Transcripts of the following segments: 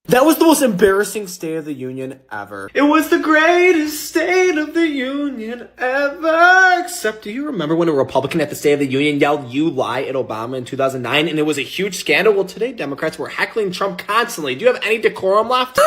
That was the most embarrassing State of the Union ever. It was the greatest State of the Union ever. Except, do you remember when a Republican at the State of the Union yelled, "You lie" at Obama in 2009, and it was a huge scandal? Well, today Democrats were heckling Trump constantly. Do you have any decorum left?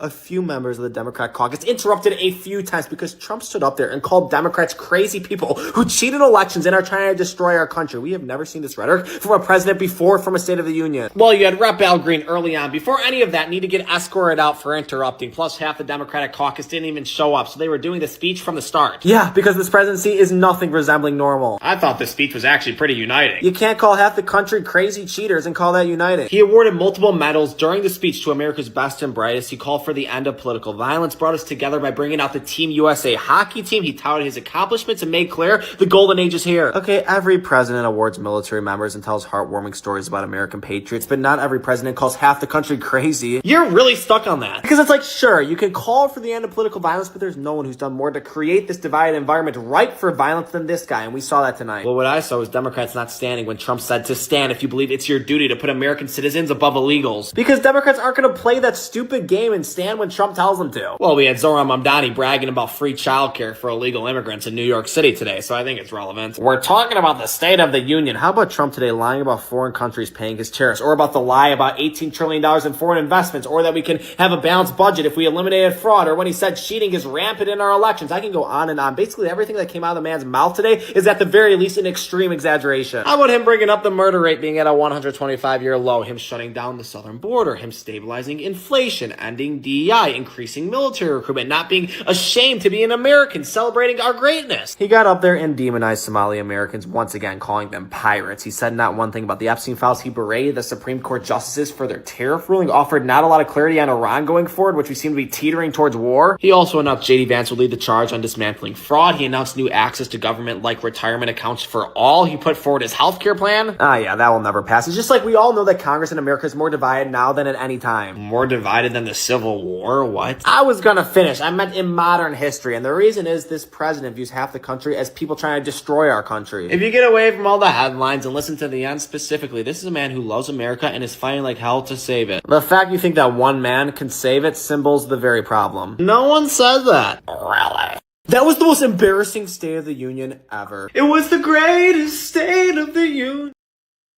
A few members of the Democrat caucus interrupted a few times because Trump stood up there and called Democrats crazy people who cheated elections and are trying to destroy our country. We have never seen this rhetoric from a president before from a State of the Union. Well, you had Rep. Al Green early on. Before any of that, need to get escorted out for interrupting. Plus, half the Democratic caucus didn't even show up, so they were doing the speech from the start. Yeah, because this presidency is nothing resembling normal. I thought this speech was actually pretty uniting. You can't call half the country crazy cheaters and call that uniting. He awarded multiple medals during the speech to America's best and brightest. He called for the end of political violence, brought us together by bringing out the Team USA hockey team. He touted his accomplishments and made clear the golden age is here. Okay, every president awards military members and tells heartwarming stories about American patriots, but not every president calls half the country crazy. You're really stuck on that. Because it's like, sure, you can call for the end of political violence, but there's no one who's done more to create this divided environment ripe for violence than this guy, and we saw that tonight. Well, what I saw was Democrats not standing when Trump said to stand if you believe it's your duty to put American citizens above illegals. Because Democrats aren't going to play that stupid game and stand when Trump tells them to. Well, we had Zohran Mamdani bragging about free childcare for illegal immigrants in New York City today, so I think it's relevant. We're talking about the State of the Union. How about Trump today lying about foreign countries paying his tariffs, or about the lie about $18 trillion in foreign investments, or that we can have a balanced budget if we eliminated fraud, or when he said cheating is rampant in our elections. I can go on and on. Basically, everything that came out of the man's mouth today is at the very least an extreme exaggeration. How about him bringing up the murder rate being at a 125-year low, him shutting down the southern border, him stabilizing inflation, ending DEI, increasing military recruitment, not being ashamed to be an American, celebrating our greatness. He got up there and demonized Somali Americans once again, calling them pirates. He said not one thing about the Epstein files. He berated the Supreme Court justices for their tariff ruling, offered not a lot of clarity on Iran going forward, which we seem to be teetering towards war. He also announced J.D. Vance would lead the charge on dismantling fraud. He announced new access to government like retirement accounts for all. He put forward his healthcare plan. Yeah, that will never pass. It's just like we all know that Congress in America is more divided now than at any time. More divided than the Civil War? What? I was gonna finish. I meant in modern history, and the reason is this president views half the country as people trying to destroy our country. If you get away from all the headlines and listen to the end specifically, this is a man who loves America and is fighting like hell to save it. The fact you think that one man can save it symbols the very problem. No one says that. Really? That was the most embarrassing State of the Union ever. It was the greatest State of the Union.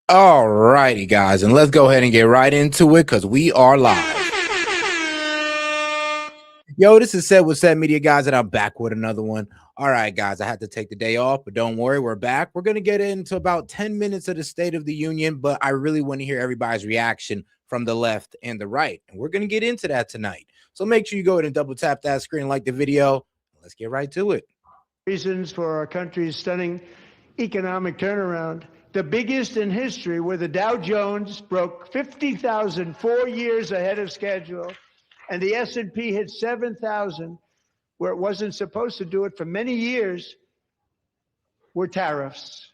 Alrighty, guys, and let's go ahead and get right into it because we are live. Yo, this is Set with Set Media, guys, and I'm back with another one. All right, guys, I had to take the day off, but don't worry, we're back. We're going to get into about 10 minutes of the State of the Union, but I really want to hear everybody's reaction from the left and the right, and we're going to get into that tonight. So make sure you go ahead and double tap that screen, like the video. Let's get right to it. Reasons for our country's stunning economic turnaround, the biggest in history, where the Dow Jones broke 50,000 4 years ahead of schedule, and the S.E.T hit 7,000, where it wasn't supposed to do it for many years, were tariffs.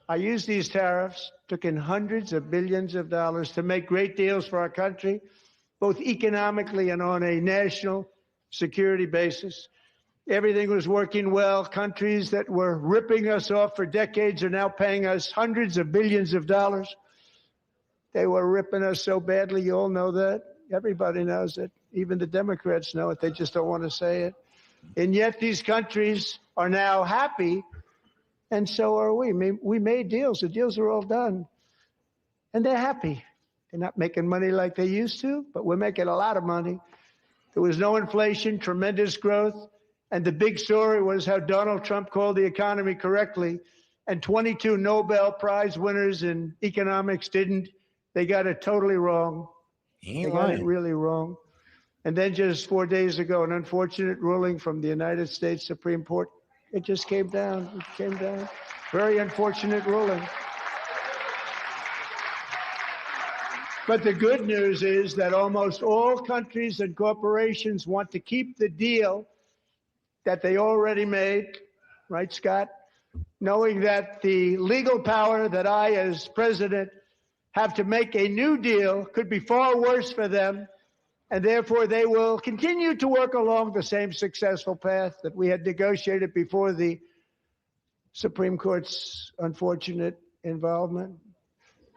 I used these tariffs, took in hundreds of billions of dollars to make great deals for our country, both economically and on a national security basis. Everything was working well. Countries that were ripping us off for decades are now paying us hundreds of billions of dollars. They were ripping us so badly, you all know that. Everybody knows it. Even the Democrats know it. They just don't want to say it. And yet these countries are now happy, and so are we. We made deals. The deals are all done. And they're happy. They're not making money like they used to, but we're making a lot of money. There was no inflation, tremendous growth. And the big story was how Donald Trump called the economy correctly, and 22 Nobel Prize winners in economics didn't. They got it totally wrong. They got it really wrong. And then just 4 days ago, an unfortunate ruling from the United States Supreme Court. It just came down. It came down. Very unfortunate ruling. But the good news is that almost all countries and corporations want to keep the deal that they already made, right, Scott? Knowing that the legal power that I, as president, have to make a new deal could be far worse for them, and therefore they will continue to work along the same successful path that we had negotiated before the Supreme Court's unfortunate involvement.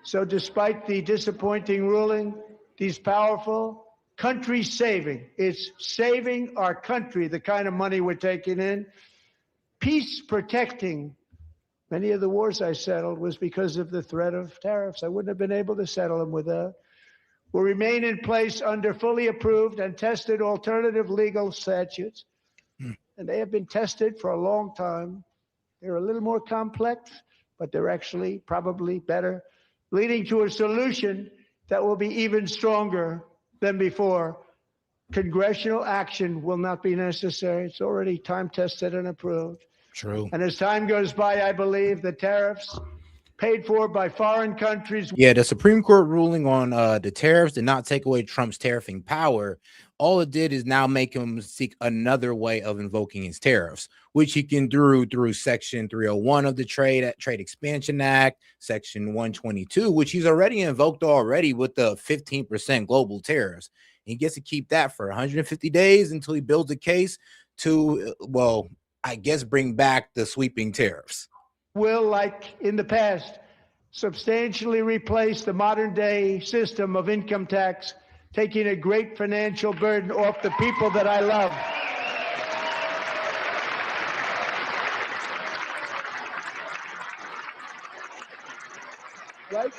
So despite the disappointing ruling, these powerful country saving, it's saving our country, the kind of money we're taking in, peace protecting. Many of the wars I settled was because of the threat of tariffs. I wouldn't have been able to settle them without. Will remain in place under fully approved and tested alternative legal statutes. And they have been tested for a long time. They're a little more complex, but they're actually probably better, leading to a solution that will be even stronger than before. Congressional action will not be necessary. It's already time tested and approved. True. And as time goes by, I believe the tariffs paid for by foreign countries. Yeah, the Supreme Court ruling on the tariffs did not take away Trump's tariffing power. All it did is now make him seek another way of invoking his tariffs, which he can do through Section 301 of the Trade Expansion Act, Section 122, which he's already invoked with the 15% global tariffs. He gets to keep that for 150 days until he builds a case to, well, I guess bring back the sweeping tariffs. Will, like in the past, substantially replace the modern day system of income tax, taking a great financial burden off the people that I love. Right?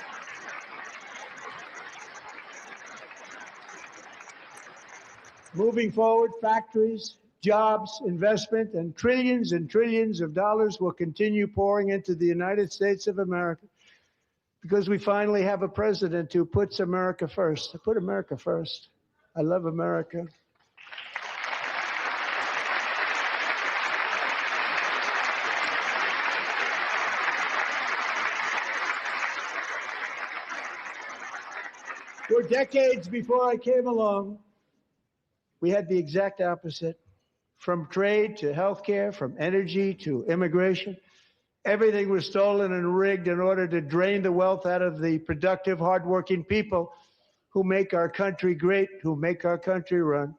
Moving forward, factories, jobs, investment, and trillions of dollars will continue pouring into the United States of America because we finally have a president who puts America first. I put America first. I love America. For decades before I came along, we had the exact opposite. From trade to healthcare, from energy to immigration, everything was stolen and rigged in order to drain the wealth out of the productive, hardworking people who make our country great, who make our country run.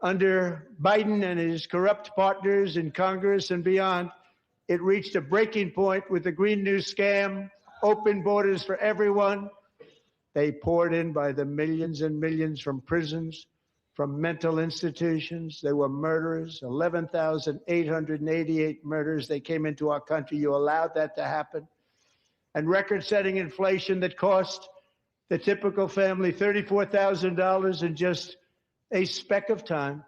Under Biden and his corrupt partners in Congress and beyond, it reached a breaking point with the Green New scam, open borders for everyone. They poured in by the millions and millions from prisons, from mental institutions. They were murderers, 11,888 murders. They came into our country. You allowed that to happen. And record-setting inflation that cost the typical family $34,000 in just a speck of time.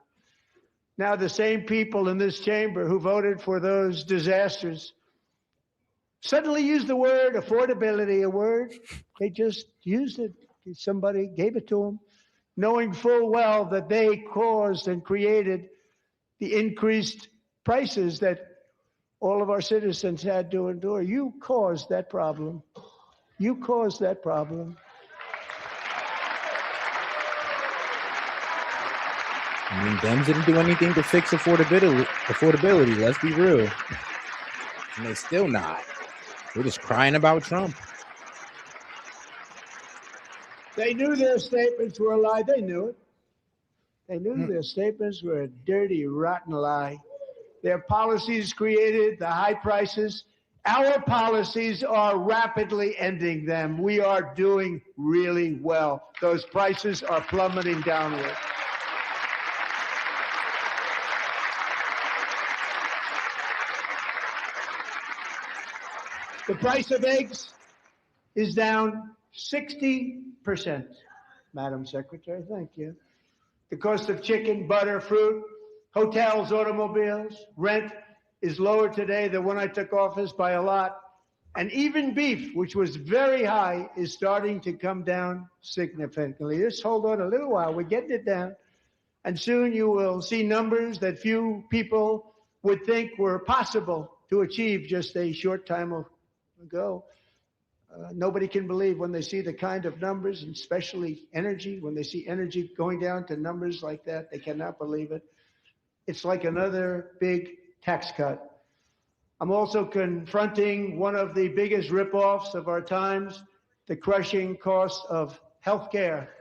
Now the same people in this chamber who voted for those disasters suddenly used the word affordability, a word. They just used it. Somebody gave it to them, knowing full well that they caused and created the increased prices that all of our citizens had to endure. You caused that problem. You caused that problem. I mean, Dems didn't do anything to fix affordability, let's be real. And they're still not. We're just crying about Trump. They knew their statements were a lie. They knew it. They knew their statements were a dirty, rotten lie. Their policies created the high prices. Our policies are rapidly ending them. We are doing really well. Those prices are plummeting downward. The price of eggs is down 60%, Madam Secretary. Thank you. The cost of chicken, butter, fruit, hotels, automobiles, rent is lower today than when I took office by a lot. And even beef, which was very high, is starting to come down significantly. Just hold on a little while. We're getting it down. And soon you will see numbers that few people would think were possible to achieve just a short time ago. Nobody can believe when they see the kind of numbers, and especially energy, when they see energy going down to numbers like that, they cannot believe it. It's like another big tax cut. I'm also confronting one of the biggest ripoffs of our times, the crushing cost of health care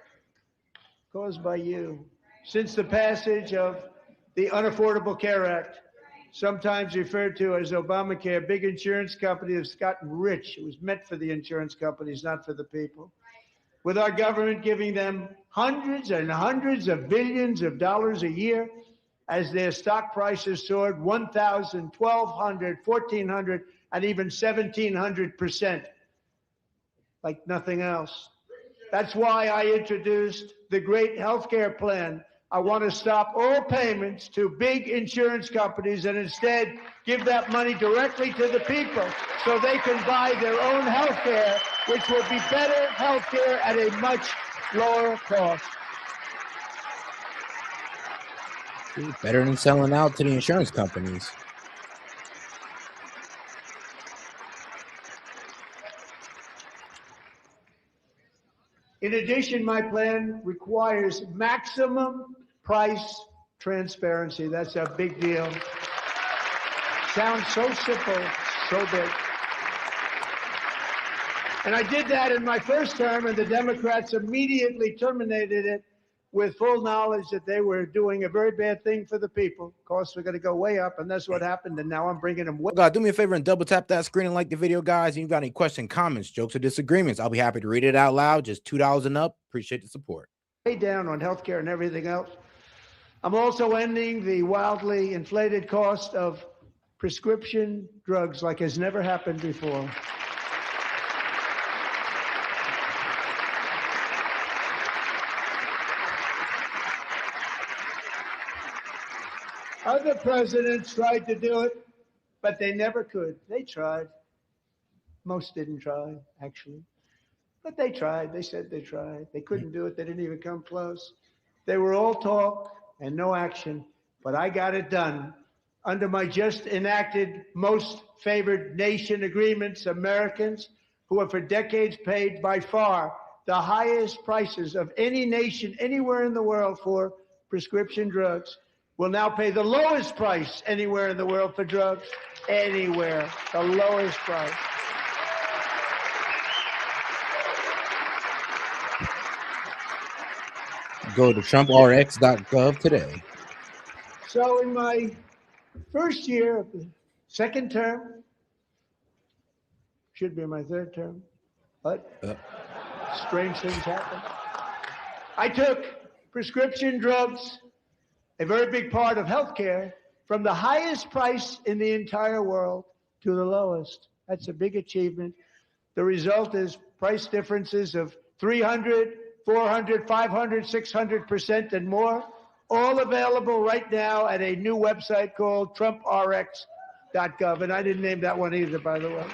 caused by you. Since the passage of the Unaffordable Care Act, sometimes referred to as Obamacare, big insurance company that's gotten rich. It was meant for the insurance companies, not for the people. With our government giving them hundreds and hundreds of billions of dollars a year as their stock prices soared 1,000, 1,200, 1,400, and even 1,700%, like nothing else. That's why I introduced the great healthcare plan. I want to stop all payments to big insurance companies and instead give that money directly to the people so they can buy their own health care, which will be better health care at a much lower cost. Better than selling out to the insurance companies. In addition, my plan requires maximum price transparency. That's a big deal. Sounds so simple, so big. And I did that in my first term, and the Democrats immediately terminated it with full knowledge that they were doing a very bad thing for the people. Costs were going to go way up, and that's what happened. And now I'm bringing them way. God, do me a favor and double tap that screen and like the video, guys. And you got any questions, comments, jokes, or disagreements, I'll be happy to read it out loud. Just $2 and up. Appreciate the support. Way down on healthcare and everything else. I'm also ending the wildly inflated cost of prescription drugs like has never happened before. Other presidents tried to do it, but they never could. They tried. Most didn't try, actually. But they tried. They said they tried. They couldn't do it. They didn't even come close. They were all talk and no action. But I got it done. Under my just enacted most favored nation agreements, Americans who have for decades paid by far the highest prices of any nation anywhere in the world for prescription drugs will now pay the lowest price anywhere in the world for drugs. Anywhere. The lowest price. Go to TrumpRx.gov today. So in my first year of the second term, should be my third term, but strange things happen. I took prescription drugs, a very big part of healthcare, from the highest price in the entire world to the lowest. That's a big achievement. The result is price differences of 300, 400, 500, 600% and more, all available right now at a new website called TrumpRx.gov. And I didn't name that one either, by the way.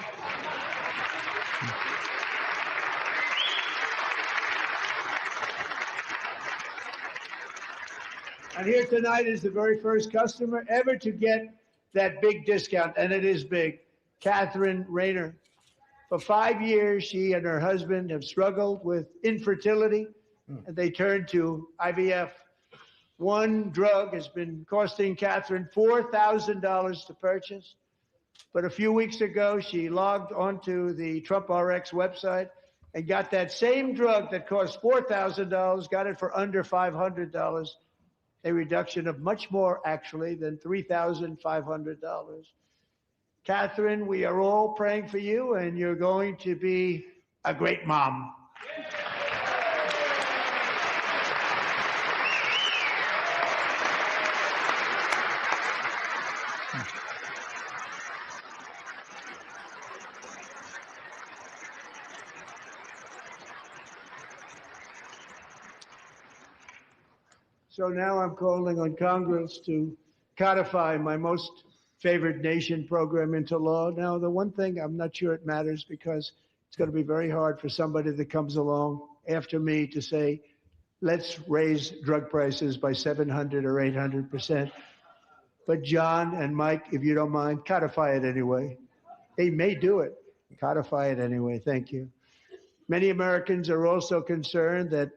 And here tonight is the very first customer ever to get that big discount, and it is big, Catherine Rayner. For 5 years, she and her husband have struggled with infertility, and they turned to IVF. One drug has been costing Catherine $4,000 to purchase, but a few weeks ago, she logged onto the Trump RX website and got that same drug that cost $4,000, got it for under $500. A reduction of much more, actually, than $3,500. Catherine, we are all praying for you, and you're going to be a great mom. So now I'm calling on Congress to codify my most favored nation program into law. Now, the one thing, I'm not sure it matters because it's going to be very hard for somebody that comes along after me to say, let's raise drug prices by 700 or 800%. But John and Mike, if you don't mind, codify it anyway. They may do it. Codify it anyway. Thank you. Many Americans are also concerned that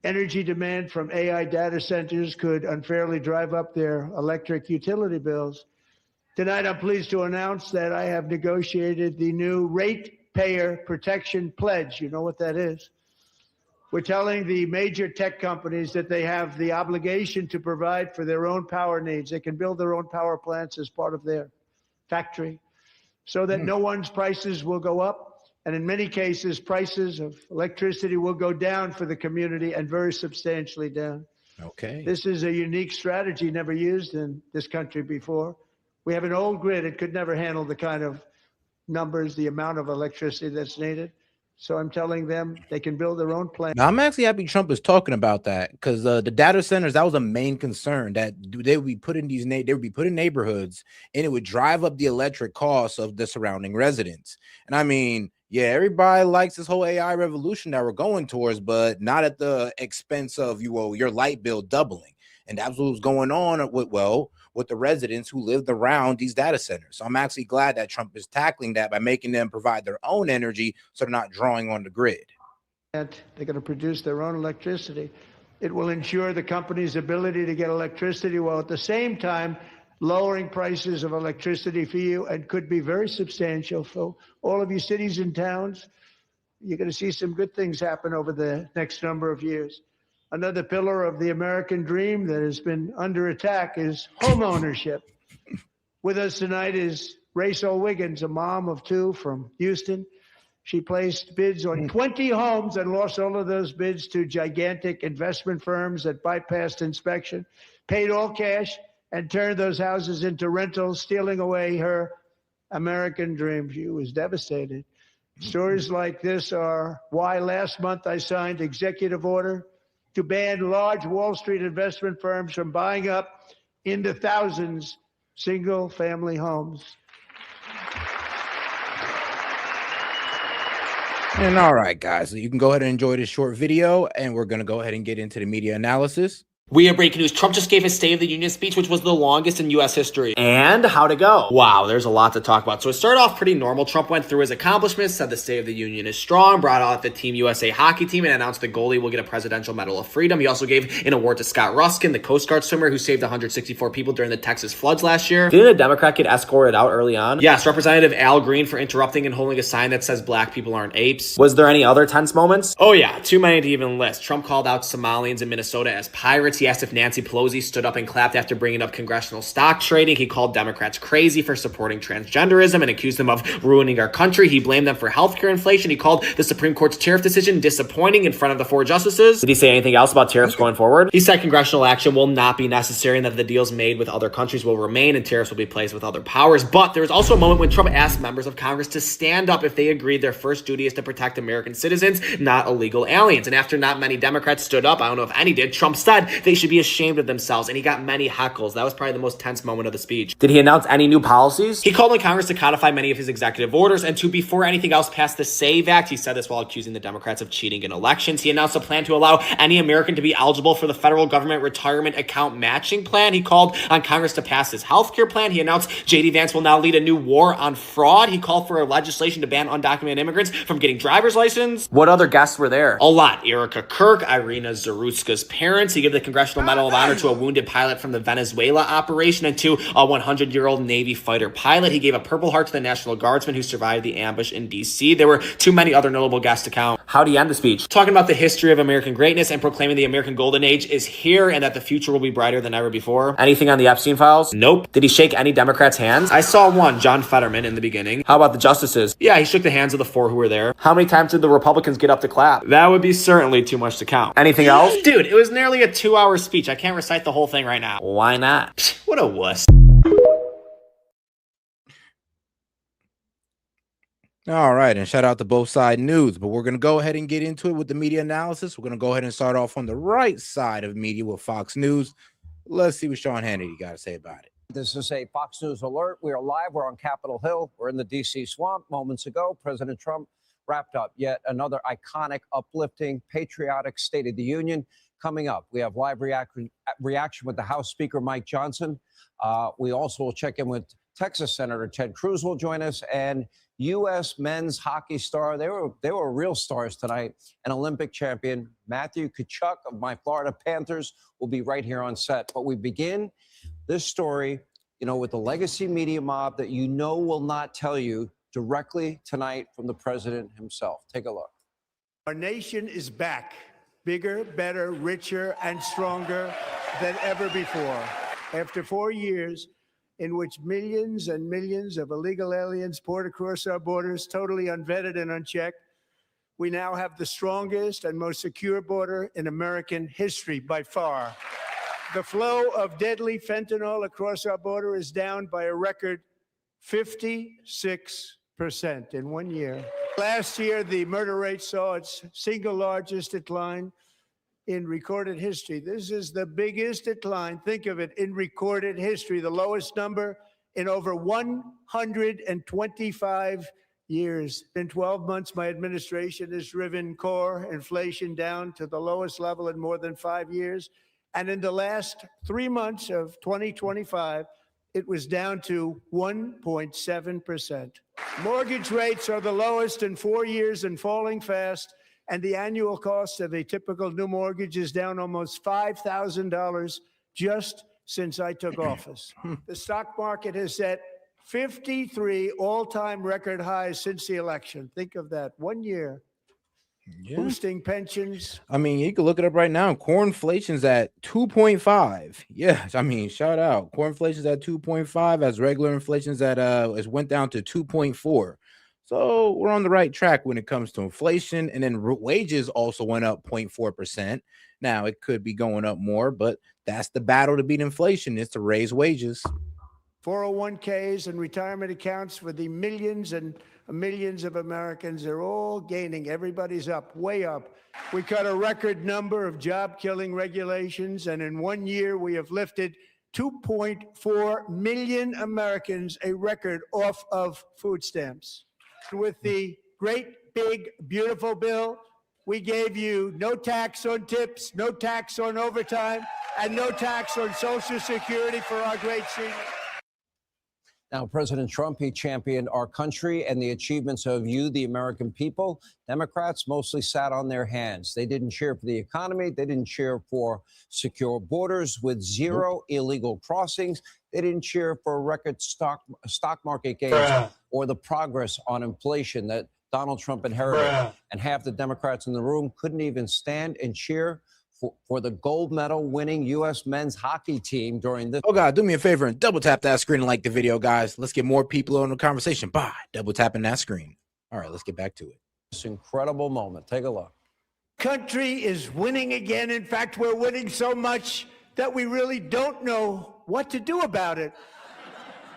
energy demand from AI data centers could unfairly drive up their electric utility bills. Tonight, I'm pleased to announce that I have negotiated the new Ratepayer Protection Pledge. You know what that is? We're telling the major tech companies that they have the obligation to provide for their own power needs. They can build their own power plants as part of their factory so that no one's prices will go up. And in many cases, prices of electricity will go down for the community and very substantially down. Okay. This is a unique strategy never used in this country before. We have an old grid. It could never handle the kind of numbers, the amount of electricity that's needed. So I'm telling them they can build their own plant. Now, I'm actually happy Trump is talking about that because the data centers, that was a main concern, that they would be put in they would be put in neighborhoods and it would drive up the electric costs of the surrounding residents. And I mean, yeah, everybody likes this whole AI revolution that we're going towards, but not at the expense of your light bill doubling. And that's what was going on with the residents who lived around these data centers. So I'm actually glad that Trump is tackling that by making them provide their own energy so they're not drawing on the grid. They're going to produce their own electricity. It will ensure the company's ability to get electricity while at the same time lowering prices of electricity for you, and could be very substantial for all of you cities and towns. You're going to see some good things happen over the next number of years. Another pillar of the American dream that has been under attack is home ownership. With us tonight is Rachel Wiggins, a mom of two from Houston. She placed bids on 20 homes and lost all of those bids to gigantic investment firms that bypassed inspection, paid all cash, and turned those houses into rentals, stealing away her American dream. She was devastated. Stories like this are why last month I signed executive order to ban large Wall Street investment firms from buying up into thousands single-family homes. And all right, guys, so you can go ahead and enjoy this short video, and we're going to go ahead and get into the media analysis. We have breaking news. Trump just gave his State of the Union speech, which was the longest in U.S. history. And how'd it go? Wow, there's a lot to talk about. So it started off pretty normal. Trump went through his accomplishments, said the State of the Union is strong, brought out the Team USA hockey team, and announced the goalie will get a Presidential Medal of Freedom. He also gave an award to Scott Ruskin, the Coast Guard swimmer who saved 164 people during the Texas floods last year. Didn't a Democrat get escorted out early on? Yes, Representative Al Green for interrupting and holding a sign that says black people aren't apes. Was there any other tense moments? Oh yeah, too many to even list. Trump called out Somalians in Minnesota as pirates. He asked if Nancy Pelosi stood up and clapped after bringing up congressional stock trading. He called Democrats crazy for supporting transgenderism and accused them of ruining our country. He blamed them for healthcare inflation. He called the Supreme Court's tariff decision disappointing in front of the four justices. Did he say anything else about tariffs going forward? He said congressional action will not be necessary and that the deals made with other countries will remain and tariffs will be placed with other powers. But there was also a moment when Trump asked members of Congress to stand up if they agreed their first duty is to protect American citizens, not illegal aliens. And after not many Democrats stood up, I don't know if any did, Trump said they should be ashamed of themselves, and he got many heckles. That was probably the most tense moment of the speech. Did he announce any new policies? He called on Congress to codify many of his executive orders and to, before anything else, pass the SAVE Act. He said this while accusing the Democrats of cheating in elections. He announced a plan to allow any American to be eligible for the federal government retirement account matching plan. He called on Congress to pass his health care plan. He announced J.D. Vance will now lead a new war on fraud. He called for a legislation to ban undocumented immigrants from getting driver's license. What other guests were there? A lot. Erica Kirk, Irina Zarutska's parents. He gave the Congressional Medal of Honor to a wounded pilot from the Venezuela operation and to a 100-year-old Navy fighter pilot. He gave a Purple Heart to the National Guardsman who survived the ambush in D.C. There were too many other notable guests to count. How'd he end the speech? Talking about the history of American greatness and proclaiming the American Golden Age is here and that the future will be brighter than ever before. Anything on the Epstein files? Nope. Did he shake any Democrats' hands? I saw one, John Fetterman, in the beginning. How about the justices? Yeah, he shook the hands of the four who were there. How many times did the Republicans get up to clap? That would be certainly too much to count. Anything else? Dude, it was nearly a 2-hour speech. I can't recite the whole thing right now. Why not? What a wuss. All right, and shout out to Both Side News, but we're going to go ahead and get into it with the media analysis. We're going to go ahead and start off on the right side of media with Fox News. Let's see what Sean Hannity got to say about it. This is a Fox News alert. We are live. We're on Capitol Hill. We're in the D.C. swamp. Moments ago, President Trump wrapped up yet another iconic, uplifting, patriotic State of the Union. Coming up, we have live reaction with the House Speaker, Mike Johnson. We also will check in with Texas Senator Ted Cruz will join us, and U.S. men's hockey star. They were real stars tonight. An Olympic champion, Matthew Tkachuk of my Florida Panthers, will be right here on set. But we begin this story, with the legacy media mob that will not tell you directly tonight from the president himself. Take a look. Our nation is back. bigger, better, richer, and stronger than ever before. After 4 years in which millions and millions of illegal aliens poured across our borders, totally unvetted and unchecked, we now have the strongest and most secure border in American history by far. The flow of deadly fentanyl across our border is down by a record 56% in 1 year. Last year, the murder rate saw its single largest decline in recorded history. This is the biggest decline, think of it, in recorded history, the lowest number in over 125 years. In 12 months, my administration has driven core inflation down to the lowest level in more than 5 years. And in the last 3 months of 2025, it was down to 1.7%. Mortgage rates are the lowest in 4 years and falling fast. And the annual cost of a typical new mortgage is down almost $5,000 just since I took office. The stock market has set 53 all-time record highs since the election. Think of that, 1 year. Yeah. Boosting pensions. I mean, you can look it up right now. Core inflation's at 2.5. Yes, I mean, shout out. Core inflation's at 2.5 as regular inflation's at it went down to 2.4. So we're on the right track when it comes to inflation. And then wages also went up 0.4%. Now it could be going up more, but that's the battle to beat inflation, is to raise wages. 401ks and retirement accounts for the millions and millions of Americans are all gaining. Everybody's up, way up. We cut a record number of job-killing regulations, and in 1 year, we have lifted 2.4 million Americans, a record, off of food stamps. With the great, big, beautiful bill, we gave you no tax on tips, no tax on overtime, and no tax on Social Security for our great seniors. Now, President Trump, he championed our country and the achievements of you, the American people. Democrats mostly sat on their hands. They didn't cheer for the economy. They didn't cheer for secure borders with zero illegal crossings. They didn't cheer for record stock market gains or the progress on inflation that Donald Trump inherited. And half the Democrats in the room couldn't even stand and cheer for the gold medal winning U.S. men's hockey team during this. Oh, God, do me a favor and double tap that screen and like the video, guys. Let's get more people on the conversation by double tapping that screen. All right, let's get back to it. This incredible moment. Take a look. Country is winning again. In fact, we're winning so much that we really don't know what to do about it.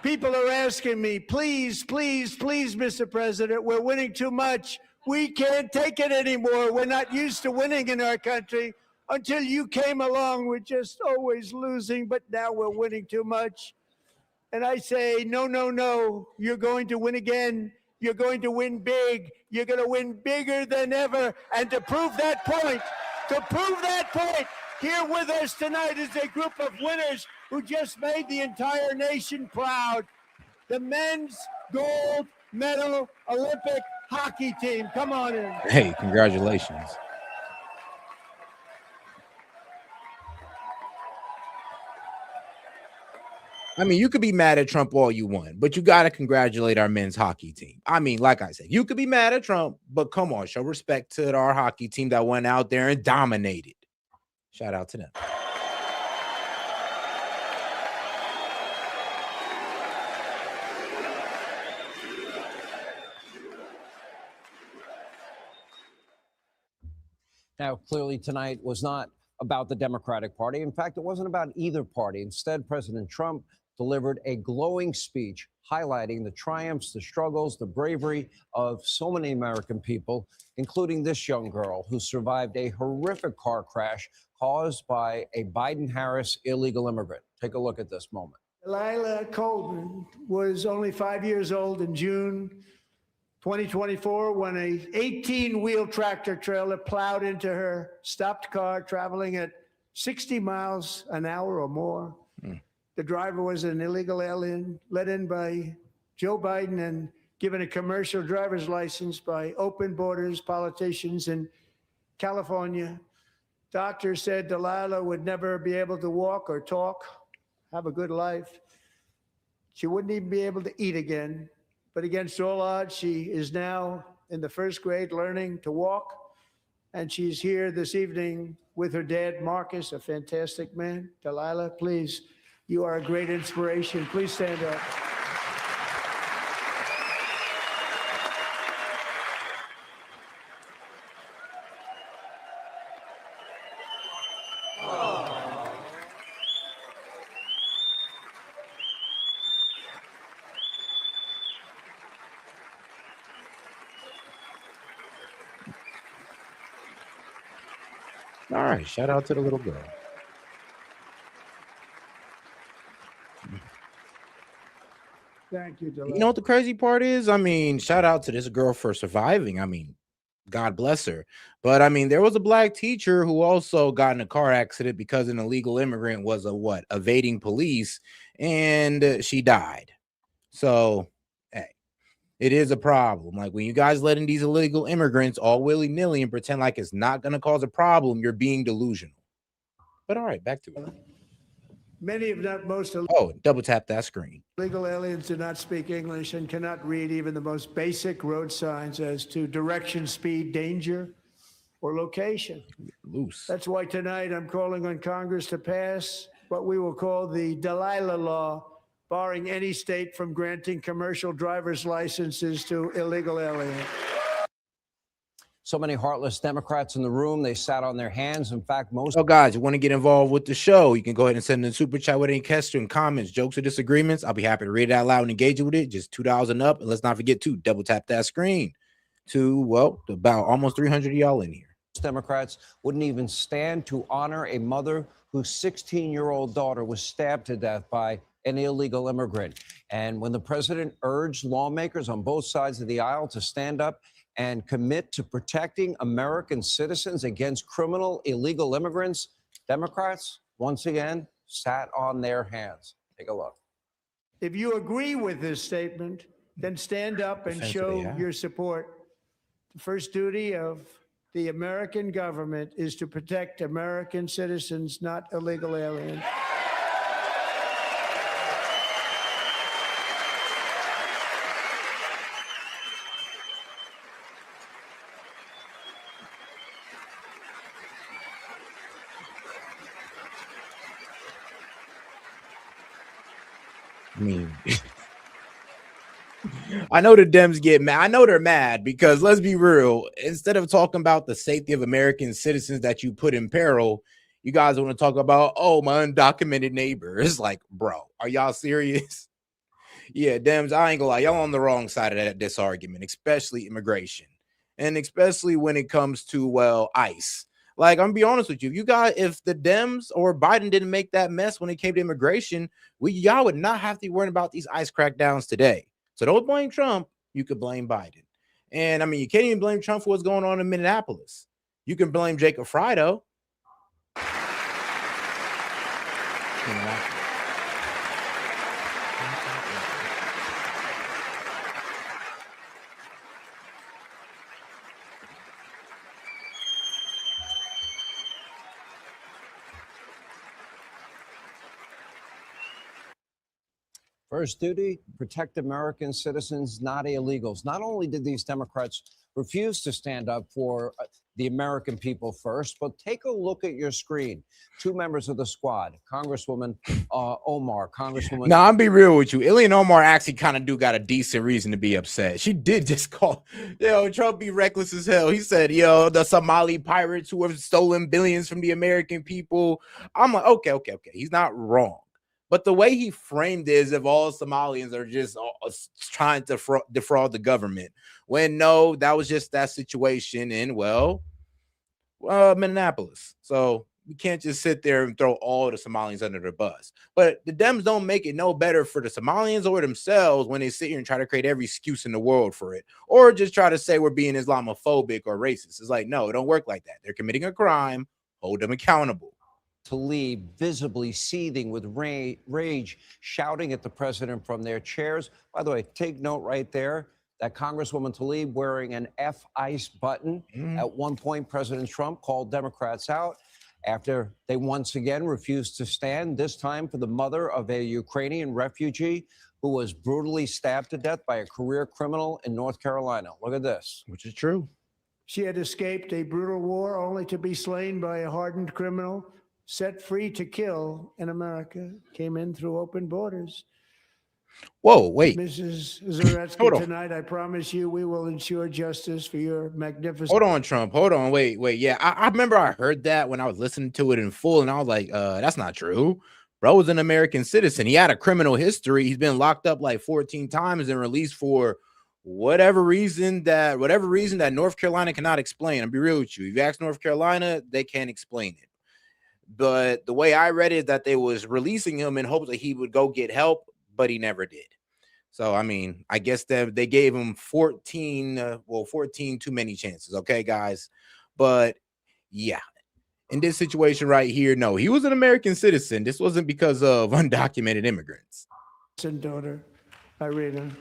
People are asking me, please, please, please, Mr. President, we're winning too much. We can't take it anymore. We're not used to winning in our country. Until you came along, we're just always losing, but now we're winning too much. And I say, no, no, no, you're going to win again. You're going to win big. You're going to win bigger than ever. And to prove that point, here with us tonight is a group of winners who just made the entire nation proud. The men's gold medal Olympic hockey team. Come on in. Hey, congratulations. I mean, you could be mad at Trump all you want, but you got to congratulate our men's hockey team. I mean, like I said, you could be mad at Trump, but come on, show respect to our hockey team that went out there and dominated. Shout out to them. Now, clearly tonight was not about the Democratic Party. In fact, it wasn't about either party. Instead, President Trump delivered a glowing speech highlighting the triumphs, the struggles, the bravery of so many American people, including this young girl who survived a horrific car crash caused by a Biden-Harris illegal immigrant. Take a look at this moment. Lila Colton was only 5 years old in June 2024 when a 18-wheel tractor trailer plowed into her stopped car traveling at 60 miles an hour or more. The driver was an illegal alien let in by Joe Biden and given a commercial driver's license by open borders politicians in California. Doctors said Delilah would never be able to walk or talk, have a good life. She wouldn't even be able to eat again. But against all odds, she is now in the first grade learning to walk And she's here this evening with her dad, Marcus, a fantastic man. Delilah, please, you are a great inspiration. Please stand up. All right, shout out to the little girl. Thank you, Delilah. You know what the crazy part is? I mean, shout out to this girl for surviving. I mean, God bless her. But I mean, there was a black teacher who also got in a car accident because an illegal immigrant was evading police, and she died. So, hey, it is a problem. Like when you guys let in these illegal immigrants all willy-nilly and pretend like it's not going to cause a problem, you're being delusional. But all right, back to it. Many, if not most, Oh, double tap that screen. illegal aliens do not speak English and cannot read even the most basic road signs as to direction, speed, danger, or location. Loose. That's why tonight I'm calling on Congress to pass what we will call the Delilah Law, barring any state from granting commercial driver's licenses to illegal aliens. So many heartless Democrats in the room. They sat on their hands. In fact, most. So, guys, you want to get involved with the show? You can go ahead and send in a super chat with any question, comments, jokes, or disagreements. I'll be happy to read it out loud and engage with it. Just $2 and up. And let's not forget to double tap that screen to, well, about almost 300 of y'all in here. Democrats wouldn't even stand to honor a mother whose 16-year-old daughter was stabbed to death by an illegal immigrant. And when the president urged lawmakers on both sides of the aisle to stand up and commit to protecting American citizens against criminal illegal immigrants, Democrats, once again, sat on their hands. Take a look. If you agree with this statement, then stand up and show your support. The first duty of the American government is to protect American citizens, not illegal aliens. I mean, I know the Dems get mad. I know they're mad because let's be real. Instead of talking about the safety of American citizens that you put in peril, you guys want to talk about, oh, my undocumented neighbor. It's like, bro, are y'all serious? Yeah, Dems, I ain't gonna lie. Y'all on the wrong side of this argument, especially immigration. And especially when it comes to, well, ICE. Like, I'm gonna be honest with you. If the Dems or Biden didn't make that mess when it came to immigration, y'all would not have to be worrying about these ICE crackdowns today. So don't blame Trump. You could blame Biden. And I mean, you can't even blame Trump for what's going on in Minneapolis. You can blame Jacob Frido. First duty, protect American citizens, not illegals. Not only did these Democrats refuse to stand up for the American people first, but take a look at your screen. Two members of the squad, Congresswoman Omar, Congresswoman. Now, I'll be real with you. Ilhan Omar actually kind of got a decent reason to be upset. She did just call, Trump be reckless as hell. He said, the Somali pirates who have stolen billions from the American people. I'm like, okay. He's not wrong. But the way he framed it is if all Somalians are just trying to defraud the government. When no, that was just that situation in, Minneapolis. So we can't just sit there and throw all the Somalians under the bus. But the Dems don't make it no better for the Somalians or themselves when they sit here and try to create every excuse in the world for it. Or just try to say we're being Islamophobic or racist. It's like, no, it don't work like that. They're committing a crime. Hold them accountable. Tlaib visibly seething with rage, shouting at the president from their chairs. By the way, take note right there that Congresswoman Tlaib wearing an F-ICE button. At one point, President Trump called Democrats out after they once again refused to stand, this time for the mother of a Ukrainian refugee who was brutally stabbed to death by a career criminal in North Carolina. Look at this. Which is true. She had escaped a brutal war only to be slain by a hardened criminal set free to kill in America. Came in through open borders. Whoa, wait. Mrs. Zaretsky, Hold on. tonight I promise you we will ensure justice for your magnificent... Hold on, Trump. Hold on. Wait. Yeah, I remember I heard that when I was listening to it in full, and I was like, that's not true. Bro was an American citizen. He had a criminal history. He's been locked up like 14 times and released for whatever reason that North Carolina cannot explain. I'll be real with you. If you ask North Carolina, they can't explain it. But the way I read it is that they was releasing him in hopes that he would go get help, but he never did. So, I mean, I guess that they gave him 14 too many chances. Okay, guys. But yeah, in this situation right here, no, he was an American citizen. This wasn't because of undocumented immigrants. Daughter, Irina.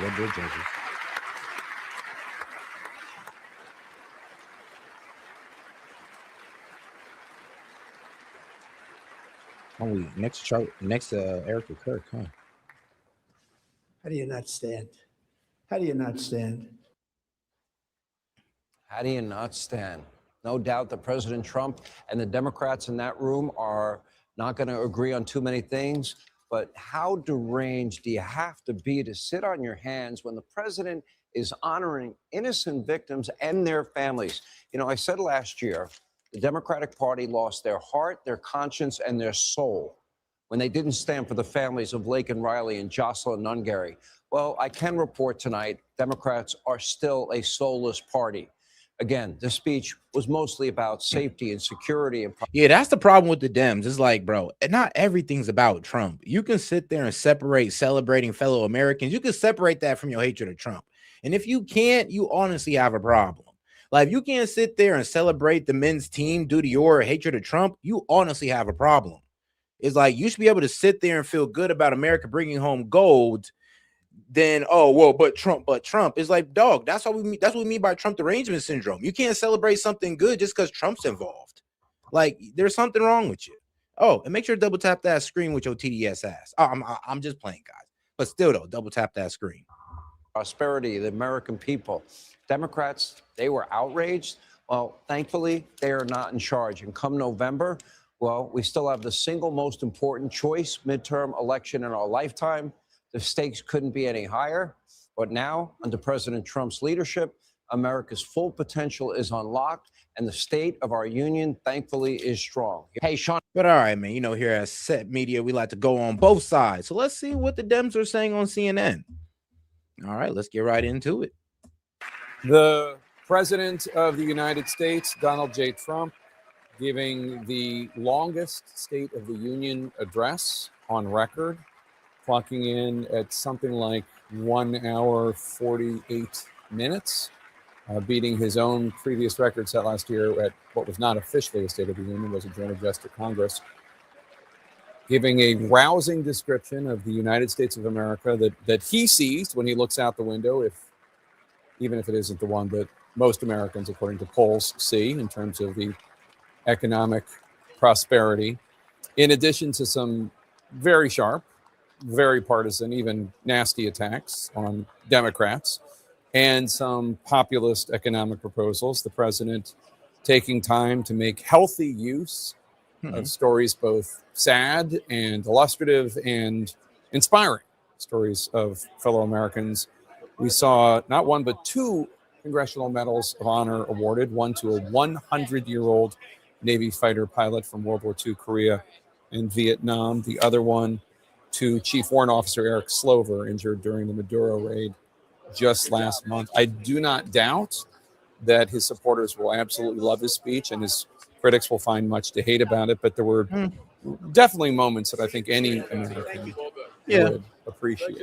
What did judges? Oh, next Erica Kirk, huh? How do you not stand? How do you not stand? How do you not stand? No doubt that President Trump and the Democrats in that room are not going to agree on too many things. But how deranged do you have to be to sit on your hands when the president is honoring innocent victims and their families? You know, I said last year, the Democratic Party lost their heart, their conscience, and their soul when they didn't stand for the families of Laken Riley and Jocelyn Nungary. Well, I can report tonight, Democrats are still a soulless party. Again, the speech was mostly about safety and security. Yeah, that's the problem with the Dems. It's like, bro, not everything's about Trump. You can sit there and separate celebrating fellow Americans. You can separate that from your hatred of Trump. And if you can't, you honestly have a problem. Like, if you can't sit there and celebrate the men's team due to your hatred of Trump, you honestly have a problem. It's like you should be able to sit there and feel good about America bringing home gold. Then, oh, well, but Trump is like, dog, that's what we mean by Trump derangement syndrome. You can't celebrate something good just because Trump's involved. Like, there's something wrong with you. Oh, and make sure to double tap that screen with your TDS ass. Oh, I'm just playing, guys. But still, though, double tap that screen. Prosperity, the American people. Democrats, they were outraged. Well, thankfully, they are not in charge. And come November, well, we still have the single most important choice midterm election in our lifetime. The stakes couldn't be any higher. But now, under President Trump's leadership, America's full potential is unlocked, and the state of our union, thankfully, is strong. Hey, Sean. But all right, man, you know, here at S.E.T Media, we like to go on both sides. So let's see what the Dems are saying on CNN. All right, let's get right into it. The President of the United States, Donald J. Trump, giving the longest State of the Union address on record, clocking in at something like 1 hour, 48 minutes, beating his own previous record set last year at what was not officially a State of the Union, was a joint address to Congress, giving a rousing description of the United States of America that he sees when he looks out the window, even if it isn't the one that most Americans, according to polls, see in terms of the economic prosperity, in addition to some very sharp, very partisan, even nasty attacks on Democrats and some populist economic proposals. The president taking time to make healthy use of stories both sad and illustrative and inspiring, stories of fellow Americans. We saw not one but two Congressional Medals of Honor awarded, one to a 100-year-old Navy fighter pilot from World War II, Korea and Vietnam. The other one to Chief Warrant Officer Eric Slover, injured during the Maduro raid just last month. I do not doubt that his supporters will absolutely love his speech and his critics will find much to hate about it, but there were definitely moments that I think any American would appreciate.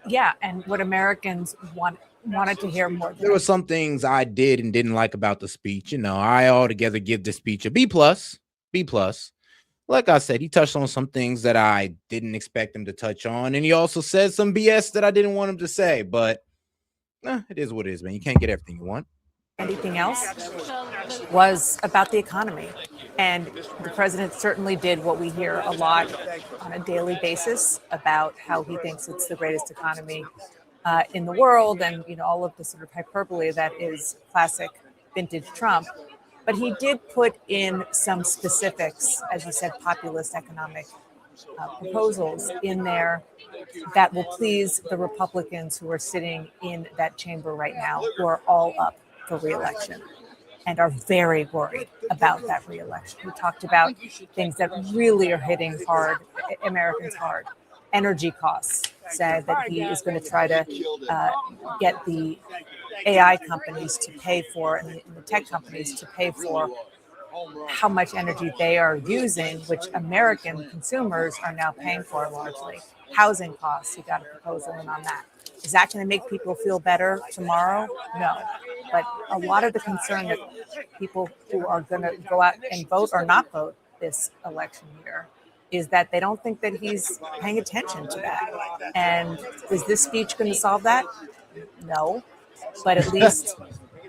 Yeah, and what Americans wanted to hear more. There were some things I did and didn't like about the speech. You know, I altogether give the speech a B+. Like I said, he touched on some things that I didn't expect him to touch on, and he also said some BS that I didn't want him to say, but it is what it is, man. You can't get everything you want. Anything else was about the economy And the president certainly did what we hear a lot on a daily basis about how he thinks it's the greatest economy in the world, and all of the sort of hyperbole that is classic vintage Trump. But he did put in some specifics, as you said, populist economic proposals in there that will please the Republicans who are sitting in that chamber right now, who are all up for re-election and are very worried about that re-election. We talked about things that really are hitting Americans hard. Energy costs, said that he is going to try to get the AI companies to pay for, and the tech companies to pay for how much energy they are using, which American consumers are now paying for largely. Housing costs, he got a proposal in on that. Is that going to make people feel better tomorrow? No. But a lot of the concern that people who are going to go out and vote or not vote this election year is that they don't think that he's paying attention to that. And is this speech going to solve that? No. But at least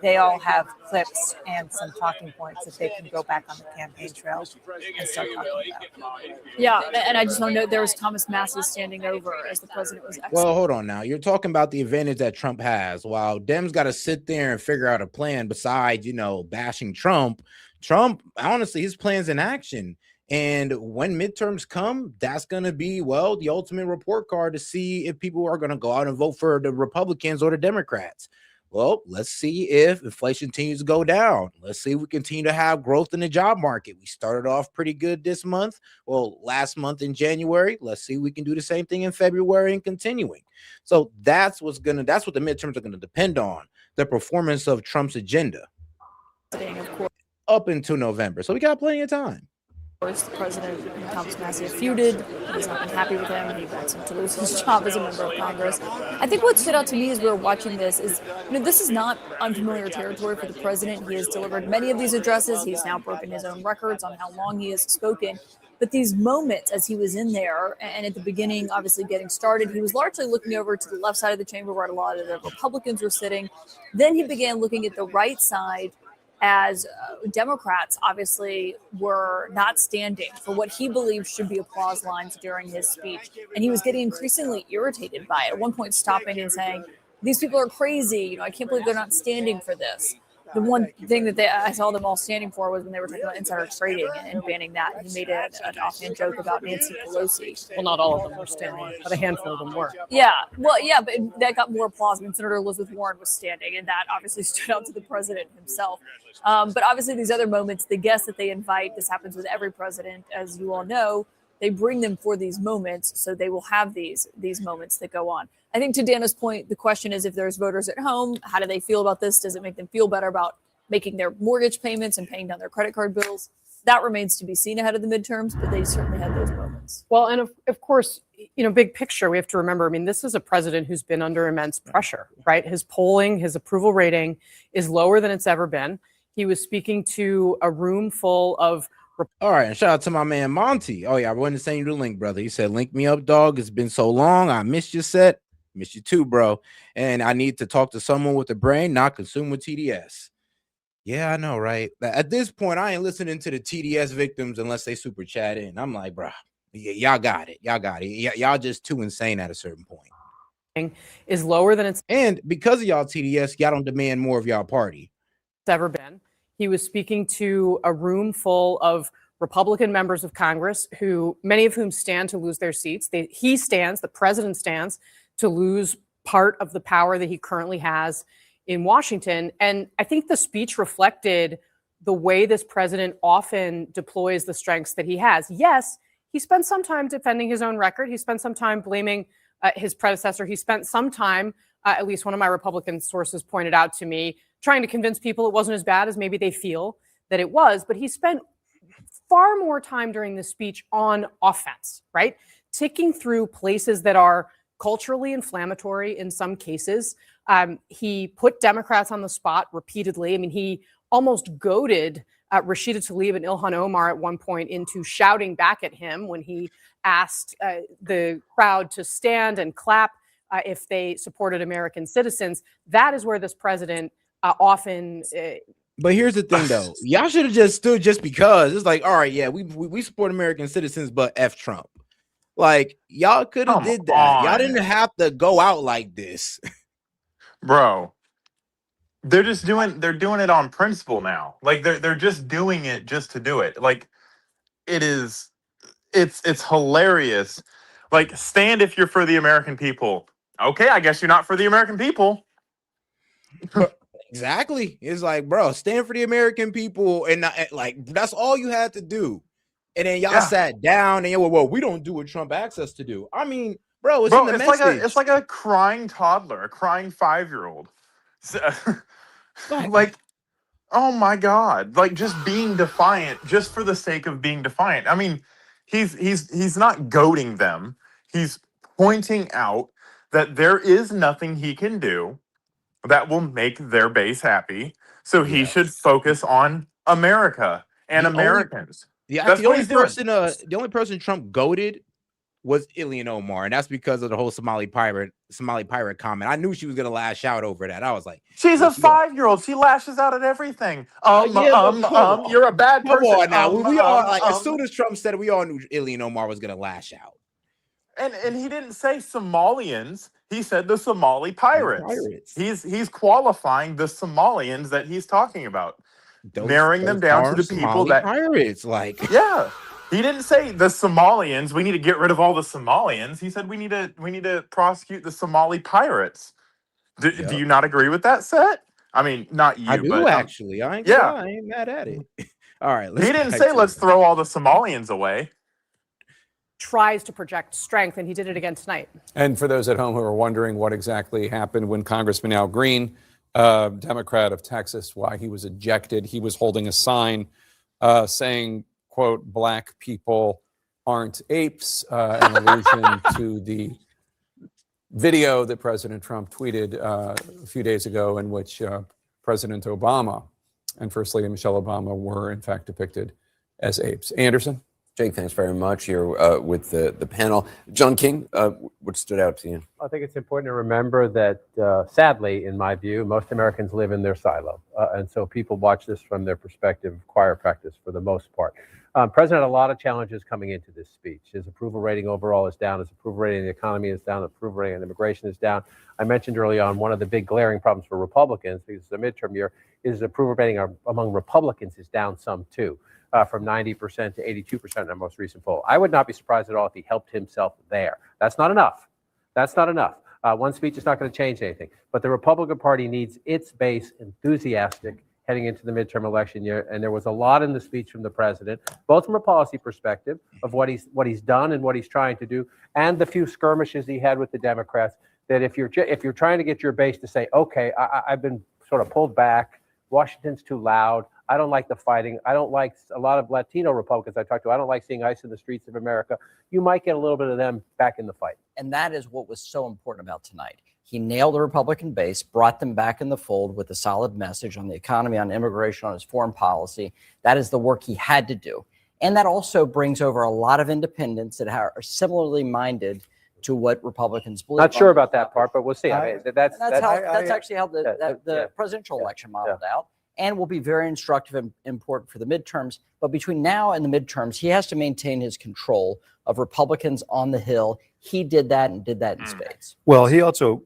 they all have clips and some talking points that they can go back on the campaign trail and start talking about. Yeah, and I just want to note there was Thomas Massie standing over as the president was exiting. Well, hold on now. You're talking about the advantage that Trump has. While Dems got to sit there and figure out a plan besides, bashing Trump. Trump, honestly, his plan's in action. And when midterms come, that's going to be, the ultimate report card to see if people are going to go out and vote for the Republicans or the Democrats. Well, let's see if inflation continues to go down. Let's see if we continue to have growth in the job market. We started off pretty good this month. Well, last month in January. Let's see if we can do the same thing in February and continuing. So that's what the midterms are going to depend on, the performance of Trump's agenda up until November. So we got plenty of time. Of course, the president and Thomas Massie have feuded. He's not been happy with him. He wants him to lose his job as a member of Congress. I think what stood out to me as we were watching this is, this is not unfamiliar territory for the president. He has delivered many of these addresses. He's now broken his own records on how long he has spoken. But these moments as he was in there and at the beginning, obviously getting started, he was largely looking over to the left side of the chamber where a lot of the Republicans were sitting. Then he began looking at the right side as Democrats obviously were not standing for what he believed should be applause lines during his speech. And he was getting increasingly irritated by it. At one point stopping and saying, these people are crazy. I can't believe they're not standing for this. The one thing that I saw them all standing for was when they were talking about insider trading and banning that. He made an offhand joke about Nancy Pelosi. Well, not all of them were standing, but a handful of them were. Yeah, but that got more applause. Senator Elizabeth Warren was standing, and that obviously stood out to the president himself. But obviously these other moments, the guests that they invite, this happens with every president, as you all know, they bring them for these moments, so they will have these moments that go on. I think to Dana's point, the question is if there's voters at home, how do they feel about this? Does it make them feel better about making their mortgage payments and paying down their credit card bills? That remains to be seen ahead of the midterms, but they certainly had those moments. Well, and of course, big picture, we have to remember, this is a president who's been under immense pressure, right? His polling, his approval rating is lower than it's ever been. He was speaking to a room full of... All right, and shout out to my man Monty. Oh, yeah, I wanted to send you the link, brother. He said, link me up, dog. It's been so long. I missed your set. Miss you too, bro. And I need to talk to someone with a brain, not consume with TDS. Yeah, I know, right? At this point, I ain't listening to the TDS victims unless they super chat in. I'm like, bro, y'all got it. Y'all just too insane at a certain point. Is lower than it's... And because of y'all TDS, y'all don't demand more of y'all party. Ever been. He was speaking to a room full of Republican members of Congress, many of whom stand to lose their seats. The president stands to lose part of the power that he currently has in Washington. And I think the speech reflected the way this president often deploys the strengths that he has. Yes, he spent some time defending his own record. He spent some time blaming his predecessor. He spent some time, at least one of my Republican sources pointed out to me, trying to convince people it wasn't as bad as maybe they feel that it was. But he spent far more time during this speech on offense, right? Ticking through places that are culturally inflammatory in some cases. He put Democrats on the spot repeatedly. He almost goaded Rashida Tlaib and Ilhan Omar at one point into shouting back at him when he asked the crowd to stand and clap if they supported American citizens. That is where this president often But here's the thing, though. Y'all should have just stood just because. It's like, all right, yeah, we support American citizens, but F Trump. Like, y'all could have did that. Y'all didn't have to go out like this. Bro. They're doing it on principle now. Like they're just doing it just to do it. Like it's hilarious. Like, stand if you're for the American people. Okay, I guess you're not for the American people. Exactly. It's like, bro, stand for the American people, and like that's all you had to do. And then y'all sat down and well, we don't do what Trump asks us to do. I mean, bro, it's in the message. It's like a crying toddler, a crying 5-year-old. Like, oh my God! Like, just being defiant, just for the sake of being defiant. I mean, he's not goading them. He's pointing out that there is nothing he can do that will make their base happy. So he should focus on America and Americans. That's what he's doing. The only person Trump goaded was Ilhan Omar, and that's because of the whole Somali pirate comment. I knew she was gonna lash out over that. I was like, she's a 5-year-old. She lashes out at everything. You're a bad person. Come on now. We all like as soon as Trump said it, we all knew Ilhan Omar was gonna lash out. And he didn't say Somalians. He said the Somali pirates. He's qualifying the Somalians that he's talking about, narrowing them down to the people that pirates. Like, yeah. He didn't say the Somalians. We need to get rid of all the Somalians. He said we need to prosecute the Somali pirates. Do you not agree with that, Set? I mean, not you. I do, but actually. I ain't mad at it. All right. He didn't say let's throw all the Somalians away. Tries to project strength, and he did it again tonight. And for those at home who are wondering what exactly happened when Congressman Al Green, Democrat of Texas, why he was ejected, he was holding a sign saying, quote, "Black people aren't apes," an allusion to the video that President Trump tweeted a few days ago in which President Obama and First Lady Michelle Obama were, in fact, depicted as apes. Anderson? Jake, thanks very much. You're with the panel. John King, what stood out to you? I think it's important to remember that, sadly, in my view, most Americans live in their silo. And so people watch this from their perspective of choir practice for the most part. President had a lot of challenges coming into this speech. His approval rating overall is down. His approval rating in the economy is down. The approval rating on immigration is down. I mentioned early on one of the big glaring problems for Republicans, because it's a midterm year, is the approval rating among Republicans is down some too. From 90% to 82% in our most recent poll. I would not be surprised at all if he helped himself there. That's not enough. That's not enough. One speech is not going to change anything. But the Republican Party needs its base enthusiastic heading into the midterm election year. And there was a lot in the speech from the president, both from a policy perspective of what he's done and what he's trying to do, and the few skirmishes he had with the Democrats. That if you're trying to get your base to say, okay, I've been sort of pulled back, Washington's too loud, I don't like the fighting, I don't like a lot of Latino Republicans I talked to, I don't like seeing ICE in the streets of America, you might get a little bit of them back in the fight. And that is what was so important about tonight. He nailed the Republican base, brought them back in the fold with a solid message on the economy, on immigration, on his foreign policy. That is the work he had to do. And that also brings over a lot of independents that are similarly minded to what Republicans believe. Not sure about that part, but we'll see. I mean, that's actually how the presidential election modeled out, and will be very instructive and important for the midterms. But between now and the midterms, he has to maintain his control of Republicans on the Hill. He did that and did that in spades. Well, he also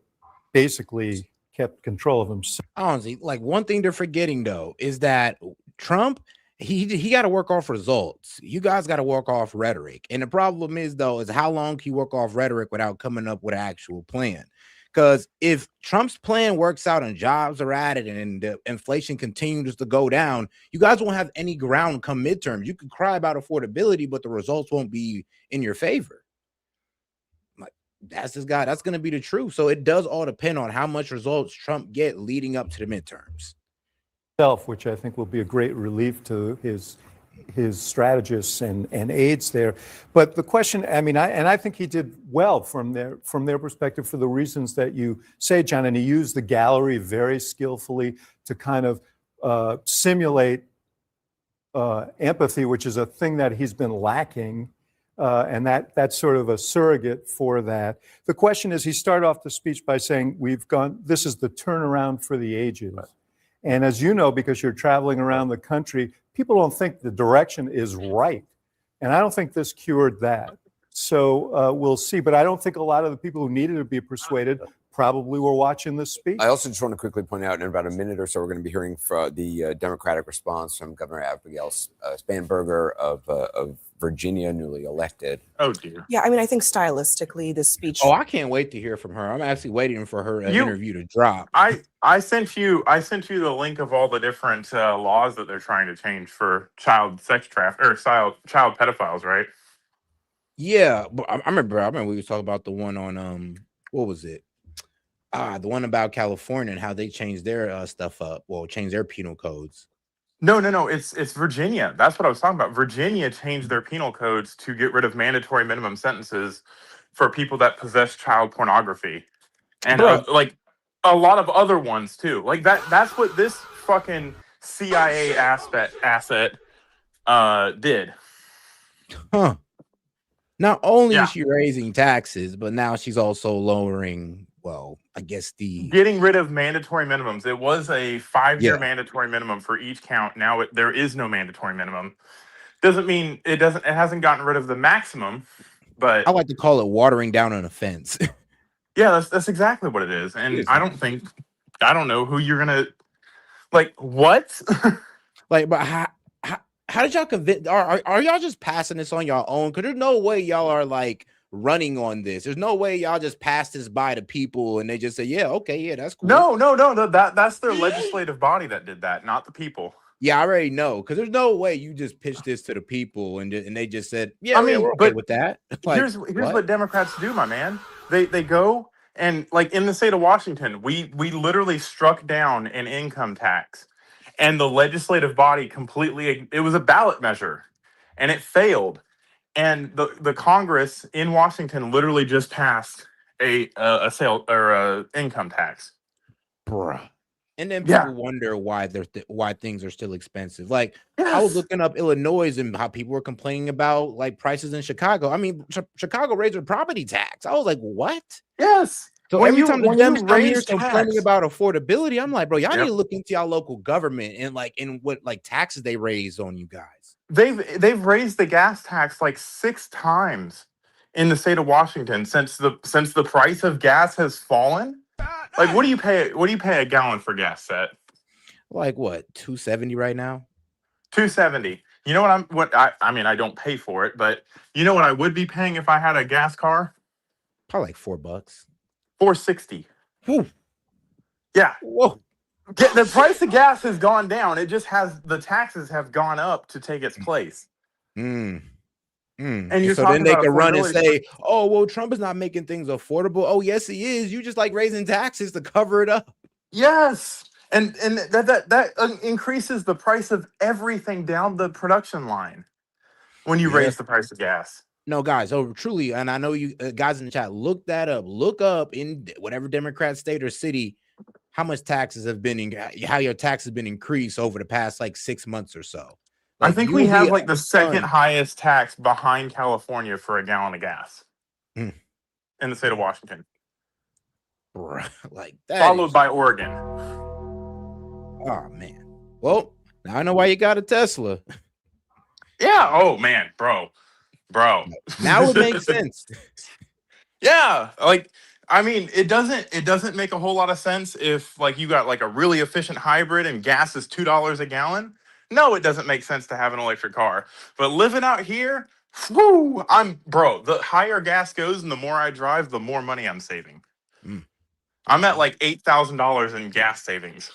basically kept control of himself. Honestly, like one thing they're forgetting though is that Trump, he got to work off results. You guys got to work off rhetoric. And the problem is though, is how long can you work off rhetoric without coming up with an actual plan? Because if Trump's plan works out and jobs are added and the inflation continues to go down, you guys won't have any ground come midterms. You can cry about affordability, but the results won't be in your favor. Like that's this guy. That's going to be the truth. So it does all depend on how much results Trump get leading up to the midterms. Which I think will be a great relief to his strategists and aides there. But the question, I mean, I think he did well from their perspective for the reasons that you say, John, and he used the gallery very skillfully to kind of simulate empathy, which is a thing that he's been lacking. And that's sort of a surrogate for that. The question is, he started off the speech by saying, this is the turnaround for the ages. Right. And as you know, because you're traveling around the country, people don't think the direction is right. And I don't think this cured that. So we'll see. But I don't think a lot of the people who needed to be persuaded probably were watching this speech. I also just want to quickly point out, in about a minute or so, we're going to be hearing from the Democratic response from Governor Abigail Spanberger of Virginia, newly elected. Oh, dear. Yeah, I mean, I think stylistically, the speech. Oh, I can't wait to hear from her. I'm actually waiting for her interview to drop. I sent you the link of all the different laws that they're trying to change for child sex trafficking or child pedophiles, right? Yeah, but I remember we was talking about the one on what was it? The one about California and how they changed their stuff up. Well, changed their penal codes. No. It's Virginia. That's what I was talking about. Virginia changed their penal codes to get rid of mandatory minimum sentences for people that possess child pornography, and like a lot of other ones too. Like that's what this fucking CIA asset did. Huh. Not only is she raising taxes, but now she's also lowering, well, I guess getting rid of mandatory minimums. It was a 5-year mandatory minimum for each count. Now there is no mandatory minimum. Doesn't mean it hasn't gotten rid of the maximum, but I like to call it watering down an offense. Yeah, that's exactly what it is. And I don't know who you're gonna what? But how did y'all convince? Are y'all just passing this on your own? Because there's no way y'all are like running on this. There's no way y'all just pass this by to people and they just say, yeah, okay, yeah, that's cool. No. That's their legislative body that did that, not the people. Yeah, I already know. Because there's no way you just pitch this to the people and they just said, yeah, I mean, we're okay with that. Here's what Democrats do, my man. They go and like in the state of Washington, we literally struck down an income tax. And the legislative body it was a ballot measure and it failed. And the Congress in Washington literally just passed a income tax. Bruh. And then people wonder why why things are still expensive. Like I was looking up Illinois and how people were complaining about like prices in Chicago. I mean, Chicago raised their property tax. I was like, what? Yes. So every time the Dems come here complaining about affordability, I'm like, bro, y'all need to look into y'all local government and like in what like taxes they raised on you guys. They've raised the gas tax like 6 times in the state of Washington since the price of gas has fallen. Like what do you pay a gallon for gas, Set? Like what, $2.70 right now? $2.70. You know I mean, I don't pay for it, but you know what I would be paying if I had a gas car? Probably like $4. $4.60. Whew. Yeah. Whoa. The price of gas has gone down. It just the taxes have gone up to take its place. And you're so then they can run and say, oh, well, Trump is not making things affordable. Oh, yes, he is. You just like raising taxes to cover it up. Yes. And that increases the price of everything down the production line when you raise the price of gas. No, guys, truly, and I know you guys in the chat, look that up. Look up in whatever Democrat state or city how much taxes have been how your taxes have been increased over the past like 6 months or so. Like, I think we have like the second highest tax behind California for a gallon of gas in the state of Washington. Bruh, like that. Followed by Oregon. Oh man. Well, now I know why you got a Tesla. Yeah. Oh man, bro. Now it makes sense. Yeah. Like, I mean, it doesn't make a whole lot of sense if like you got like a really efficient hybrid and gas is $2 a gallon. No, it doesn't make sense to have an electric car. But living out here, the higher gas goes and the more I drive, the more money I'm saving. I'm at like $8,000 in gas savings.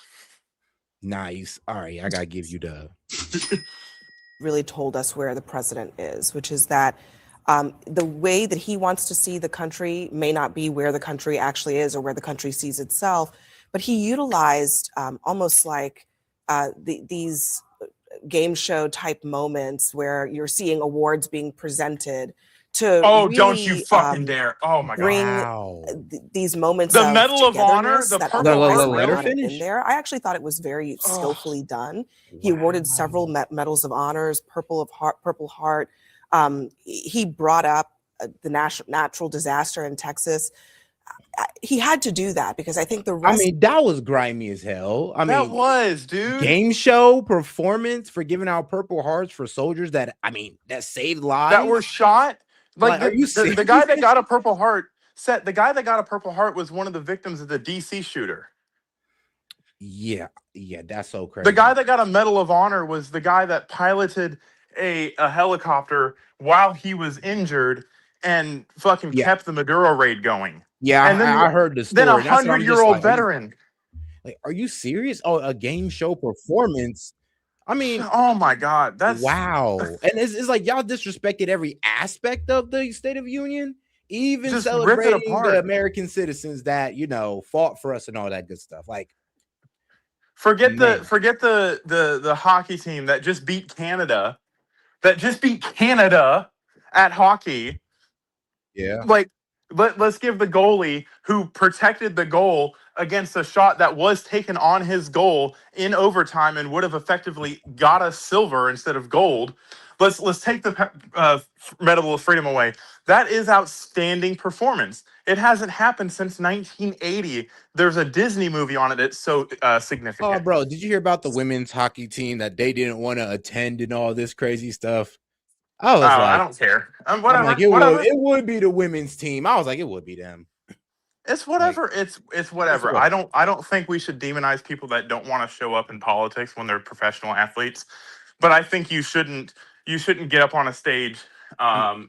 Nice. All right, I gotta give you the really told us where the president is, which is that the way that he wants to see the country may not be where the country actually is or where the country sees itself, but he utilized almost like these game show type moments where you're seeing awards being presented to really, don't you fucking dare. Oh my God. These moments the of Medal of Honor, the letter finish in there. I actually thought it was very skillfully done. He awarded several medals of honors, Purple Heart. He brought up the natural disaster in Texas. he had to do that because I think the I rest. mean, that was grimy as hell. I That mean, was, dude. game show performance for giving out Purple Hearts for soldiers that that saved lives That were shot. Like, are you the guy that serious? got a Purple Heart the guy that got a Purple Heart was one of the victims of the DC shooter. Yeah, that's so crazy. The guy that got a Medal of Honor was the guy that piloted a helicopter while he was injured and fucking kept the Maduro raid going. Yeah, and then I heard the story. Then a That's what I'm just 100-year-old like, veteran. Are you serious? Oh, a game show performance. I mean, oh my God, that's wow. And it's like y'all disrespected every aspect of the State of Union, even just celebrating the American citizens that fought for us and all that good stuff. Like, forget the hockey team that just beat Canada, at hockey. Yeah. Like, let's give the goalie who protected the goal against a shot that was taken on his goal in overtime and would have effectively got us silver instead of gold. Let's take the Medal of Freedom away. That is outstanding performance. It hasn't happened since 1980. There's a Disney movie on it. It's so significant. Oh, bro, did you hear about the women's hockey team that they didn't want to attend and all this crazy stuff? I was like, I don't care. Whatever. I'm like, it would be the women's team. I was like, it would be them. It's whatever. It's whatever. I don't think we should demonize people that don't want to show up in politics when they're professional athletes. But I think you shouldn't get up on a stage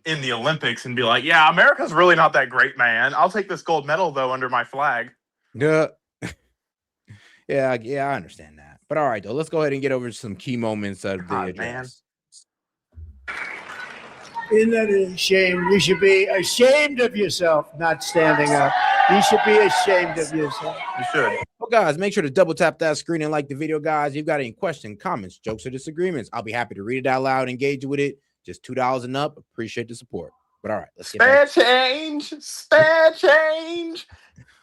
in the Olympics and be like, yeah, America's really not that great, man. I'll take this gold medal though under my flag. Yeah. yeah, I understand that. But all right, though, let's go ahead and get over some key moments of the address. Isn't that a shame? You should be ashamed of yourself not standing up. You should be ashamed of yourself. You should. Well, guys, make sure to double tap that screen and like the video, guys. If you've got any questions, comments, jokes, or disagreements, I'll be happy to read it out loud, engage with it. Just $2 and up. Appreciate the support. But all right, let's get back. Spare change.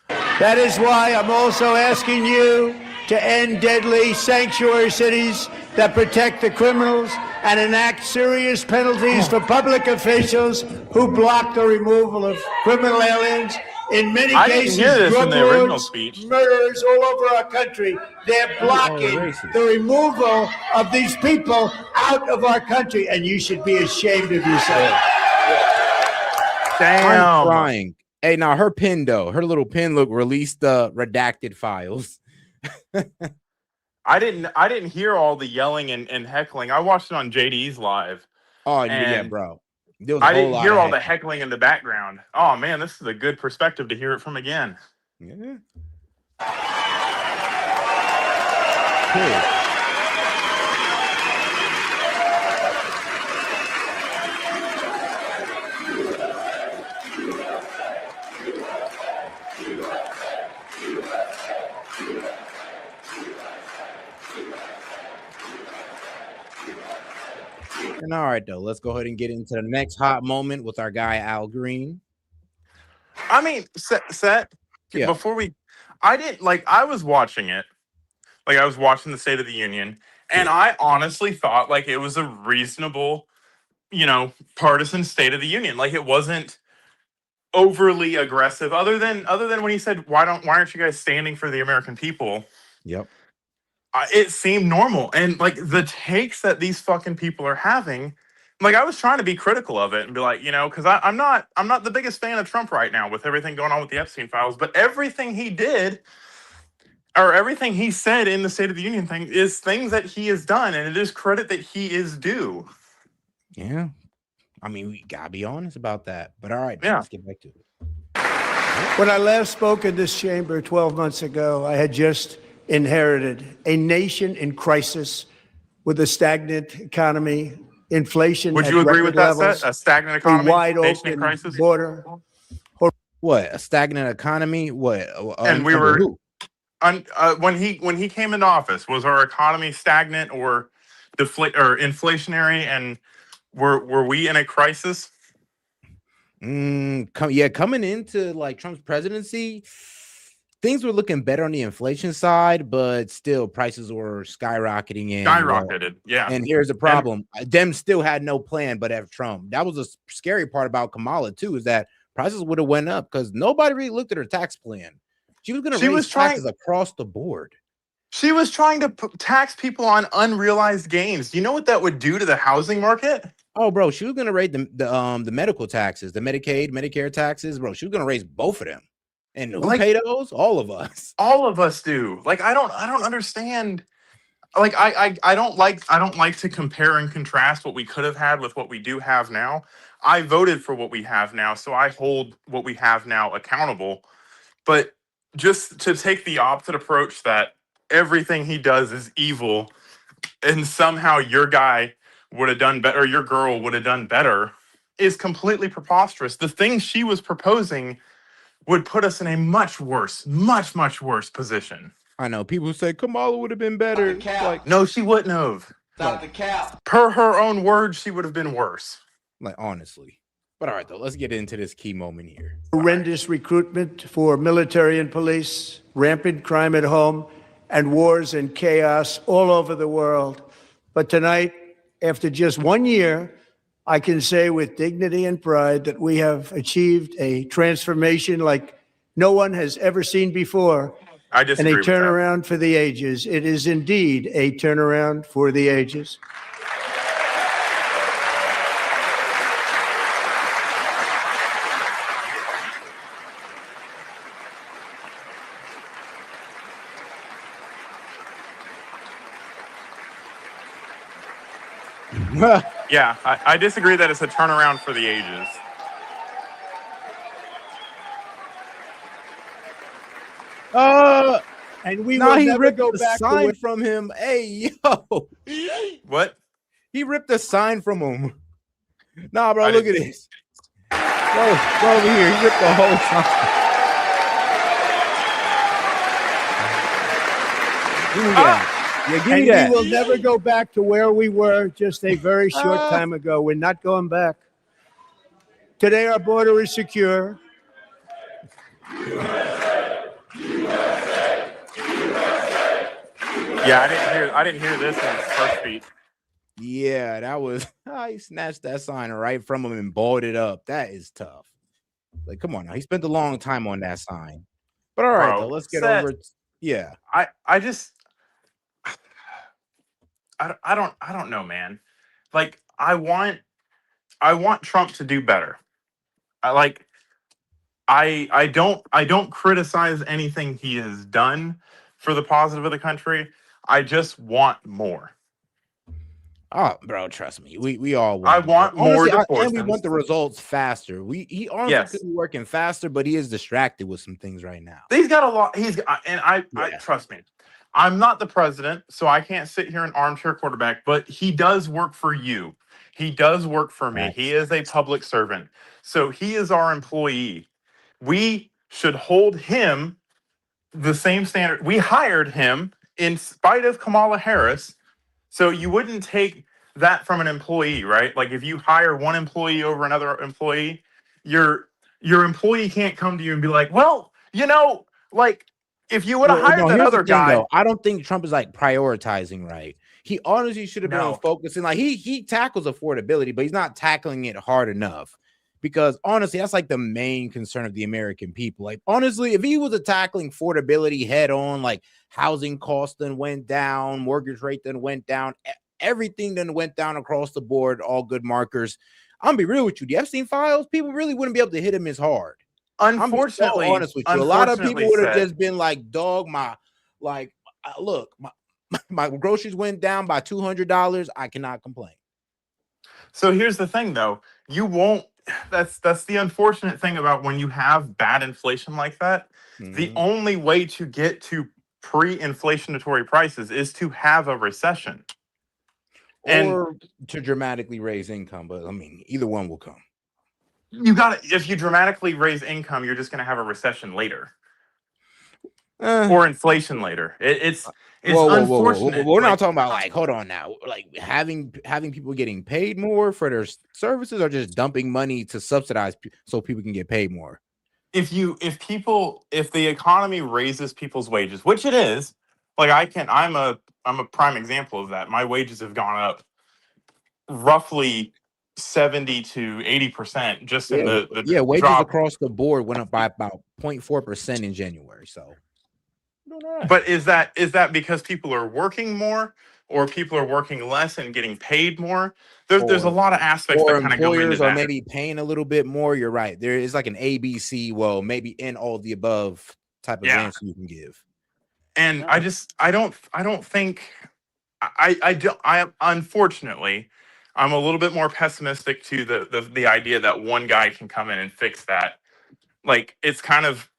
That is why I'm also asking you to end deadly sanctuary cities that protect the criminals and enact serious penalties for public officials who block the removal of criminal aliens. In many cases, drug lords, murderers all over our country, they're blocking the removal of these people out of our country, and you should be ashamed of yourself. Damn. I'm crying. Hey, now her pin though, her little pin released the redacted files. I didn't hear all the yelling and heckling. I watched it on JD's live. Oh yeah, bro. I didn't hear all the heckling in the background. Oh man, this is a good perspective to hear it from again. Yeah. Cool. And all right, though, let's go ahead and get into the next hot moment with our guy Al Green. I mean, set before I was watching it, like I was watching the State of the Union, and I honestly thought like it was a reasonable, partisan State of the Union. Like it wasn't overly aggressive, other than when he said, why aren't you guys standing for the American people? Yep. It seemed normal, and like the takes that these fucking people are having, like I was trying to be critical of it and be like, because I'm not the biggest fan of Trump right now with everything going on with the Epstein files, but everything he did or everything he said in the State of the Union thing is things that he has done, and it is credit that he is due. Yeah, I mean we gotta be honest about that. But all right, let's get back to it. When I last spoke in this chamber 12 months ago, I had just inherited a nation in crisis with a stagnant economy, inflation. Would you agree with that, Seth? A stagnant economy, a wide nation in open crisis? border. What, a stagnant economy? What? And we were when he came into office, was our economy stagnant or inflationary, and were we in a crisis? Coming into like Trump's presidency, things were looking better on the inflation side, but still prices were skyrocketing. And here's the problem. Them still had no plan but have Trump. That was a scary part about Kamala too, is that prices would have went up because nobody really looked at her tax plan. She was going to raise taxes across the board. She was trying to tax people on unrealized gains. Do you know what that would do to the housing market? Oh, bro, she was going to raise the medical taxes, the Medicaid, Medicare taxes, bro. She was going to raise both of them. And who paid those? All of us. All of us do. Like, I don't understand. Like, I don't like to compare and contrast what we could have had with what we do have now. I voted for what we have now, so I hold what we have now accountable. But just to take the opposite approach that everything he does is evil and somehow your guy would have done better, or your girl would have done better, is completely preposterous. The things she was proposing would put us in a much worse position. I know people say Kamala would have been better. Like, no, she wouldn't have. Stop the cap. Per her own words, she would have been worse. Like, honestly. But all right, though, let's get into this key moment here. Horrendous recruitment for military and police, rampant crime at home, and wars and chaos all over the world. But tonight, after just 1 year, I can say with dignity and pride that we have achieved a transformation like no one has ever seen before. I disagree and a with that. turnaround for the ages. It is indeed a turnaround for the ages. Yeah, I disagree that it's a turnaround for the ages. And we nah, will he never ripped go the back sign to from him. Hey, yo. What? He ripped the sign from him. Nah, bro, look at this. Bro, over here. He ripped the whole sign. Give me that. Yeah, give me that. We will never go back to where we were just a very short time ago. We're not going back. Today, our border is secure. Yeah, I didn't hear this in his first beat. Yeah, that was he snatched that sign right from him and balled it up. That is tough. Like, come on now. He spent a long time on that sign. But all right, though, let's get over it. Yeah. I just I don't know, man. Like, I want Trump to do better. I don't criticize anything he has done for the positive of the country. I just want more. Oh, bro, trust me. We all want. I want more and we want the results faster. He honestly could be working faster, but he is distracted with some things right now. He's got a lot. I trust me. I'm not the president, so I can't sit here and armchair quarterback, but he does work for you. He does work for me. He is a public servant. So he is our employee. We should hold him the same standard. We hired him in spite of Kamala Harris. So you wouldn't take that from an employee, right? Like, if you hire one employee over another employee, your employee can't come to you and be like, well, like, if you would have hired that other guy. Though. I don't think Trump is like prioritizing right. He honestly should have been focusing. Like, he tackles affordability, but he's not tackling it hard enough. Because honestly, that's like the main concern of the American people. Like, honestly, if he was tackling affordability head on, like housing costs then went down, mortgage rate then went down, everything then went down across the board, all good markers. I'm gonna be real with you. The Epstein files, people really wouldn't be able to hit him as hard. Unfortunately, I'm honest with you. A lot of people would have just been like, dog, look, my groceries went down by $200. I cannot complain. So here's the thing, though. You won't. That's the unfortunate thing about when you have bad inflation like that. Mm-hmm. The only way to get to pre-inflationary prices is to have a recession. Or to dramatically raise income. But I mean, either one will come. If you dramatically raise income, you're just going to have a recession later. Or inflation later. It's unfortunate. We're not talking about, like, hold on now, like having people getting paid more for their services, or just dumping money to subsidize so people can get paid more. If the economy raises people's wages, which it is, like, I'm a prime example of that. My wages have gone up roughly 70 to 80% just in Yeah, the yeah. Wages drop. across the board went up by about 0.4% in January. So, doing all right. But is that because people are working more, or people are working less and getting paid more? There's a Or lot of aspects or that kind of go into employers are that. maybe paying a little bit more. You're right. There is like an ABC, well, maybe in all the above type of Yeah. answer you can give. And Yeah. I don't think I unfortunately I'm a little bit more pessimistic to the idea that one guy can come in and fix that. Like, it's kind of,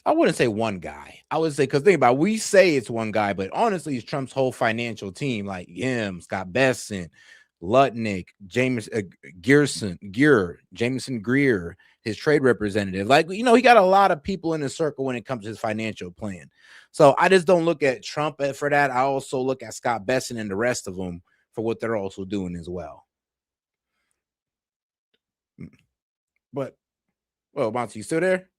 I wouldn't say one guy. I would say, because think about it, we say it's one guy, but honestly, it's Trump's whole financial team, like him, Scott Bessent, Lutnick, James Jameson Greer, his trade representative. Like, he got a lot of people in the circle when it comes to his financial plan. So I just don't look at Trump for that. I also look at Scott Bessent and the rest of them for what they're also doing as well. But, well, Monty, you still there?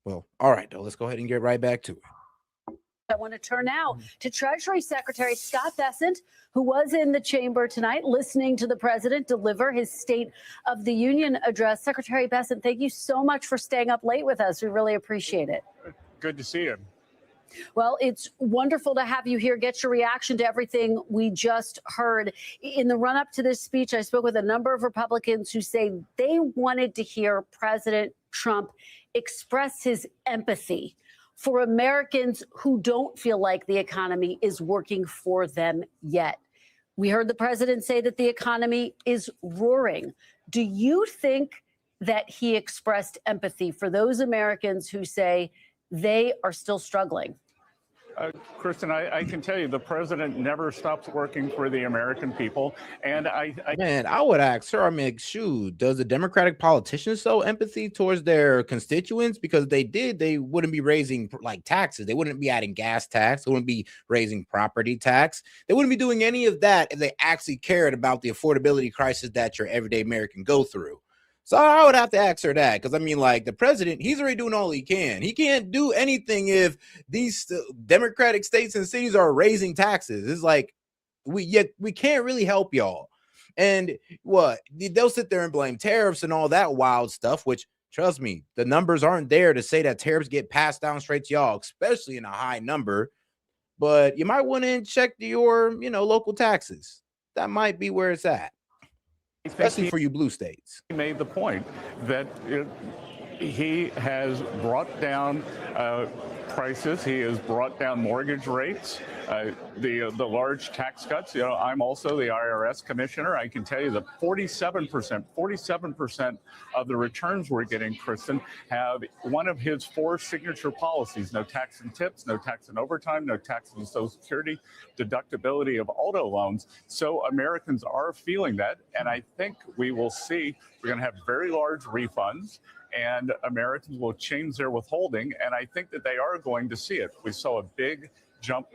Well, all right, though. Let's go ahead and get right back to it. I want to turn now to Treasury Secretary Scott Bessent, who was in the chamber tonight listening to the president deliver his State of the Union address. Secretary Bessent, thank you so much for staying up late with us. We really appreciate it. Good to see you. Well, it's wonderful to have you here. Get your reaction to everything we just heard. In the run up to this speech, I spoke with a number of Republicans who say they wanted to hear President Trump express his empathy for Americans who don't feel like the economy is working for them yet. We heard the president say that the economy is roaring. Do you think that he expressed empathy for those Americans who say they are still struggling? Kristen, I can tell you the president never stops working for the American people. And I would ask her, shoot, does the Democratic politicians show empathy towards their constituents? Because they wouldn't be raising like taxes. They wouldn't be adding gas tax. They wouldn't be raising property tax. They wouldn't be doing any of that if they actually cared about the affordability crisis that your everyday American go through. So I would have to ask her that, because the president, he's already doing all he can. He can't do anything if these Democratic states and cities are raising taxes. It's like we can't really help y'all. And what they'll sit there and blame tariffs and all that wild stuff, which, trust me, the numbers aren't there to say that tariffs get passed down straight to y'all, especially in a high number. But you might want to check your local taxes. That might be where it's at. Especially for you blue states. He made the point that he has brought down prices. He has brought down mortgage rates, the large tax cuts. I'm also the IRS commissioner. I can tell you that 47% of the returns we're getting, Kristen, have one of his 4 signature policies: no tax and tips, no tax and overtime, no tax on Social Security, deductibility of auto loans. So Americans are feeling that. And I think we will see, we're going to have very large refunds, and Americans will change their withholding. And I think that they are going to see it. We saw a big jump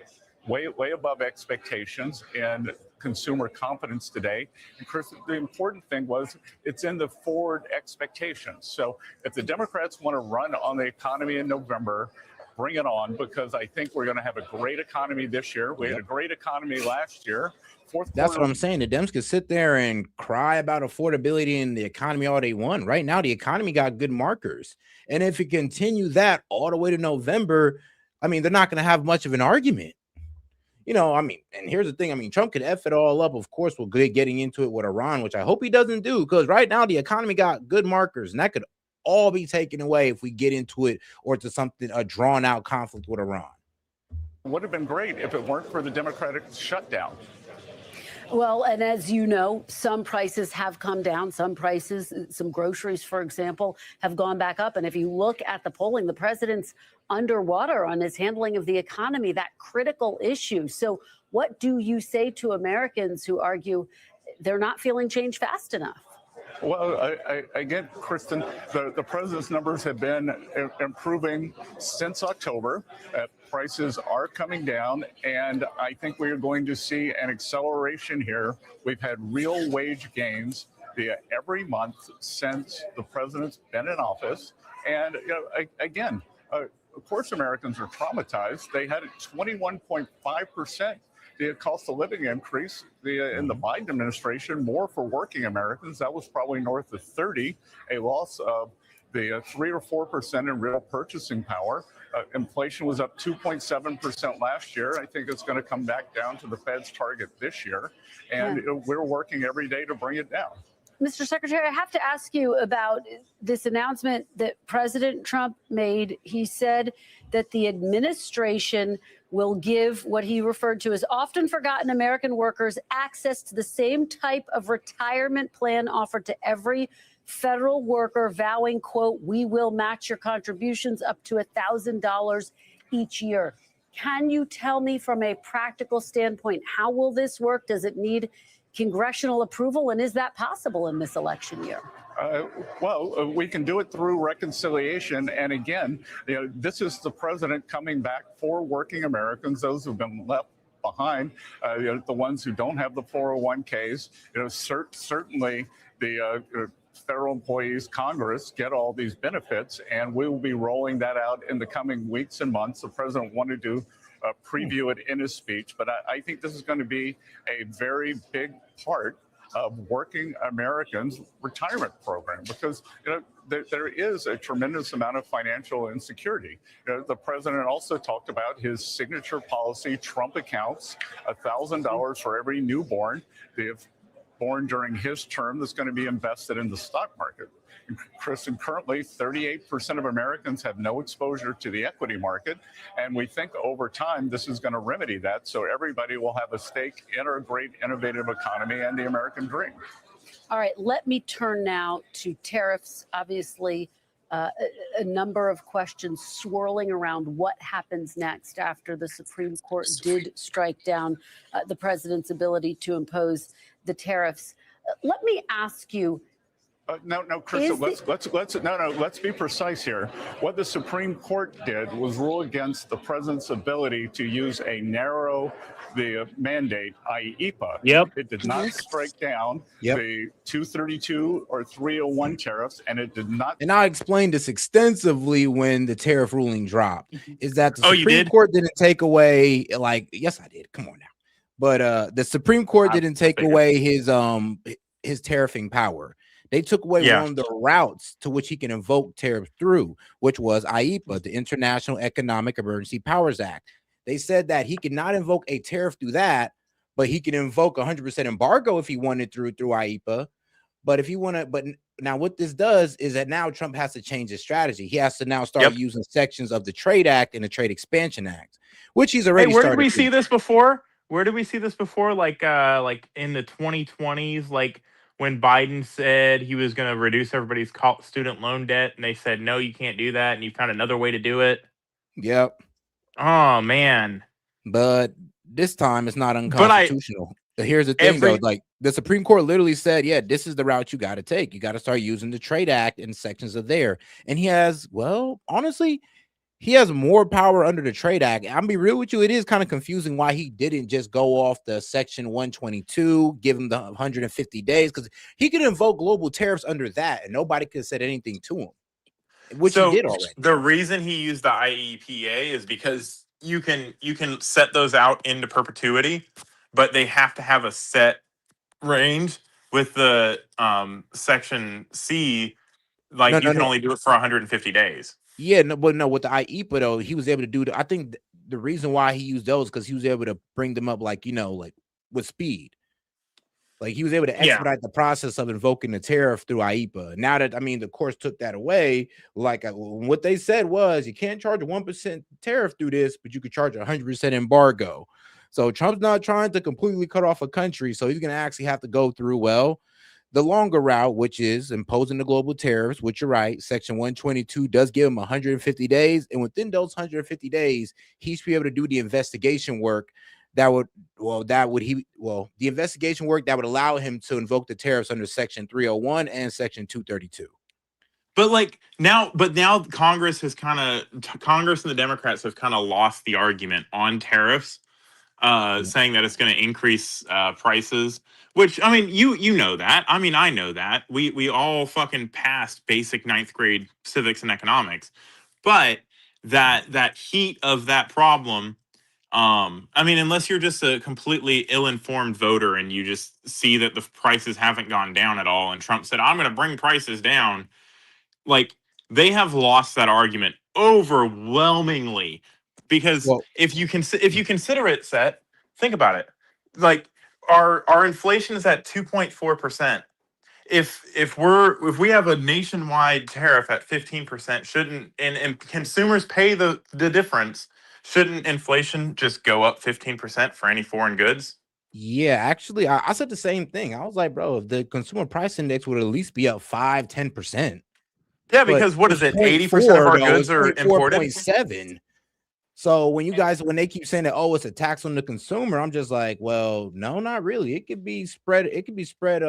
way above expectations in consumer confidence today. And Chris, the important thing was it's in the forward expectations. So if the Democrats want to run on the economy in November, bring it on, because I think we're going to have a great economy this year. We had a great economy last year. That's what I'm saying. The Dems could sit there and cry about affordability and the economy all they want. Right now, the economy got good markers. And if you continue that all the way to November, they're not going to have much of an argument. And here's the thing. Trump could F it all up. Of course, we're good getting into it with Iran, which I hope he doesn't do, because right now the economy got good markers, and that could all be taken away if we get into it or to a drawn out conflict with Iran. It would have been great if it weren't for the Democratic shutdown. Well, and as you know, some prices have come down. Some prices, some groceries, for example, have gone back up. And if you look at the polling, the president's underwater on his handling of the economy, that critical issue. So what do you say to Americans who argue they're not feeling change fast enough? Well, again, Kristen, the president's numbers have been improving since October. Prices are coming down, and I think we are going to see an acceleration here. We've had real wage gains every month since the president's been in office. And of course, Americans are traumatized. They had a 21.5% the cost of living increase in the Biden administration, more for working Americans. That was probably north of 30, a loss of the 3 or 4% in real purchasing power. Inflation was up 2.7% last year. I think it's going to come back down to the Fed's target this year. And we're working every day to bring it down. Mr. Secretary, I have to ask you about this announcement that President Trump made. He said that the administration will give what he referred to as often forgotten American workers access to the same type of retirement plan offered to every federal worker, vowing, quote, "We will match your contributions up to $1,000 each year." Can you tell me from a practical standpoint, how will this work? Does it need congressional approval? And is that possible in this election year? We can do it through reconciliation. And again, this is the president coming back for working Americans, those who've been left behind, the ones who don't have the 401ks. Certainly the federal employees, Congress, get all these benefits, and we will be rolling that out in the coming weeks and months. The president wanted to preview it in his speech, but I think this is going to be a very big part of working Americans' retirement program, because there is a tremendous amount of financial insecurity. The president also talked about his signature policy, Trump accounts, $1,000 for every newborn born during his term that's going to be invested in the stock market. Kristen, currently 38% of Americans have no exposure to the equity market, and we think over time this is going to remedy that, so everybody will have a stake in our great innovative economy and the American dream. All right, let me turn now to tariffs. Obviously, a number of questions swirling around what happens next after the Supreme Court did strike down the president's ability to impose the tariffs. Let me ask you. No, Krista, let's be precise here. What the Supreme Court did was rule against the president's ability to use a narrow mandate, i.e. EPA. Yep. It did not strike down the 232 or 301 tariffs, and it did not. And I explained this extensively when the tariff ruling dropped, is that the Supreme Court didn't take away, yes, I did. Come on now. But the Supreme Court didn't take away his tariffing power. They took away one of the routes to which he can invoke tariffs through, which was IEPA, the International Economic Emergency Powers Act. They said that he cannot invoke a tariff through that, but he can invoke 100% embargo if he wanted through IEPA. But if you want to, but now what this does is that now Trump has to change his strategy. He has to now start using sections of the Trade Act and the Trade Expansion Act, which he's already. Where did we see this before? Where did we see this before? Like in the 2020s, like when Biden said he was going to reduce everybody's student loan debt, and they said, no, you can't do that, and you found another way to do it. Yep. Oh, man. But this time it's not unconstitutional. But here's the thing, though. Like, the Supreme Court literally said, yeah, this is the route you got to take. You got to start using the Trade Act and sections of there. And he has, well, honestly, he has more power under the Trade Act. I'm be real with you. It is kind of confusing why he didn't just go off the Section 122, give him the 150 days, because he could invoke global tariffs under that, and nobody could have said anything to him, which he did already. The reason he used the IEPA is because you can set those out into perpetuity, but they have to have a set range. With the Section C, you can only do it for 150 days. Yeah, but with the IEPA though, he was able to do I think the reason why he used those because he was able to bring them up with speed. Like he was able to expedite the process of invoking the tariff through IEPA. Now that the courts took that away, what they said was you can't charge a 1% tariff through this, but you could charge 100% embargo. So Trump's not trying to completely cut off a country, so he's going to actually have to go through the longer route, which is imposing the global tariffs, which you're right. Section 122 does give him 150 days. And within those 150 days, he should be able to do the investigation work the investigation work that would allow him to invoke the tariffs under Section 301 and Section 232. But now Congress and the Democrats have kind of lost the argument on tariffs, saying that it's going to increase prices. Which, you know that. I know that. We all fucking passed basic 9th grade civics and economics. But that heat of that problem I mean, unless you're just a completely ill-informed voter and you just see that the prices haven't gone down at all, and Trump said, "I'm going to bring prices down," like they have lost that argument overwhelmingly. Because Well, if you consider it, set, think about it. Like our inflation is at 2.4%. If we have a nationwide tariff at 15%, shouldn't and consumers pay the difference, shouldn't inflation just go up 15% for any foreign goods? yeah, actually, I said the same thing. I was like, bro, if the consumer price index would at least be up 5-10%. Yeah, But because what is it's it? point 80% of 0.4 our though. goods It's are point 4, imported. point 7. So when they keep saying that, oh, it's a tax on the consumer, I'm just like, well, no, not really. It could be spread. It could be spread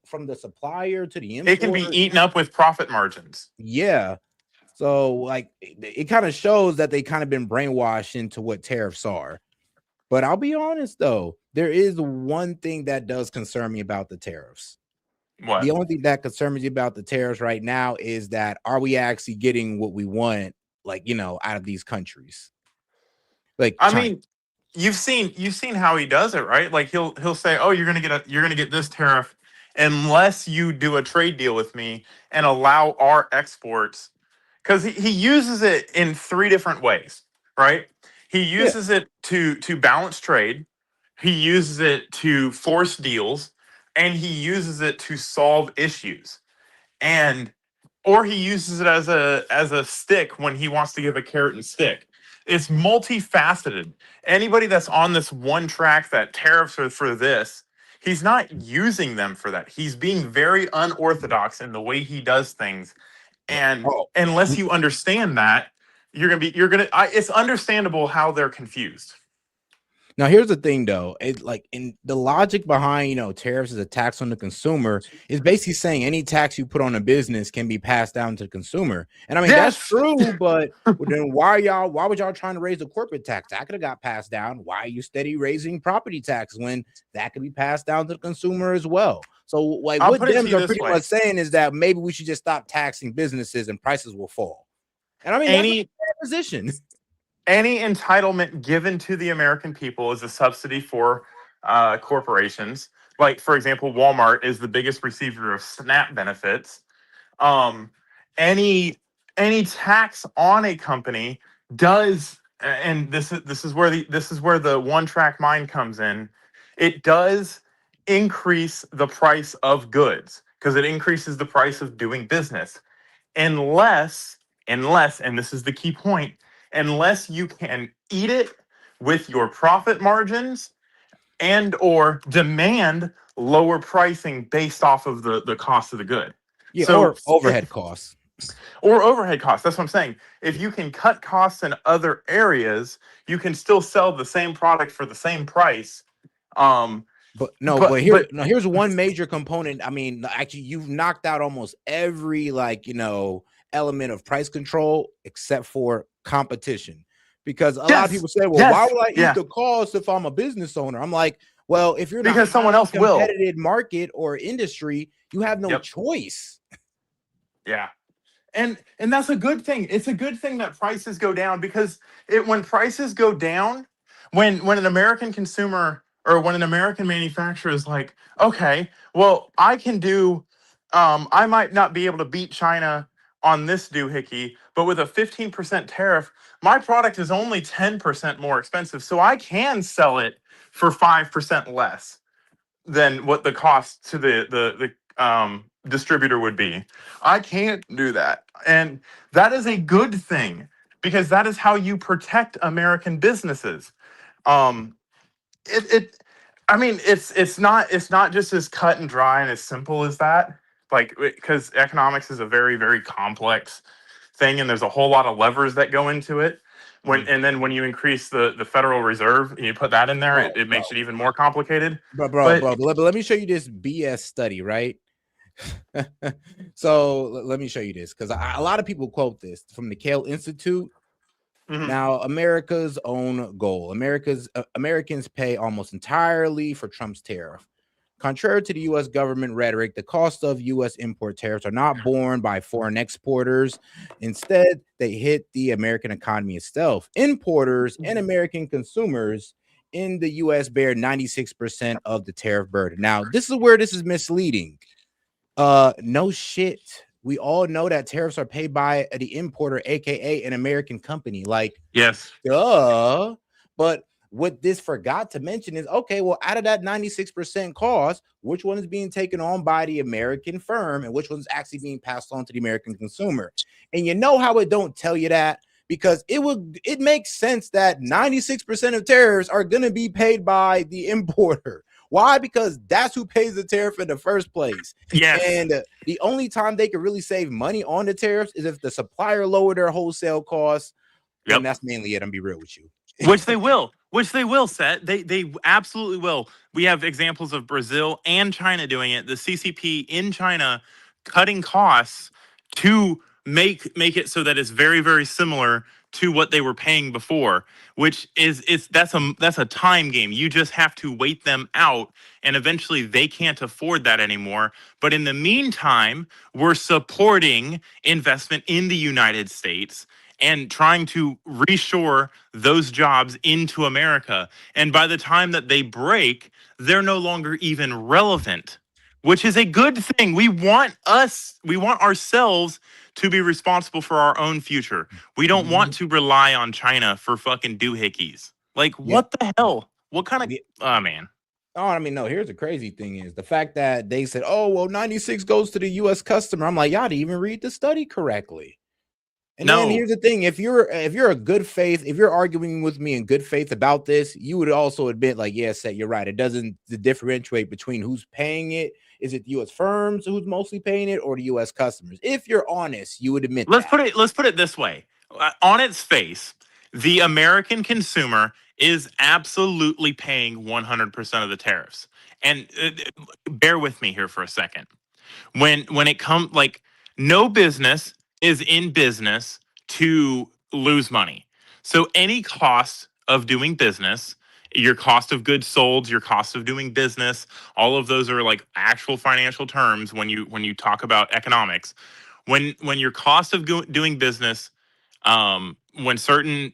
from the supplier to the It can be importer. eaten up with profit margins. Yeah. So like it kind of shows that they kind of been brainwashed into what tariffs are. But I'll be honest though, there is one thing that does concern me about the tariffs. What? The only thing that concerns me about the tariffs right now is that are we actually getting what we want, like, out of these countries? Like I China. mean, you've seen how he does it, right? Like he'll say, "Oh, you're gonna get this tariff unless you do a trade deal with me and allow our exports." Because he uses it in three different ways, right? He Yeah. uses it to balance trade, he uses it to force deals, and he uses it to solve issues. And or he uses it as a stick when he wants to give a carrot and stick. It's multifaceted. Anybody that's on this one track that tariffs are for this, he's not using them for that. He's being very unorthodox in the way he does things. Yeah. And Oh, unless you understand that, it's understandable how they're confused. now here's the thing though. It like in the logic behind tariffs as a tax on the consumer is basically saying any tax you put on a business can be passed down to the consumer. And I mean that's Yes. true, but then why was y'all trying to raise the corporate tax? That could have got passed down. Why are you steady raising property tax when that could be passed down to the consumer as well? So like I'll what put it to Dems you are this pretty way. much saying is that maybe we should just stop taxing businesses and prices will fall. And I mean that's a Any fair position. any entitlement given to the American people is a subsidy for corporations. Like, for example, Walmart is the biggest receiver of SNAP benefits. Um, any tax on a company does, and this is where the one track mind comes in. It does increase the price of goods because it increases the price of doing business, unless, and this is the key point, unless you can eat it with your profit margins and or demand lower pricing based off of the cost of the good. Yeah, So or overhead costs. or overhead costs. That's what I'm saying. If you can cut costs in other areas, you can still sell the same product for the same price. But here's one major component. I mean, actually, you've knocked out almost every element of price control except for competition. Because a lot of people say, well, why would I eat the cost if I'm a business owner? I'm like, well, if you're in because someone else will. competitive market or industry, you have no choice. Yeah. And that's a good thing. It's a good thing that prices go down because when prices go down, when an American consumer or when an American manufacturer is like, okay, well, I can do, I might not be able to beat China on this doohickey, but with a 15% tariff, my product is only 10% more expensive, so I can sell it for 5% less than what the cost to the distributor would be. I can't do that. And that is a good thing because that is how you protect American businesses. I mean, it's not just as cut and dry and as simple as that. Like, because economics is a very, very complex thing, and there's a whole lot of levers that go into it. And then when you increase the Federal Reserve and you put that in there, it makes it even more complicated. But let me show you this BS study, right? So let me show you this because a lot of people quote this from the Cartel Institute. Now, America's own goal. Americans pay almost entirely for Trump's tariff. Contrary to the U.S. government rhetoric, the cost of U.S. import tariffs are not borne by foreign exporters. Instead, they hit the American economy itself. Importers and American consumers in the U.S. bear 96% of the tariff burden. Now, this is where this is misleading. No shit. We all know that tariffs are paid by the importer, aka an American company. Like, yes, duh. But what this forgot to mention is, okay, well, out of that 96% cost, which one is being taken on by the American firm and which one's actually being passed on to the American consumer? And you know how it don't tell you that, because it makes sense that 96% of tariffs are going to be paid by the importer. Why? Because that's who pays the tariff in the first place. yes. And the only time they can really save money on the tariffs is if the supplier lower their wholesale costs. Yep. And that's mainly it. I'm be real with you. Which they will. Set. They absolutely will. We have examples of Brazil and China doing it. The CCP in China cutting costs to make it so that it's very, very similar to what they were paying before, which that's a time game. You just have to wait them out, and eventually they can't afford that anymore. But in the meantime, we're supporting investment in the United States and trying to reshore those jobs into America. And by the time that they break, they're no longer even relevant, which is a good thing. We want ourselves to be responsible for our own future. We don't want to rely on China for fucking doohickeys. Like, what the hell? What kind of, oh man. Oh, I mean, no, here's the crazy thing is the fact that they said, oh, well, 96 goes to the U.S. customer. I'm like, y'all didn't even read the study correctly. And then here's the thing: if you're a good faith, if you're arguing with me in good faith about this, you would also admit, like, yes, that you're right. It doesn't differentiate between who's paying it. Is it the U.S. firms who's mostly paying it, or the U.S. customers? If you're honest, you would admit. Let's put it this way: on its face, the American consumer is absolutely paying 100% of the tariffs. And bear with me here for a second. When it comes, like, no business is in business to lose money. So any cost of doing business, your cost of goods sold, your cost of doing business, all of those are like actual financial terms when you talk about economics. When your cost of doing business, when certain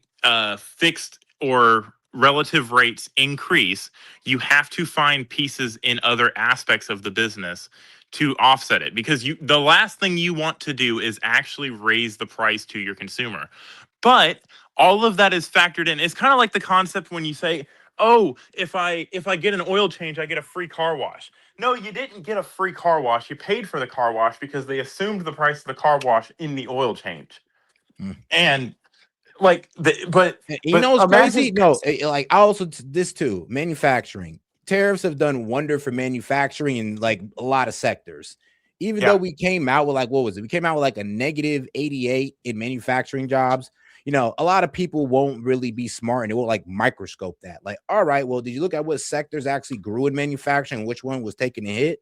fixed or relative rates increase, you have to find pieces in other aspects of the business to offset it, because the last thing you want to do is actually raise the price to your consumer. But all of that is factored in. It's kind of like the concept when you say, oh, if I get an oil change, I get a free car wash. No, you didn't get a free car wash. You paid for the car wash because they assumed the price of the car wash in the oil change. And like, you know what's crazy? No, like, I also this too. Manufacturing tariffs have done wonder for manufacturing in like a lot of sectors. Even though we came out with, like, what was it? We came out with like a negative 88 in manufacturing jobs. You know, a lot of people won't really be smart and they won't like microscope that. Like, all right, well, did you look at what sectors actually grew in manufacturing? Which one was taking a hit?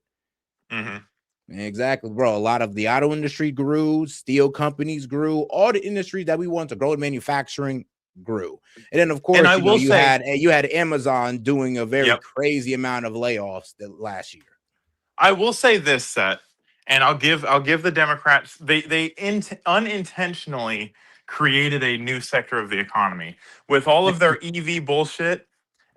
Exactly, bro. A lot of the auto industry grew, steel companies grew, all the industries that we want to grow in manufacturing grew. And then, of course, you had Amazon doing a very crazy amount of layoffs last year. I will say this, Set, and I'll give the Democrats, they unintentionally created a new sector of the economy with all of their EV bullshit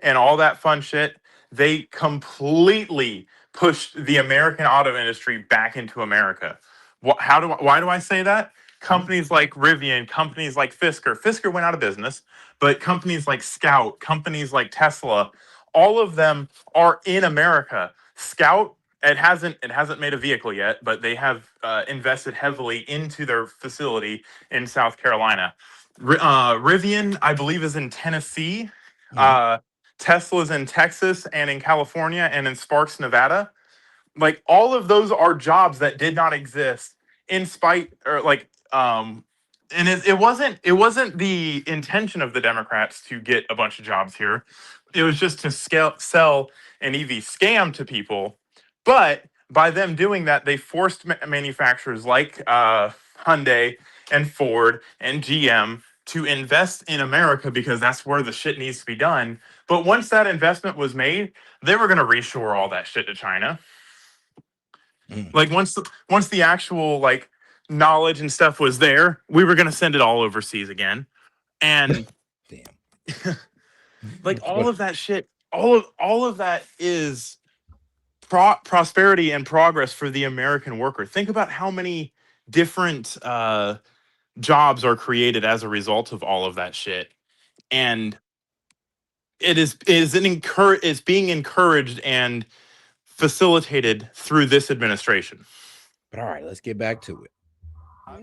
and all that fun shit. They completely pushed the American auto industry back into America. Why do I say that? Companies like Rivian, companies like Fisker went out of business, but companies like Scout, companies like Tesla, all of them are in America. Scout, it hasn't made a vehicle yet, but they have invested heavily into their facility in South Carolina. Rivian, I believe, is in Tennessee. Tesla's in Texas and in California and in Sparks, Nevada. Like, all of those are jobs that did not exist in spite, or like, and it wasn't the intention of the Democrats to get a bunch of jobs here. It was just to sell an EV scam to people. But by them doing that, they forced manufacturers like Hyundai and Ford and GM to invest in America because that's where the shit needs to be done. But once that investment was made, they were going to reshore all that shit to China. Like once the actual like knowledge and stuff was there, we were going to send it all overseas again. And like all of that shit, all of that is prosperity and progress for the American worker. Think about how many different jobs are created as a result of all of that shit, and is being encouraged and facilitated through this administration. But all right, let's get back to it.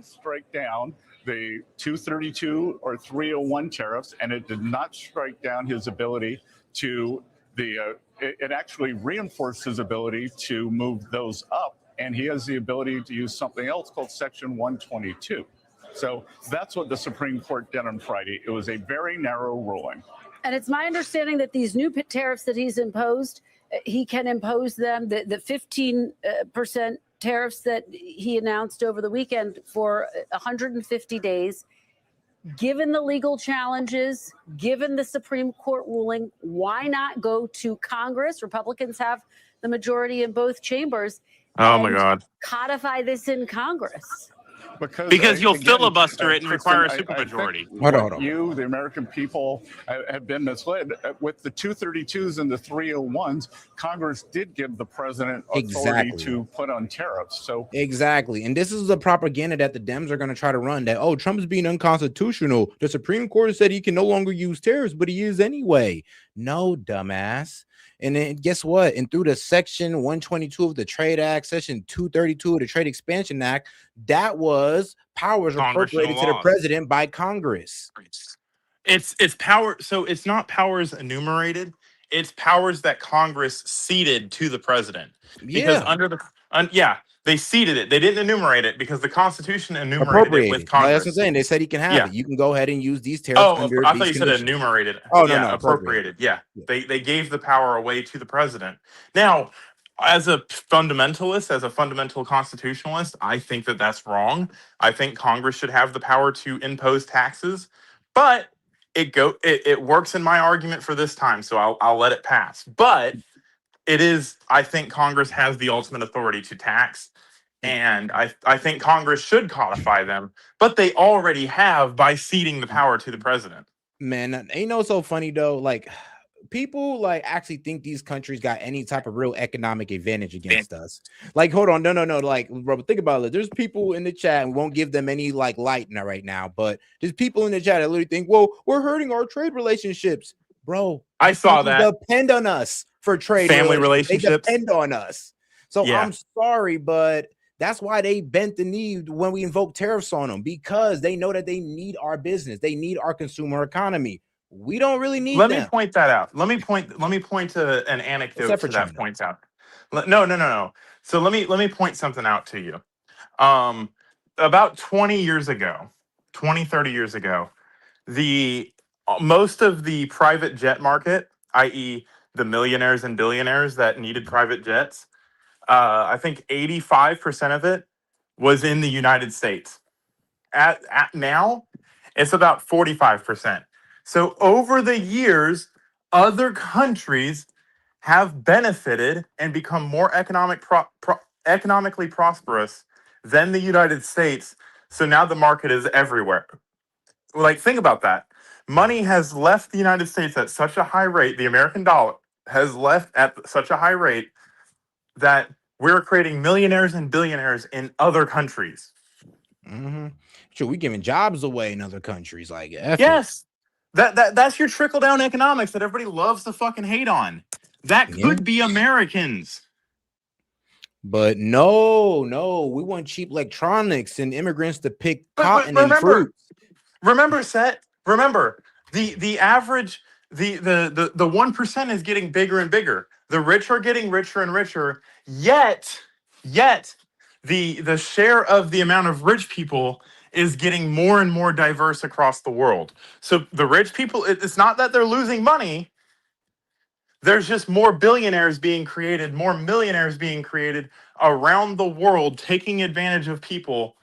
Strike down the 232 or 301 tariffs, and it did not strike down his ability to it actually reinforced his ability to move those up, and he has the ability to use something else called Section 122. So that's what the Supreme Court did on Friday. It was a very narrow ruling. And it's my understanding that these new tariffs that he's imposed, he can impose them, the 15% tariffs that he announced over the weekend for 150 days. Given the legal challenges, given the Supreme Court ruling, why not go to Congress? Republicans have the majority in both chambers. Oh my God. Codify this in Congress. Because you'll again, filibuster it and Kristen, require a supermajority. Hold on. You, the American people, have been misled. With the 232s and the 301s, Congress did give the president authority to put on tariffs. So exactly. And this is the propaganda that the Dems are going to try to run, that, oh, Trump is being unconstitutional. The Supreme Court said he can no longer use tariffs, but he is anyway. No, dumbass. And then guess what? And through the Section 122 of the Trade Act, Section 232 of the Trade Expansion Act, that was powers appropriated to the president by Congress. It's power. So it's not powers enumerated. It's powers that Congress ceded to the president. Because they ceded it. They didn't enumerate it because the Constitution enumerated it with Congress. That's what I'm saying. They said he can have it. You can go ahead and use these tariffs. I thought you said enumerated. Oh, yeah, no, appropriated. Yeah. They gave the power away to the president. Now, as a fundamentalist, as a fundamental constitutionalist, I think that that's wrong. I think Congress should have the power to impose taxes, but it works in my argument for this time, so I'll let it pass. But I think Congress has the ultimate authority to tax, and I think Congress should codify them, but they already have by ceding the power to the president. Man, ain't no so funny though. Like, people like actually think these countries got any type of real economic advantage against us. Like, hold on, no. Like, bro, think about it. There's people in the chat, and we won't give them any like light right now, but there's people in the chat that literally think, well, we're hurting our trade relationships, bro. I saw that. Depend on us for trade family relationships. They depend on us. So I'm sorry, but that's why they bent the knee when we invoked tariffs on them, because they know that they need our business. They need our consumer economy. We don't really need Let me point that out. Let me point to an anecdote to that points out. No. So let me point something out to you. About 20 years ago, 30 years ago, most of the private jet market, i.e. the millionaires and billionaires that needed private jets, I think 85% of it was in the United States. At now, it's about 45%. So over the years, other countries have benefited and become more economically prosperous than the United States. So now the market is everywhere. Like, think about that. Money has left the United States at such a high rate. The American dollar has left at such a high rate that we're creating millionaires and billionaires in other countries. Sure, we're giving jobs away in other countries. Like, yes. That's your trickle down economics that everybody loves to fucking hate on. That could be Americans. But no, we want cheap electronics and immigrants to pick cotton and fruit. Remember, S.E.T. Remember, the average, the 1% is getting bigger and bigger. The rich are getting richer and richer. Yet the share of the amount of rich people is getting more and more diverse across the world. So the rich people, it's not that they're losing money. There's just more billionaires being created, more millionaires being created around the world, taking advantage of people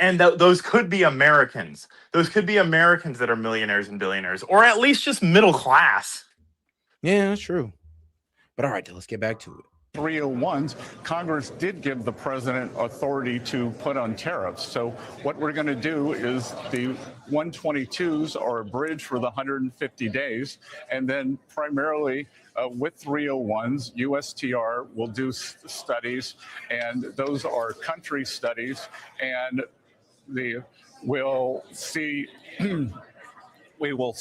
And those could be Americans. Those could be Americans that are millionaires and billionaires, or at least just middle class. Yeah, that's true. But all right, let's get back to it. 301s, Congress did give the president authority to put on tariffs. So what we're going to do is the 122s are a bridge for the 150 days. And then primarily with 301s, USTR will do studies, and those are country studies. And we'll see, we will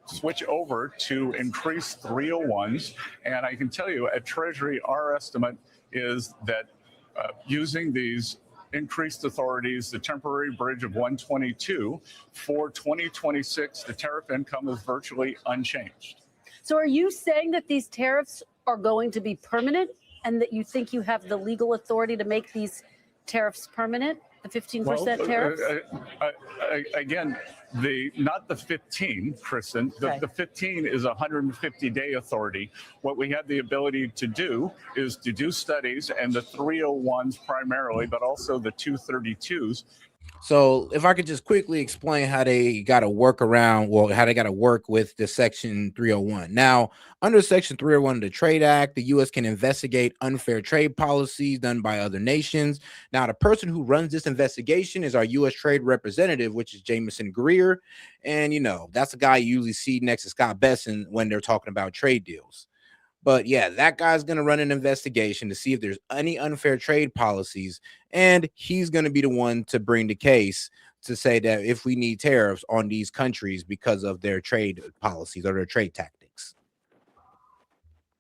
switch over to increase 301s. And I can tell you at Treasury, our estimate is that using these increased authorities, the temporary bridge of 122 for 2026, the tariff income is virtually unchanged. So are you saying that these tariffs are going to be permanent and that you think you have the legal authority to make these tariffs permanent? The 15% tariffs? Again, not the 15, Kristen. The 15 is a 150-day authority. What we have the ability to do is to do studies, and the 301s primarily, but also the 232s. So if I could just quickly explain how they got to work around, well, how they got to work with the Section 301. Now, under Section 301 of the Trade Act, the U.S. can investigate unfair trade policies done by other nations. Now, the person who runs this investigation is our U.S. Trade Representative, which is Jamison Greer. And, you know, that's the guy you usually see next to Scott Bessent when they're talking about trade deals. But yeah, that guy's going to run an investigation to see if there's any unfair trade policies, and he's going to be the one to bring the case to say that if we need tariffs on these countries because of their trade policies or their trade tactics.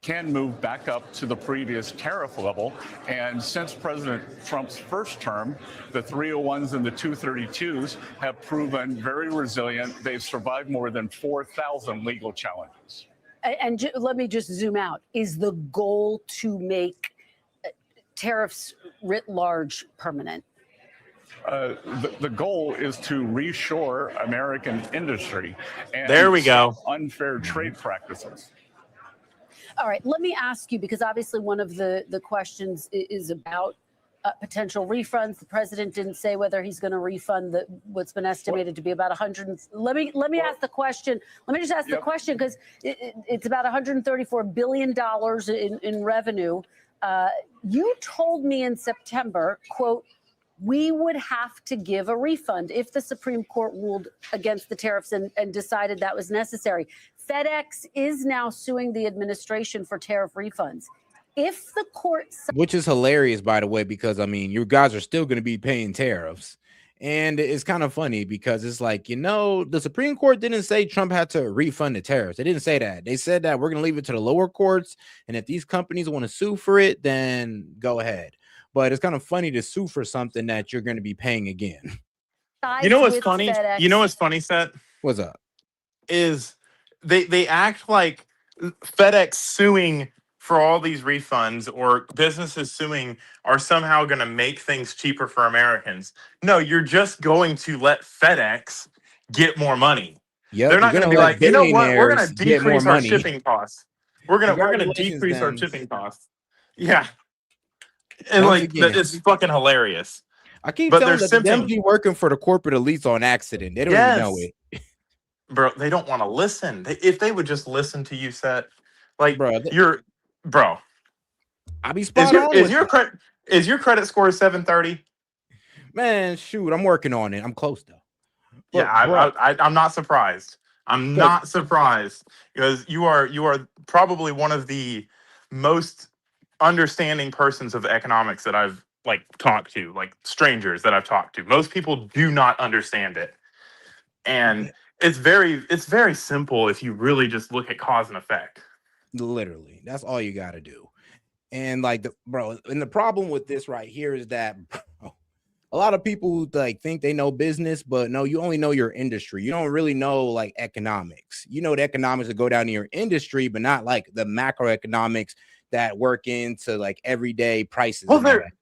Can move back up to the previous tariff level. And since President Trump's first term, the 301s and the 232s have proven very resilient. They've survived more than 4,000 legal challenges. And let me just zoom out. Is the goal to make tariffs writ large permanent? The goal is to reshore American industry. And there we go. Unfair trade practices. All right, let me ask you, because obviously one of the questions is about potential refunds. The president didn't say whether he's going to refund what's been estimated to be about 100. Let me ask the question. Let me just ask the question, because it's about $134 billion in revenue. You told me in September, quote, we would have to give a refund if the Supreme Court ruled against the tariffs and decided that was necessary. FedEx is now suing the administration for tariff refunds. If the court, which is hilarious, by the way, because I mean, you guys are still going to be paying tariffs. And it's kind of funny because it's like, you know, the Supreme Court didn't say Trump had to refund the tariffs. They didn't say that. They said that we're going to leave it to the lower courts. And if these companies want to sue for it, then go ahead. But it's kind of funny to sue for something that you're going to be paying again. You know what's funny? FedEx. You know what's funny, Seth? What's up? Is they act like FedEx suing for all these refunds or businesses suing are somehow going to make things cheaper for Americans. No, you're just going to let FedEx get more money. Yep, they're not going to be like, you know what, we're going to decrease our shipping costs. We're going to decrease our shipping costs. Yeah. And like, it's fucking hilarious. I keep telling them be working for the corporate elites on accident. They don't even know it. Bro, they don't want to listen. If they would just listen to you, Seth, like, bro, I be spot on. Is your credit score 730? Man, shoot, I'm working on it. I'm close though. But, yeah, I'm not surprised. I'm not surprised because you are probably one of the most understanding persons of economics that I've like talked to, like strangers that I've talked to. Most people do not understand it, and it's very simple if you really just look at cause and effect. Literally, that's all you got to do. And like and the problem with this right here is that a lot of people like think they know business, but no, you only know your industry. You don't really know like economics. You know the economics that go down to your industry, but not like the macroeconomics that work into like everyday prices. Well, they're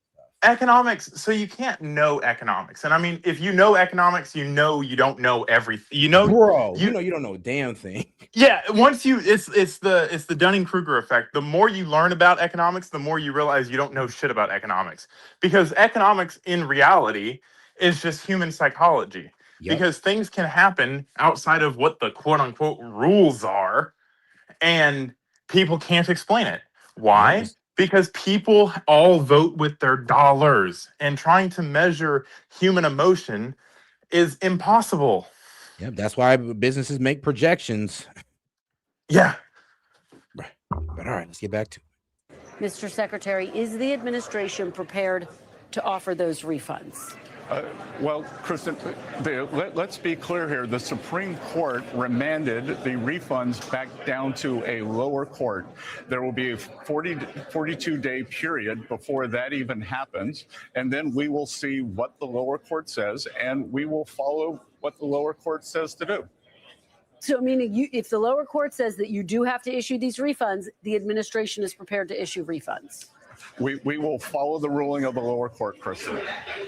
economics, so you can't know economics. And I mean, if you know economics, you know you don't know everything. You know, bro, you know you don't know a damn thing. Yeah, once it's the Dunning-Kruger effect. The more you learn about economics, the more you realize you don't know shit about economics. Because economics in reality is just human psychology. Yep. Because things can happen outside of what the quote unquote rules are, and people can't explain it. Why? Yep. Because people all vote with their dollars, and trying to measure human emotion is impossible. Yep. That's why businesses make projections. Yeah. But all right, let's get back to Mr. Secretary, is the administration prepared to offer those refunds? Well, Kristen, let's be clear here. The Supreme Court remanded the refunds back down to a lower court. There will be a 42-day period before that even happens, and then we will see what the lower court says, and we will follow what the lower court says to do. So, meaning if the lower court says that you do have to issue these refunds, the administration is prepared to issue refunds? We will follow the ruling of the lower court, Kristen.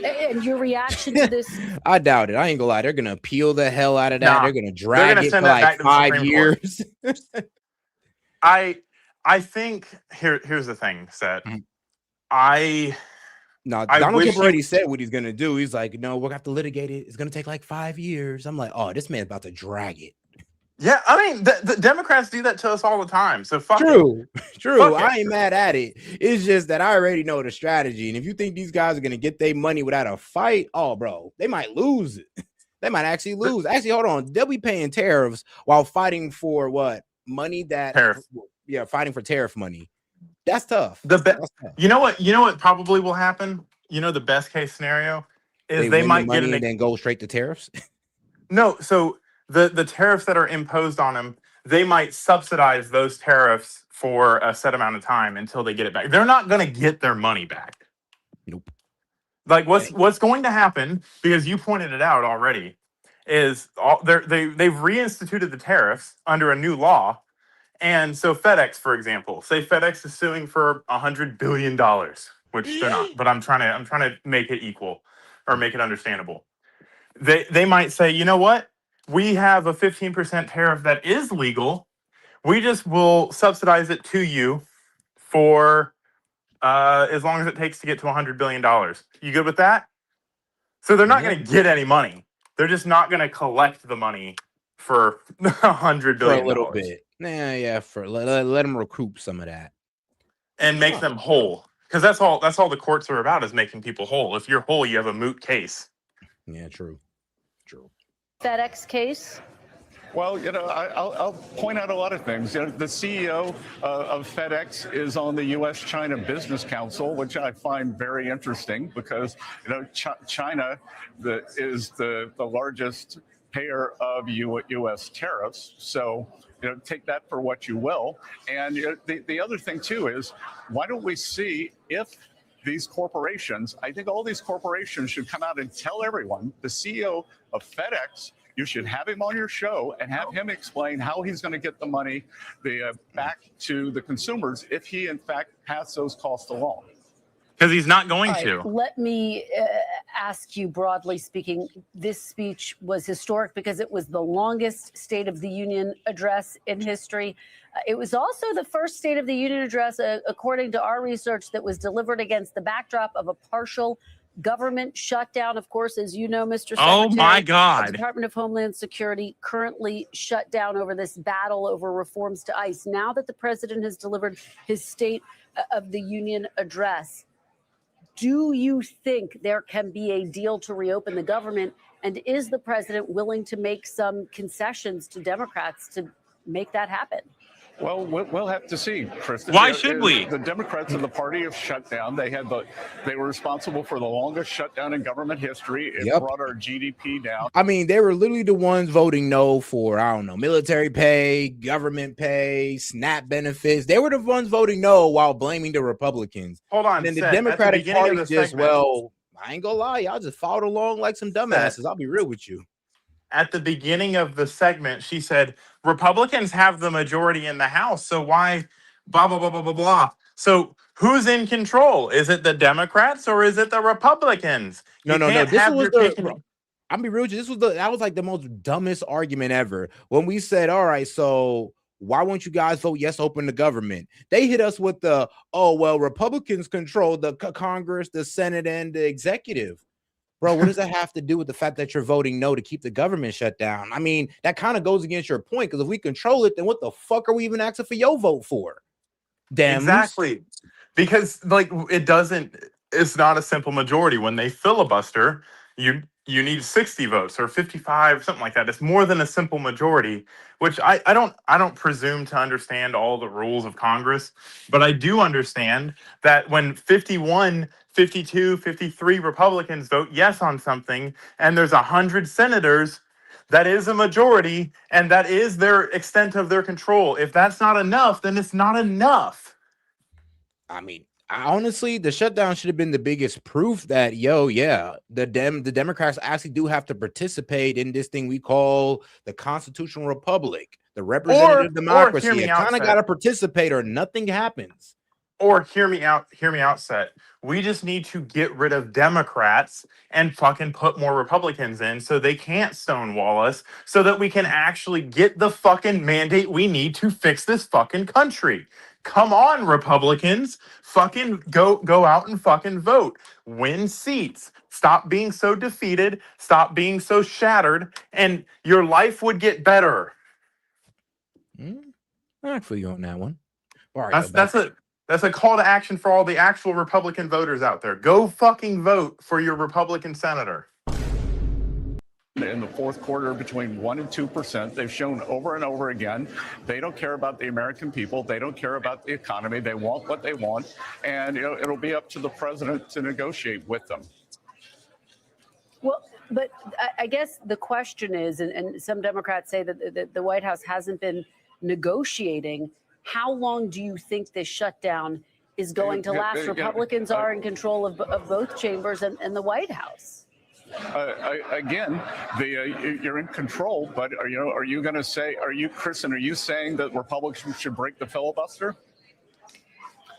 And your reaction to this? I doubt it. I ain't gonna lie. They're gonna appeal the hell out of that. Nah, they're gonna drag it for send that like back to the 5 Supreme years. I think here's the thing, Set. No, I Donald wish Trump he- already said what he's gonna do. He's like, no, we're gonna have to litigate it. It's gonna take like 5 years. I'm like, oh, this man's about to drag it. Yeah, I mean, the Democrats do that to us all the time. So fuck True, it. true. Fuck I it. ain't mad at it. It's just that I already know the strategy. And if you think these guys are gonna get their money without a fight, oh, bro, they might lose it. They might actually lose. Actually, hold on. They'll be paying tariffs while fighting for what? Money that Tariff. Yeah, fighting for tariff money. That's tough. The That's tough. You know what probably will happen? You know, the best case scenario is they win might the get money and then go straight to tariffs. No, so the tariffs that are imposed on them, they might subsidize those tariffs for a set amount of time until they get it back. They're not going to get their money back. Nope. Like what's going to happen, because you pointed it out already, is they've reinstituted the tariffs under a new law. And so FedEx, for example, say FedEx is suing for $100 billion, which they're not, but I'm trying to make it equal or make it understandable. They might say, you know what? We have a 15% tariff that is legal. We just will subsidize it to you for as long as it takes to get to $100 billion. You good with that? So they're not going to get any money. They're just not going to collect the money for $100 billion. For a little bit. Yeah, for let them recoup some of that. And make them whole. Because that's all the courts are about, is making people whole. If you're whole, you have a moot case. Yeah, true. FedEx case? Well, I'll point out a lot of things. The CEO of FedEx is on the U.S.-China Business Council, which I find very interesting because, China is the largest payer of U.S. tariffs. So, take that for what you will. And the other thing, too, is why don't we see if these corporations, I think all these corporations should come out and tell everyone, the CEO of FedEx, you should have him on your show and have him explain how he's going to get the money back to the consumers if he, in fact, pass those costs along. Because he's not going All right, to. let me ask you, broadly speaking, this speech was historic because it was the longest State of the Union address in history. It was also the first State of the Union address, according to our research, that was delivered against the backdrop of a partial government shutdown. Of course, as you know, Mr. Secretary, Oh my God. the Department of Homeland Security currently shut down over this battle over reforms to ICE. Now that the president has delivered his State of the Union address, do you think there can be a deal to reopen the government? And is the president willing to make some concessions to Democrats to make that happen? Well, we'll have to see, Kristen. Why should we? The Democrats of the party have shut down. They were responsible for the longest shutdown in government history. It brought our GDP down. I mean, they were literally the ones voting no for, I don't know, military pay, government pay, SNAP benefits. They were the ones voting no while blaming the Republicans. Hold on, And then the Seth, at the Democratic beginning of Party the just, segment- well, I ain't gonna lie, y'all just followed along like some dumbasses. I'll be real with you. At the beginning of the segment, she said, Republicans have the majority in the House, so why blah, blah, blah, blah, blah, blah. So who's in control? Is it the Democrats or is it the Republicans? No. can't This have was your the. cake and- Bro, I'm be real with you. That was like the most dumbest argument ever. When we said, all right, so why won't you guys vote yes, open the government? They hit us with the, oh, well, Republicans control the Congress, the Senate, and the executive. Bro, what does that have to do with the fact that you're voting no to keep the government shut down? I mean, that kind of goes against your point, because if we control it, then what the fuck are we even asking for your vote for? Dems. Exactly. Because like it's not a simple majority. When they filibuster, you need 60 votes or 55, something like that. It's more than a simple majority, which I don't presume to understand all the rules of Congress, but I do understand that when 51, 52, 53 Republicans vote yes on something and there's 100 senators, that is a majority, and that is their extent of their control. If that's not enough, then it's not enough. I mean, honestly, the shutdown should have been the biggest proof that, the Democrats actually do have to participate in this thing we call the constitutional republic, the representative democracy. Hear me You out, kind of Seth. got to participate or nothing happens. Or hear me out, Set. We just need to get rid of Democrats and fucking put more Republicans in so they can't stonewall us, so that we can actually get the fucking mandate we need to fix this fucking country. Come on, Republicans. Fucking go out and fucking vote. Win seats. Stop being so defeated. Stop being so shattered, and your life would get better. I feel you on that one. All right, That's a call to action for all the actual Republican voters out there. Go fucking vote for your Republican senator. In the fourth quarter, between 1% and 2%, they've shown over and over again they don't care about the American people. They don't care about the economy. They want what they want, and it'll be up to the president to negotiate with them. Well, but I guess the question is, and some Democrats say that the White House hasn't been negotiating. How long do you think this shutdown is going to last? Republicans are in control of both chambers and the White House. Again, you're in control, but are you going to say? Kristen? Are you saying that Republicans should break the filibuster?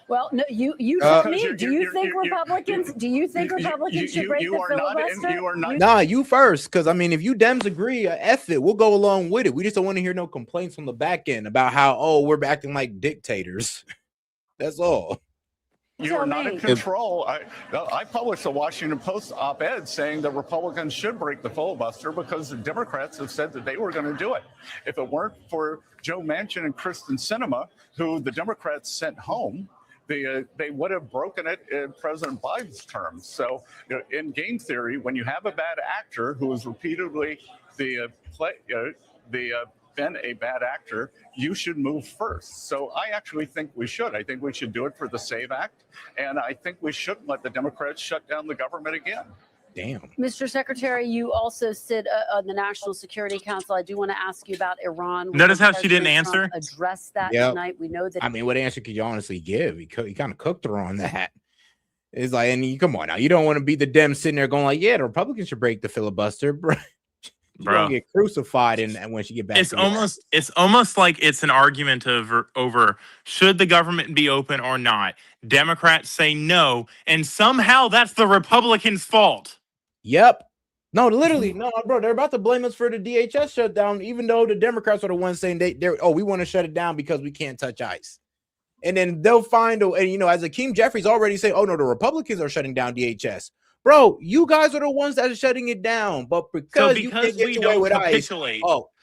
Well, no, you tell me. Do you think Republicans should break the filibuster? Nah, you first, because I mean, if you Dems agree, F it, we'll go along with it. We just don't want to hear no complaints on the back end about how we're acting like dictators. That's all. You are not in control. I published a Washington Post op-ed saying that Republicans should break the filibuster because the Democrats have said that they were going to do it. If it weren't for Joe Manchin and Kristen Sinema, who the Democrats sent home, they would have broken it in President Biden's term. So, in game theory, when you have a bad actor who is repeatedly been a bad actor, you should move first. So I actually think we should. I think we should do it for the SAVE Act, and I think we shouldn't let the Democrats shut down the government again. Damn. Mr. Secretary, you also sit on the National Security Council. I do want to ask you about Iran. Notice how she didn't answer? Address that tonight. We know that. I mean, what answer could you honestly give? He kind of cooked her on that. It's like, come on now. You don't want to be the Dems sitting there going like, the Republicans should break the filibuster, bro. She's gonna get crucified and when she get back. It's almost like it's an argument over should the government be open or not. Democrats say no, and somehow that's the Republicans' fault. Yep. No, literally, no, bro. They're about to blame us for the DHS shutdown, even though the Democrats are the ones saying we want to shut it down because we can't touch ICE. And then they'll find as Akeem Jeffries already said, the Republicans are shutting down DHS. Bro, you guys are the ones that are shutting it down, but because you can't get away with ICE,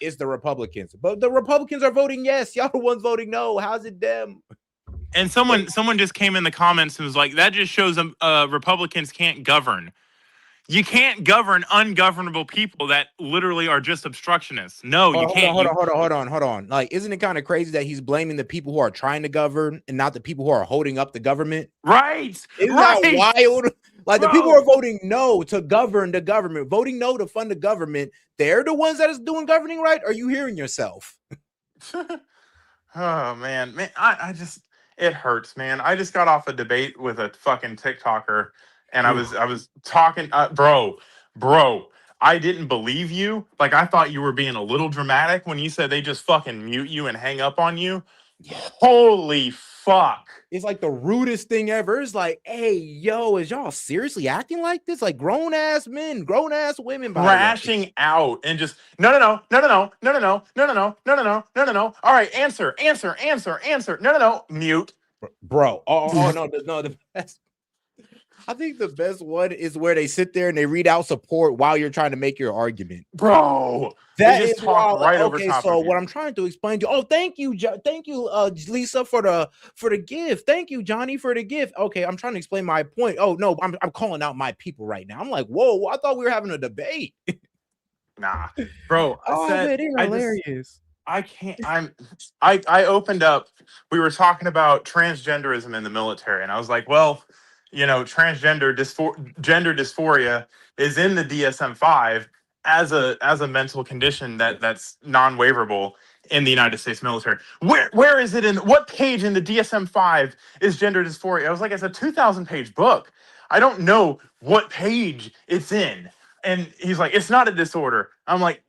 it's the Republicans. But the Republicans are voting yes. Y'all the ones voting no. How's it them? And someone just came in the comments and was like, that just shows Republicans can't govern. You can't govern ungovernable people that literally are just obstructionists. No, you can't. Hold on. Like, isn't it kind of crazy that he's blaming the people who are trying to govern and not the people who are holding up the government? Right. Isn't that wild? Like, the people who are voting no to govern the government, voting no to fund the government, they're the ones that is doing governing right? Are you hearing yourself? Oh, man, I just, it hurts, man. I just got off a debate with a fucking TikToker, and I was talking, bro, I didn't believe you. Like, I thought you were being a little dramatic when you said they just fucking mute you and hang up on you. Yeah. Holy fuck. It's like the rudest thing ever. It's like, hey, yo, is y'all seriously acting like this? Like grown-ass men, grown-ass women crashing out and just no. All right, answer. No, mute. Bro. Oh no, the best. I think the best one is where they sit there and they read out support while you're trying to make your argument. Bro, That they is just talk wild. right over Okay, top so of what you. I'm trying to explain to you. Oh, thank you, Lisa, for the gift. Thank you, Johnny, for the gift. Okay, I'm trying to explain my point. Oh no, I'm calling out my people right now. I'm like, whoa, I thought we were having a debate. Nah, bro. Oh man, they're hilarious. I can't. I opened up. We were talking about transgenderism in the military, and I was like, well, gender dysphoria is in the DSM-5 as a mental condition that's non-waiverable in the United States military. Where is it in what page in the DSM-5 is gender dysphoria? I was like, it's a 2,000-page book. I don't know what page it's in. And he's like, it's not a disorder. I'm like,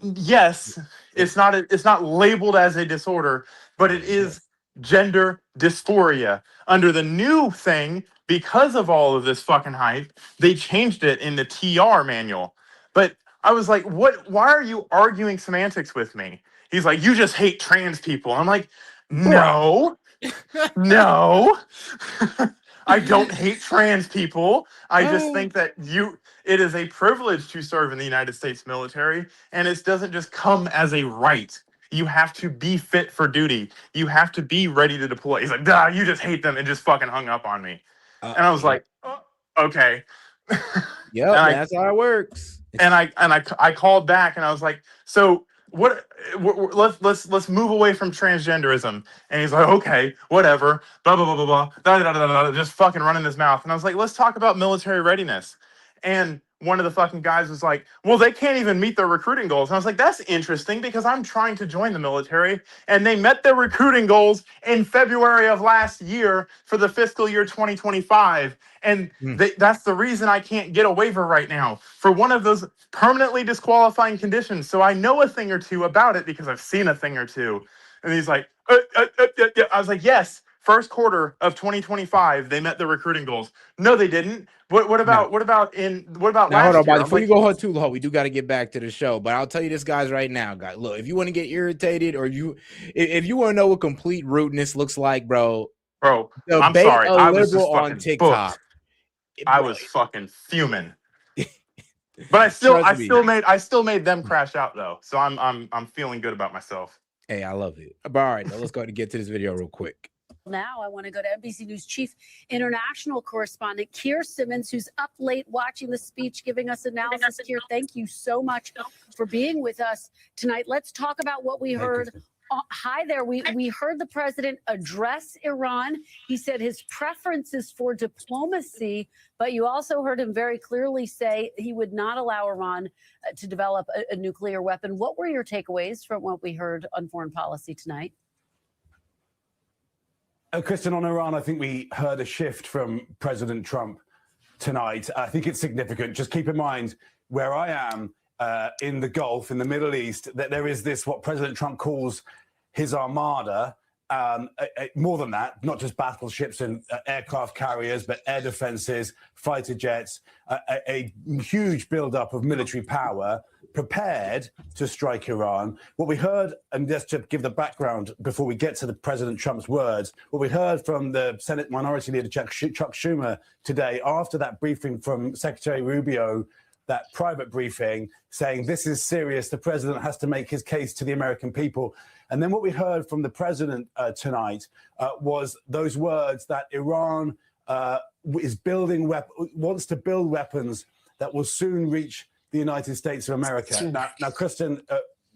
yes, it's not labeled as a disorder, but it is gender dysphoria. Under the new thing, because of all of this fucking hype, they changed it in the TR manual. But I was like, why are you arguing semantics with me? He's like, you just hate trans people. I'm like, no, no. I don't hate trans people. I just think that it is a privilege to serve in the United States military, and it doesn't just come as a right. You have to be fit for duty. You have to be ready to deploy. He's like, "Duh, you just hate them," and just fucking hung up on me. And I was like, oh, okay. Yep, And that's how it works. And I called back and I was like, so what? Let's move away from transgenderism. And he's like, okay, whatever. Blah blah blah blah blah. Da, da, da, da, da, just fucking running his mouth. And I was like, let's talk about military readiness. And one of the fucking guys was like, well, they can't even meet their recruiting goals. And I was like, that's interesting because I'm trying to join the military and they met their recruiting goals in February of last year for the fiscal year 2025. And that's the reason I can't get a waiver right now for one of those permanently disqualifying conditions. So I know a thing or two about it because I've seen a thing or two. And he's like, yeah. I was like, yes, first quarter of 2025, they met the recruiting goals. No, they didn't. What about Now last hold on, year? before you go too low, we do got to get back to the show. But I'll tell you this, guys, right now, guys. Look, if you want to get irritated or if you want to know what complete rudeness looks like, bro, I'm debate sorry. a I was liberal just on fucking TikTok. booked. I was fucking fuming. But I still made them crash out though. So I'm feeling good about myself. Hey, I love it. But all right, now let's go ahead and get to this video real quick. Now I want to go to NBC News chief international correspondent Keir Simmons, who's up late watching the speech, giving us analysis. Keir, thank you so much for being with us tonight. Let's talk about what we heard. Hi there. We heard the president address Iran. He said his preference is for diplomacy, but you also heard him very clearly say he would not allow Iran to develop a nuclear weapon. What were your takeaways from what we heard on foreign policy tonight? Kristen, on Iran, I think we heard a shift from President Trump tonight. I think it's significant. Just keep in mind where I am in the Gulf, in the Middle East, that there is this, what President Trump calls his armada. More than that, not just battleships and aircraft carriers, but air defenses, fighter jets, a huge buildup of military power prepared to strike Iran. What we heard, and just to give the background before we get to the President Trump's words, what we heard from the Senate Minority Leader Chuck Schumer today after that briefing from Secretary Rubio, that private briefing saying this is serious, the president has to make his case to the American people. And then what we heard from the president tonight was those words that Iran is wants to build weapons that will soon reach the United States of America. Now, Kristen,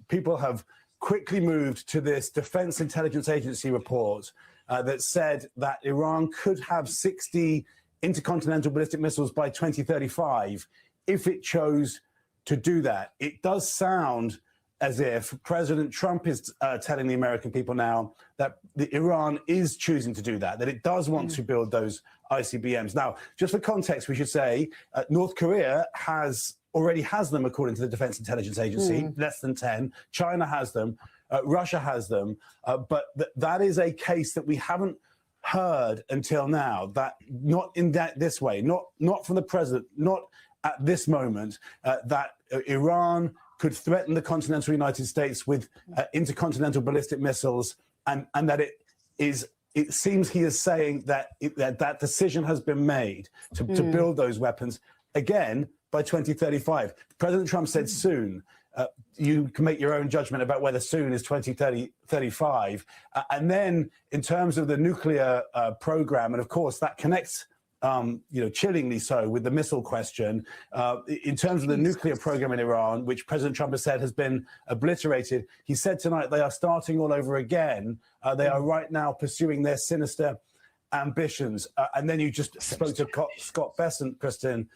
people have quickly moved to this Defense Intelligence Agency report that said that Iran could have 60 intercontinental ballistic missiles by 2035 if it chose to do that. It does sound as if President Trump is telling the American people now that Iran is choosing to do that it does want to build those ICBMs. Now, just for context, we should say North Korea already has them, according to the Defense Intelligence Agency, less than 10. China has them. Russia has them. But that is a case that we haven't heard until now, that not in this way, not from the president, not at this moment, that Iran could threaten the continental United States with intercontinental ballistic missiles, and that it is it seems he is saying that that decision has been made to build those weapons again by 2035. President Trump said soon. You can make your own judgment about whether soon is 2035. And then in terms of the nuclear program, and of course that connects, chillingly so with the missile question, in terms of the nuclear program in Iran, which President Trump has said has been obliterated, he said tonight they are starting all over again. They are right now pursuing their sinister ambitions. And then you just spoke to Scott Bessent, Kristen,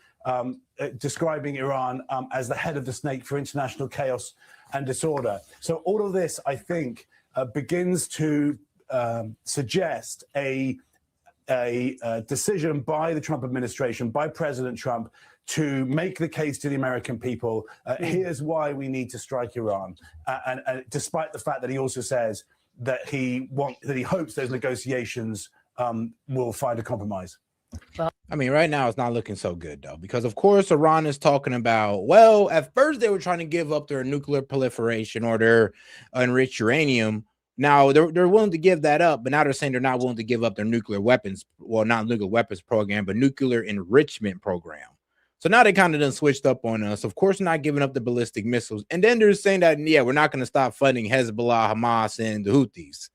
describing Iran as the head of the snake for international chaos and disorder. So all of this, I think, begins to suggest a decision by the Trump administration, by President Trump, to make the case to the American people. Here's why we need to strike Iran. And despite the fact that he also says that he hopes those negotiations will find a compromise. I mean, right now it's not looking so good, though, because, of course, Iran is talking about, well, at first they were trying to give up their nuclear proliferation or their enriched uranium. Now they're willing to give that up, but now they're saying they're not willing to give up their nuclear weapons. Well, not nuclear weapons program, but nuclear enrichment program. So now they kind of done switched up on us. Of course, not giving up the ballistic missiles. And then they're saying that, yeah, we're not going to stop funding Hezbollah, Hamas, and the Houthis.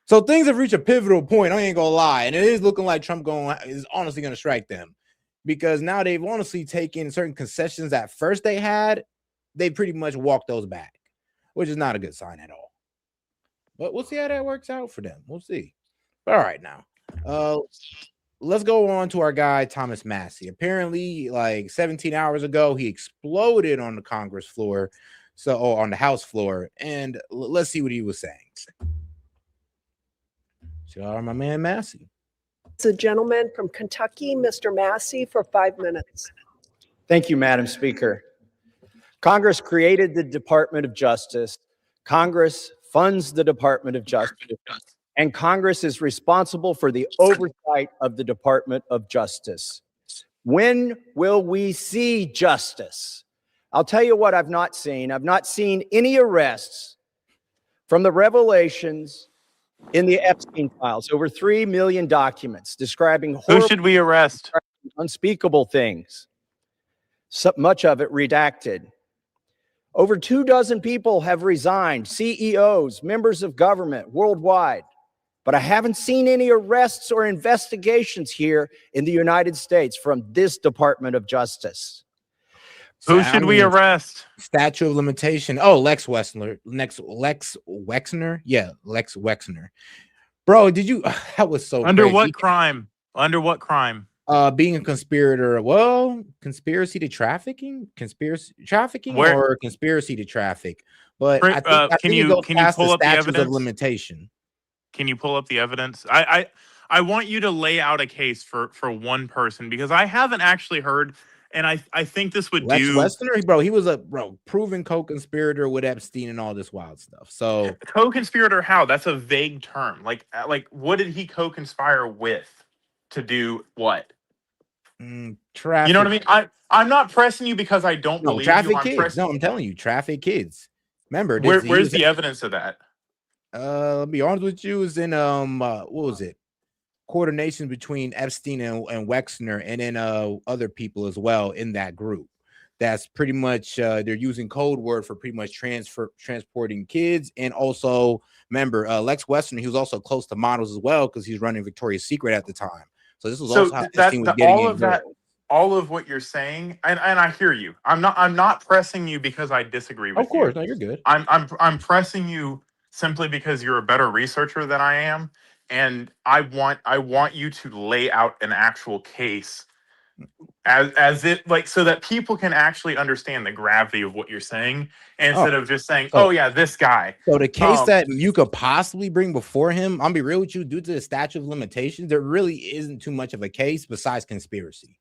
So things have reached a pivotal point. I ain't gonna lie, and it is looking like Trump is honestly gonna strike them, because now they've honestly taken certain concessions that first they had. They pretty much walked those back, which is not a good sign at all. But we'll see how that works out for them. We'll see. All right, now, let's go on to our guy Thomas Massie. Apparently, like 17 hours ago, he exploded on the Congress floor, on the House floor, and let's see what he was saying. So, my man Massie. It's a gentleman from Kentucky, Mr. Massie, for 5 minutes. Thank you, Madam Speaker. Congress created the Department of Justice. Congress funds the Department of Justice. And Congress is responsible for the oversight of the Department of Justice. When will we see justice? I'll tell you what I've not seen. I've not seen any arrests from the revelations in the Epstein files, over 3 million documents describing Who should we arrest? Unspeakable things, so much of it redacted. Over 24 people have resigned, CEOs, members of government worldwide, but I haven't seen any arrests or investigations here in the United States from this Department of Justice. Who should we arrest? Statute of limitation. Oh, Lex Wexner. Lex Wexner. Yeah, Lex Wexner. Bro, did you? That was so. Under crazy. what crime? Under what crime? Being a conspirator. Well, conspiracy to trafficking, Where? or conspiracy to traffic. But Can I think you pull up the statutes of evidence? limitation. Can you pull up the evidence? I want you to lay out a case for one person, because I haven't actually heard. And I think this would Lex do. Wexner, bro, he was a proven co-conspirator with Epstein and all this wild stuff. So Co-conspirator, how? That's a vague term. Like what did he co-conspire with to do what? Traffic. You know what I mean? I'm not pressing you because I don't believe traffic you. I'm kids. pressing. No, I'm telling you, traffic kids. Remember, Where's the evidence of that? I'll be honest with you, is in what was it? Coordination between Epstein and Wexner, and then other people as well in that group. That's pretty much they're using code word for pretty much transporting kids. And also, remember, Lex Wexner, he was also close to models as well, because he's running Victoria's Secret at the time. So this was also how Epstein was getting in girls. All of what you're saying, and I hear you. I'm not pressing you because I disagree with you. Of course, no, you're good. I'm pressing you simply because you're a better researcher than I am. And I want you to lay out an actual case as it, like, so that people can actually understand the gravity of what you're saying, instead of just saying, oh yeah, this guy. So the case that you could possibly bring before him, I'll be real with you, due to the statute of limitations, there really isn't too much of a case besides conspiracy.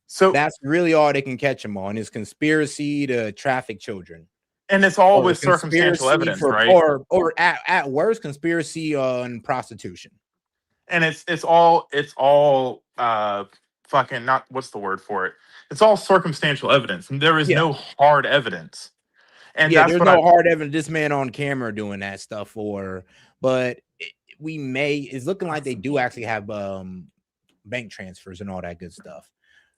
So that's really all they can catch him on, is conspiracy to traffic children. And it's all with circumstantial evidence, right? Or at worst, conspiracy on prostitution. And it's all fucking, not, what's the word for it? It's all circumstantial evidence. And there is no hard evidence. And yeah, that's there's what no hard evidence. This man on camera doing that stuff, but it's looking like they do actually have bank transfers and all that good stuff.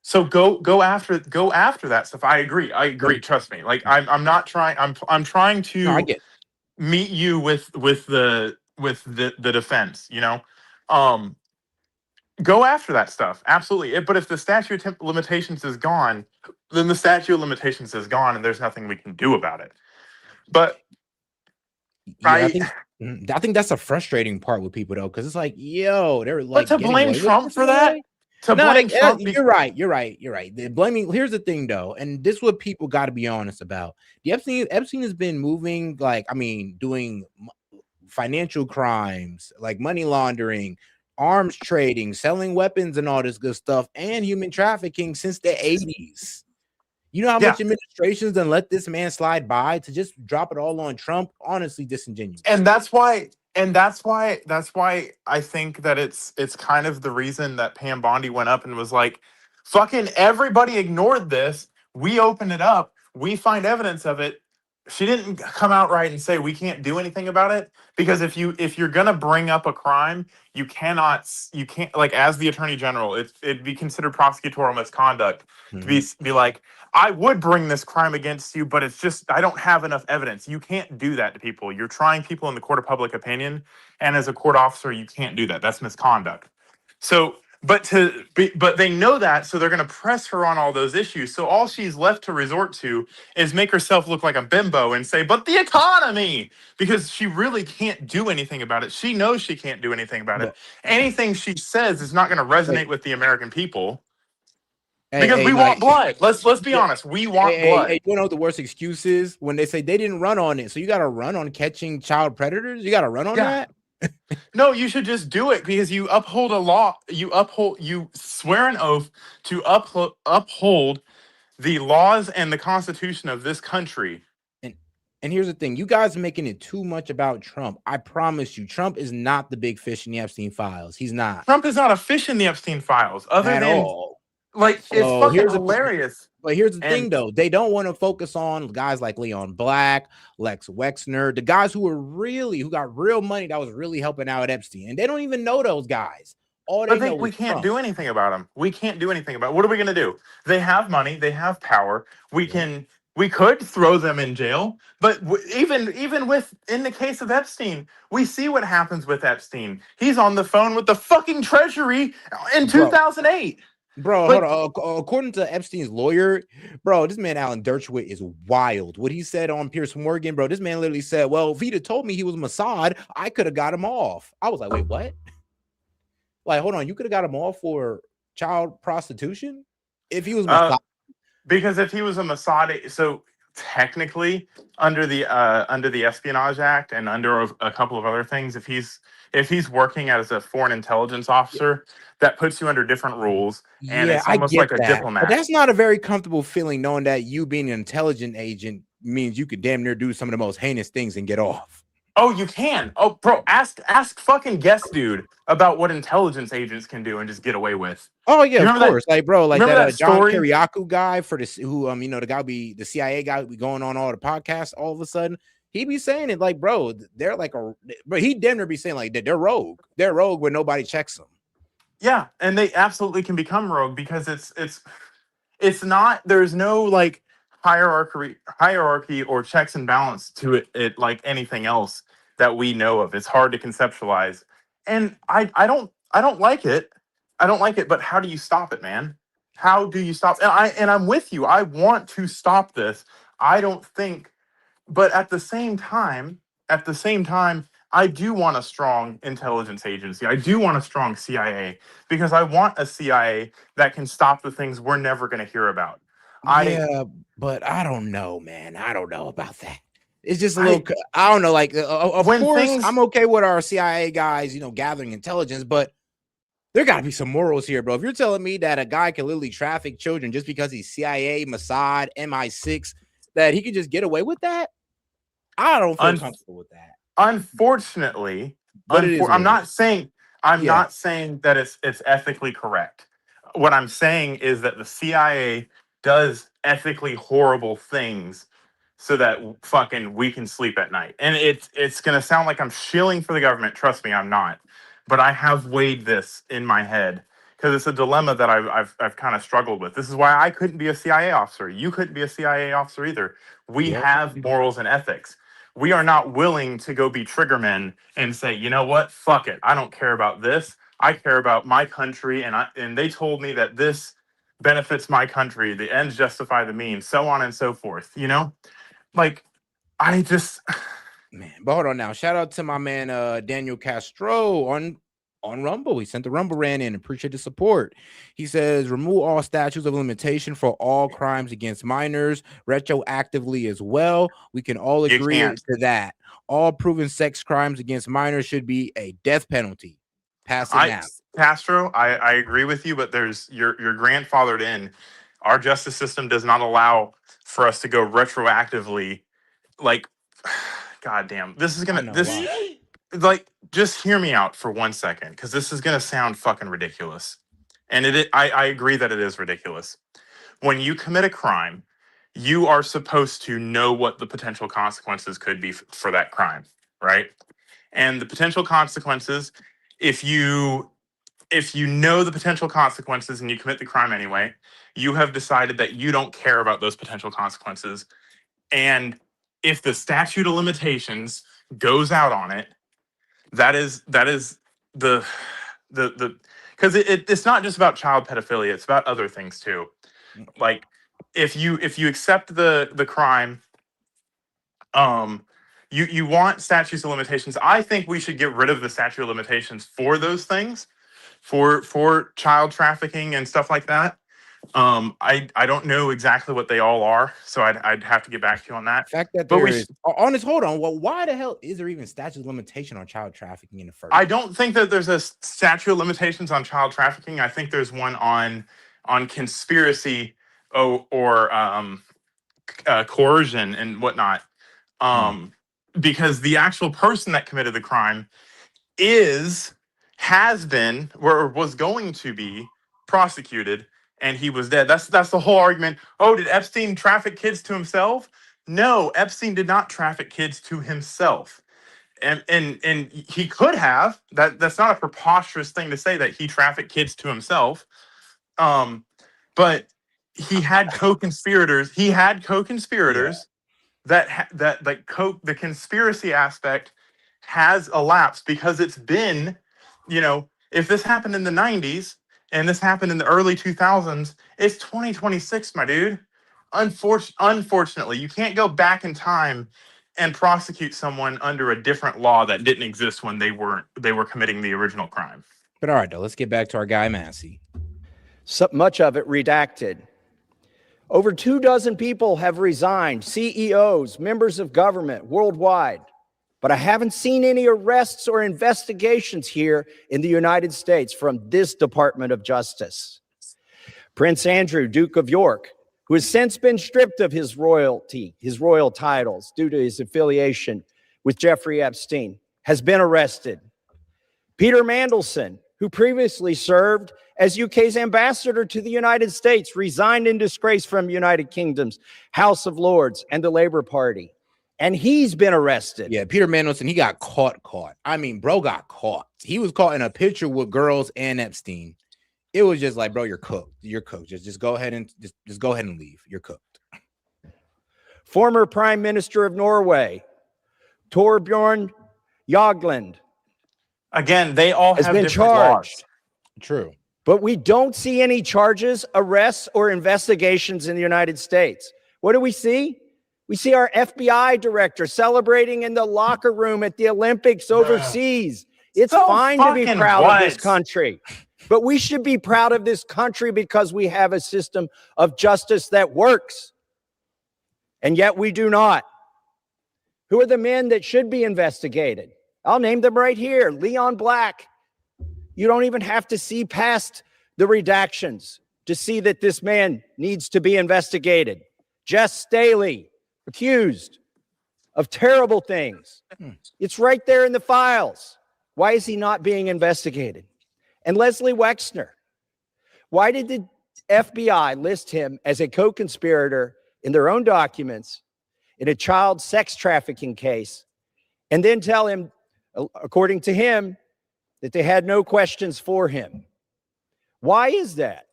So go after that stuff. I agree. Trust me. Like I'm not trying. I'm trying to No, I get meet you with the defense. You know, go after that stuff. Absolutely. But if the statute of limitations is gone, then the statute of limitations is gone, and there's nothing we can do about it. But yeah, I think that's a frustrating part with people though, because it's like, yo, they're like to getting blame away with Trump this for in a that. way. To No, blame Trump. you're right. Here's the thing though, and this is what people got to be honest about. The Epstein has been moving, like, I mean, doing financial crimes like money laundering, arms trading, selling weapons, and all this good stuff, and human trafficking since the 80s. You know how much administrations done let this man slide by to just drop it all on Trump? Honestly, disingenuous. And that's why I think that it's kind of the reason that Pam Bondi went up and was like, fucking everybody ignored this. We opened it up. We find evidence of it. She didn't come out right and say we can't do anything about it, because if you're gonna bring up a crime, you can't, like, as the attorney general, it'd be considered prosecutorial misconduct to be like, I would bring this crime against you, but it's just I don't have enough evidence. You can't do that to people. You're trying people in the court of public opinion, and as a court officer, you can't do that. That's misconduct. So, but they know that, so they're going to press her on all those issues. So all she's left to resort to is make herself look like a bimbo and say, "But the economy," because she really can't do anything about it. She knows she can't do anything about it. Anything she says is not going to resonate with the American people. Because we want blood. Let's be honest. We want blood. You know what the worst excuse is? When they say they didn't run on it. So you got to run on catching child predators? You got to run on that? No, you should just do it, because you uphold a law. You swear an oath to uphold the laws and the Constitution of this country. And here's the thing. You guys are making it too much about Trump. I promise you, Trump is not the big fish in the Epstein files. He's not. Trump is not a fish in the Epstein files. At all. Like, it's fucking hilarious. But here's the thing, though. They don't want to focus on guys like Leon Black, Lex Wexner, the guys who got real money that was really helping out Epstein. And they don't even know those guys. All they know we is can't Trump. do anything about them. We can't do anything about it. What are we going to do? They have money. They have power. We could throw them in jail. But even in the case of Epstein, we see what happens with Epstein. He's on the phone with the fucking Treasury in 2008. Bro, hold on. According to Epstein's lawyer, bro, this man Alan Dershowitz is wild. What he said on Piers Morgan, bro, this man literally said, well, if he'd have told me he was Mossad, I could have got him off. I was like, wait, what? Like, hold on, you could have got him off for child prostitution? If he was Mossad? Because if he was a Mossad, so technically under the Espionage Act and under a couple of other things, if he's working as a foreign intelligence officer, that puts you under different rules, and it's almost like a diplomat. But that's not a very comfortable feeling, knowing that you being an intelligence agent means you could damn near do some of the most heinous things and get off. Oh, you can. Oh, bro, ask fucking Guest Dude about what intelligence agents can do and just get away with. Oh yeah, of course. Like, bro, like that John story? Kiriakou guy for this, who the guy be the CIA guy be going on all the podcasts. All of a sudden, he be saying it like, bro, they're like but he damn near be saying like that they're rogue. They're rogue when nobody checks them. Yeah, and they absolutely can become rogue, because it's not, there's no like hierarchy or checks and balance to it like anything else that we know of. It's hard to conceptualize, and I don't like it. I don't like it. But how do you stop it, man? How do you stop? And I'm with you. I want to stop this. I don't think, but at the same time, I do want a strong intelligence agency. I do want a strong CIA, because I want a CIA that can stop the things we're never going to hear about. But I don't know, man. I don't know about that. It's just a little, I don't know. Like, of course, I'm okay with our CIA guys, gathering intelligence, but there got to be some morals here, bro. If you're telling me that a guy can literally traffic children just because he's CIA, Mossad, MI6, that he could just get away with that, I don't feel comfortable with that. Unfortunately, I'm not saying that it's ethically correct. What I'm saying is that the CIA does ethically horrible things so that fucking we can sleep at night. And it's gonna sound like I'm shilling for the government. Trust me, I'm not. But I have weighed this in my head because it's a dilemma that I've kind of struggled with. This is why I couldn't be a CIA officer. You couldn't be a CIA officer either. We have morals and ethics. We are not willing to go be triggermen and say, you know what, fuck it. I don't care about this. I care about my country, and they told me that this benefits my country. The ends justify the means, so on and so forth. You know, like I just Man, but hold on now. Shout out to my man Daniel Castro on Rumble. He sent the Rumble ran in. Appreciate the support. He says remove all statutes of limitation for all crimes against minors retroactively as well. We can all agree to that. All proven sex crimes against minors should be a death penalty. Pass it now. Castro, I agree with you, but there's you're grandfathered in. Our justice system does not allow for us to go retroactively. Like, goddamn, this is gonna like just hear me out for 1 second because this is gonna sound fucking ridiculous, and I agree that it is ridiculous. When you commit a crime, you are supposed to know what the potential consequences could be for that crime, right? And the potential consequences, if you know the potential consequences and you commit the crime anyway, you have decided that you don't care about those potential consequences. And if the statute of limitations goes out on it, that is the because it's not just about child pedophilia, it's about other things too. Like if you accept the crime, you want statutes of limitations. I think we should get rid of the statute of limitations for those things, for child trafficking and stuff like that. I don't know exactly what they all are, so I'd have to get back to you on that. The fact that But there we is honest, hold on. Well, why the hell is there even statute of limitation on child trafficking in the first? I don't think that there's a statute of limitations on child trafficking. I think there's one on conspiracy or coercion and whatnot. Because the actual person that committed the crime has been or was going to be prosecuted, and he was dead. That's the whole argument. Oh, did Epstein traffic kids to himself? No, Epstein did not traffic kids to himself. And he could have. That's not a preposterous thing to say that he trafficked kids to himself. But he had co-conspirators. That the conspiracy aspect has elapsed because it's been, if this happened in the 90s and this happened in the early 2000s, it's 2026, my dude. Unfortunately, you can't go back in time and prosecute someone under a different law that didn't exist when they were committing the original crime. But all right, though, let's get back to our guy Massey. So much of it redacted. Over 24 people have resigned, CEOs, members of government worldwide. But I haven't seen any arrests or investigations here in the United States from this Department of Justice. Prince Andrew, Duke of York, who has since been stripped of his royal titles due to his affiliation with Jeffrey Epstein, has been arrested. Peter Mandelson, who previously served as UK's ambassador to the United States, resigned in disgrace from United Kingdom's House of Lords and the Labour Party. And he's been arrested. Yeah, Peter Mandelson, he got caught. I mean, bro got caught. He was caught in a picture with girls and Epstein. It was just like, bro, you're cooked. You're cooked. Just go ahead and just go ahead and leave. You're cooked. Former Prime Minister of Norway, Torbjorn Jagland. Again, they all has have been different charged. laws. True. But we don't see any charges, arrests, or investigations in the United States. What do we see? We see our FBI director celebrating in the locker room at the Olympics overseas. It's So fine to be fucking proud of this what? country, but we should be proud of this country because we have a system of justice that works. And yet we do not. Who are the men that should be investigated? I'll name them right here. Leon Black. You don't even have to see past the redactions to see that this man needs to be investigated. Jess Staley, accused of terrible things. It's right there in the files. Why is he not being investigated? And Leslie Wexner, why did the FBI list him as a co-conspirator in their own documents in a child sex trafficking case and then tell him, according to him, that they had no questions for him. Why is that?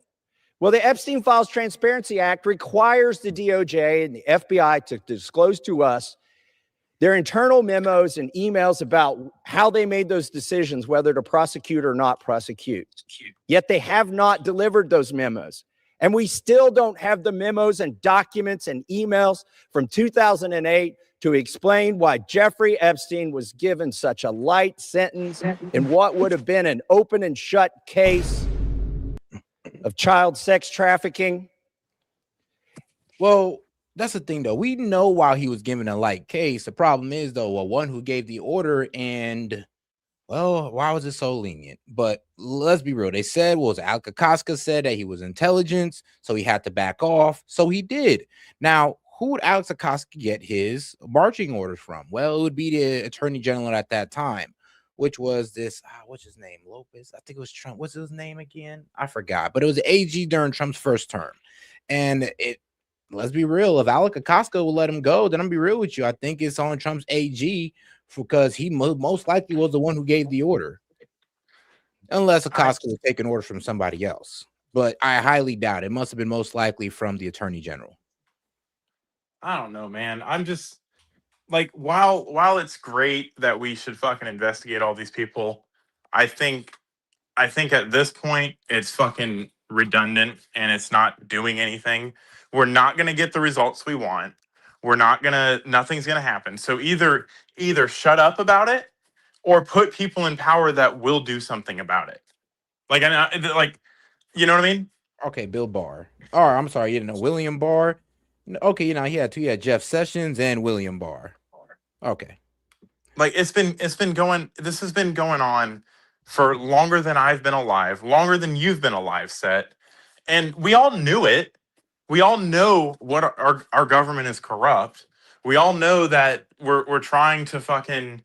Well, the Epstein Files Transparency Act requires the DOJ and the FBI to disclose to us their internal memos and emails about how they made those decisions, whether to prosecute or not prosecute. Yet they have not delivered those memos. And we still don't have the memos and documents and emails from 2008 to explain why Jeffrey Epstein was given such a light sentence in what would have been an open and shut case of child sex trafficking. Well, that's the thing, though. We know why he was given a light case. The problem is, though, one who gave the order, and well, why was it so lenient? But let's be real. They said, well, Alcacasca said that he was intelligence, so he had to back off. So he did. Now, who would Alcacasca get his marching orders from? Well, it would be the attorney general at that time, which was this, what's his name? Lopez? I think it was Trump. What's his name again? I forgot. But it was AG during Trump's first term. And let's be real. If Alcacasca will let him go, then I'll be real with you. I think it's on Trump's AG because he most likely was the one who gave the order. Unless Acosta was taking orders from somebody else. But I highly doubt it. Must have been most likely from the attorney general. I don't know, man. I'm just like, while it's great that we should fucking investigate all these people, I think at this point it's fucking redundant and it's not doing anything. We're not gonna get the results we want. Nothing's gonna happen. So either shut up about it or put people in power that will do something about it. Like, you know what I mean? Okay, Bill Barr. Or I'm sorry, you didn't know William Barr. Okay, he had two. He had Jeff Sessions and William Barr. Okay. Like this has been going on for longer than I've been alive, longer than you've been alive, Set. And we all knew it. We all know what our government is corrupt. We all know that we're trying to fucking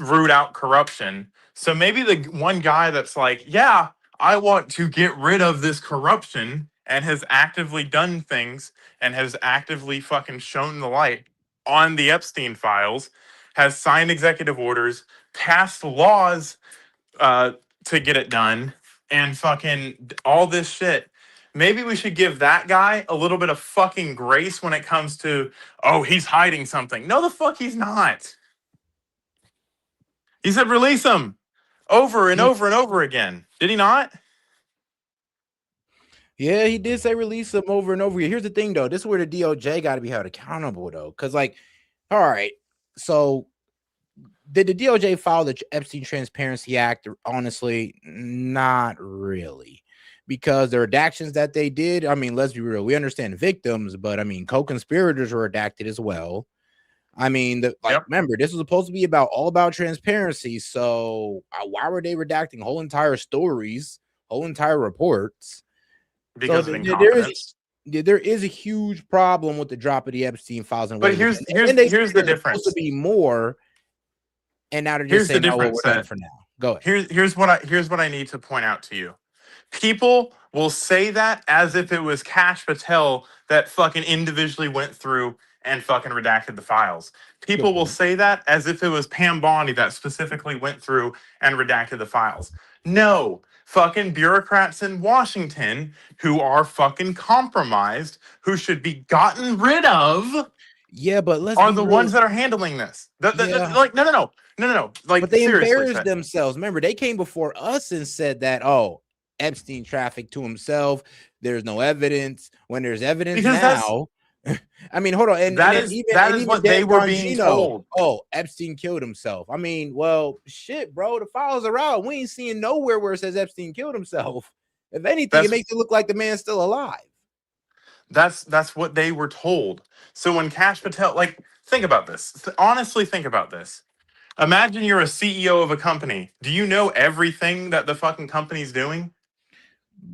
root out corruption. So maybe the one guy that's like, yeah, I want to get rid of this corruption and has actively done things and has actively fucking shown the light on the Epstein files, has signed executive orders, passed laws to get it done, and fucking all this shit. Maybe we should give that guy a little bit of fucking grace when it comes to, oh, he's hiding something. No, the fuck he's not. He said release him over and over and over again. Did he not? Yeah, he did say release him over and over again. Here's the thing, though. This is where the DOJ got to be held accountable, though. Because, like, all right, so did the DOJ file the Epstein Transparency Act? Honestly, not really. Because the redactions that they did, I mean, let's be real. We understand victims, but, I mean, co-conspirators were redacted as well. I mean, remember, this was supposed to be all about transparency. So why were they redacting whole entire stories, whole entire reports? Because of incompetence. There is a huge problem with the drop of the Epstein files. But here's the difference. Supposed to be more, and now they're just saying, "Oh, well, we're done for now." Go ahead. Here's what I need to point out to you. People will say that as if it was Kash Patel that fucking individually went through and fucking redacted the files. People will say that as if it was Pam Bondi that specifically went through and redacted the files. No, fucking bureaucrats in Washington who are fucking compromised, who should be gotten rid of. Yeah, but are the ones that are handling this. Like, no. Like, but they seriously, embarrassed themselves. Remember, they came before us and said that, oh, Epstein trafficked to himself. There's no evidence. When there's evidence now, I mean, hold on. And that is what they were being told. Oh, Epstein killed himself. I mean, well, shit, bro. The files are out. We ain't seeing nowhere where it says Epstein killed himself. If anything, it makes it look like the man's still alive. That's what they were told. So when Kash Patel, like, think about this. Honestly, think about this. Imagine you're a CEO of a company. Do you know everything that the fucking company's doing?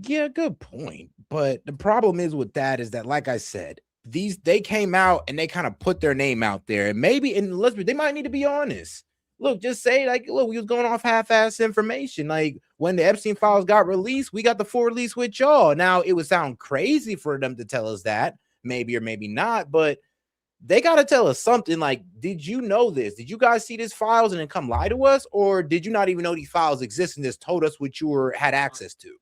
Yeah, good point. But the problem is with that is that, like I said, they came out and they kind of put their name out there, and they might need to be honest. Look, just say, like, look, we was going off half-ass information. Like, when the Epstein files got released, we got the full release with y'all. Now, it would sound crazy for them to tell us that, maybe or maybe not, but they got to tell us something. Like, did you know this? Did you guys see these files and then come lie to us? Or did you not even know these files exist and just told us what you had access to?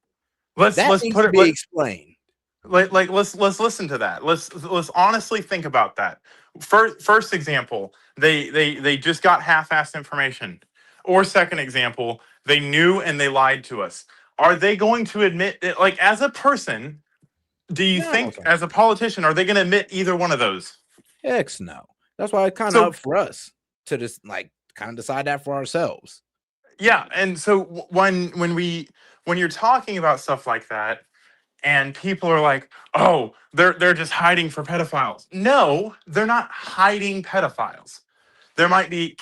Let's That needs put to it. be explained. Let's listen to that. Let's honestly think about that. First example, they just got half-assed information. Or second example, they knew and they lied to us. Are they going to admit it? Like, as a person, do you think as a politician, are they going to admit either one of those? Heck no. That's why it's kind of up for us to just like kind of decide that for ourselves. Yeah, and so when you're talking about stuff like that, and people are like, "Oh, they're just hiding for pedophiles." No, they're not hiding pedophiles. There might be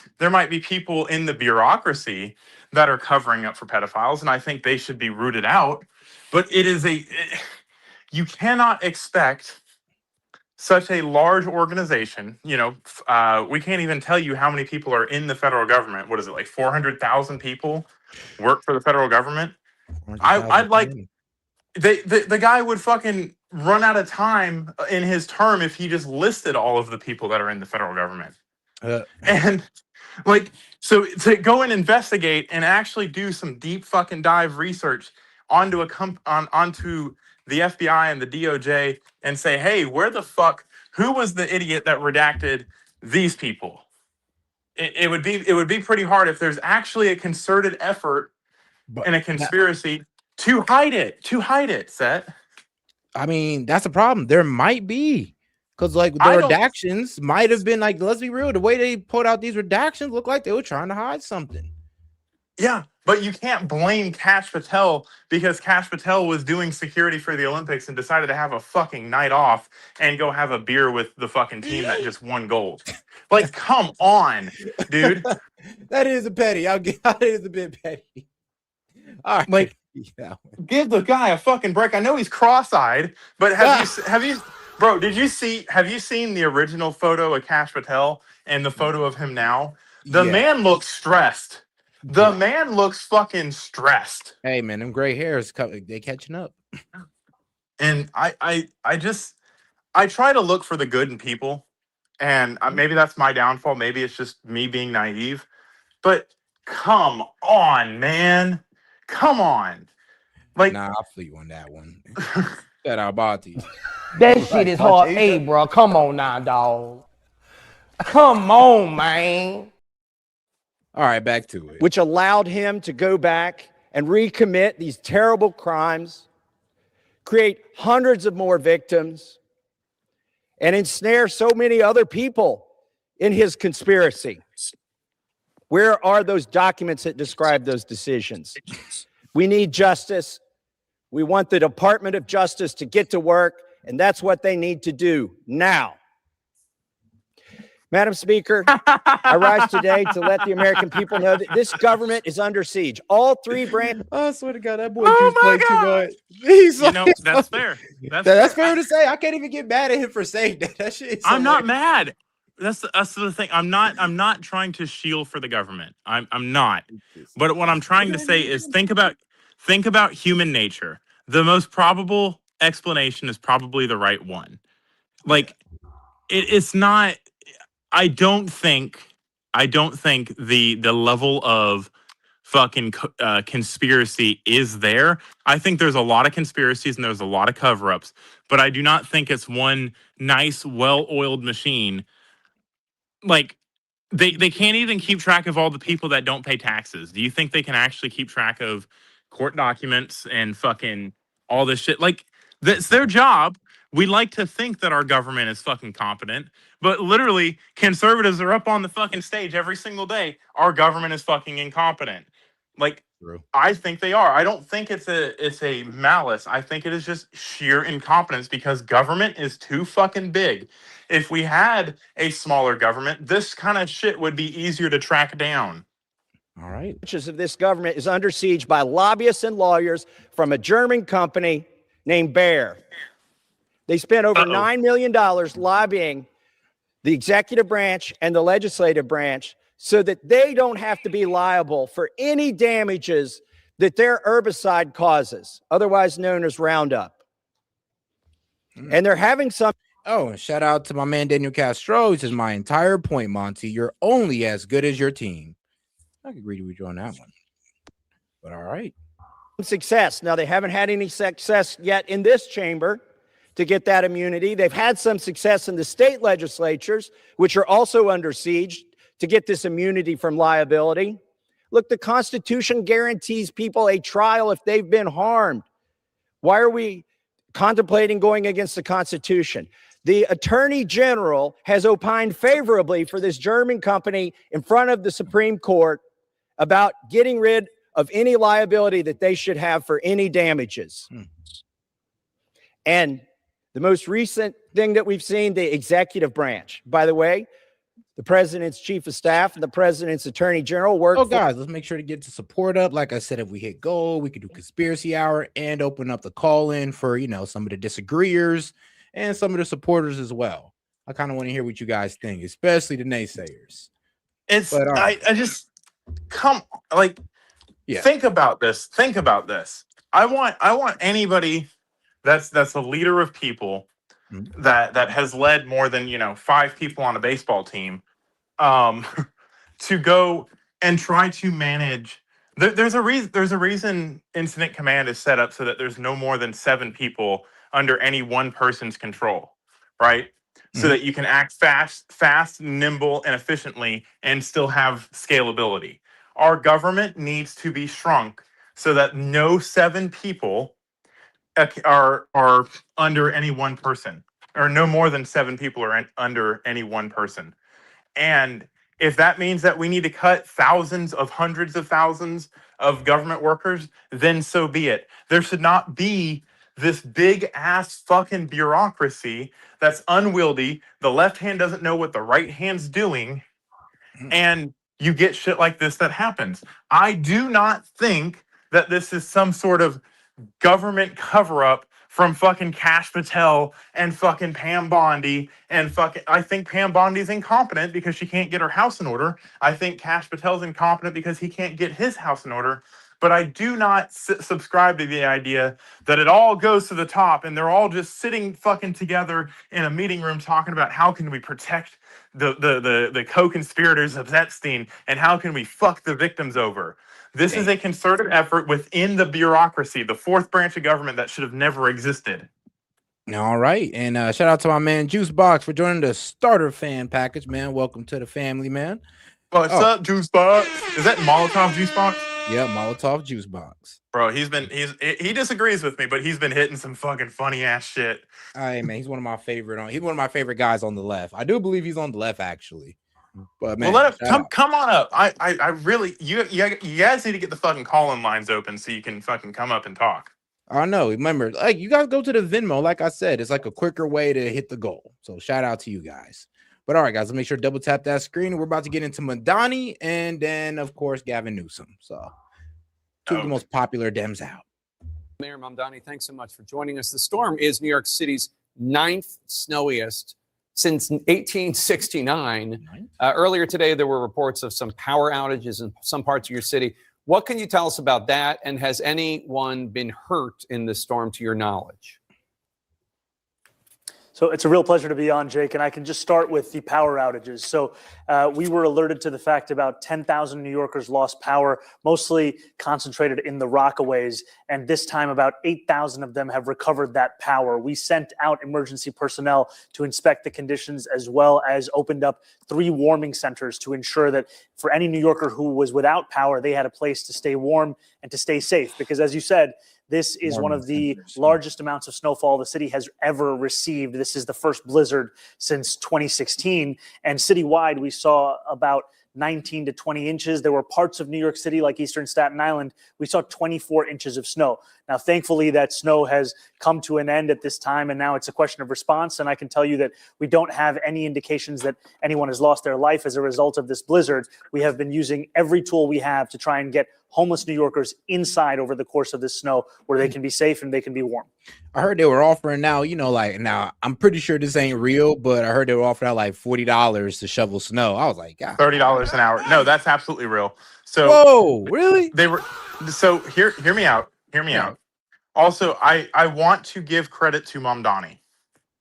people in the bureaucracy that are covering up for pedophiles, and I think they should be rooted out. But you cannot expect such a large organization. We can't even tell you how many people are in the federal government. What is it, like 400,000 people work for the federal government? I'd like. The guy would fucking run out of time in his term if he just listed all of the people that are in the federal government. And like, so to go and investigate and actually do some deep fucking dive research onto onto the FBI and the DOJ and say, hey, who was the idiot that redacted these people? It would be pretty hard if there's actually a concerted effort and a conspiracy to hide it, Set. I mean, that's a problem. There might be, because like the redactions might have been like, let's be real, the way they put out these redactions looked like they were trying to hide something. Yeah, but you can't blame Kash Patel because Kash Patel was doing security for the Olympics and decided to have a fucking night off and go have a beer with the fucking team that just won gold. Like, come on, dude. That is a petty. That is a bit petty. All right. Like, give the guy a fucking break. I know he's cross-eyed, but have you, bro? Have you seen the original photo of Kash Patel and the photo of him now? The man looks stressed. The man looks fucking stressed. Hey man, them gray hairs, they catching up. And I try to look for the good in people, and maybe that's my downfall. Maybe it's just me being naive. But come on, man. Come on. Like, nah, I'll feel you on that one. That Albati. That shit is hard. Hey, bro, come on now, dog. Come on, man. All right, back to it. Which allowed him to go back and recommit these terrible crimes, create hundreds of more victims, and ensnare so many other people in his conspiracy. Where are those documents that describe those decisions? We need justice. We want the Department of Justice to get to work, and that's what they need to do now. Madam Speaker, I rise today to let the American people know that this government is under siege. All three branches. I swear to God, that boy just played too much. That's fair. That's fair to say. I can't even get mad at him for saying that. That shit is I'm not mad. That's the thing. I'm not trying to shield for the government. I'm not. But what I'm trying to say is think about human nature. The most probable explanation is probably the right one. Like, it's not. I don't think the level of fucking conspiracy is there. I think there's a lot of conspiracies and there's a lot of cover-ups, but I do not think it's one nice, well-oiled machine. Like, they can't even keep track of all the people that don't pay taxes. Do you think they can actually keep track of court documents and fucking all this shit? Like, that's their job. We like to think that our government is fucking competent, but literally conservatives are up on the fucking stage every single day. Our government is fucking incompetent. Like, I think they are. I don't think it's a malice. I think it is just sheer incompetence because government is too fucking big. If we had a smaller government, this kind of shit would be easier to track down. All right. Branches of this government is under siege by lobbyists and lawyers from a German company named Bayer. They spent over $9 million lobbying the executive branch and the legislative branch so that they don't have to be liable for any damages that their herbicide causes, otherwise known as Roundup. And they're having some. Oh, and shout out to my man Daniel Castro. He says, my entire point, Monty. You're only as good as your team. I can agree with you on that one. But all right. Success. Now, they haven't had any success yet in this chamber to get that immunity. They've had some success in the state legislatures, which are also under siege, to get this immunity from liability. Look, the Constitution guarantees people a trial if they've been harmed. Why are we contemplating going against the Constitution? The Attorney General has opined favorably for this German company in front of the Supreme Court about getting rid of any liability that they should have for any damages. And the most recent thing that we've seen, the executive branch, by the way, the president's chief of staff and the president's attorney general work. Oh, guys, let's make sure to get the support up. Like I said, if we hit goal, we could do conspiracy hour and open up the call in for, some of the disagreeers and some of the supporters as well. I kind of want to hear what you guys think, especially the naysayers. I just think about this. Think about this. I want anybody that's a leader of people that has led more than 5 people on a baseball team to go and try to manage. There's a reason incident command is set up so that there's no more than 7 people under any one person's control, right? So that you can act fast, nimble, and efficiently and still have scalability. Our government needs to be shrunk so that no 7 people are under any one person, or no more than 7 people are under any one person. And if that means that we need to cut thousands of hundreds of thousands of government workers, then so be it. There should not be this big ass fucking bureaucracy that's unwieldy. The left hand doesn't know what the right hand's doing. And you get shit like this that happens. I do not think that this is some sort of government cover-up from fucking Kash Patel and fucking Pam Bondi and I think Pam Bondi's incompetent because she can't get her house in order. I think Kash Patel's incompetent because he can't get his house in order. But I do not subscribe to the idea that it all goes to the top and they're all just sitting fucking together in a meeting room talking about how can we protect the co-conspirators of S.E.T and how can we fuck the victims over. This is a concerted effort within the bureaucracy, the 4th branch of government that should have never existed. All right. And shout out to my man Juicebox for joining the starter fan package, man. Welcome to the family, man. What's up, Juicebox? Is that Molotov Juicebox? Yeah, Molotov Juicebox. Bro, he disagrees with me, but he's been hitting some fucking funny ass shit. Hey man, he's one of my favorite guys on the left. I do believe he's on the left actually. But man, well, come on up. I really you guys need to get the fucking call-in lines open so you can fucking come up and talk. I know. Remember, like you guys go to the Venmo. Like I said, it's like a quicker way to hit the goal. So shout out to you guys. But all right, guys, let's make sure to double tap that screen. We're about to get into Madani and then, of course, Gavin Newsom. So 2 of the most popular Dems out. Mayor Mamdani, thanks so much for joining us. The storm is New York City's 9th snowiest since 1869. Earlier today, there were reports of some power outages in some parts of your city. What can you tell us about that? And has anyone been hurt in this storm to your knowledge? So it's a real pleasure to be on, Jake, and I can just start with the power outages. So we were alerted to the fact about 10,000 New Yorkers lost power, mostly concentrated in the Rockaways, and this time about 8,000 of them have recovered that power. We sent out emergency personnel to inspect the conditions as well as opened up 3 warming centers to ensure that for any New Yorker who was without power, they had a place to stay warm and to stay safe. Because as you said, this is one of the largest amounts of snowfall the city has ever received. This is the first blizzard since 2016. And citywide, we saw about 19 to 20 inches. There were parts of New York City, like Eastern Staten Island, we saw 24 inches of snow. Now, thankfully, that snow has come to an end at this time, and now it's a question of response. And I can tell you that we don't have any indications that anyone has lost their life as a result of this blizzard. We have been using every tool we have to try and get homeless New Yorkers inside over the course of this snow where they can be safe and they can be warm. I heard they were offering now, now I'm pretty sure this ain't real, but I heard they were offering out like $40 to shovel snow. I was like, God. $30 an hour. No, that's absolutely real. So whoa, really? They were so hear me out. Hear me out. Also, I want to give credit to Mamdani.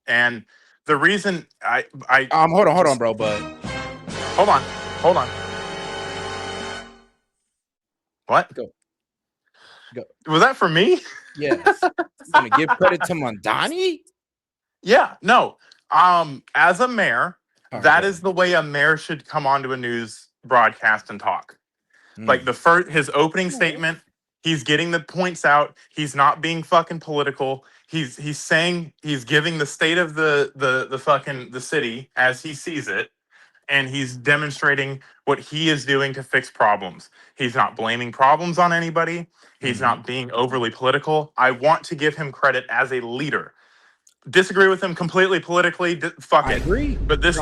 And the reason I hold on, bro, but hold on. What? Go. Was that for me? Yes. You want to give credit to Mamdani? Yeah, no. As a mayor, All right, that go is the way a mayor should come onto a news broadcast and talk. Like his opening statement, he's getting the points out. He's not being fucking political. He's saying, he's giving the state of the city as he sees it, and he's demonstrating what he is doing to fix problems. He's not blaming problems on anybody. He's not being overly political. I want to give him credit as a leader. Disagree with him completely politically. Fuck it. I agree. But this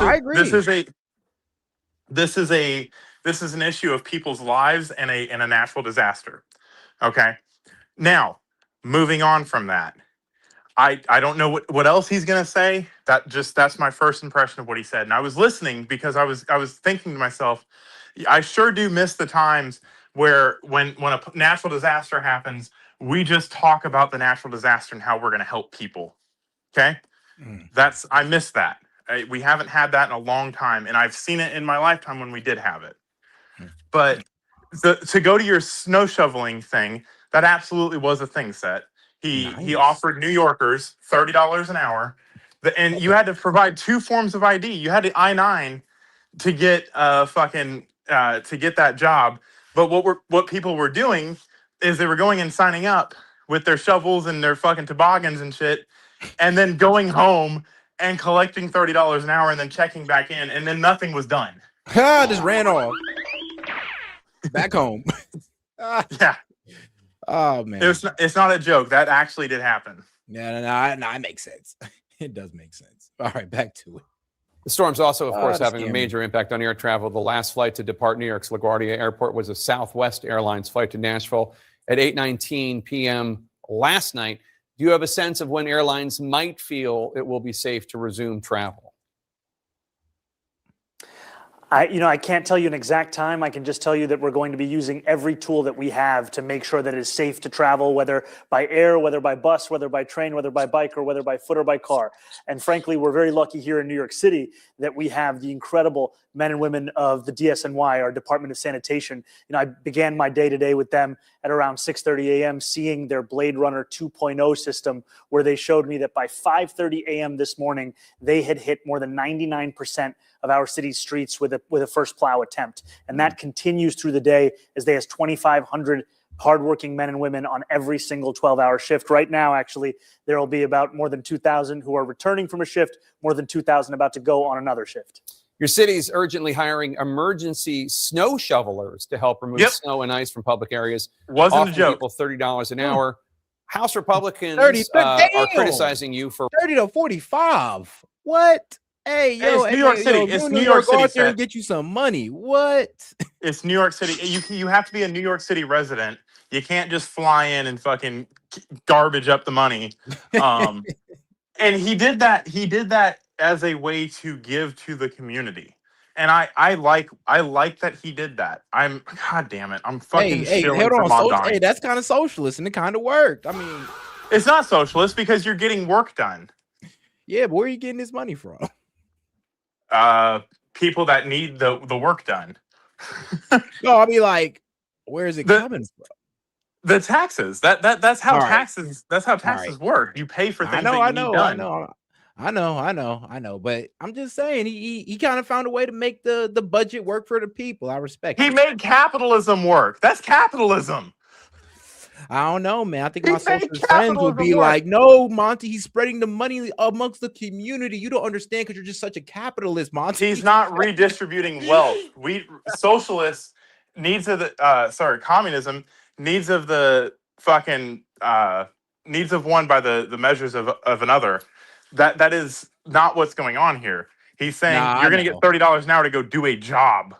is an issue of people's lives and a natural disaster. Okay. Now, moving on from that, I don't know what else he's gonna say. That's my first impression of what he said. And I was listening because I was thinking to myself, I sure do miss the times where when a natural disaster happens, we just talk about the natural disaster and how we're gonna help people. Okay. I miss that. We haven't had that in a long time, and I've seen it in my lifetime when we did have it. But to go to your snow shoveling thing, that absolutely was a thing, Set. He offered New Yorkers $30 an hour, and you had to provide 2 forms of ID. You had to I-9 to get to get that job. But what people were doing is they were going and signing up with their shovels and their fucking toboggans and shit, and then going home and collecting $30 an hour and then checking back in, and then nothing was done. Just ran off back home. Yeah. Oh man, it's not a joke. That actually did happen. Yeah, no, it makes sense. It does make sense. All right, back to it. The storm's also, of course, having a scary. major impact on air travel. The last flight to depart New York's LaGuardia Airport was a Southwest Airlines flight to Nashville at 8:19 p.m. last night. Do you have a sense of when airlines might feel it will be safe to resume travel? I can't tell you an exact time. I can just tell you that we're going to be using every tool that we have to make sure that it is safe to travel, whether by air, whether by bus, whether by train, whether by bike, or whether by foot or by car. And frankly, we're very lucky here in New York City that we have the incredible men and women of the DSNY, our Department of Sanitation. I began my day today with them at around 6:30 a.m., seeing their Blade Runner 2.0 system, where they showed me that by 5:30 a.m. this morning, they had hit more than 99% of our city's streets with a first plow attempt. And that continues through the day as they has 2,500 hardworking men and women on every single 12-hour shift. Right now, actually, there will be about more than 2,000 who are returning from a shift, more than 2,000 about to go on another shift. Your city's urgently hiring emergency snow shovelers to help remove snow and ice from public areas. Wasn't offering a joke. People $30 an hour. House Republicans 30, are criticizing you for 30 to 45. What? Hey, yo, it's New York City. It's New York City. Go out there and get you some money. What? It's New York City. You have to be a New York City resident. You can't just fly in and fucking garbage up the money. And he did that. He did that as a way to give to the community. And I like that he did that. God damn it. I'm fucking shilling hold for on. Mamdani. Hey, that's kind of socialist, and it kind of worked. I mean, it's not socialist because you're getting work done. Yeah, but where are you getting this money from? People that need the work done. No, I mean, like, where is it coming from? The taxes. That's how All right. taxes. That's how taxes work. You pay for things that you need done. I know. But I'm just saying, he kind of found a way to make the budget work for the people. I respect. He made capitalism work. That's capitalism. I don't know, man. I think my socialist friends would be like, "No, Monty, he's spreading the money amongst the community. You don't understand because you're just such a capitalist, Monty." He's not redistributing wealth. Socialists communism needs of the fucking needs of one by the measures of another. That is not what's going on here. He's saying you're going to get $30 an hour to go do a job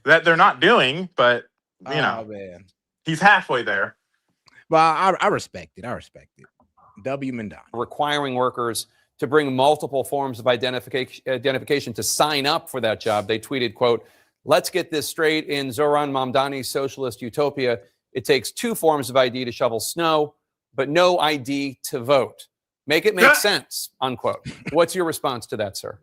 that they're not doing, but man, he's halfway there. Well, I respect it. W. Mamdani. requiring workers to bring multiple forms of identification to sign up for that job. They tweeted, quote, "Let's get this straight. In Zohran Mamdani's socialist utopia, it takes 2 forms of ID to shovel snow, but no ID to vote. Make it make sense, unquote. What's your response to that, sir?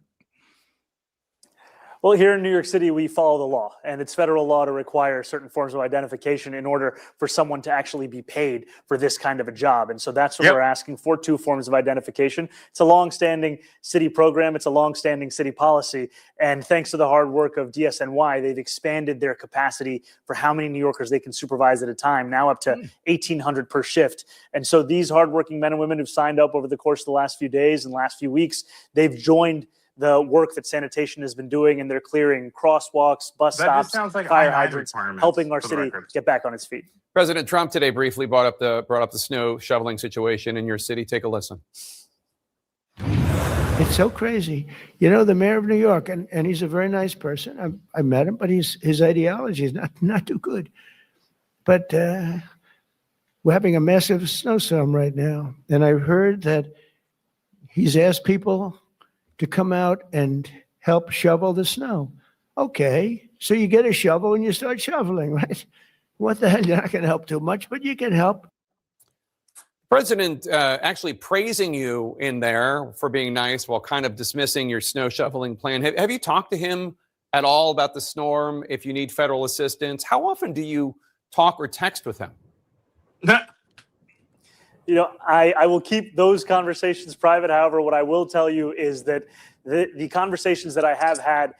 Well, here in New York City, we follow the law, and it's federal law to require certain forms of identification in order for someone to actually be paid for this kind of a job. And so that's what we're asking for, 2 forms of identification. It's a longstanding city program. It's a longstanding city policy. And thanks to the hard work of DSNY, they've expanded their capacity for how many New Yorkers they can supervise at a time, now up to 1,800 per shift. And so these hardworking men and women who've signed up over the course of the last few days and last few weeks, they've joined the work that sanitation has been doing, and they're clearing crosswalks, bus stops, like fire I-9 hydrants, requirements, helping our for the city record. get back on its feet. President Trump today briefly brought up the snow shoveling situation in your city. Take a listen. It's so crazy. You know, the mayor of New York, and he's a very nice person. I met him, but his ideology is not too good. But we're having a massive snowstorm right now. And I've heard that he's asked people to come out and help shovel the snow. Okay, so you get a shovel and you start shoveling, right? What the hell? You're not going to help too much, but you can help. President actually praising you in there for being nice while kind of dismissing your snow shoveling plan. Have you talked to him at all about the storm? If you need federal assistance, how often do you talk or text with him? You know, I will keep those conversations private. However, what I will tell you is that the conversations that I have had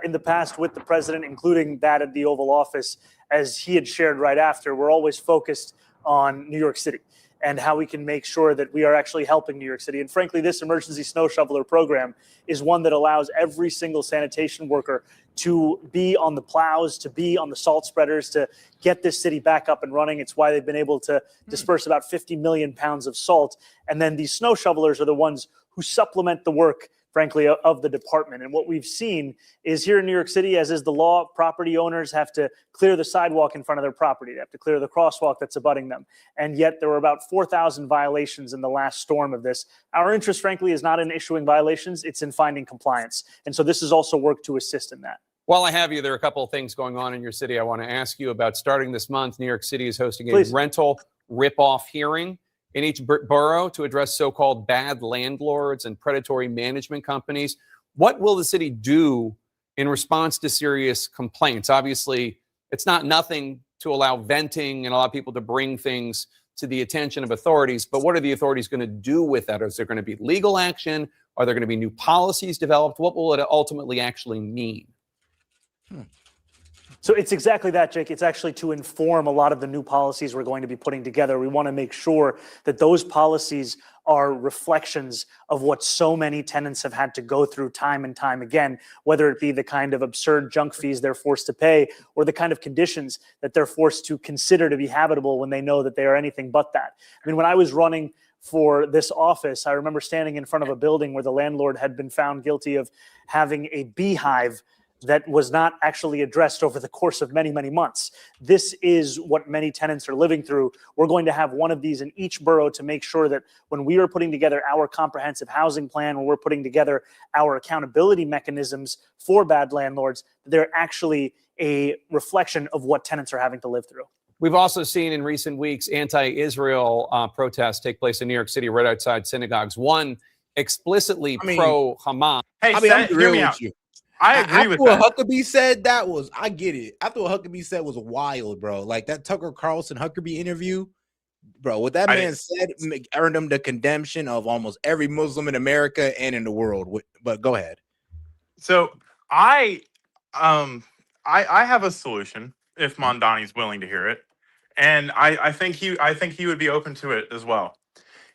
in the past with the president, including that at the Oval Office, as he had shared right after, we're always focused on New York City and how we can make sure that we are actually helping New York City. And frankly, this emergency snow shoveler program is one that allows every single sanitation worker to be on the plows, to be on the salt spreaders, to get this city back up and running. It's why they've been able to disperse about 50 million pounds of salt. And then these snow shovelers are the ones who supplement the work, frankly, of the department. And what we've seen is here in New York City, as is the law, property owners have to clear the sidewalk in front of their property. They have to clear the crosswalk that's abutting them. And yet there were about 4,000 violations in the last storm of this. Our interest, frankly, is not in issuing violations. It's in finding compliance. And so this is also work to assist in that. While I have you, there are a couple of things going on in your city I want to ask you about. Starting this month, New York City is hosting a rental rip-off hearing in each borough to address so-called bad landlords and predatory management companies. What will the city do in response to serious complaints? Obviously, it's not nothing to allow venting and allow people to bring things to the attention of authorities, but what are the authorities going to do with that? Is there going to be legal action? Are there going to be new policies developed? What will it ultimately actually mean? So it's exactly that, Jake. It's actually to inform a lot of the new policies we're going to be putting together. We want to make sure that those policies are reflections of what so many tenants have had to go through time and time again, whether it be the kind of absurd junk fees they're forced to pay or the kind of conditions that they're forced to consider to be habitable when they know that they are anything but that. I mean, when I was running for this office, I remember standing in front of a building where the landlord had been found guilty of having a beehive that was not actually addressed over the course of many, many months. This is what many tenants are living through. We're going to have one of these in each borough to make sure that when we are putting together our comprehensive housing plan, when we're putting together our accountability mechanisms for bad landlords, they're actually a reflection of what tenants are having to live through. We've also seen in recent weeks anti-Israel protests take place in New York City right outside synagogues. One explicitly pro-Hamas. Hey, I'm hear real me with out. you. I agree with what that. Huckabee said, I get it. After what Huckabee said was wild, bro. Like that Tucker Carlson Huckabee interview, bro. What that man said earned him the condemnation of almost every Muslim in America and in the world. But go ahead. So I have a solution if Mondani's willing to hear it, and I think he would be open to it as well.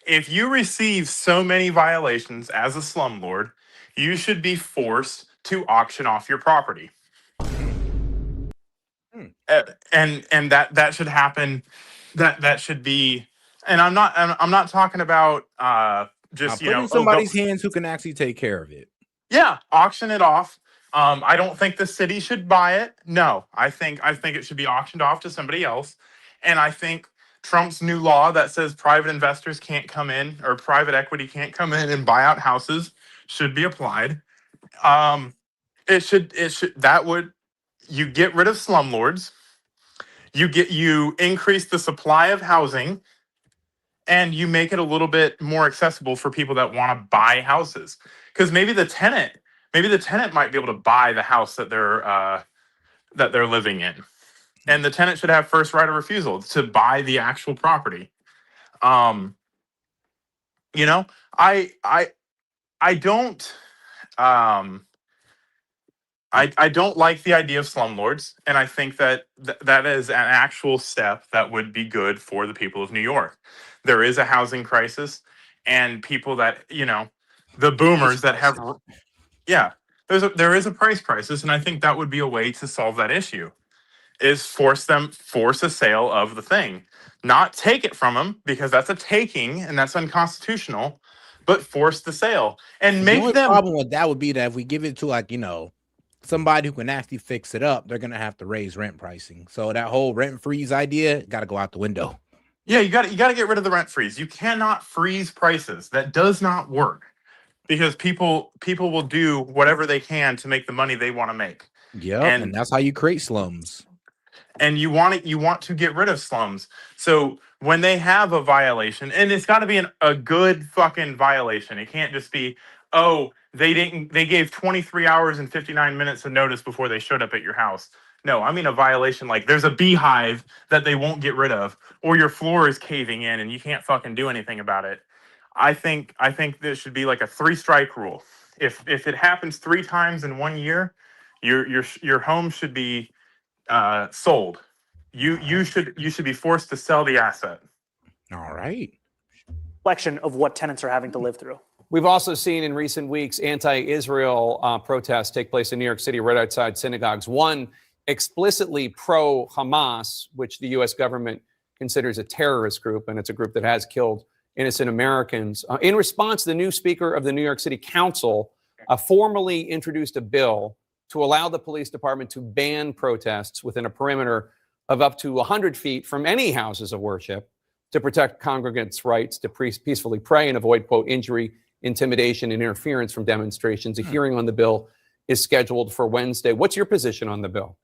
If you receive so many violations as a slumlord, you should be forced to auction off your property. And that should happen. That should be. And I'm not talking about just put in somebody's hands who can actually take care of it. Yeah, auction it off. I don't think the city should buy it. No, I think it should be auctioned off to somebody else. And I think Trump's new law that says private investors can't come in or private equity can't come in and buy out houses should be applied. You get rid of slumlords. You increase the supply of housing, and you make it a little bit more accessible for people that want to buy houses. Because maybe the tenant might be able to buy the house that they're living in, and the tenant should have first right of refusal to buy the actual property. You know, I don't I don't like the idea of slumlords, and I think that that is an actual step that would be good for the people of New York. There is a housing crisis, and people that, you know, the boomers that have, yeah, there is a price crisis, and I think that would be a way to solve that issue. Is force a sale of the thing, not take it from them, because that's a taking and that's unconstitutional, but force the sale and The make only them. problem with that would be that if we give it to, like, you know, somebody who can actually fix it up, they're gonna have to raise rent pricing. So that whole rent freeze idea got to go out the window. Yeah, you got to get rid of the rent freeze. You cannot freeze prices. That does not work, because people will do whatever they can to make the money they want to make. Yep, and that's how you create slums. And you want to get rid of slums. So when they have a violation, and it's got to be a good fucking violation. It can't just be, oh, they gave 23 hours and 59 minutes of notice before they showed up at your house. No, I mean a violation like there's a beehive that they won't get rid of, or your floor is caving in and you can't fucking do anything about it. I think this should be like a 3-strike rule. If it happens 3 times in 1 year, your home should be sold. You should be forced to sell the asset. All right. Reflection of what tenants are having to live through. We've also seen in recent weeks anti-Israel protests take place in New York City right outside synagogues. One explicitly pro-Hamas, which the U.S. government considers a terrorist group, and it's a group that has killed innocent Americans. In response, the new Speaker of the New York City Council formally introduced a bill to allow the police department to ban protests within a perimeter of up to 100 feet from any houses of worship to protect congregants' rights to peacefully pray and avoid, quote, injury, intimidation, and interference from demonstrations. A hearing on the bill is scheduled for Wednesday. What's your position on the bill?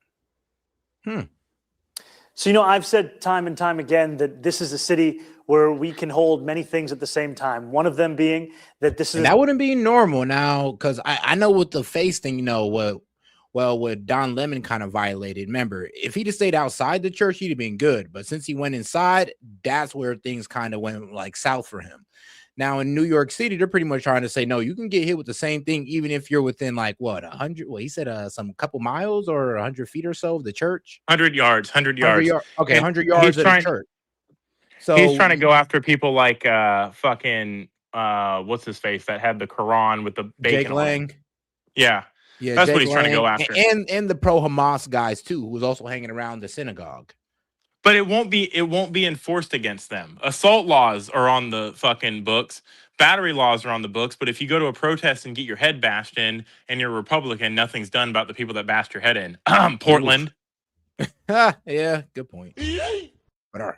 So, you know, I've said time and time again that this is a city where we can hold many things at the same time. One of them being that this is... And that wouldn't be normal now, because I know with the face thing, you know, what Don Lemon kind of violated. Remember, if he'd have stayed outside the church, he'd have been good. But since he went inside, that's where things kind of went like south for him. Now in New York City, they're pretty much trying to say, no, you can get hit with the same thing, even if you're within like what, 100? Well, he said some couple miles or 100 feet or so of the church. 100 yards. 100 yards. Okay, 100 yards of the church. So he's trying to go after people like fucking what's his face that had the Quran with the bacon. Jake Lang. Yeah. Yeah, that's Jake what he's trying to go Lang, after. And the pro-Hamas guys too, who was also hanging around the synagogue. But it won't be enforced against them. Assault laws are on the fucking books. Battery laws are on the books. But if you go to a protest and get your head bashed in and you're a Republican, nothing's done about the people that bashed your head in. Portland. Yeah, good point. But all right.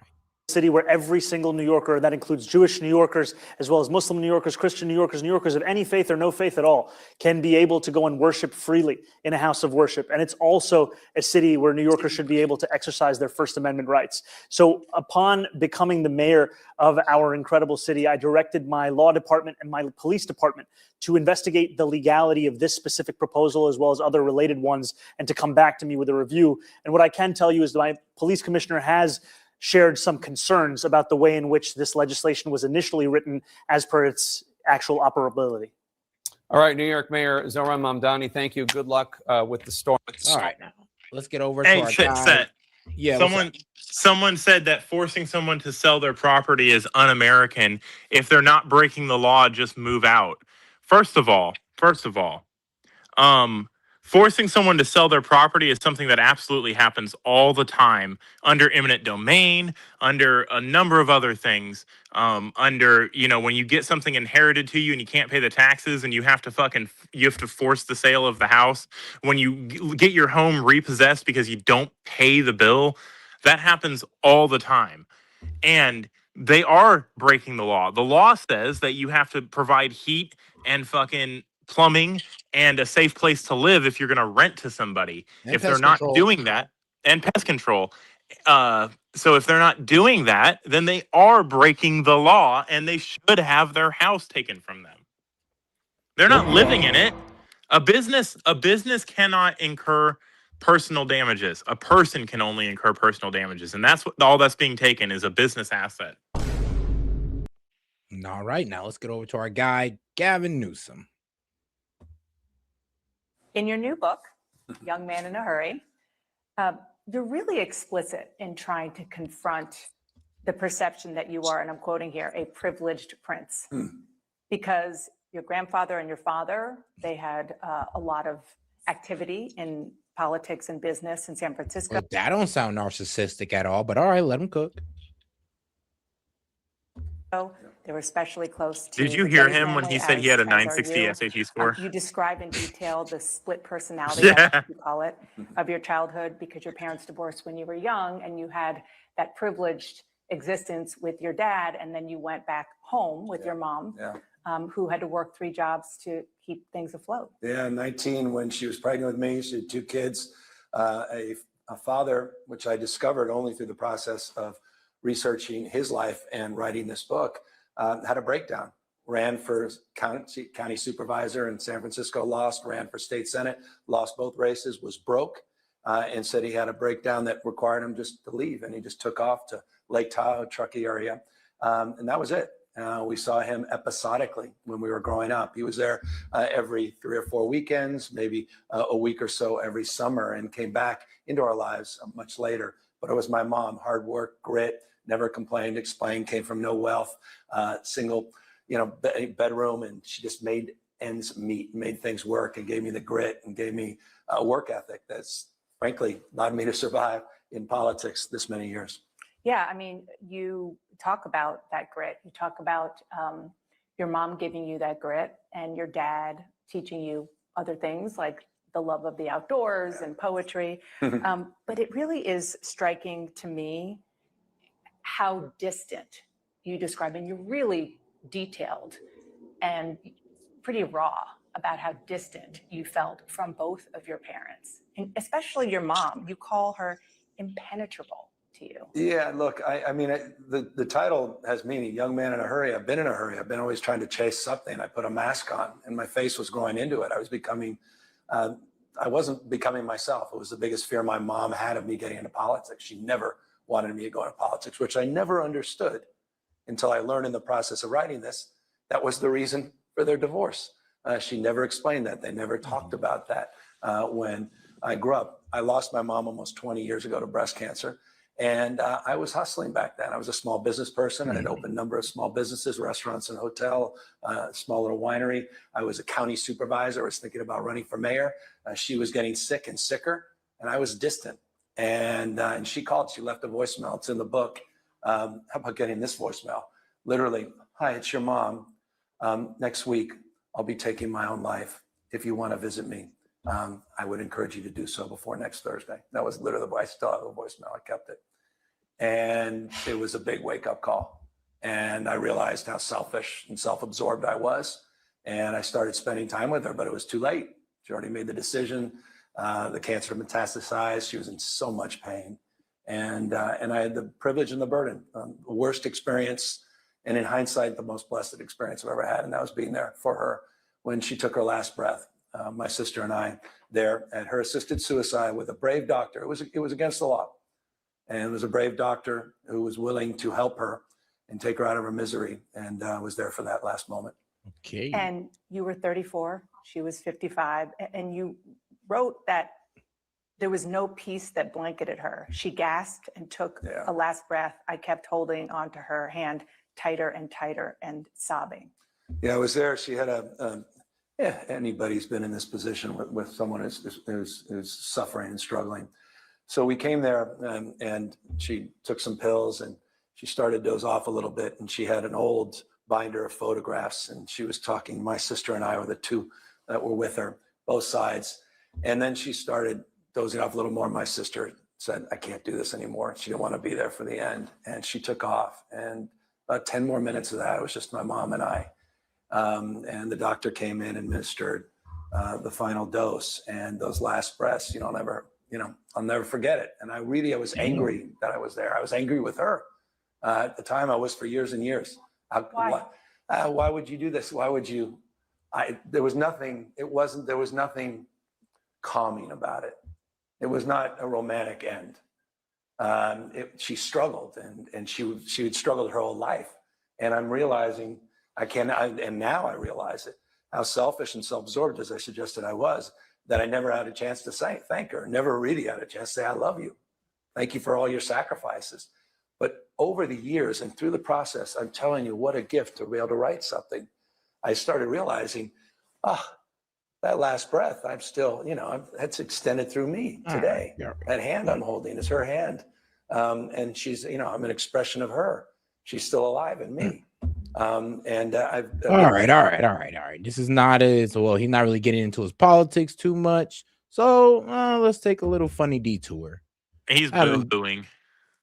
City where every single New Yorker, that includes Jewish New Yorkers, as well as Muslim New Yorkers, Christian New Yorkers of any faith or no faith at all, can be able to go and worship freely in a house of worship. And it's also a city where New Yorkers should be able to exercise their First Amendment rights. So upon becoming the mayor of our incredible city, I directed my law department and my police department to investigate the legality of this specific proposal as well as other related ones, and to come back to me with a review. And what I can tell you is that my police commissioner has shared some concerns about the way in which this legislation was initially written as per its actual operability. All right, New York Mayor Zohran Mamdani, thank you. Good luck with the storm. All right, now let's get over to Hey, our Set. guy. Yeah, someone said that forcing someone to sell their property is un-American. If they're not breaking the law, just move out. First of all, forcing someone to sell their property is something that absolutely happens all the time under eminent domain, under a number of other things, under, you know, when you get something inherited to you and you can't pay the taxes and you have to force the sale of the house. When you get your home repossessed because you don't pay the bill, that happens all the time. And they are breaking the law. The law says that you have to provide heat and fucking plumbing and a safe place to live if you're going to rent to somebody. And if they're pest not control. doing that, and pest control. So if they're not doing that, then they are breaking the law, and they should have their house taken from them. They're not living in it. A business cannot incur personal damages. A person can only incur personal damages, and that's what all that's being taken is a business asset. All right, now let's get over to our guy, Gavin Newsom. In your new book, Young Man in a Hurry, you're really explicit in trying to confront the perception that you are, and I'm quoting here, a privileged prince. Because your grandfather and your father, they had a lot of activity in politics and business in San Francisco. Well, that don't sound narcissistic at all, but all right, let him cook. They were especially close to. Did you the hear Getty him when family, he said he had a as are 960 you. SAT score? You describe in detail the split personality, Yeah. as you call it, of your childhood because your parents divorced when you were young and you had that privileged existence with your dad, and then you went back home with your mom, who had to work 3 jobs to keep things afloat. Yeah, 19 when she was pregnant with me. She had 2 kids, a father, which I discovered only through the process of researching his life and writing this book, had a breakdown. Ran for county supervisor in San Francisco, lost, ran for state senate, lost both races, was broke, and said he had a breakdown that required him just to leave. And he just took off to Lake Tahoe, Truckee area. And that was it. We saw him episodically when we were growing up. He was there every 3 or 4 weekends, maybe a week or so every summer, and came back into our lives much later. But it was my mom, hard work, grit, never complained, explained, came from no wealth, single, bedroom, and she just made ends meet, made things work, and gave me the grit and gave me a work ethic that's frankly allowed me to survive in politics this many years. Yeah, I mean, you talk about that grit. You talk about your mom giving you that grit and your dad teaching you other things like the love of the outdoors and poetry. But it really is striking to me how distant you describe, and you're really detailed and pretty raw about how distant you felt from both of your parents, and especially your mom. You call her impenetrable to you. Yeah, look, I mean, the title has meaning, young man in a hurry. I've been in a hurry. I've been always trying to chase something. I put a mask on and my face was growing into it. I was becoming, I wasn't becoming myself. It was the biggest fear my mom had of me getting into politics. She never wanted me to go into politics, which I never understood until I learned in the process of writing this. That was the reason for their divorce. She never explained that. They never talked about that. When I grew up, I lost my mom almost 20 years ago to breast cancer. And I was hustling back then. I was a small business person. I had opened a number of small businesses, restaurants and hotel, small little winery. I was a county supervisor. I was thinking about running for mayor. She was getting sick and sicker, and I was distant. And she called. She left a voicemail. It's in the book. How about getting this voicemail? Literally, hi, it's your mom. Next week, I'll be taking my own life. If you want to visit me, I would encourage you to do so before next Thursday. That was literally, I still have a voicemail. I kept it. And it was a big wake-up call. And I realized how selfish and self-absorbed I was. And I started spending time with her, but it was too late. She already made the decision. The cancer metastasized. She was in so much pain. And I had the privilege and the burden, the worst experience, and in hindsight, the most blessed experience I've ever had. And that was being there for her when she took her last breath. My sister and I there at her assisted suicide with a brave doctor. It was against the law. And it was a brave doctor who was willing to help her and take her out of her misery, and was there for that last moment. Okay. And you were 34, she was 55, and you wrote that there was no peace that blanketed her. She gasped and took a last breath. I kept holding onto her hand tighter and tighter and sobbing. Yeah, I was there. She had anybody's been in this position with someone who's suffering and struggling. So we came there, and she took some pills and she started to doze off a little bit, and she had an old binder of photographs, and she was talking. My sister and I were the two that were with her, both sides. And then she started dozing off a little more. My sister said, I can't do this anymore. She didn't want to be there for the end. And she took off. And about 10 more minutes of that, it was just my mom and I. And the doctor came in and administered the final dose. And those last breaths, you don't ever I'll never forget it. And I was angry that I was there. I was angry with her. At the time, I was for years and years. Why would you do this? Why would you? There was nothing calming about it. It was not a romantic end. She struggled, and she had struggled her whole life. And I'm realizing and now I realize it, how selfish and self-absorbed, as I suggested I was, that I never had a chance to thank her. Never really had a chance to say, I love you. Thank you for all your sacrifices. But over the years and through the process, I'm telling you, what a gift to be able to write something. I started realizing, that last breath, I'm still, that's extended through me today. That hand I'm holding is her hand. And she's, I'm an expression of her. She's still alive in me. All right. This is not he's not really getting into his politics too much. So let's take a little funny detour. He's boo-hooing.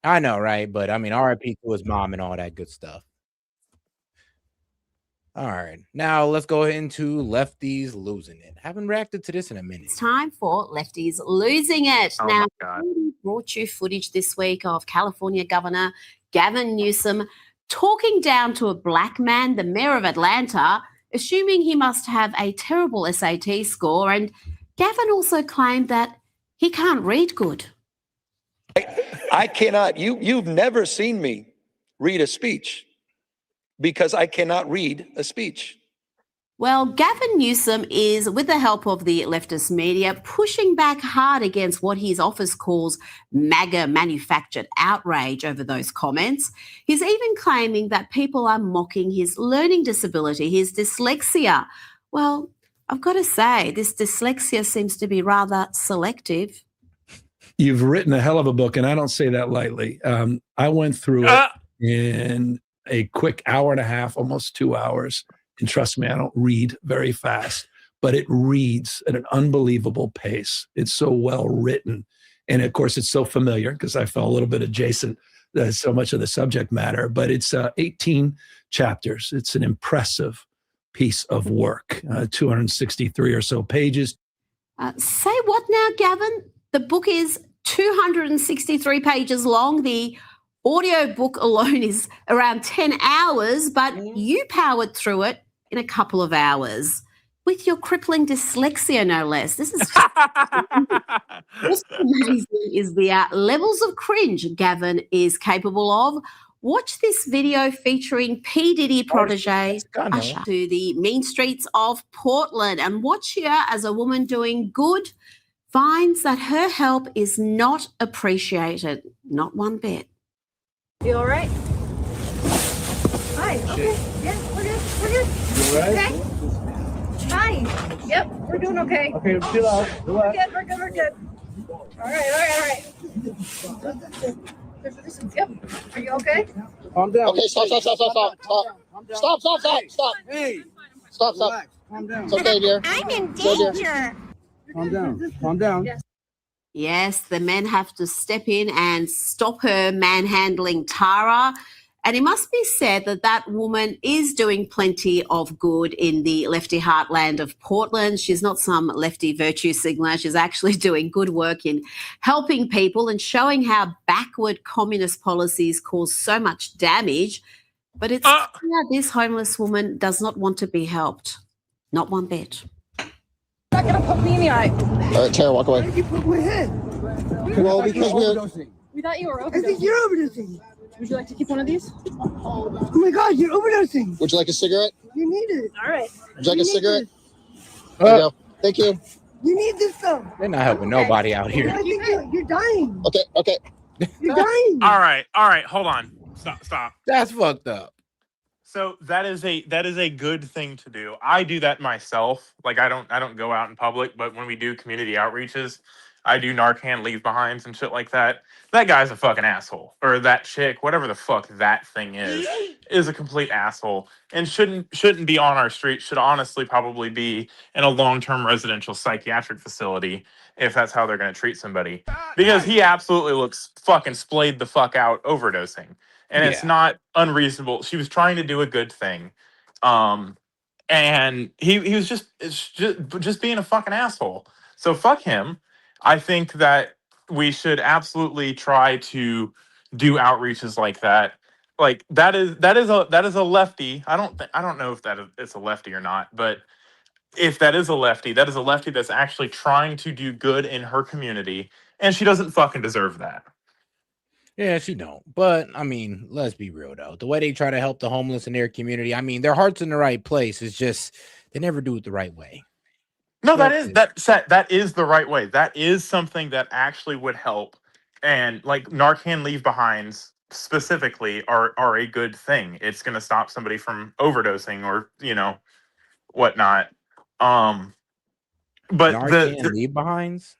I know, right? But I mean, RIP to his mom and all that good stuff. All right, now let's go into Lefties Losing It. Haven't reacted to this in a minute. It's time for Lefties Losing It. Oh now, my God. we brought you footage this week of California Governor Gavin Newsom talking down to a black man, the mayor of Atlanta, assuming he must have a terrible S.A.T. score. And Gavin also claimed that he can't read good. I cannot, you've never seen me read a speech because I cannot read a speech. Well, Gavin Newsom is, with the help of the leftist media, pushing back hard against what his office calls MAGA manufactured outrage over those comments. He's even claiming that people are mocking his learning disability, his dyslexia. Well, I've got to say, this dyslexia seems to be rather selective. You've written a hell of a book, and I don't say that lightly. I went through it in a quick hour and a half, almost 2 hours. And trust me, I don't read very fast, but it reads at an unbelievable pace. It's so well written. And of course, it's so familiar because I felt a little bit adjacent to so much of the subject matter, but it's 18 chapters. It's an impressive piece of work, 263 or so pages. Say what now, Gavin? The book is 263 pages long. The audio book alone is around 10 hours, but you powered through it in a couple of hours with your crippling dyslexia, no less. This is what's amazing is the levels of cringe Gavin is capable of. Watch this video featuring P. Diddy protege Usher to the mean streets of Portland and watch here as a woman doing good finds that her help is not appreciated, not one bit. You all right? Hi. Okay. Yeah, we're good. We're good. You all right? Okay. Hi. Yep, we're doing okay. Okay, chill out. We're good. We're good. We're good. All right. Yep. Are you okay? Calm down. Okay, stop. Hey. Stop. Relax. Calm down. It's okay, dear. I'm in Go, dear. danger. Calm down. Calm down. Yes. Yes, the men have to step in and stop her manhandling Tara. And it must be said that that woman is doing plenty of good in the lefty heartland of Portland. She's not some lefty virtue signaler. She's actually doing good work in helping people and showing how backward communist policies cause so much damage. But it's clear this homeless woman does not want to be helped. Not one bit. Not gonna poke me in the eye. All right, Tara, walk away. Why did you poke my head? Well, because we're... We thought you were overdosing. I think you're overdosing. Would you like to keep one of these? Oh my God, you're overdosing. Would you like a cigarette? You need it. All right. Would you like a cigarette? This. There you go. Thank you. You need this though. They're not helping nobody out here. I think you're dying. Okay. You're dying. All right. Hold on. Stop. That's fucked up. So that is a good thing to do. I do that myself. Like I don't go out in public, but when we do community outreaches, I do Narcan leave behinds and shit like that. That guy's a fucking asshole. Or that chick, whatever the fuck that thing is a complete asshole and shouldn't be on our street. Should honestly probably be in a long-term residential psychiatric facility if that's how they're going to treat somebody. Because he absolutely looks fucking splayed the fuck out overdosing. And it's not unreasonable. She was trying to do a good thing. And he was just being a fucking asshole. So fuck him. I think that we should absolutely try to do outreaches like that. Like that is a lefty. I don't know if it's a lefty or not, but if that is a lefty, that is a lefty that's actually trying to do good in her community, and she doesn't fucking deserve that. Yeah, she don't. But I mean, let's be real though. The way they try to help the homeless in their community, I mean, their heart's in the right place. It's just they never do it the right way. No, that is the right way. That is something that actually would help. And like Narcan leave behinds specifically are a good thing. It's going to stop somebody from overdosing or, whatnot. But Narcan leave behinds.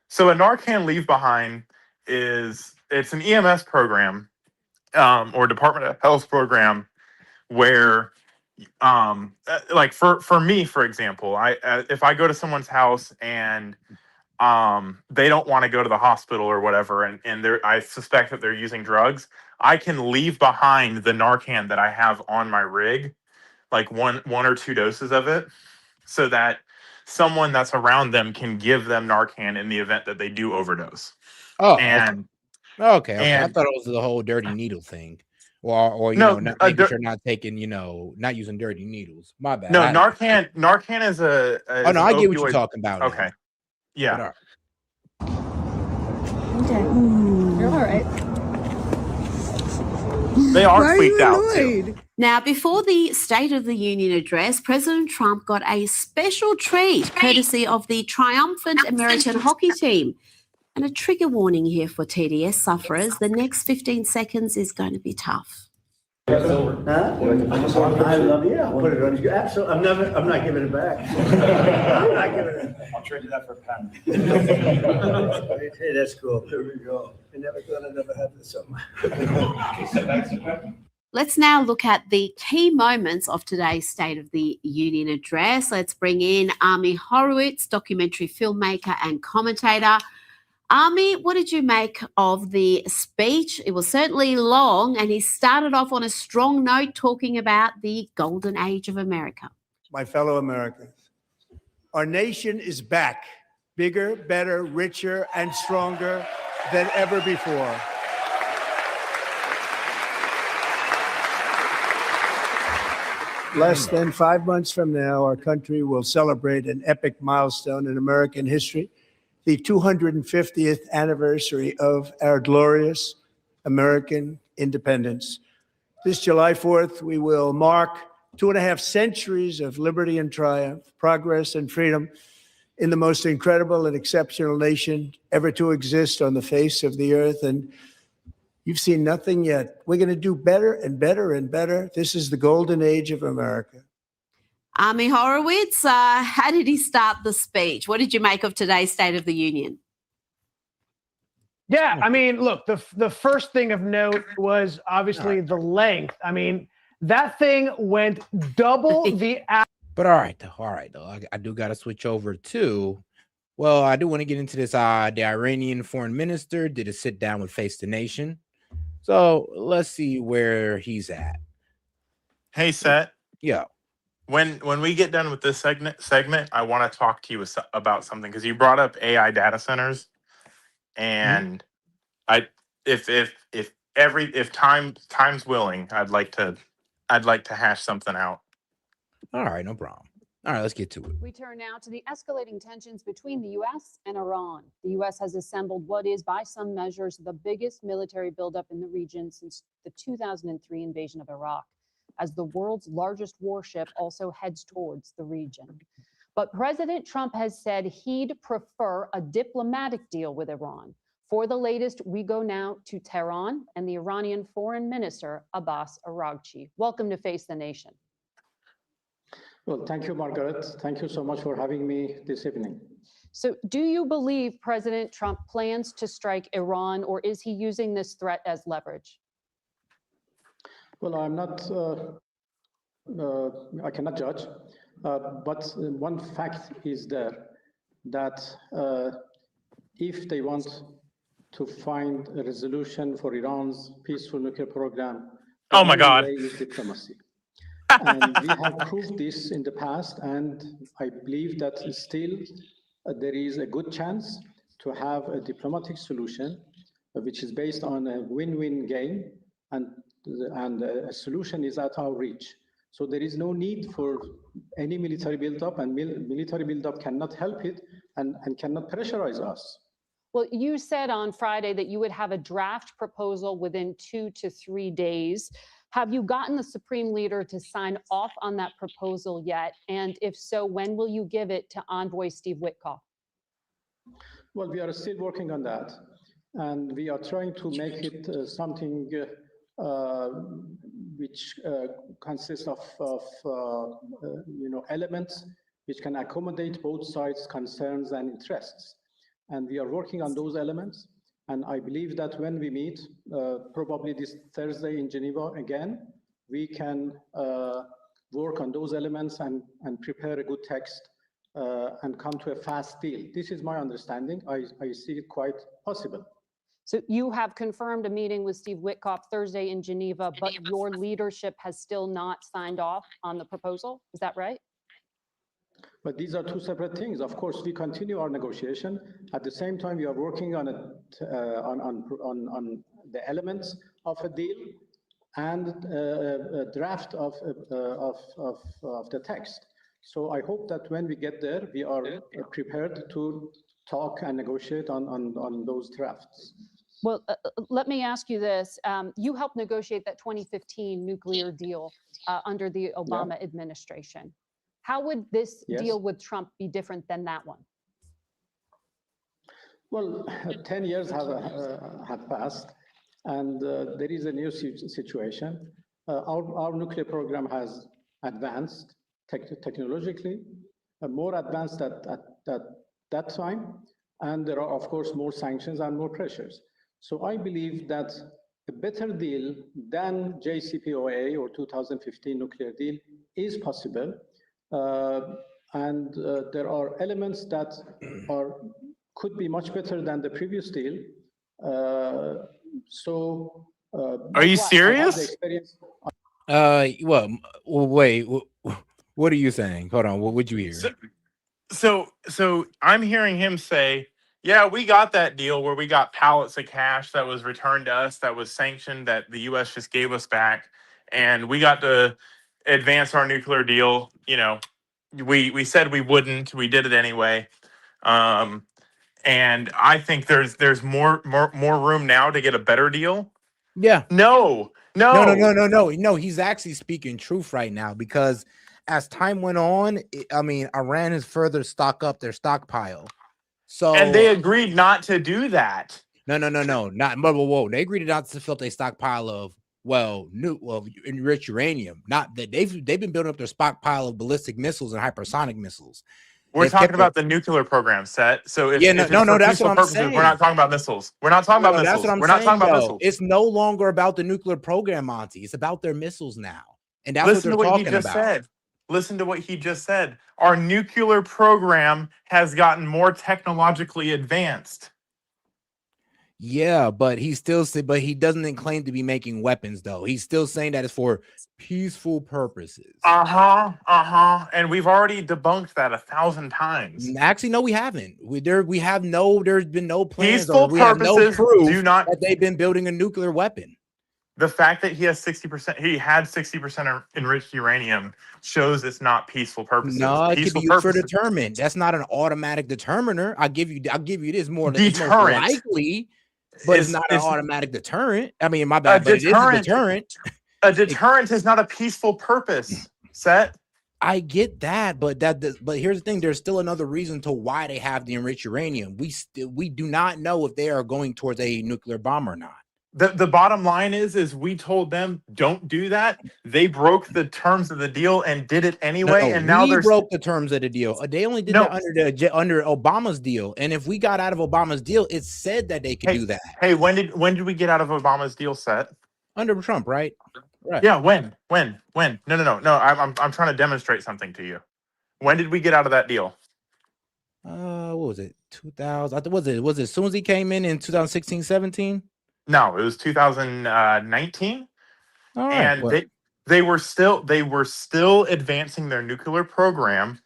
So a Narcan leave behind it's an EMS program, or Department of Health program where, like for me, for example, if I go to someone's house and they don't want to go to the hospital or whatever, and I suspect that they're using drugs, I can leave behind the Narcan that I have on my rig, like one or two doses of it, so that someone that's around them can give them Narcan in the event that they do overdose. Oh, and okay. I and thought it was the whole dirty needle thing, or No, not making sure not taking, not using dirty needles. My bad. no, Narcan is a Oh no, I get what you're opioid. talking about. Okay, yeah. Okay. You're all right. They are Why are freaked you out annoyed? too. Now, before the State of the Union address, President Trump got a special treat courtesy of the triumphant American hockey team. And a trigger warning here for TDS sufferers. The next 15 seconds is going to be tough. Huh? I love it. Yeah, I'll put it on you. Absolutely. I'm not giving it back. I'm not giving it. I'll trade you that for a pen. Hey, that's cool. There we go. I never thought I'd ever have this on my. Let's now look at the key moments of today's State of the Union address. Let's bring in Ami Horowitz, documentary filmmaker and commentator. Ami, what did you make of the speech? It was certainly long, and he started off on a strong note talking about the golden age of America. My fellow Americans, our nation is back, bigger, better, richer, and stronger than ever before. Less than 5 months from now, our country will celebrate an epic milestone in American history, the 250th anniversary of our glorious American independence. This July 4th, we will mark 2.5 centuries of liberty and triumph, progress and freedom in the most incredible and exceptional nation ever to exist on the face of the earth. And you've seen nothing yet. We're going to do better and better and better. This is the golden age of America. Ami Horowitz, how did he start the speech? What did you make of today's State of the Union? Yeah, I mean, look, the first thing of note was obviously the length. I mean, that thing went double the. But all right, though. I do got to switch over to. Well, I do want to get into this. The Iranian foreign minister did a sit down with Face the Nation. So let's see where he's at. Hey, Set. Yeah. When we get done with this segment, I want to talk to you about something, because you brought up AI data centers, and if time's willing, I'd like to hash something out. All right, no problem. All right, let's get to it. We turn now to the escalating tensions between the U.S. and Iran. The U.S. has assembled what is, by some measures, the biggest military buildup in the region since the 2003 invasion of Iraq, as the world's largest warship also heads towards the region. But President Trump has said he'd prefer a diplomatic deal with Iran. For the latest, we go now to Tehran and the Iranian Foreign Minister, Abbas Araghchi. Welcome to Face the Nation. Well, thank you, Margaret. Thank you so much for having me this evening. So do you believe President Trump plans to strike Iran, or is he using this threat as leverage? Well, I'm not, I cannot judge, but one fact is there that if they want to find a resolution for Iran's peaceful nuclear program, oh my God, the only way is diplomacy. And we have proved this in the past, and I believe that still there is a good chance to have a diplomatic solution which is based on a win-win game, and a solution is at our reach. So there is no need for any military buildup, and military buildup cannot help it and cannot pressurize us. Well, you said on Friday that you would have a draft proposal within 2 to 3 days. Have you gotten the Supreme Leader to sign off on that proposal yet? And if so, when will you give it to Envoy Steve Witkoff? Well, we are still working on that, and we are trying to make it something which consists of elements which can accommodate both sides' concerns and interests. And we are working on those elements. And I believe that when we meet, probably this Thursday in Geneva again, we can work on those elements and prepare a good text and come to a fast deal. This is my understanding. I see it quite possible. So you have confirmed a meeting with Steve Witkoff Thursday in Geneva, but your leadership has still not signed off on the proposal. Is that right? But these are two separate things. Of course, we continue our negotiation. At the same time, we are working on the elements of a deal and a draft of the text. So I hope that when we get there, we are prepared to talk and negotiate on those drafts. Well, let me ask you this. You helped negotiate that 2015 nuclear deal under the Obama administration. How would this deal with Trump be different than that one? Well, 10 years have passed, and there is a new situation. Our nuclear program has advanced technologically, more advanced at that time, and there are, of course, more sanctions and more pressures. So I believe that a better deal than JCPOA or 2015 nuclear deal is possible. And there are elements that could be much better than the previous deal. Are you serious? Wait, what are you saying? Hold on, what would you hear? So I'm hearing him say, yeah, we got that deal where we got pallets of cash that was returned to us, that was sanctioned, that the U.S. just gave us back, and we got to advance our nuclear deal. You know, we said we wouldn't, we did it anyway. And I think there's more room now to get a better deal. Yeah. No. He's actually speaking truth right now, because as time went on, I mean, Iran has further stock up their stockpile. So, and they agreed not to do that. No, not whoa. They agreed not to fill their stockpile of enriched uranium. Not that they've been building up their stockpile of ballistic missiles and hypersonic missiles. We're talking about the nuclear program, Set. So if that's what I'm saying. We're not talking about missiles. We're not talking about missiles. We're not talking about missiles. It's no longer about the nuclear program, Monty. It's about their missiles now, and that's what they're talking about. Listen to what he just said. Our nuclear program has gotten more technologically advanced. Yeah, but he doesn't claim to be making weapons, though. He's still saying that it's for peaceful purposes. And we've already debunked that 1,000 times. Actually, no, we haven't. There's been no plans. Peaceful we have no purposes proof that they've been building a nuclear weapon. The fact that he has 60%, he had 60% enriched uranium, shows it's not peaceful purposes. No, it could be used for deterrent. That's not an automatic determiner. I'll give you this more likely, but it's not an automatic deterrent. I mean, my bad, but it is a deterrent. A deterrent is not a peaceful purpose. Set. I get that, but here's the thing: there's still another reason to why they have the enriched uranium. We do not know if they are going towards a nuclear bomb or not. The bottom line is we told them don't do that. They broke the terms of the deal and did it anyway. And now they broke the terms of the deal. They only did that under Obama's deal. And if we got out of Obama's deal, it said that they could do that. Hey, when did we get out of Obama's deal, Set? Under Trump, right? Right. Yeah. When? No. I'm trying to demonstrate something to you. When did we get out of that deal? What was it? 2000? Was it as soon as he came in 2016, 17? No, it was 2019. All right, and they were still advancing their nuclear program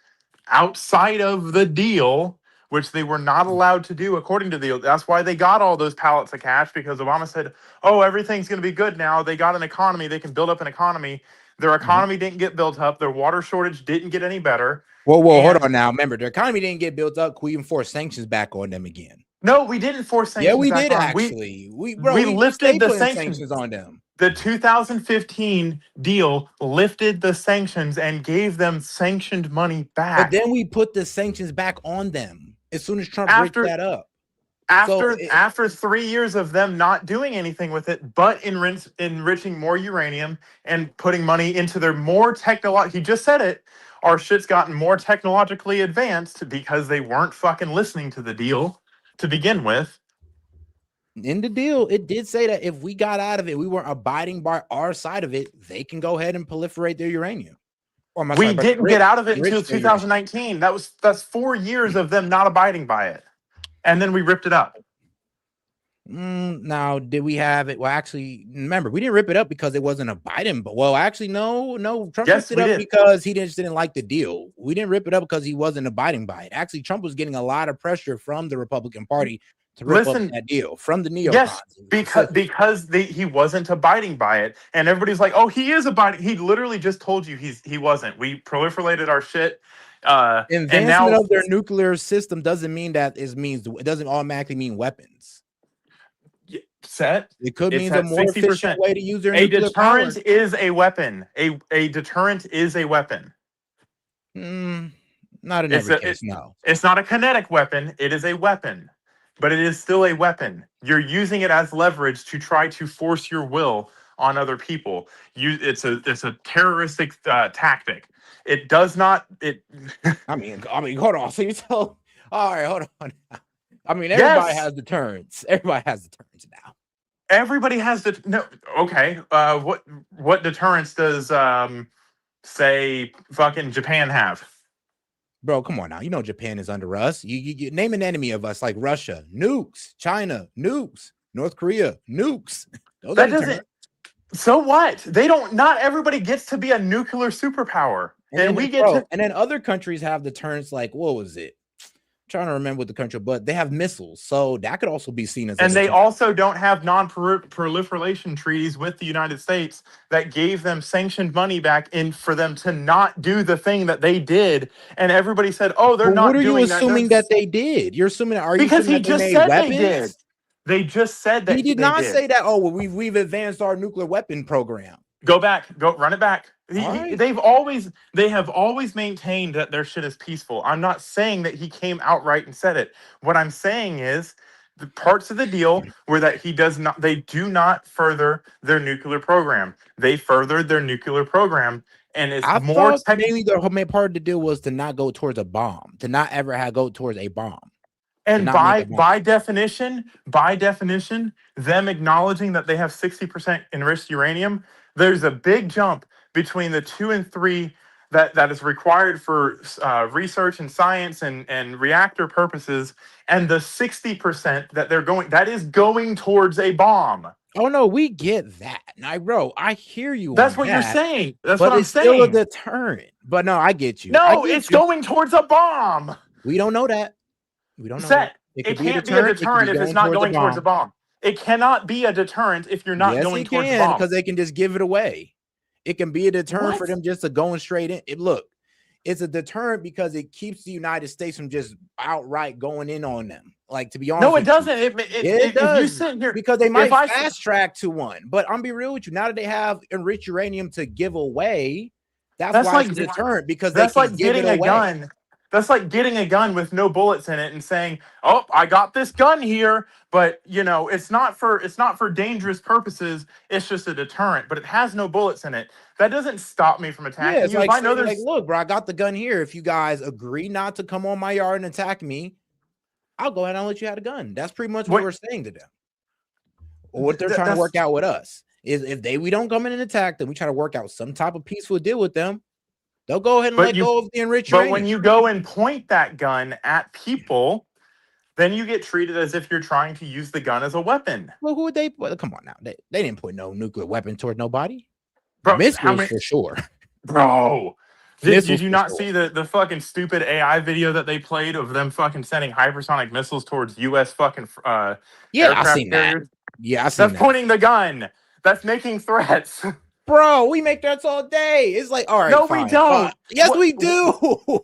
outside of the deal, which they were not allowed to do according to the deal. That's why they got all those pallets of cash, because Obama said, oh, everything's going to be good now. They got an economy. They can build up an economy. Their economy didn't get built up. Their water shortage didn't get any better. Whoa, hold on now. Remember, their economy didn't get built up. We enforce sanctions back on them again. No, we didn't force sanctions. Yeah, we back did on. actually. We lifted the sanctions on them. The 2015 deal lifted the sanctions and gave them sanctioned money back. But then we put the sanctions back on them as soon as Trump breaks that up. After 3 years of them not doing anything with it, but enriching more uranium and putting money into their more technological, he just said it, our shit's gotten more technologically advanced because they weren't fucking listening to the deal to begin with. In the deal, it did say that if we got out of it, we weren't abiding by our side of it, they can go ahead and proliferate their uranium. We didn't get out of it until 2019. That's 4 years of them not abiding by it. And then we ripped it up. Now, did we have it? Well, actually, remember, we didn't rip it up because it wasn't a Biden. But well, actually, no. Trump ripped it up because he just didn't like the deal. We didn't rip it up because he wasn't abiding by it. Actually, Trump was getting a lot of pressure from the Republican Party to rip up that deal from the neocons. Yes, because he wasn't abiding by it, and everybody's like, "Oh, he is abiding." He literally just told you he wasn't. We proliferated our shit. Advancement of their nuclear system doesn't mean that it doesn't automatically mean weapons. Set. It could mean a more efficient way to use their nuclear power. A deterrent is a weapon. A deterrent is a weapon. Not in every case. No, it's not a kinetic weapon. It is a weapon. But it is still a weapon. You're using it as leverage to try to force your will on other people. It's a terroristic tactic. It does not. I mean, hold on. So you tell. All right, hold on. I mean, everybody has deterrents. Everybody has deterrents now. Everybody has okay. What deterrence does say fucking Japan have? Bro, come on now. You know Japan is under us. You name an enemy of us like Russia, nukes, China, nukes, North Korea, nukes. That doesn't. So what? They don't. Not everybody gets to be a nuclear superpower, and we get to. And then other countries have deterrents like what was it? I'm trying to remember what the country, but they have missiles, so that could also be seen as. And they also don't have non-proliferation treaties with the United States that gave them sanctioned money back in for them to not do the thing that they did. And everybody said, "Oh, they're not doing that." What are you assuming that they did? You're assuming that because he just said they did. They just said that he did not say that. Oh, well, we've advanced our nuclear weapon program. Go run it back. They have always maintained that their shit is peaceful. I'm not saying that he came outright and said it. What I'm saying is the parts of the deal were that they do not further their nuclear program. They furthered their nuclear program, and it's more mainly the main part of the deal was to not go towards a bomb, to not ever go towards a bomb. And by definition, them acknowledging that they have 60% enriched uranium, there's a big jump between the 2 and 3 that is required for research and science and reactor purposes, and the 60% that is going towards a bomb. Oh no, we get that. Now, bro, I hear you. That's what you're saying. That's what I'm it's saying. Still a deterrent. But no, I get you. No, it's going towards a bomb. We don't know that. We don't know. Set. It can't be a deterrent if it's not going towards a bomb. It cannot be a deterrent if you're not going towards a bomb. Because they can just give it away. It can be a deterrent for them just to going straight in. Look, it's a deterrent because it keeps the United States from just outright going in on them. Like, to be honest, no, it doesn't. It does. If you sit here, because they might fast track to one. But I'm be real with you. Now that they have enriched uranium to give away, that's why like it's a deterrent, because that's they can like give getting it a away. gun. That's like getting a gun with no bullets in it and saying, "Oh, I got this gun here, but it's not for dangerous purposes. It's just a deterrent, but it has no bullets in it." That doesn't stop me from attacking it's you. like, If I know there's look, bro, I got the gun here. If you guys agree not to come on my yard and attack me, I'll go ahead and let you have a gun. That's pretty much what we're saying to them. Or what they're trying to work out with us is if we don't come in and attack them, we try to work out some type of peaceful deal with them. They'll go ahead and let go of the enriched uranium. But when you go and point that gun at people, then you get treated as if you're trying to use the gun as a weapon. Well, who would they? Well, come on now. They didn't put no nuclear weapon toward nobody. Bro, Missiles for sure. Bro, Did you not see the fucking stupid AI video that they played of them fucking sending hypersonic missiles towards U.S. fucking Yeah, I aircraft seen that. carriers? Yeah, I seen That's that. pointing the gun. That's making threats. Bro, we make threats all day. It's like, all right, No, fine. we don't. Yes, What- we do.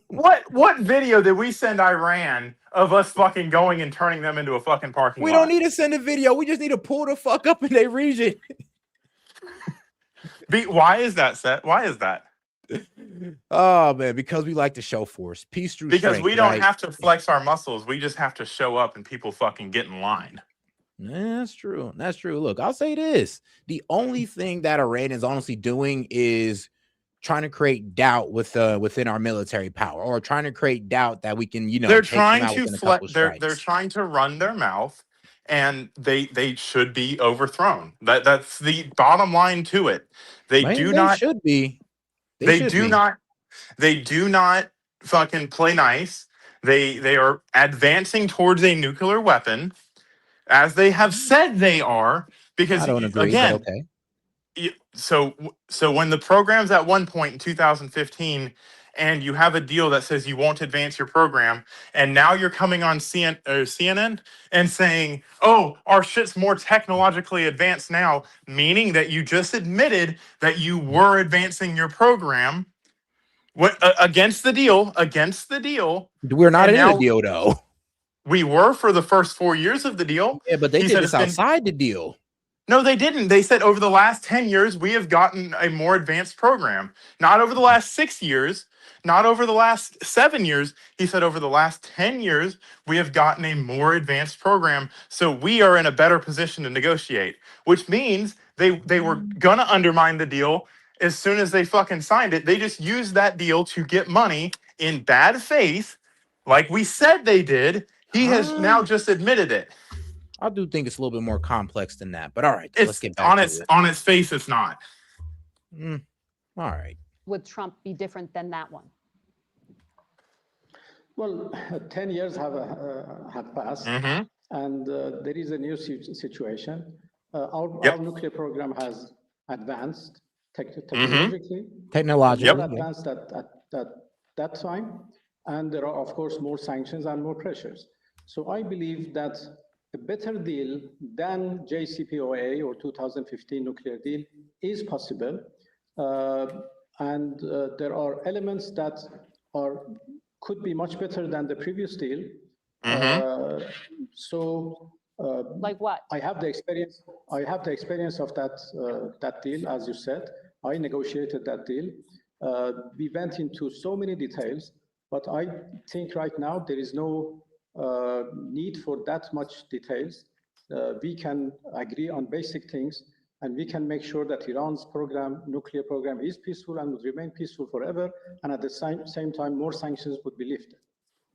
What video did we send Iran of us fucking going and turning them into a fucking parking We lot? don't need to send a video. We just need to pull the fuck up in their region. Why is that, Seth? Why is that? Oh man, because we like to show force. Peace through Because strength, we don't right? have to flex our muscles. We just have to show up and people fucking get in line. Yeah, that's true. That's true. Look, I'll say this. The only thing that Iran is honestly doing is trying to create doubt within our military power, or trying to create doubt that we can, They're take them trying out to within a couple of they're strikes. trying to run their mouth, and they should be overthrown. That's the bottom line to it. They Man, do they not should be. they should do be. not they do not fucking play nice. They are advancing towards a nuclear weapon, as they have said they are, because I don't agree, again, but okay. so when the program's at one point in 2015 and you have a deal that says you won't advance your program, and now you're coming on CNN and saying, oh, our shit's more technologically advanced now, meaning that you just admitted that you were advancing your program against the deal We're not and in a now deal though. we were for the first 4 years of the deal. Yeah, but they He did said this it's been outside the deal. No, they didn't. They said over the last 10 years, we have gotten a more advanced program. Not over the last 6 years, not over the last 7 years. He said over the last 10 years, we have gotten a more advanced program. So we are in a better position to negotiate, which means they were going to undermine the deal as soon as they fucking signed it. They just used that deal to get money in bad faith, like we said they did. He has now just admitted it. I do think it's a little bit more complex than that, but all right, let's It's get back to it. on its face. It's not. All right. Would Trump be different than that one? Well, 10 years have passed, and there is a new situation. Our nuclear program has advanced technologically. Technologically, More advanced at that time, and there are, of course, more sanctions and more pressures. So I believe that a better deal than JCPOA or 2015 nuclear deal is possible. And there are elements that could be much better than the previous deal. Like what? I have the experience. I have the experience of that deal, as you said. I negotiated that deal. We went into so many details, but I think right now there is no need for that much details. We can agree on basic things, and we can make sure that Iran's nuclear program is peaceful and would remain peaceful forever. And at the same time, more sanctions would be lifted.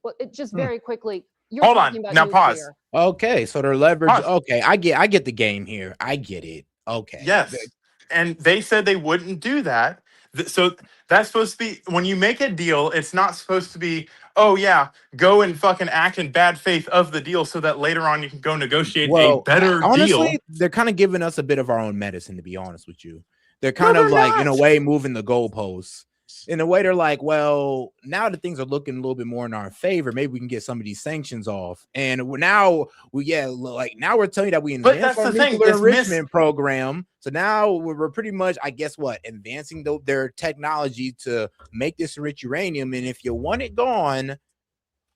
Well, just very quickly, you're Hold talking on. about Now nuclear. pause. Okay, so they're leverage. Pause. Okay, I get the game here. I get it. Okay. Yes. And they said they wouldn't do that. So that's supposed to be, when you make a deal, it's not supposed to be, oh yeah, go and fucking act in bad faith of the deal so that later on you can go negotiate a better honestly, deal. They're kind of giving us a bit of our own medicine, to be honest with you. They're kind of like, in a way, moving the goalposts. In a way, they're like, well, now that things are looking a little bit more in our favor, maybe we can get some of these sanctions off. And now now we're telling you that we advanced our nuclear enrichment program. So now we're pretty much, I guess what, advancing their technology to make this rich uranium. And if you want it gone,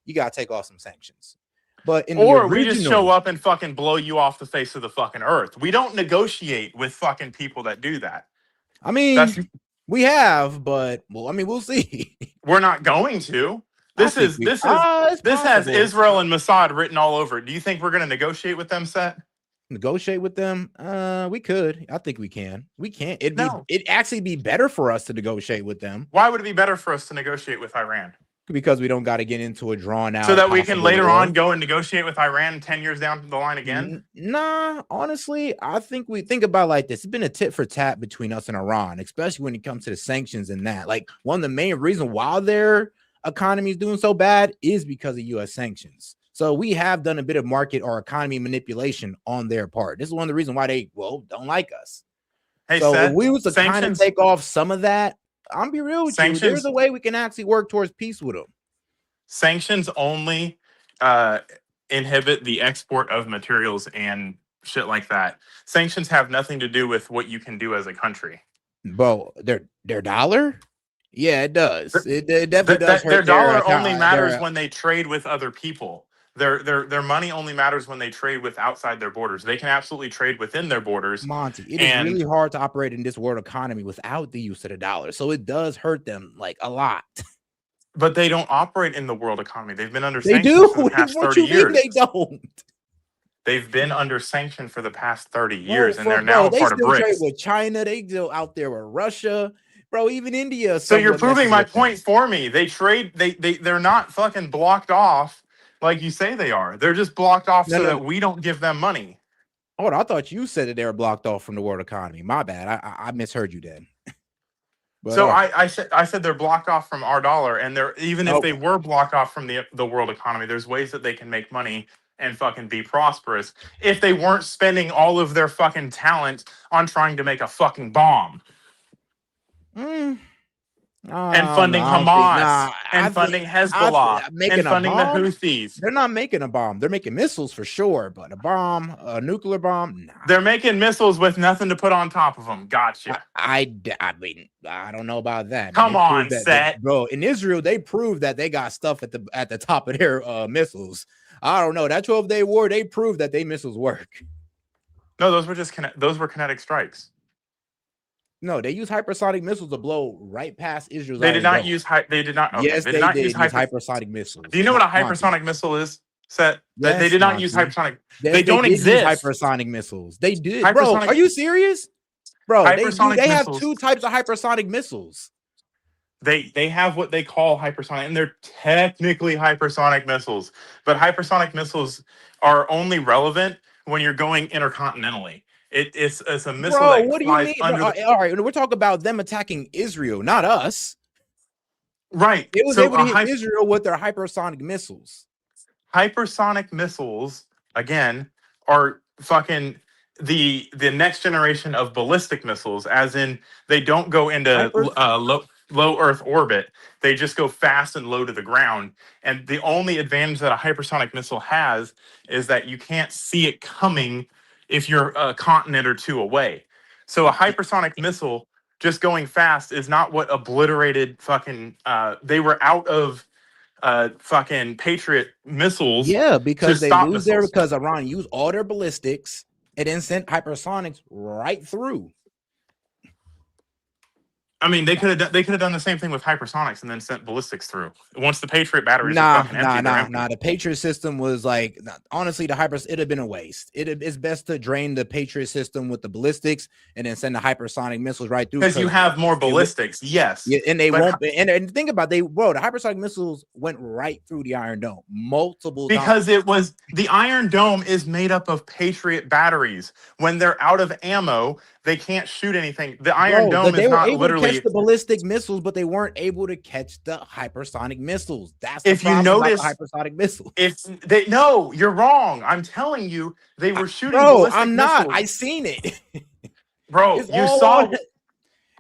you got to take off some sanctions. But we just show up and fucking blow you off the face of the fucking earth. We don't negotiate with fucking people that do that. I mean, we have, but we'll see. We're not going to. This has Israel and Mossad written all over it. Do you think we're going to negotiate with them, Set? Negotiate with them? We could. I think we can. We can. It'd actually be better for us to negotiate with them. Why would it be better for us to negotiate with Iran? Because we don't got to get into a drawn out. So that we can later on go and negotiate with Iran 10 years down the line again? Nah, honestly, I think we think about like this. It's been a tit for tat between us and Iran, especially when it comes to the sanctions and that. Like, one of the main reasons why their economy is doing so bad is because of U.S. sanctions. So we have done a bit of market or economy manipulation on their part. This is one of the reasons why they don't like us. Hey, so Seth, if we was to kind of take off some of that, I'm be real with you. Sanctions. There's a way we can actually work towards peace with them. Sanctions only inhibit the export of materials and shit like that. Sanctions have nothing to do with what you can do as a country. Bro, their dollar? Yeah, it does. It definitely does Their hurt dollar only matters their when they trade with other people. Their money only matters when they trade with outside their borders. They can absolutely trade within their borders. Monty. It is really hard to operate in this world economy without the use of the dollar. So it does hurt them like a lot. But they don't operate in the world economy. They've been under They sanctions do. for the past What 30 you mean years. they don't? They've been under sanction for the past 30 years, and Bro, they're now a they part of still trade BRICS. with China. They still out there with Russia. Bro, even India. So you're somewhat proving messes my with them. point for me. They trade. They're not fucking blocked off like you say they are. They're just blocked off No, so no, that we don't give them money. Hold on, I thought you said that they were blocked off from the world economy. My bad. I misheard you then. But, So I said they're blocked off from our dollar, and they're even if they Okay. were blocked off from the world economy, there's ways that they can make money and fucking be prosperous if they weren't spending all of their fucking talent on trying to make a fucking bomb. And funding Hamas, and funding Hezbollah, and funding the Houthis. They're not making a bomb. They're making missiles for sure, but a bomb, a nuclear bomb, nah. They're making missiles with nothing to put on top of them. Gotcha. I mean, I don't know about that. Come They on, proved S.E.T. bro. In Israel, they proved that they got stuff at the top of their missiles. I don't know. That 12-day war, they proved that they missiles work. No, those were kinetic strikes. No, they use hypersonic missiles to blow right past Israel's. They did not Iron Dome. use. They did not. Okay, Yes, they did not use hypersonic missiles. Do you know what a hypersonic missile is? Set. Yes, They did not use Monty. hypersonic. Yes, they don't did use exist. hypersonic missiles. They did, bro. Hypersonic- Are you serious, bro? Hypersonic They have missiles. two types of hypersonic missiles. They have what they call hypersonic, and they're technically hypersonic missiles. But hypersonic missiles are only relevant when you're going intercontinentally. It's a missile Bro, that what do you flies mean? under Bro, the- all right, we're talking about them attacking Israel, not us. Right. It was So able to a hit Israel with their hypersonic missiles. hypersonic missiles again are fucking the next generation of ballistic missiles, as in they don't go into low Earth orbit. They just go fast and low to the ground. And the only advantage that a hypersonic missile has is that you can't see it coming if you're a continent or two away. So a hypersonic missile just going fast is not what obliterated fucking they were out of fucking Patriot missiles. Yeah, to because they stop lose there missiles. because Iran used all their ballistics and then sent hypersonics right through. I mean, they could have done the same thing with hypersonics and then sent ballistics through. Once the Patriot batteries are fucking empty, they're empty. The Patriot system was like, honestly, it'd have been a waste. It's best to drain the Patriot system with the ballistics and then send the hypersonic missiles right through. Because you have more ballistics, yes. Yeah, and they But won't. And think about the hypersonic missiles went right through the Iron Dome multiple because times. it was the Iron Dome is made up of Patriot batteries. When they're out of ammo, they can't shoot anything. The Iron Dome they is were not able literally. to catch the ballistic missiles, but they weren't able to catch the hypersonic missiles. That's the If you problem notice, about the hypersonic missiles. No, you're wrong. I'm telling you, they were shooting. Bro, ballistic I'm not. missiles. I seen it. Bro, It's you all saw. on-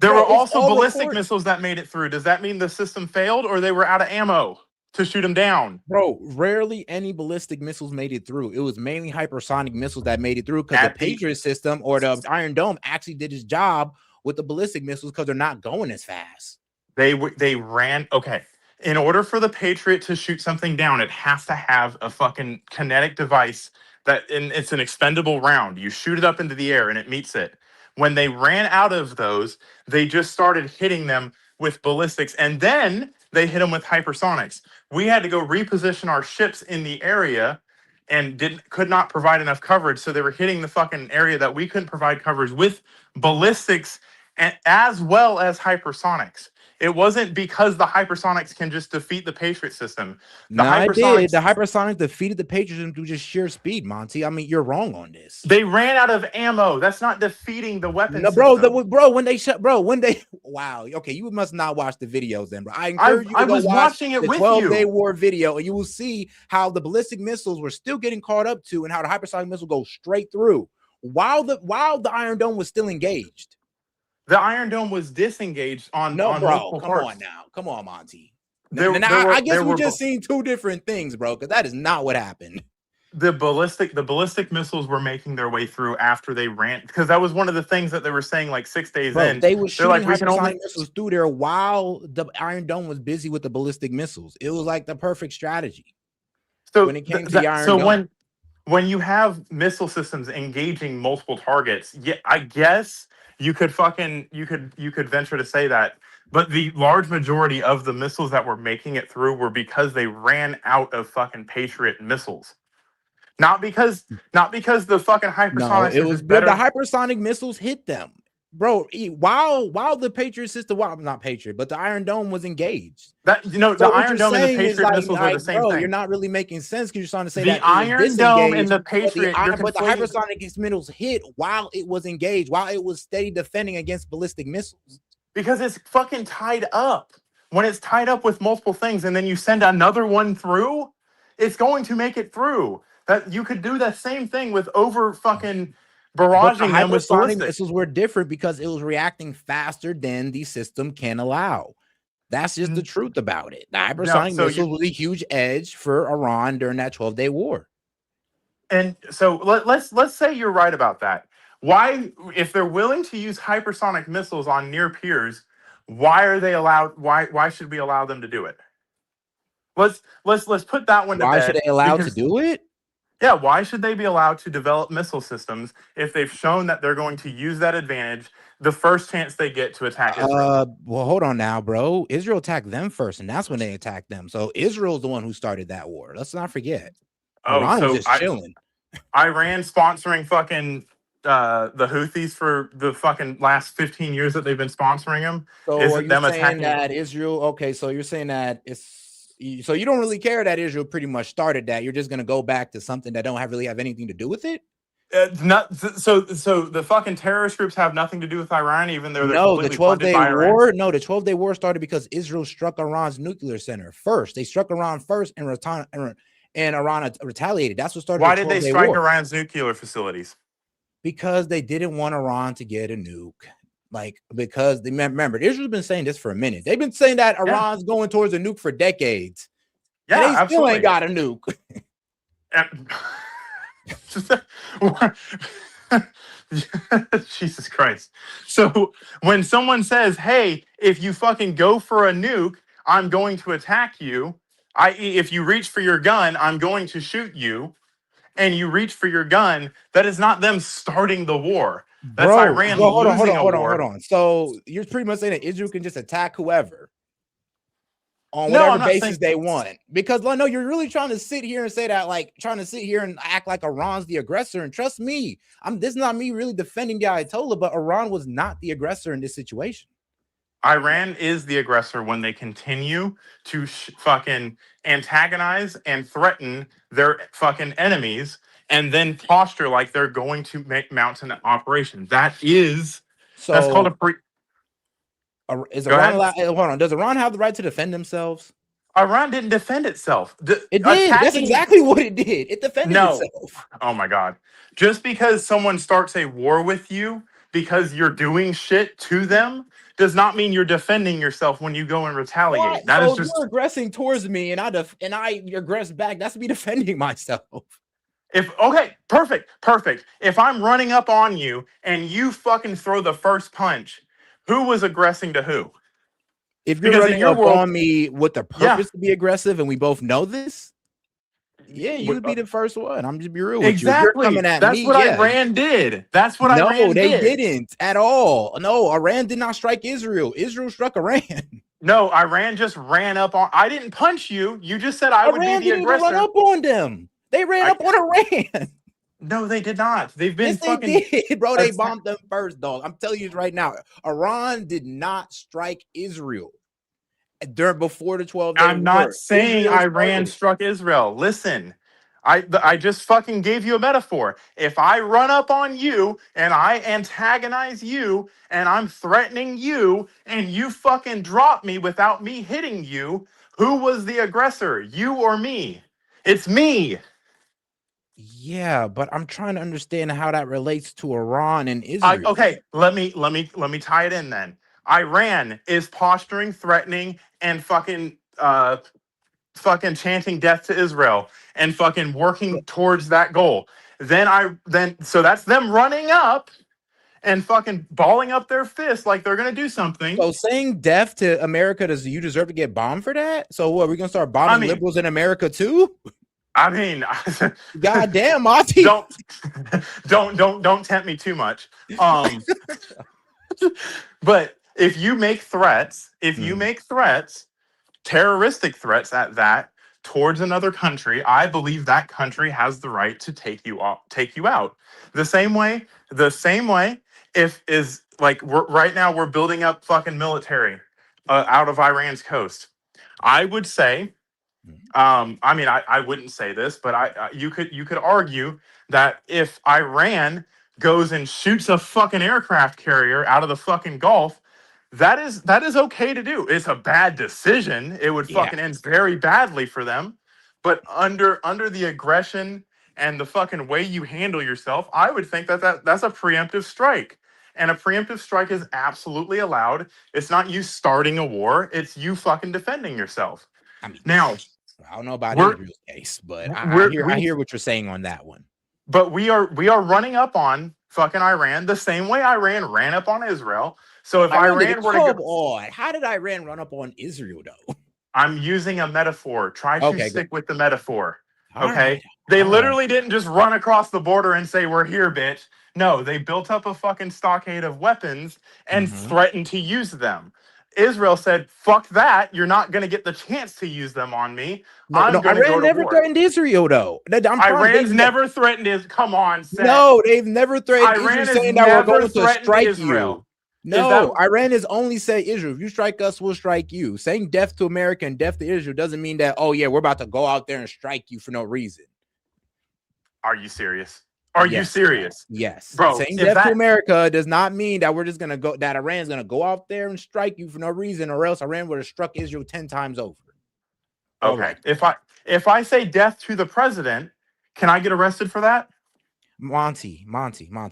There Bro, were it's also all ballistic reported. missiles that made it through. Does that mean the system failed, or they were out of ammo to shoot them down? Bro, rarely any ballistic missiles made it through. It was mainly hypersonic missiles that made it through because the Patriot system or the Iron Dome actually did its job with the ballistic missiles because they're not going as fast. They ran. Okay, in order for the Patriot to shoot something down, it has to have a fucking kinetic device and it's an expendable round. You shoot it up into the air and it meets it. When they ran out of those, they just started hitting them with ballistics, and then they hit them with hypersonics. We had to go reposition our ships in the area and could not provide enough coverage, so they were hitting the fucking area that we couldn't provide coverage with ballistics and as well as hypersonics. It wasn't because the hypersonics can just defeat the Patriot system. The It did. The hypersonics defeated the Patriot system through just sheer speed, Monty. I mean, you're wrong on this. They ran out of ammo. That's not defeating the weapon No, system. Wow. Okay, you must not watch the videos then, bro. I encourage you to I go was watch watching it the with 12-day you. war video, and you will see how the ballistic missiles were still getting caught up to, and how the hypersonic missile goes straight through while the Iron Dome was still engaged. The Iron Dome was disengaged on No, bro, multiple come parts. on now. Come on, Monty. There I guess there we were just seen two different things, bro, because that is not what happened. the ballistic missiles were making their way through after they ran, because that was one of the things that they were saying like 6 days Bro, in. they were They're shooting like, we can only hypersonic missiles through there while the Iron Dome was busy with the ballistic missiles. It was like the perfect strategy so when it came to the Iron Dome. when you have missile systems engaging multiple targets, yeah, I guess you could venture to say that, but the large majority of the missiles that were making it through were because they ran out of fucking Patriot missiles. Not because the fucking No, hypersonics it are was just the better. hypersonic missiles hit them, bro. While the Patriot system, well, not Patriot, but the Iron Dome was engaged. That So the what Iron you're Dome and the saying is Patriot missiles are the like, same bro, thing. you're not really making sense because you're trying to say The that it was Iron Dome disengaged, and the Patriot, but the hypersonic missiles hit while it was engaged, while it was steady defending against ballistic missiles. Because it's fucking tied up. When it's tied up with multiple things and then you send another one through, it's going to make it through. That you could do that same thing with over fucking But the barraging them with hypersonic ballistic. missiles were different because it was reacting faster than the system can allow. That's just the truth about it. The hypersonic missiles was a huge edge for Iran during that 12-day war. And so let's say you're right about that. Why, if they're willing to use hypersonic missiles on near peers, why are they allowed? Why should we allow them to do it? Let's put that one to bed. Why should they allow to do it? Yeah, why should they be allowed to develop missile systems if they've shown that they're going to use that advantage the first chance they get to attack Israel? Well, hold on now, bro. Israel attacked them first, and that's when they attacked them. So Israel's the one who started that war. Let's not forget. Iran was just chilling. Iran sponsoring fucking the Houthis for the fucking last 15 years that they've been sponsoring them. So Isn't are you them saying attacking that Israel? Okay, so you're saying that so you don't really care that Israel pretty much started that. You're just gonna go back to something that don't really have anything to do with it. So the fucking terrorist groups have nothing to do with Iran, even though they're No, the completely funded 12-day by Iran. war. No, the 12-day war started because Israel struck Iran's nuclear center first. They struck Iran first, and Iran retaliated. That's what started. Why the did they 12-day strike war. Iran's nuclear facilities? Because they didn't want Iran to get a nuke. Like, because they remember Israel's been saying this for a minute. They've been saying that Iran's going towards a nuke for decades. Yeah, and they still ain't got a nuke. Jesus Christ. So when someone says, hey, if you fucking go for a nuke, I'm going to attack you. I.e., if you reach for your gun, I'm going to shoot you. And you reach for your gun, that is not them starting the war. That's Iran losing a war. Hold on. So you're pretty much saying that Israel can just attack whoever on No, whatever I'm not basis saying- they want. Because no, you're really trying to sit here and say that, like trying to sit here and act like Iran's the aggressor. And trust me, this is not me really defending the Ayatollah, but Iran was not the aggressor in this situation. Iran is the aggressor when they continue to fucking antagonize and threaten their fucking enemies and then posture like they're going to mount an operation. That's called a pre. Is Go Iran ahead. hold on? Does Iran have the right to defend themselves? Iran didn't defend itself. It did. That's exactly what it did. It defended itself. Oh my God. Just because someone starts a war with you because you're doing shit to them does not mean you're defending yourself when you go and retaliate. That is just you're aggressing towards me and I aggress back. That's me defending myself. Okay, perfect. If I'm running up on you and you fucking throw the first punch, who was aggressing to who? If you're running up on me with the purpose to be aggressive, and we both know this, yeah, you would be the first one. I'm just be real with you. If you're coming at That's me, what Iran did. That's what Iran did. No, they didn't at all. No, Iran did not strike Israel. Israel struck Iran. No, Iran just ran up on. I didn't punch you. You just said I would be the didn't aggressor. Run up on them. They ran up on Iran. No, they did not. They've been they did, bro. They bombed them first, dog. I'm telling you right now. Iran did not strike Israel before the 12-day I'm not war. saying Israel Iran struck Israel. Listen, I just fucking gave you a metaphor. If I run up on you and I antagonize you and I'm threatening you and you fucking drop me without me hitting you, who was the aggressor? You or me? It's me. Yeah, but I'm trying to understand how that relates to Iran and Israel. Okay, let me tie it in then. Iran is posturing, threatening, and fucking chanting death to Israel and fucking working towards that goal. So that's them running up and fucking balling up their fists like they're gonna do something. So saying death to America, does you deserve to get bombed for that? So what, are we gonna start bombing liberals in America too? I mean, God damn, Monty. Don't tempt me too much. But if you make threats, terroristic threats at that, towards another country, I believe that country has the right to take you out. The same way, if is like right now we're building up fucking military out of Iran's coast. I would say, I mean, I wouldn't say this, but you could argue that if Iran goes and shoots a fucking aircraft carrier out of the fucking Gulf, that is okay to do. It's a bad decision. It would fucking end very badly for them. But under the aggression and the fucking way you handle yourself, I would think that's a preemptive strike. And a preemptive strike is absolutely allowed. It's not you starting a war. It's you fucking defending yourself. I mean, now, I don't know about Israel's case, but I hear what you're saying on that one. But we are running up on fucking Iran the same way Iran ran up on Israel. So if Iran were to go, how did Iran run up on Israel though? I'm using a metaphor. Try to stick with the metaphor. All okay. Right. They literally didn't just run across the border and say, "We're here, bitch." No, they built up a fucking stockade of weapons and threatened to use them. Israel said, "Fuck that. You're not going to get the chance to use them on me. I'm going to go Iran to never war." threatened Israel though. Iran's never threatened Israel. Come on, Seth. No, they've never threatened Iran Israel has saying that we're never going to threatened strike Israel. you. No, Iran is only say Israel. If you strike us, we'll strike you. Saying death to America and death to Israel doesn't mean that, oh yeah, we're about to go out there and strike you for no reason. Are you serious? Are you serious? Yes. Bro, saying death to America does not mean that we're just gonna go, that Iran's gonna go out there and strike you for no reason, or else Iran would have struck Israel 10 times over. Okay. If I say death to the president, can I get arrested for that? Monty,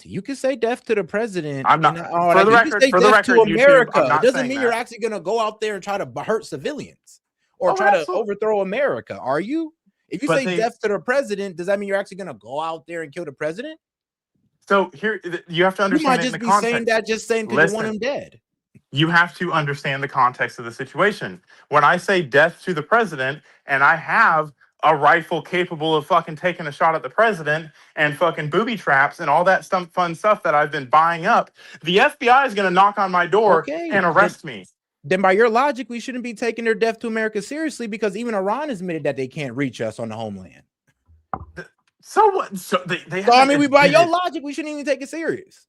you can say death to the president. I'm not. For the record, to America. It doesn't mean you're actually going to go out there and try to hurt civilians or try to overthrow America. Are you? If you say death to the president, does that mean you're actually going to go out there and kill the president? So here, you have to understand. You might just be saying that because you want him dead. You have to understand the context of the situation. When I say death to the president, and I have a rifle capable of fucking taking a shot at the president and fucking booby traps and all that fun stuff that I've been buying up, the FBI is going to knock on my door and arrest me. Then by your logic, we shouldn't be taking their death to America seriously, because even Iran has admitted that they can't reach us on the homeland. So what? So they I mean, by your logic, we shouldn't even take it serious.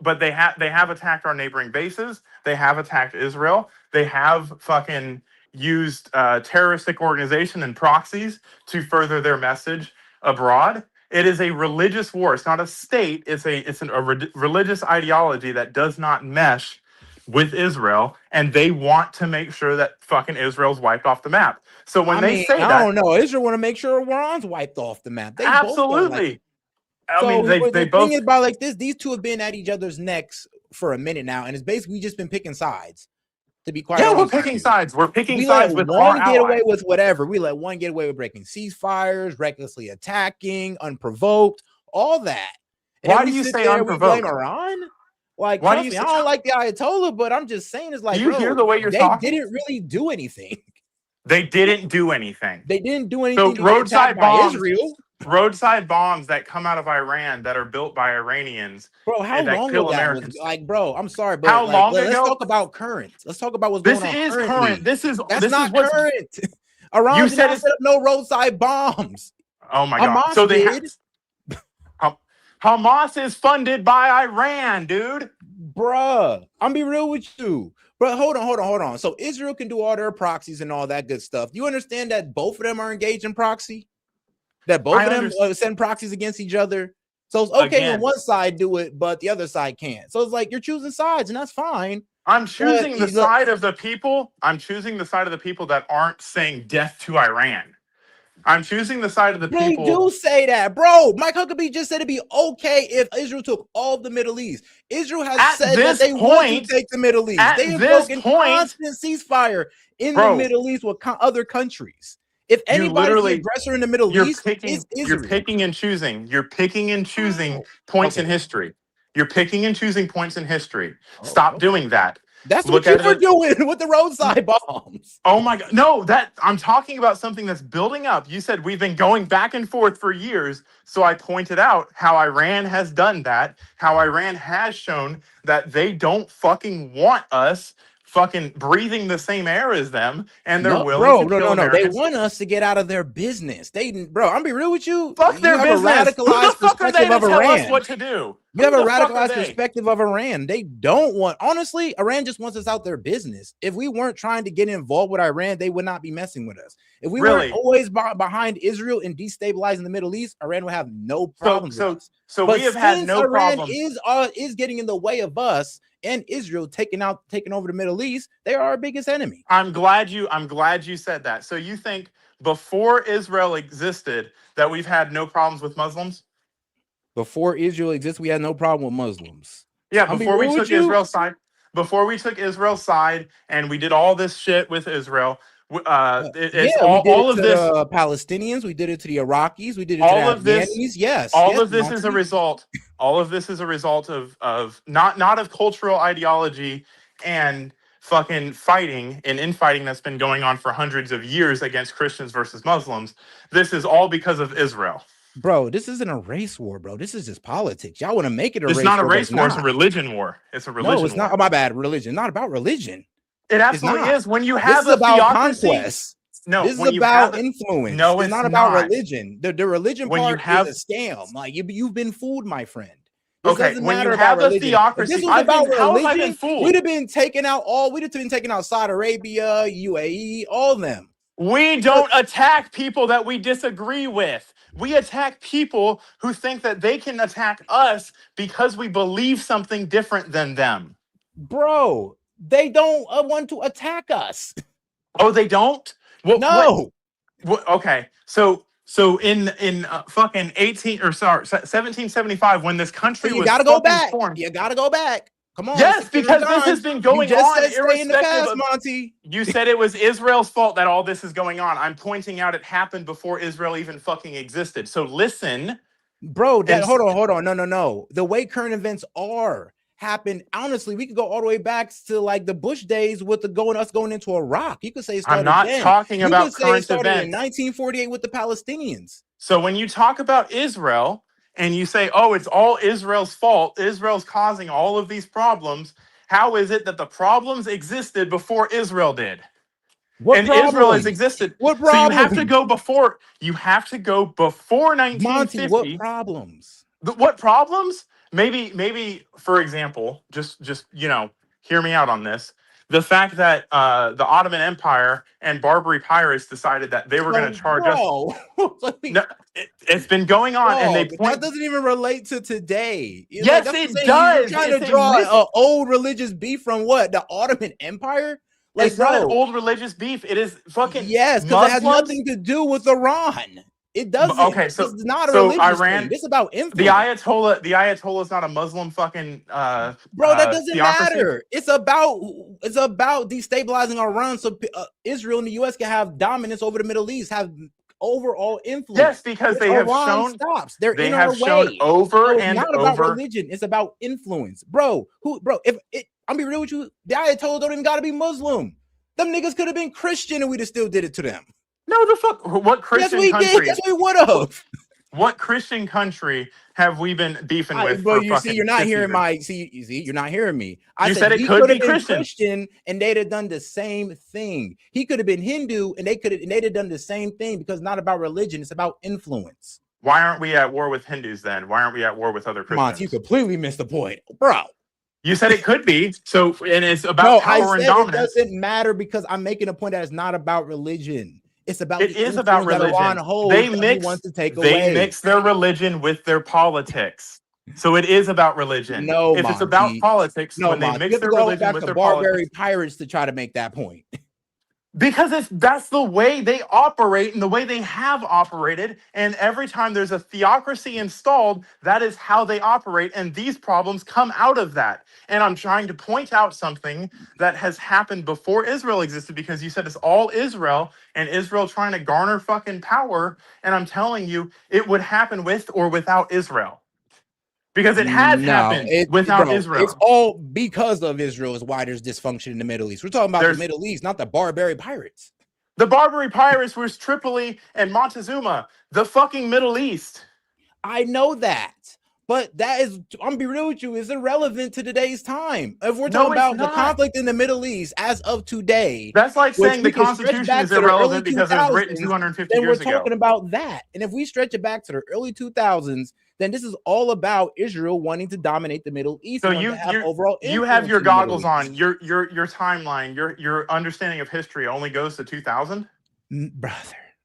But they have attacked our neighboring bases. They have attacked Israel. They have fucking used terroristic organization and proxies to further their message abroad. It is a religious war. It's not a state. It's a religious ideology that does not mesh with Israel, and they want to make sure that fucking Israel's wiped off the map. So when they say that, I don't know, Israel want to make sure Iran's wiped off the map. They absolutely. I mean, they both. Thing about like this, these two have been at each other's necks for a minute now, and it's basically just been picking sides. To be quite honest, we're picking sides. We're picking we sides let with one our get allies. away with whatever. We let one get away with breaking ceasefires, recklessly attacking, unprovoked, all that. And Why do you say unprovoked? We blame Iran? Like, why do you? I don't like the Ayatollah, but I'm just saying, it's like, do you hear the way you're talking? They didn't really do anything. They didn't do anything. They didn't do anything. So roadside bombs, Israel. Roadside bombs that come out of Iran that are built by Iranians. Bro, how long ago that was? Like, bro, I'm sorry, but how long ago? Let's talk about current. Let's talk about what's going on. This is current. That's not current. Iran did not set up no roadside bombs. Oh my god! Hamas so they did. Hamas is funded by Iran, dude. Bruh, I'm be real with you. But hold on. So Israel can do all their proxies and all that good stuff. Do you understand that both of them are engaged in proxy? That both of them send proxies against each other? So it's okay when one side do it, but the other side can't. So it's like you're choosing sides, and that's fine. I'm choosing the side of the people. I'm choosing the side of the people that aren't saying death to Iran. I'm choosing the side of the They people. do say that, bro. Mike Huckabee just said it'd be okay if Israel took all of the Middle East. Israel has At said that this they want to point, take the Middle East. They at have this broken point, constant ceasefire in the bro, Middle East with other countries. If you anybody's the literally aggressor in the Middle East, it's you're Israel. picking and choosing. You're picking and choosing points in Okay. history. You're picking and choosing points in history. Oh, Stop okay. doing that. That's Look what you at were it. doing with the roadside bombs. Oh my God. No, that I'm talking about something that's building up. You said we've been going back and forth for years. So I pointed out how Iran has done that, how Iran has shown that they don't fucking want us fucking breathing the same air as them, and they're No, willing bro, to no, kill no, no. They Americans. want us to get out of their business. Bro, I'm be real with you. Fuck their You have business. a Who the radicalized fuck are they perspective to of tell us Iran. what to do? You have a Who the fuck are radicalized they? perspective of Iran. They don't want, honestly, Iran just wants us out their business. If we weren't trying to get involved with Iran, they would not be messing with us. If we weren't Really? always behind Israel and destabilizing the Middle East, Iran would have no problems with us. So But we have had since no Iran problem. is getting in the way of us and Israel taking over the Middle East, they are our biggest enemy. I'm glad you said that. So you think before Israel existed that we've had no problems with Muslims? Before Israel exists, we had no problem with Muslims. Yeah, I'm be before we real with took you. Israel's side, and we did all this shit with Israel, it's Yeah, we did all it of to this. the Palestinians. We did it to the Iraqis. We did it to All the of this, Afghanis. Yes, all yes, of this is a Monty. result. All of this is a result of not of cultural ideology and fucking fighting and infighting that's been going on for hundreds of years against Christians versus Muslims. This is all because of Israel. Bro, this isn't a race war, bro. This is just politics. Y'all want to make it a It's race not a war, but race it's war. It's a not. religion war. It's a religion No, it's not. war. Oh, my bad. Religion. Not about religion. It It's absolutely not. is. When you This have is a about theocracy, conquest. no. This is When you about have influence. no, It's it's not about not. religion. The religion When you part have is a scam. Like you've been fooled, my friend. This okay, doesn't when you matter about have a religion. If this theocracy, was about how have I been religion, fooled? we'd have been taking out Saudi Arabia, UAE, all of them. We don't attack people that we disagree with. We attack people who think that they can attack us because we believe something different than them. Bro, they don't want to attack us. Oh, they don't? No. Okay, so in fucking 1775, when this country So you was gotta go fucking back. formed. You gotta go back. Come on. Yes, Let's get it because this has done. been going You just on said stay in the irrespective past, of. Monty. You said it was Israel's fault that all this is going on. I'm pointing out it happened before Israel even fucking existed. So listen. Bro, hold on. No. The way current events happened, honestly, we could go all the way back to like the Bush days with us going into Iraq. You could say it started I'm not then. talking You about could say it current started in events. 1948 with the Palestinians. So when you talk about Israel and you say, oh, it's all Israel's fault, Israel's causing all of these problems, how is it that the problems existed before Israel did? What and Israel has problems? existed. What So you have to problems? go before 1950. Monty, what problems? What problems? Maybe for example, just hear me out on this. The fact that the Ottoman Empire and Barbary pirates decided that they were going to charge us. No, it's been going on, and they that doesn't even relate to today. Yes, that's it what I'm saying. does. You're trying It's to a draw an old religious beef from what? The Ottoman Empire? Like, it's not an bro, old religious beef. It is fucking yes, because it has nothing to do with Iran. It doesn't. Okay, so this is not a so religious Iran. thing. This is about influence. The Ayatollah is not a Muslim fucking bro. That doesn't theocracy. matter. It's about destabilizing Iran so Israel and the U.S. can have dominance over the Middle East, have overall influence. Yes, because they have Iran shown stops. They're they in have our shown way. over So it's and not about over. religion. It's about influence, bro. If I'm be real with you, the Ayatollah don't even got to be Muslim. Them niggas could have been Christian and we'd have still did it to them. No, the fuck. What Christian yes, we country? Did. Yes, we would have. What Christian country have we been beefing with? But for you see, you're not 50 hearing years? you're not hearing me. You said it could be Christian, and they'd have done the same thing. He could have been Hindu, and they'd have done the same thing because it's not about religion; it's about influence. Why aren't we at war with Hindus then? Why aren't we at war with other Christians? Come on, you completely missed the point, bro. You said it could be. So, and it's about power and dominance. It doesn't matter because I'm making a point that it's not about religion. It's about it is about religion. They mix their religion with their politics. So it is about religion. No, if it's about politics, when they mix their religion with their barbary politics, pirates to try to make that point. Because that's the way they operate and the way they have operated. And every time there's a theocracy installed, that is how they operate. And these problems come out of that. And I'm trying to point out something that has happened before Israel existed, because you said it's all Israel and Israel trying to garner fucking power. And I'm telling you, it would happen with or without Israel. Because it has No, happened without bro, it's Israel. all because of Israel is why there's dysfunction in the Middle East. We're talking about the Middle East, not the Barbary pirates. The Barbary pirates was Tripoli and Montezuma, the fucking Middle East. I know that, but that is, I'm gonna be real with you, is irrelevant to today's time. If we're talking about the conflict in the Middle East as of today, that's like saying the we can stretch Constitution back is to the early irrelevant because it was written 2000s, 250 then years we're ago. talking about that. And if we stretch it back to the early 2000s, then this is all about Israel wanting to dominate the Middle East. So and you to have overall you have your influence in the Middle goggles East. on. Your timeline, your understanding of history only goes to 2000.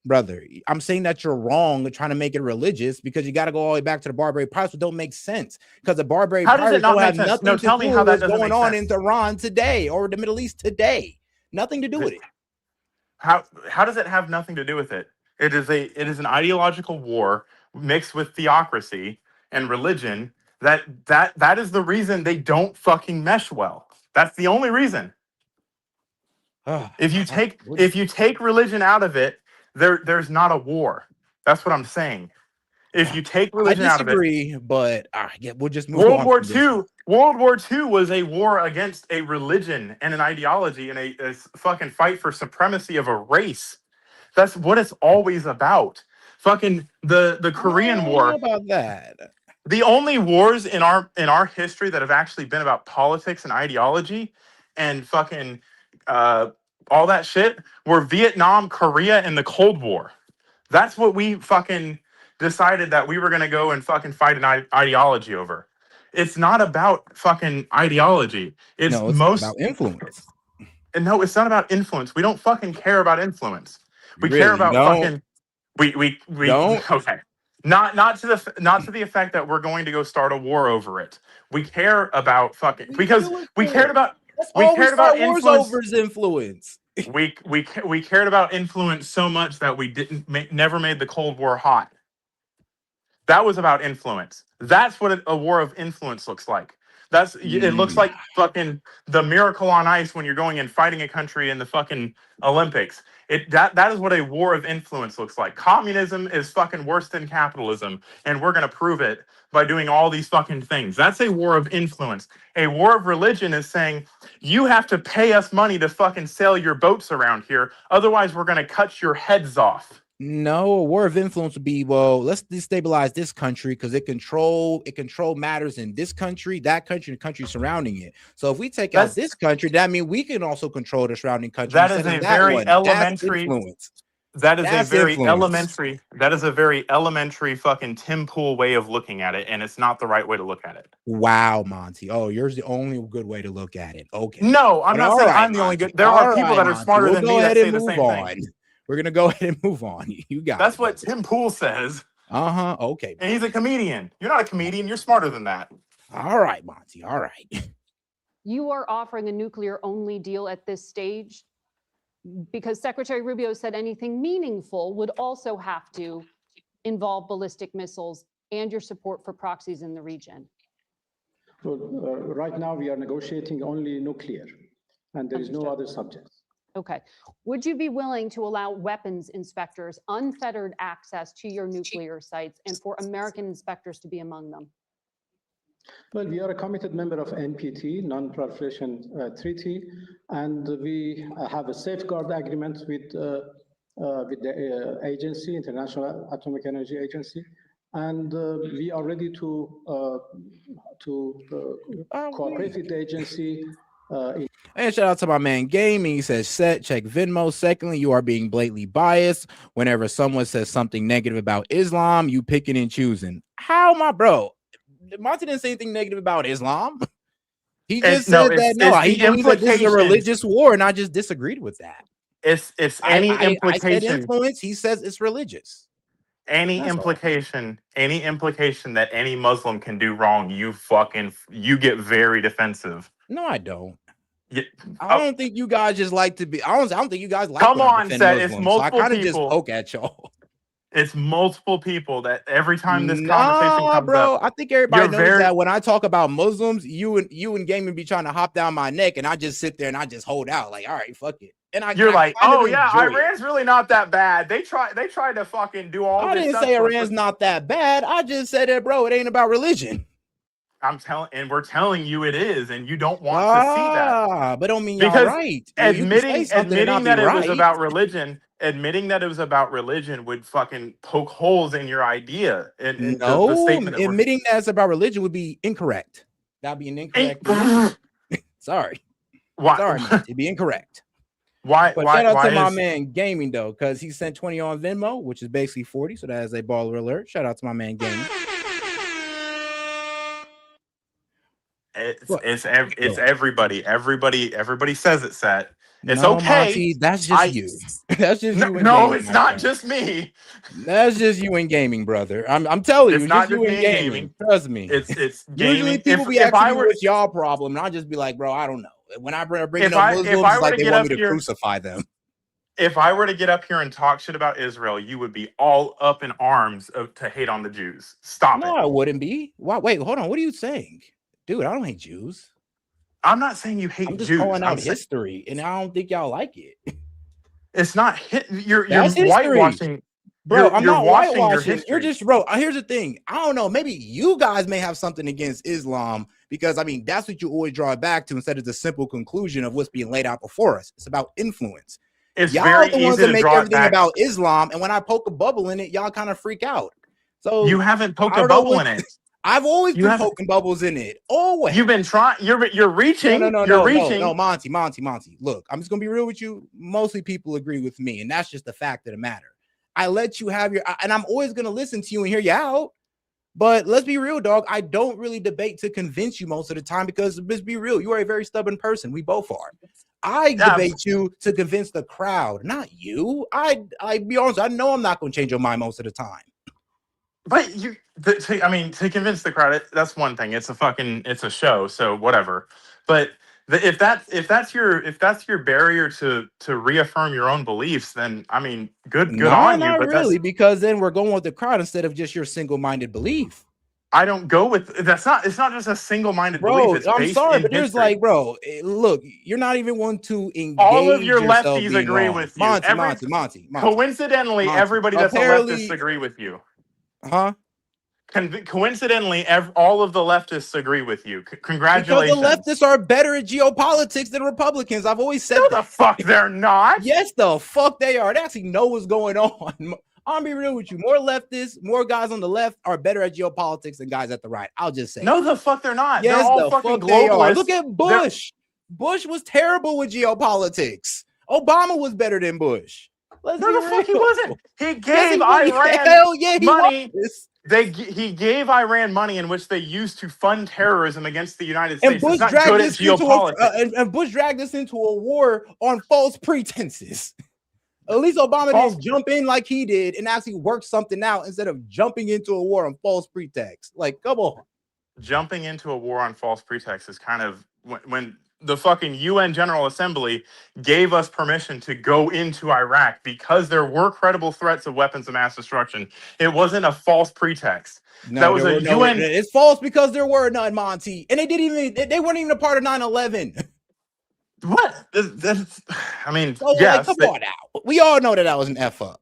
Brother, I'm saying that you're wrong trying to make it religious, because you got to go all the way back to the Barbary pirates, which don't make sense, because the Barbary How does it pirates not don't make have sense? nothing No, to tell do me with how that what's doesn't going make on sense. in Iran today or the Middle East today. Nothing to do with it. How does it have nothing to do with it? It is an ideological war mixed with theocracy and religion. That is the reason they don't fucking mesh well. That's the only reason. If you take religion out of it, there's not a war. That's what I'm saying. If you take I religion out of it, disagree, but we'll just move on. World War II was a war against a religion and an ideology and a fucking fight for supremacy of a race. That's what it's always about. Fucking the Korean War. About that. The only wars in our history that have actually been about politics and ideology and fucking all that shit were Vietnam, Korea, and the Cold War. That's what we fucking decided that we were going to go and fucking fight an ideology over. It's not about fucking ideology. It's about influence. And no, it's not about influence. We don't fucking care about influence. We care Really, about fucking we don't? Okay. Not to the effect that we're going to go start a war over it. We care about fucking because we cared about influence. Over is influence. we cared about influence so much that we never made the Cold War hot. That was about influence. That's what a war of influence looks like. It looks like fucking the Miracle on Ice when you're going and fighting a country in the fucking Olympics. That is what a war of influence looks like. Communism is fucking worse than capitalism, and we're gonna prove it by doing all these fucking things. That's a war of influence. A war of religion is saying you have to pay us money to fucking sail your boats around here, otherwise we're gonna cut your heads off. No, a war of influence would be, well, let's destabilize this country because it control matters in this country, that country, and the country surrounding it. So if we take out this country, that means we can also control the surrounding country. That is a very elementary influence. That is a very elementary. That is a very elementary fucking Tim Pool way of looking at it, and it's not the right way to look at it. Wow, Monty. Oh, yours the only good way to look at it. Okay. No, I'm not saying I'm the only good. There are people that are smarter than me that say the same thing. We're gonna go ahead and move on. You got That's what Tim Pool says. Okay. And he's a comedian. You're not a comedian. You're smarter than that. All right, Monty. All right. You are offering a nuclear-only deal at this stage because Secretary Rubio said anything meaningful would also have to involve ballistic missiles and your support for proxies in the region. Well, right now we are negotiating only nuclear, and there is no other subjects. Okay. Would you be willing to allow weapons inspectors unfettered access to your nuclear sites and for American inspectors to be among them? Well, we are a committed member of NPT, Non-Proliferation Treaty, and we have a safeguard agreement with the agency, International Atomic Energy Agency, and we are ready to cooperate with the agency. And shout out to my man Gaming. He says, "Set, check Venmo. Secondly, you are being blatantly biased. Whenever someone says something negative about Islam, you picking and choosing." How, my bro? Monty didn't say anything negative about Islam. He just said that he believes that this is a religious war, and I just disagreed with that. It's any implication. I said influence. He says it's religious. Any implication that any Muslim can do wrong, you get very defensive. No, I don't. Yeah. I don't think you guys just like to be. I don't think you guys like Come when I on, defend Set. It's Muslims. So I multiple kind of just people. poke at y'all. It's multiple people that every time this conversation Nah, comes up, bro. I think everybody you're knows very. that when I talk about Muslims, you and Gaming be trying to hop down my neck, and I just sit there and I just hold out, like, all right, fuck it. And I You're like, kind of oh yeah, enjoy it. Iran's really not that bad. They tried to fucking do all I this didn't stuff. say Iran's not that bad. I just said that, bro. It ain't about religion. We're telling you it is, and you don't want to see that. But don't mean y'all Because right. You can say something and not admitting be that it was right. about religion, would fucking poke holes in your idea and the No, statement that we're admitting that it's about religion would be incorrect. That'd be an incorrect. Sorry. Why? Sorry, Monty. It'd be incorrect. Why? But shout out to my man Gaming though, because he sent 20 on Venmo, which is basically 40. So that is a baller alert. Shout out to my man Gaming. It's everybody. Everybody says it, Set. It's no, okay. Monty, that's just you. That's just you. No, it's not just me. That's just you in gaming, brother. I'm telling you, It's not just you just in me in gaming. gaming. Trust me. It's Usually gaming. people be If asking I me were, what's y'all problem, and I'll just be like, bro, I don't know. When I bring if up I Muslims, were it's like to they get want up me to here, crucify them. if I were to get up here and talk shit about Israel, you would be all up in arms to hate on the Jews. Stop No, it. I wouldn't be. Why? Wait, hold on. What are you saying, dude? I don't hate Jews. I'm not saying you hate I'm just Jews. calling out history, and I don't think y'all like it. It's not hit. You're That's whitewashing, bro. I'm you're not washing your whitewashing. history. You're just, bro. Here's the thing. I don't know. Maybe you guys may have something against Islam because I mean that's what you always draw it back to instead of the simple conclusion of what's being laid out before us. It's about influence. It's Y'all very the ones easy that to make draw it everything back. about Islam, and when I poke a bubble in it, y'all kind of freak out. So You haven't poked I a don't know bubble what- in it. I've always You been haven't- poking bubbles in it. Always. You've been trying. You're reaching. You're reaching. No, Monty. Look, I'm just gonna be real with you. Mostly people agree with me, and that's just the fact of the matter. I let you have your, and I'm always gonna listen to you and hear you out. But let's be real, dog. I don't really debate to convince you most of the time because let's be real, you are a very stubborn person. We both are. I debate you to convince the crowd, not you. I be honest, I know I'm not gonna change your mind most of the time. But to convince the crowd, that's one thing. It's a show, so whatever. But if that's your barrier to reaffirm your own beliefs, then I mean, good on you. Not But really, because then we're going with the crowd instead of just your single-minded belief. I don't go with that's not. It's not just a single-minded Bro, belief. It's I'm based sorry, in but there's history. like, bro, look, you're not even one to engage. All of your yourself lefties being agree wrong. with you. Monty. Coincidentally, everybody that's a leftist agree with you. Huh? Coincidentally, all of the leftists agree with you. Congratulations. Because the leftists are better at geopolitics than Republicans. I've always said no, that. the fuck they're not. Yes, the fuck they are. They actually know what's going on. I'll be real with you. More leftists, more guys on the left are better at geopolitics than guys at the right. I'll just say. No, the fuck they're not. Yes, they're all the fucking fuck they are. globalists. Look at Bush. Bush was terrible with geopolitics. Obama was better than Bush. No, the fuck he wasn't. He gave Yes, he was. Iran Hell yeah, he money. was. He gave Iran money in which they used to fund terrorism against the United And States. Bush It's not dragged good at us into geopolitics. and Bush dragged us into a war on false pretenses. At least Obama didn't jump in like he did and actually work something out instead of jumping into a war on false pretext. Like, come on. Jumping into a war on false pretext is kind of when the fucking UN General Assembly gave us permission to go into Iraq because there were credible threats of weapons of mass destruction. It wasn't a false pretext. No, that was a UN. It's false because there were none, Monty, and they weren't even a part of 9/11. What? I mean, so, yes. Like, come on now. We all know that was an F up.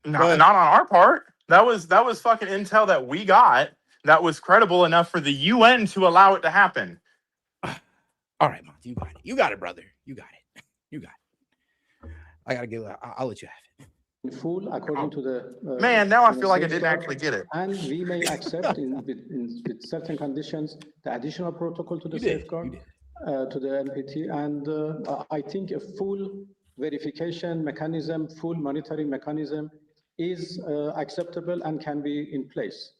Not on our part. That was fucking intel that we got that was credible enough for the UN to allow it to happen. All right, Monty, you got it. You got it, brother. You got it. You got it. I gotta give. I'll let you have it. Full according to the man. Now I feel like I didn't actually get it. And we may accept with certain conditions the additional protocol to the safeguard to the NPT, and I think a full verification mechanism, full monitoring mechanism is acceptable and can be in place.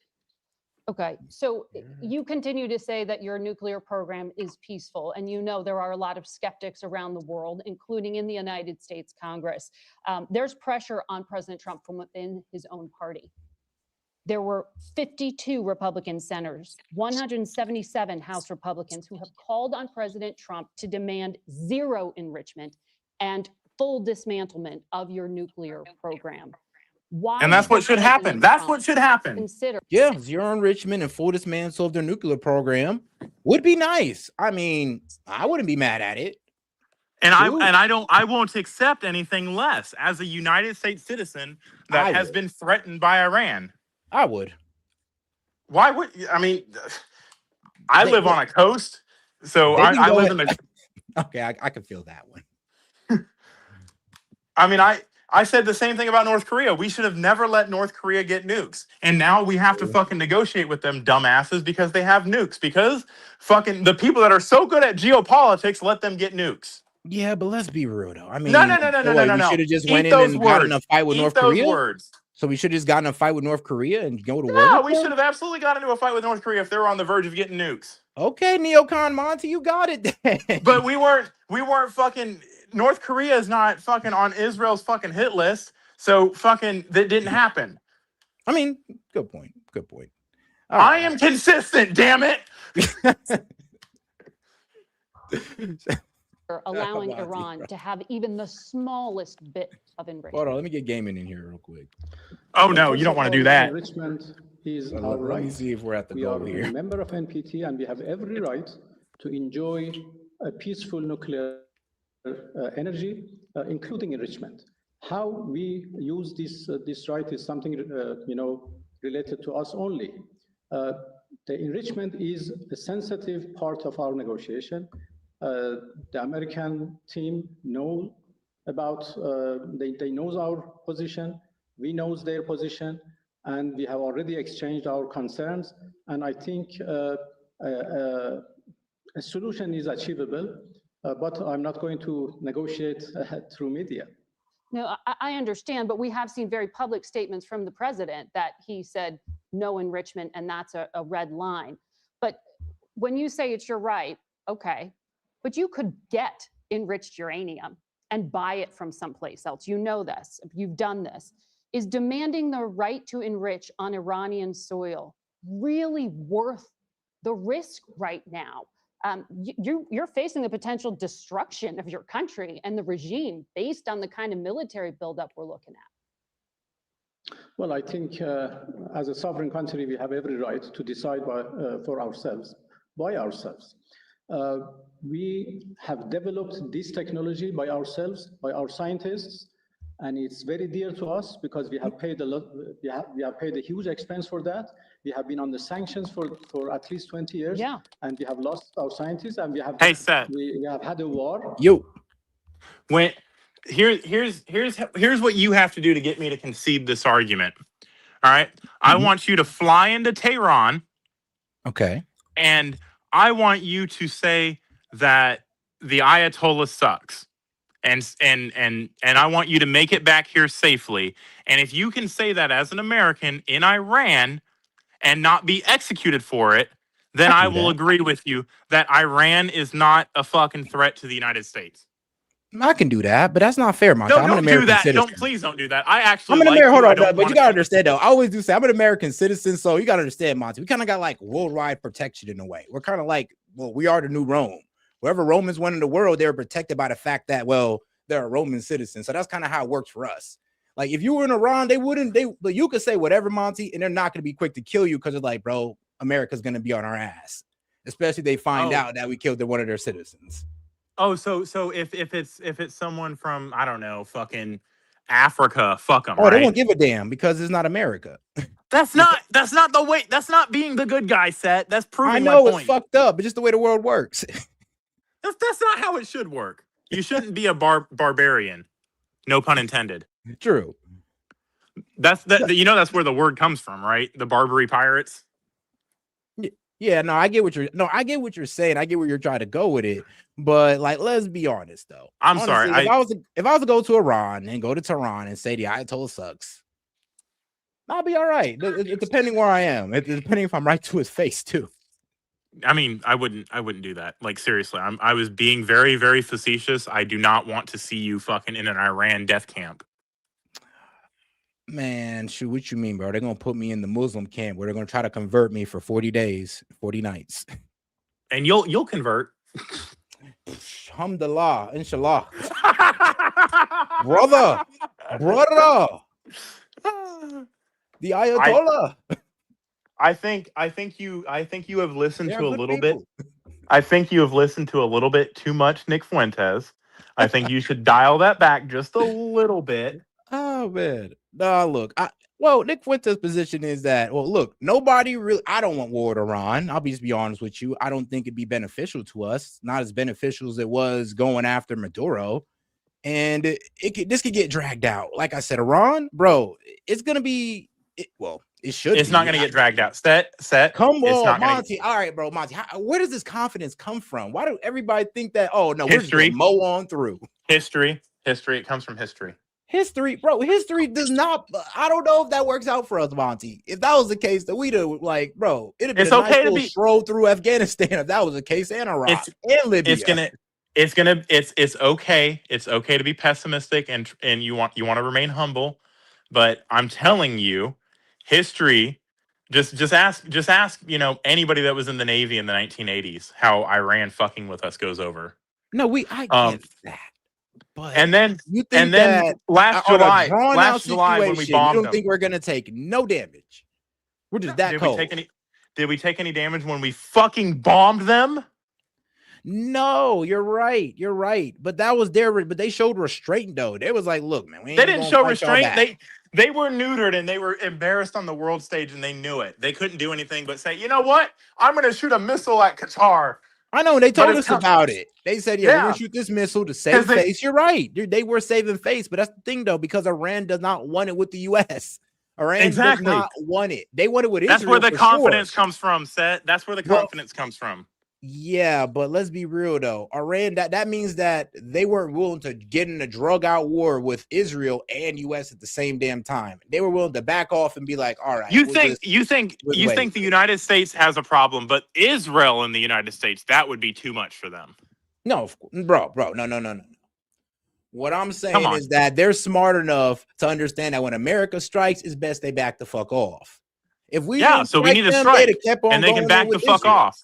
Okay, so you continue to say that your nuclear program is peaceful, and you know there are a lot of skeptics around the world, including in the United States Congress. There's pressure on President Trump from within his own party. There were 52 Republican senators, 177 House Republicans who have called on President Trump to demand zero enrichment and full dismantlement of your nuclear program. Why And that's does what should happen. President That's Trump what should happen. consider Yeah, zero enrichment and full dismantle of their nuclear program would be nice. I mean, I wouldn't be mad at it. And Shoot. I won't accept anything less as a United States citizen that I has would. been threatened by Iran. I would. Why would I mean? I live on a coast, so They can I go live in- in the. Okay, I can feel that one. I mean, I said the same thing about North Korea. We should have never let North Korea get nukes, and now we have to fucking negotiate with them dumbasses because they have nukes. Because fucking the people that are so good at geopolitics let them get nukes. Yeah, but let's be real though. I mean, No. We should have just went in and gotten in a fight with North Korea. Words. So we should have just gotten in a fight with North Korea and go to war. No, with we them? should have absolutely got into a fight with North Korea if they were on the verge of getting nukes. Okay, Neocon Monty, you got it. Then. But we weren't fucking. North Korea is not fucking on Israel's fucking hit list, so fucking that didn't happen. I mean, good point. Good point. I am consistent, damn it. allowing Iran to have even the smallest bit of enrichment. Hold on, let me get gaming in here real quick. Oh no, you don't want to do that. Enrichment is Let our me right. see if we're at the We goal are here. a member of NPT and we have every right to enjoy a peaceful nuclear energy, including enrichment. How we use this right is something related to us only. The enrichment is a sensitive part of our negotiation. The American team know about, they knows our position, we knows their position, and we have already exchanged our concerns. And I think a solution is achievable, but I'm not going to negotiate through media. No, I understand, but we have seen very public statements from the president that he said no enrichment, and that's a red line. But when you say it's your right, okay, but you could get enriched uranium and buy it from someplace else. You know this, you've done this. Is demanding the right to enrich on Iranian soil really worth the risk right now? You're facing the potential destruction of your country and the regime based on the kind of military buildup we're looking at. Well, I think as a sovereign country, we have every right to decide for ourselves, by ourselves. We have developed this technology by ourselves, by our scientists, and it's very dear to us because we have paid a lot. We have paid a huge expense for that. We have been on the sanctions for at least 20 years, and we have lost our scientists, and we have we have had a war. When here's what you have to do to get me to concede this argument. All right, I want you to fly into Tehran. Okay. And I want you to say that the Ayatollah sucks. And I want you to make it back here safely. And if you can say that as an American in Iran and not be executed for it, then I will agree with you that Iran is not a fucking threat to the United States. I can do that, but that's not fair, Monty. No, I'm an don't American do that. citizen. Please don't do that. I actually I'm an like American. you. Hold I on, don't but you wanna gotta see- understand though. I always do say I'm an American citizen, so you gotta understand, Monty. We kind of got like worldwide protection in a way. We're kind of like, well, we are the new Rome. Wherever Romans went in the world, they were protected by the fact that, well, they're a Roman citizen. So that's kind of how it works for us. Like if you were in Iran, but you could say whatever, Monty, and they're not gonna be quick to kill you because they're like, bro, America's gonna be on our ass, especially if they find out that we killed one of their citizens. Oh, so if it's someone from, I don't know, fucking Africa, fuck them. Oh, right? they won't give a damn because it's not America. That's not the way. That's not being the good guy, Set. That's proving I know my it's point. fucked up, but just the way the world works. That's not how it should work. You shouldn't be a barbarian. No pun intended. True. That's that's where the word comes from, right? The Barbary pirates. Yeah, no, I get what you're saying. I get where you're trying to go with it. But like, let's be honest though. I'm Honestly, sorry. If I was to go to Iran and go to Tehran and say the Ayatollah sucks, I'll be all right. Depending where I am. Depending if I'm right to his face too. I mean, I wouldn't do that. Like seriously, I was being very, very facetious. I do not want to see you fucking in an Iran death camp. Man, shoot, what you mean, bro? They're gonna put me in the Muslim camp where they're gonna try to convert me for 40 days, 40 nights. And you'll convert. Alhamdulillah, inshallah. brother. The Ayatollah. I think you have listened They're to a good little people. bit. I think you have listened to a little bit too much Nick Fuentes. I think you should dial that back just a little bit. Oh man. Nah, look. Nick Fuentes' position is that, well, look, nobody really. I don't want war with Iran. I'll just be honest with you. I don't think it'd be beneficial to us. Not as beneficial as it was going after Maduro. And this could get dragged out. Like I said, Iran, bro, it's gonna be. It should. It's not going to get dragged out. Set. Come It's on, not gonna- Monty. All right, bro, Monty. Where does this confidence come from? Why do everybody think that? Oh no, we're just History. gonna mow on through. History. It comes from history. History, bro. History does not. I don't know if that works out for us, Monty. If that was the case, then we'd have bro. It'd have been It's a okay nice to little be stroll through Afghanistan if that was the case, and Iraq and Libya. It's okay. It's okay to be pessimistic and you want to remain humble, but I'm telling you, history. Just ask anybody that was in the Navy in the 1980s how Iran fucking with us goes over. No, I get that. But and then you think that last July when we bombed you don't them, think we're gonna take no damage? We're just that cold. Did we take any damage when we fucking bombed them? No, you're right. You're right. But that was but they showed restraint though. They was like, look, man, they didn't show restraint. They were neutered and they were embarrassed on the world stage and they knew it. They couldn't do anything but say, you know what? I'm going to shoot a missile at Qatar. I know. They told us about it. They said, yeah, we're going to shoot this missile to save face. You're right. They were saving face. But that's the thing, though, because Iran does not want it with the U.S. Iran does not want it. They want it with Israel. That's where the confidence comes from, Set. That's where the confidence comes from. Yeah, but let's be real though. Iran, that means that they weren't willing to get in a drug out war with Israel and US at the same damn time. They were willing to back off and be like, all right. You think the United States has a problem, but Israel and the United States, that would be too much for them. No, bro, no. What I'm saying is that they're smart enough to understand that when America strikes, it's best they back the fuck off. If we so we need to strike and they can back the fuck off.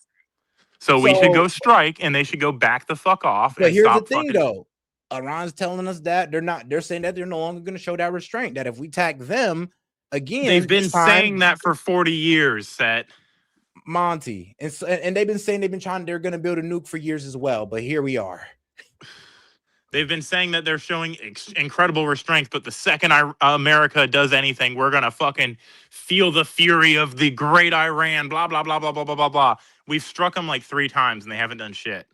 So we should go strike, and they should go back the fuck off. But here's the thing, though. Iran's telling us that they're saying that they're no longer going to show that restraint. That if we attack them again, they've been saying that for 40 years, Set. Monty, and they've been saying they're going to build a nuke for years as well. But here we are. They've been saying that they're showing incredible restraint, but the second America does anything, we're going to fucking feel the fury of the great Iran, blah, blah, blah, blah, blah, blah, blah, blah. We've struck them like 3 times, and they haven't done shit.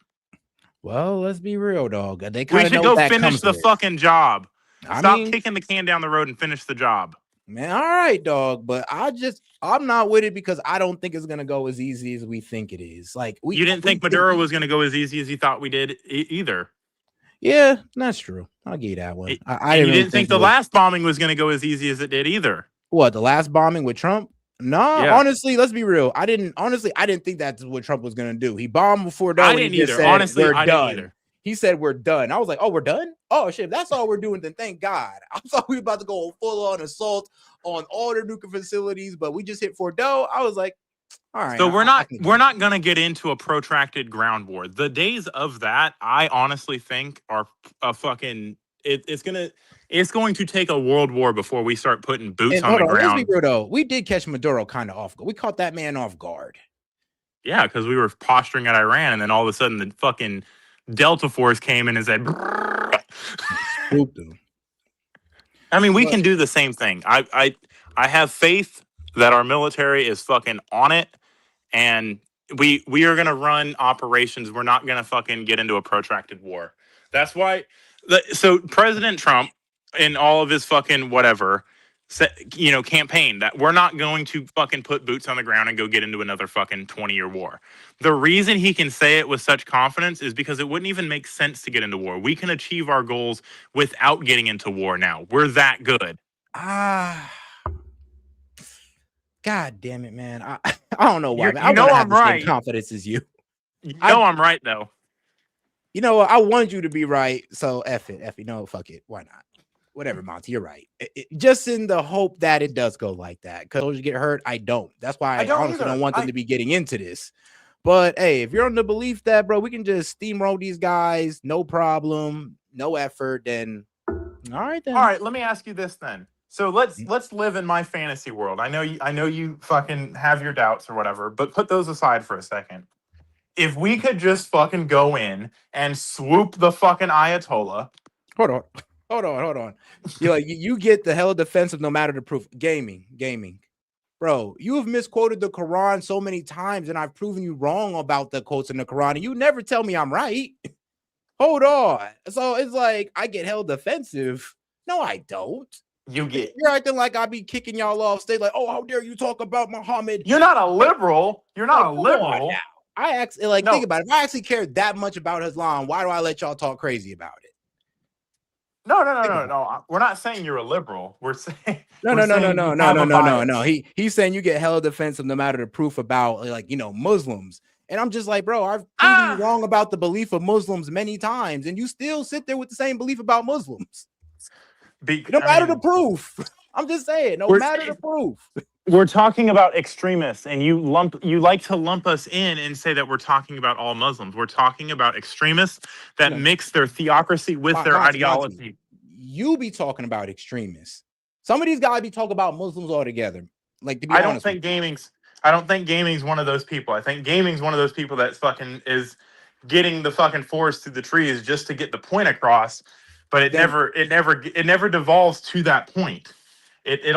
Well, let's be real, dog. We should go finish the fucking job. Stop kicking the can down the road and finish the job. Man, all right, dog. But I'm not with it because I don't think it's going to go as easy as we think it is. Like you didn't think Maduro was going to go as easy as you thought we did either. Yeah, that's true. I'll give you that one. I didn't really think the last bombing was going to go as easy as it did either. What, the last bombing with Trump? No, honestly, let's be real. I didn't think that's what Trump was going to do. He bombed before I didn't either. Honestly, I didn't either. He said, we're done. I was like, oh, we're done? Oh, shit, if that's all we're doing, then thank God. I thought we were about to go full-on assault on all their nuclear facilities, but we just hit Fordo. I was like, all right. So we're not going to get into a protracted ground war. The days of that, I honestly think are a fucking... It's going to take a world war before we start putting boots on the ground. Let's be real, though. We did catch Maduro kind of off guard. We caught that man off guard. Yeah, because we were posturing at Iran, and then all of a sudden the fucking Delta Force came in and said, I mean, we can do the same thing. I have faith that our military is fucking on it, and we are going to run operations. We're not going to fucking get into a protracted war. That's why. So President Trump, in all of his fucking whatever, campaign that we're not going to fucking put boots on the ground and go get into another fucking 20-year war. The reason he can say it with such confidence is because it wouldn't even make sense to get into war. We can achieve our goals without getting into war now. We're that good. God damn it, man. I don't know why. I know I'm right. Confidence is you. I'm right, though. You know what? I want you to be right. So F it. No, fuck it. Why not? whatever, Monty, you're right. Just in the hope that it does go like that. Because soldiers get hurt, I don't. That's why I honestly don't want them to be getting into this. But hey, if you're on the belief that, bro, we can just steamroll these guys, no problem, no effort, then all right then. All right, let me ask you this then. So let's live in my fantasy world. I know you fucking have your doubts or whatever, but put those aside for a second. If we could just fucking go in and swoop the fucking Ayatollah. Hold on. You get the hella defensive no matter the proof. Gaming. Bro, you have misquoted the Quran so many times, and I've proven you wrong about the quotes in the Quran, and you never tell me I'm right. Hold on. So it's like I get held defensive. No, I don't. You're acting like I be kicking y'all off stage, like, oh, how dare you talk about Muhammad? You're not a liberal. You're not a liberal. I actually think about it. If I actually care that much about Islam, why do I let y'all talk crazy about it? No. We're not saying you're a liberal. We're saying no. He's saying you get hella defensive no matter the proof about Muslims. And I'm just like, bro, I've proven you wrong about the belief of Muslims many times, and you still sit there with the same belief about Muslims. No matter the proof. I'm just saying, no matter the proof. We're talking about extremists, and you like to lump us in and say that we're talking about all Muslims. We're talking about extremists that mix their theocracy with their ideology. You be talking about extremists. Some of these guys be talking about Muslims altogether. Like, to be honest, I don't think gaming's one of those people. I think gaming's one of those people that fucking is getting the fucking forest through the trees just to get the point across, but it never devolves to that point. It's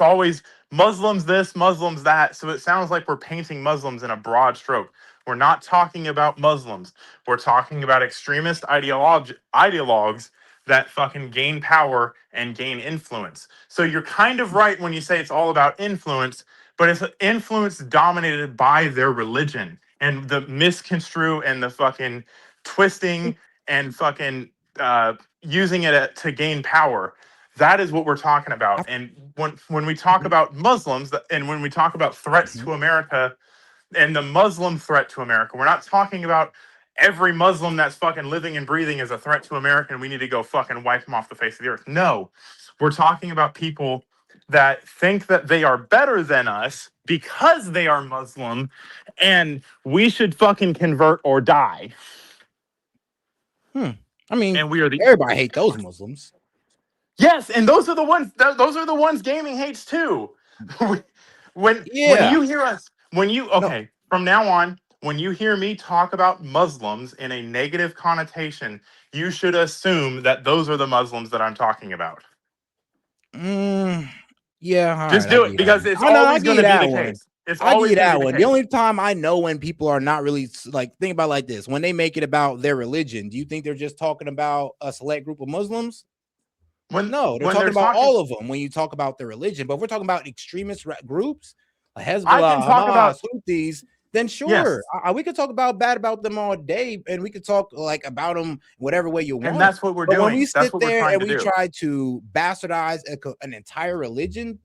always Muslims this, Muslims that. So it sounds like we're painting Muslims in a broad stroke. We're not talking about Muslims. We're talking about extremist ideologues that fucking gain power and gain influence. So you're kind of right when you say it's all about influence, but it's influence dominated by their religion and the misconstrue and the fucking twisting and fucking using it to gain power. That is what we're talking about. And when we talk about Muslims and when we talk about threats to America and the Muslim threat to America, we're not talking about every Muslim that's fucking living and breathing is a threat to America and we need to go fucking wipe them off the face of the earth. No, we're talking about people that think that they are better than us because they are Muslim and we should fucking convert or die. I mean, and we are everybody hate those Muslims. Yes, and those are the ones. Those are the ones gaming hates too. when you hear us, from now on, when you hear me talk about Muslims in a negative connotation, you should assume that those are the Muslims that I'm talking about. Yeah, just do it because it's always going to be the case. It's always that one. The only time I know when people are not really think about it like this, when they make it about their religion, do you think they're just talking about a select group of Muslims? No, they're talking about all of them when you talk about their religion. But if we're talking about extremist groups, like Hezbollah, Hamas, Houthis, then sure, we could talk bad about them all day, and we could talk about them whatever way you want. And that's what we're doing. When we sit there and we try to bastardize an entire religion,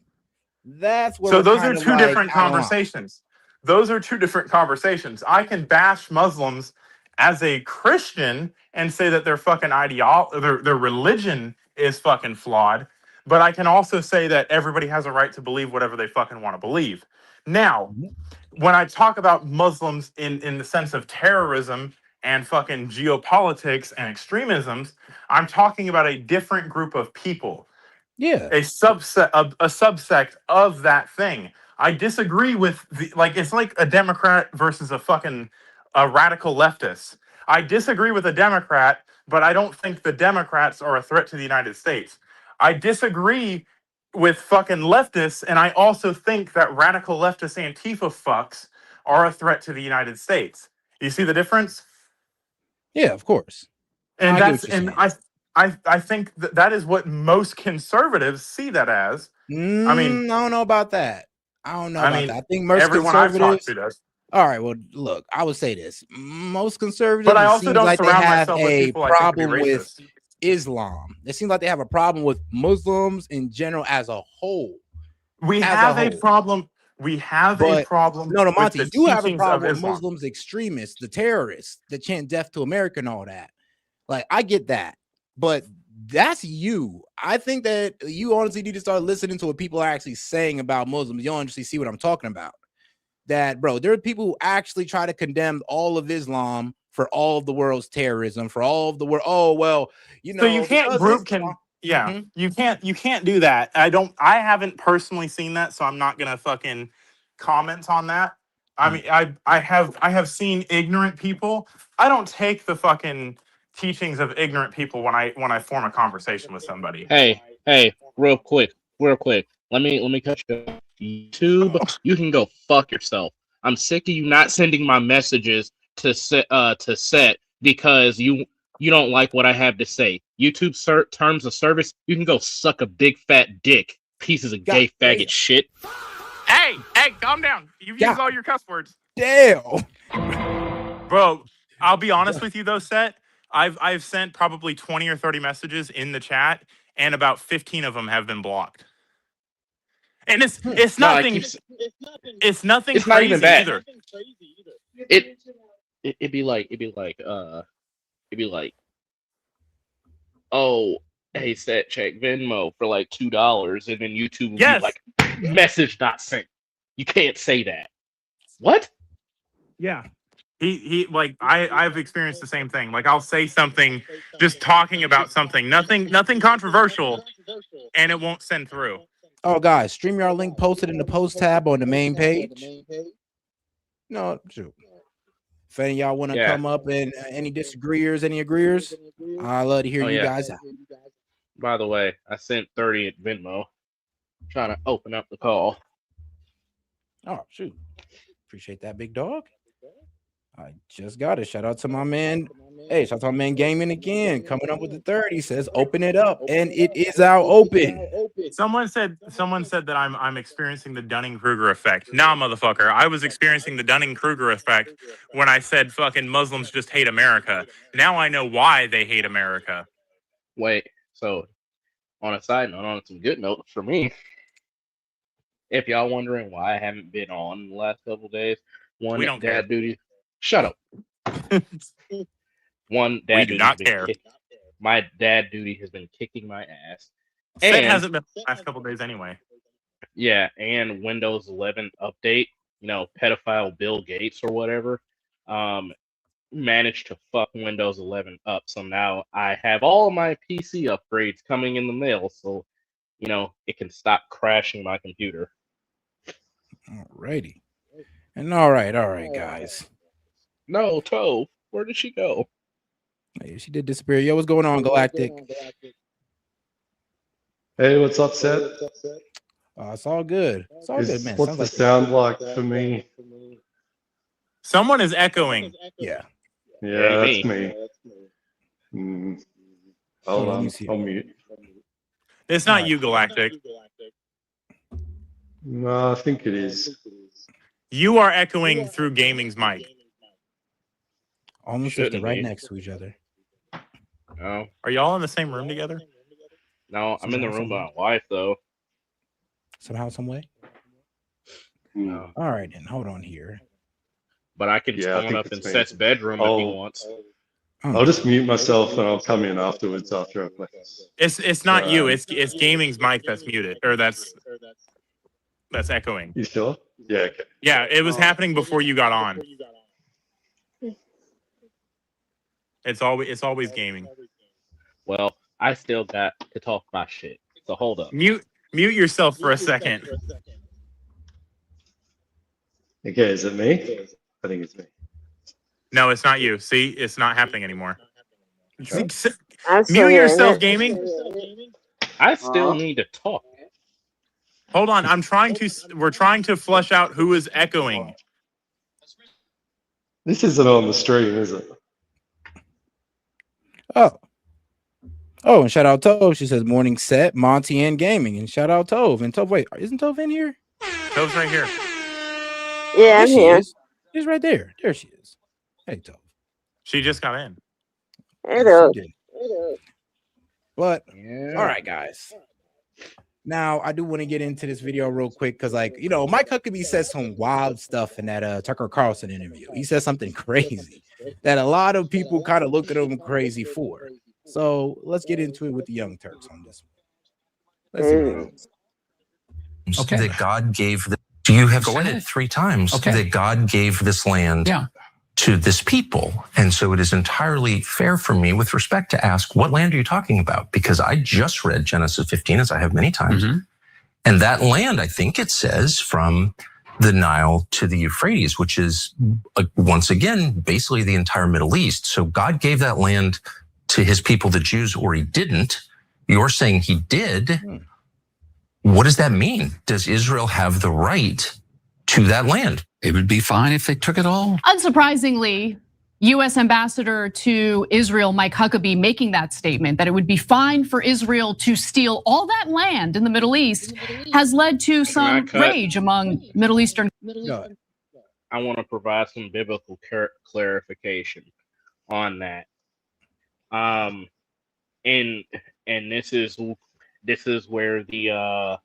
that's where. So those are two different conversations. Those are two different conversations. I can bash Muslims as a Christian and say that their fucking their religion is fucking flawed, but I can also say that everybody has a right to believe whatever they fucking want to believe. Now, when I talk about Muslims in the sense of terrorism and fucking geopolitics and extremisms, I'm talking about a different group of people. Yeah. A subsect of that thing. I disagree with it's like a Democrat versus a radical leftist. I disagree with a Democrat, but I don't think the Democrats are a threat to the United States. I disagree with fucking leftists, and I also think that radical leftist Antifa fucks are a threat to the United States. You see the difference? Yeah, of course. And I think that is what most conservatives see that as. I mean, I don't know about that. I think most everyone I've talked to does. All right, well, look, I would say this. Most conservatives, but I also don't surround myself with people I think would be racist. With Islam. It seems like they have a problem with Muslims in general as a whole. We have a problem. We have a problem. No, Monty, you do have a problem with Islam. Muslims, extremists, the terrorists that chant death to America and all that. Like, I get that, but that's you. I think that you honestly need to start listening to what people are actually saying about Muslims. You'll honestly see what I'm talking about. That, bro, there are people who actually try to condemn all of Islam for all of the world's terrorism, for all of the world. Oh, well, you know, So you can't because group Islam. yeah, you can't do that. I haven't personally seen that, so I'm not gonna fucking comment on that. I mean, I have seen ignorant people. I don't take the fucking teachings of ignorant people when I form a conversation with somebody. Hey, real quick. Let me cut you off. YouTube, you can go fuck yourself. I'm sick of you not sending my messages to S.E.T because you don't like what I have to say. YouTube terms of service, you can go suck a big fat dick. Pieces of gay faggot shit. Hey, calm down. You've used all your cuss words. Damn. Bro, I'll be honest with you though, Set. I've sent probably 20 or 30 messages in the chat, and about 15 of them have been blocked. And it's nothing. It's nothing It's not crazy even bad. either. It'd be like, oh, hey, S.E.T, check Venmo for like $2, and then YouTube will be like, message not sent. You can't say that. What? Yeah. He like I've experienced the same thing. Like I'll say something just talking about something, nothing controversial, and it won't send through. Oh, guys, StreamYard link posted in the post tab on the main page. No, shoot. If any of y'all want to come up and any disagreeers, any agreeers, I love to hear you guys out. By the way, I sent 30 at Venmo. Trying to open up the call. Oh, shoot. Appreciate that, big dog. I just got it. Shout out to my man. Hey, shout out to my man Gaming again. Coming up with the 30. Says open it up. And it is now open. Someone said that I'm experiencing the Dunning-Kruger effect. Nah, motherfucker. I was experiencing the Dunning-Kruger effect when I said fucking Muslims just hate America. Now I know why they hate America. Wait, so on a side note, on some good notes for me, if y'all wondering why I haven't been on the last couple of days, We don't care. duty. Shut up. One, dad we do not care. My dad duty has been kicking my ass. It hasn't been the last couple of days anyway. Yeah, and Windows 11 update, pedophile Bill Gates or whatever, managed to fuck Windows 11 up. So now I have all my PC upgrades coming in the mail, so it can stop crashing my computer. Alrighty. And all right, guys. No, Tove, where did she go? Hey, she did disappear. Yo, what's going on, Galactic? Hey, what's up, Seth? It's all good. It's all good, man. What's the sound like for me? Someone is echoing. Yeah. Yeah, that's me. Hold on, I'll mute. It's not you, Galactic. No, I think it is. You are echoing through Gaming's mic. Almost they're right next to each other. No. Are y'all in the same room together? No, I'm in the room by my wife, though. Somehow, some way? No. All right, then. Hold on here. But I can spawn up in Seth's bedroom if he wants. I'll just mute myself and I'll come in afterwards after I play. It's not you. It's Gaming's mic that's muted, or that's echoing. You sure? Yeah. Okay. Yeah, it was happening before you got on. It's always Gaming. Well, I still got to talk my shit. So hold up. Mute yourself for a second. Okay, is it me? I think it's me. No, it's not you. See, it's not happening anymore. Sure. Mute yourself, Gaming. I still need to talk. Hold on, we're trying to flush out who is echoing. This isn't on the stream, is it? Oh, and shout out Tove. She says morning set, Monty and Gaming. And shout out Tove. And Tove, wait, isn't Tove in here? Tove's right here. Yeah, I'm here. She's right there. There she is. Hey, Tove. She just got in. Hello. But all right, guys. Now I do want to get into this video real quick because, Mike Huckabee said some wild stuff in that Tucker Carlson interview. He said something crazy that a lot of people kind of look at him crazy for. So let's get into it with the Young Turks on this one. Let's see what they got. Okay. That God gave. You have said it 3 times that God gave this land to this people. And so it is entirely fair for me with respect to ask, what land are you talking about? Because I just read Genesis 15, as I have many times. And that land, I think it says, from the Nile to the Euphrates, which is, once again, basically the entire Middle East. So God gave that land to his people, the Jews, or he didn't. You're saying he did. What does that mean? Does Israel have the right to that land? It would be fine if they took it all. Unsurprisingly, U.S. Ambassador to Israel Mike Huckabee making that statement that it would be fine for Israel to steal all that land in the Middle East has led to some rage among Middle Eastern. I want to provide some biblical clarification on that. And this is where the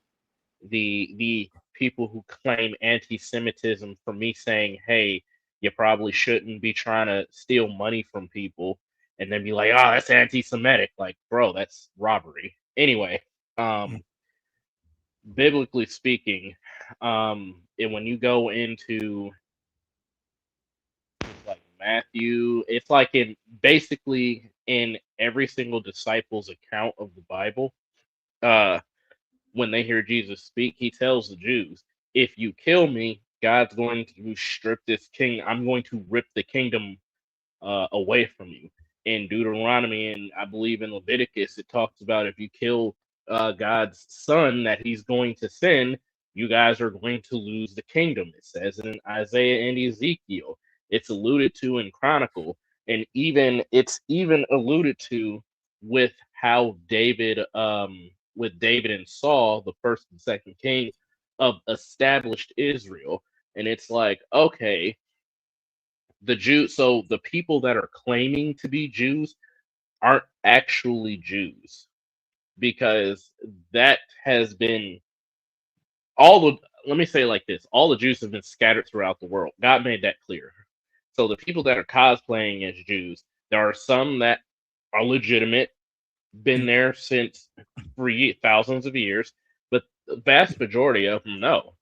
people who claim anti-Semitism for me saying, hey, you probably shouldn't be trying to steal money from people and then be like, oh, that's anti-Semitic. Like, bro, that's robbery. Anyway, biblically speaking, and when you go into like Matthew, it's like basically in every single disciple's account of the Bible, when they hear Jesus speak, he tells the Jews, if you kill me, God's going to strip this king. I'm going to rip the kingdom away from you. In Deuteronomy, and I believe in Leviticus, it talks about if you kill God's son that he's going to send, you guys are going to lose the kingdom. It says it in Isaiah and Ezekiel. It's alluded to in Chronicle, and it's even alluded to with how David and Saul, the first and second king of established Israel. And it's like, okay, the Jews, so the people that are claiming to be Jews aren't actually Jews, because that has been let me say it like this, all the Jews have been scattered throughout the world. God made that clear. So the people that are cosplaying as Jews, there are some that are legitimate, been there since for thousands of years, but the vast majority of them, no.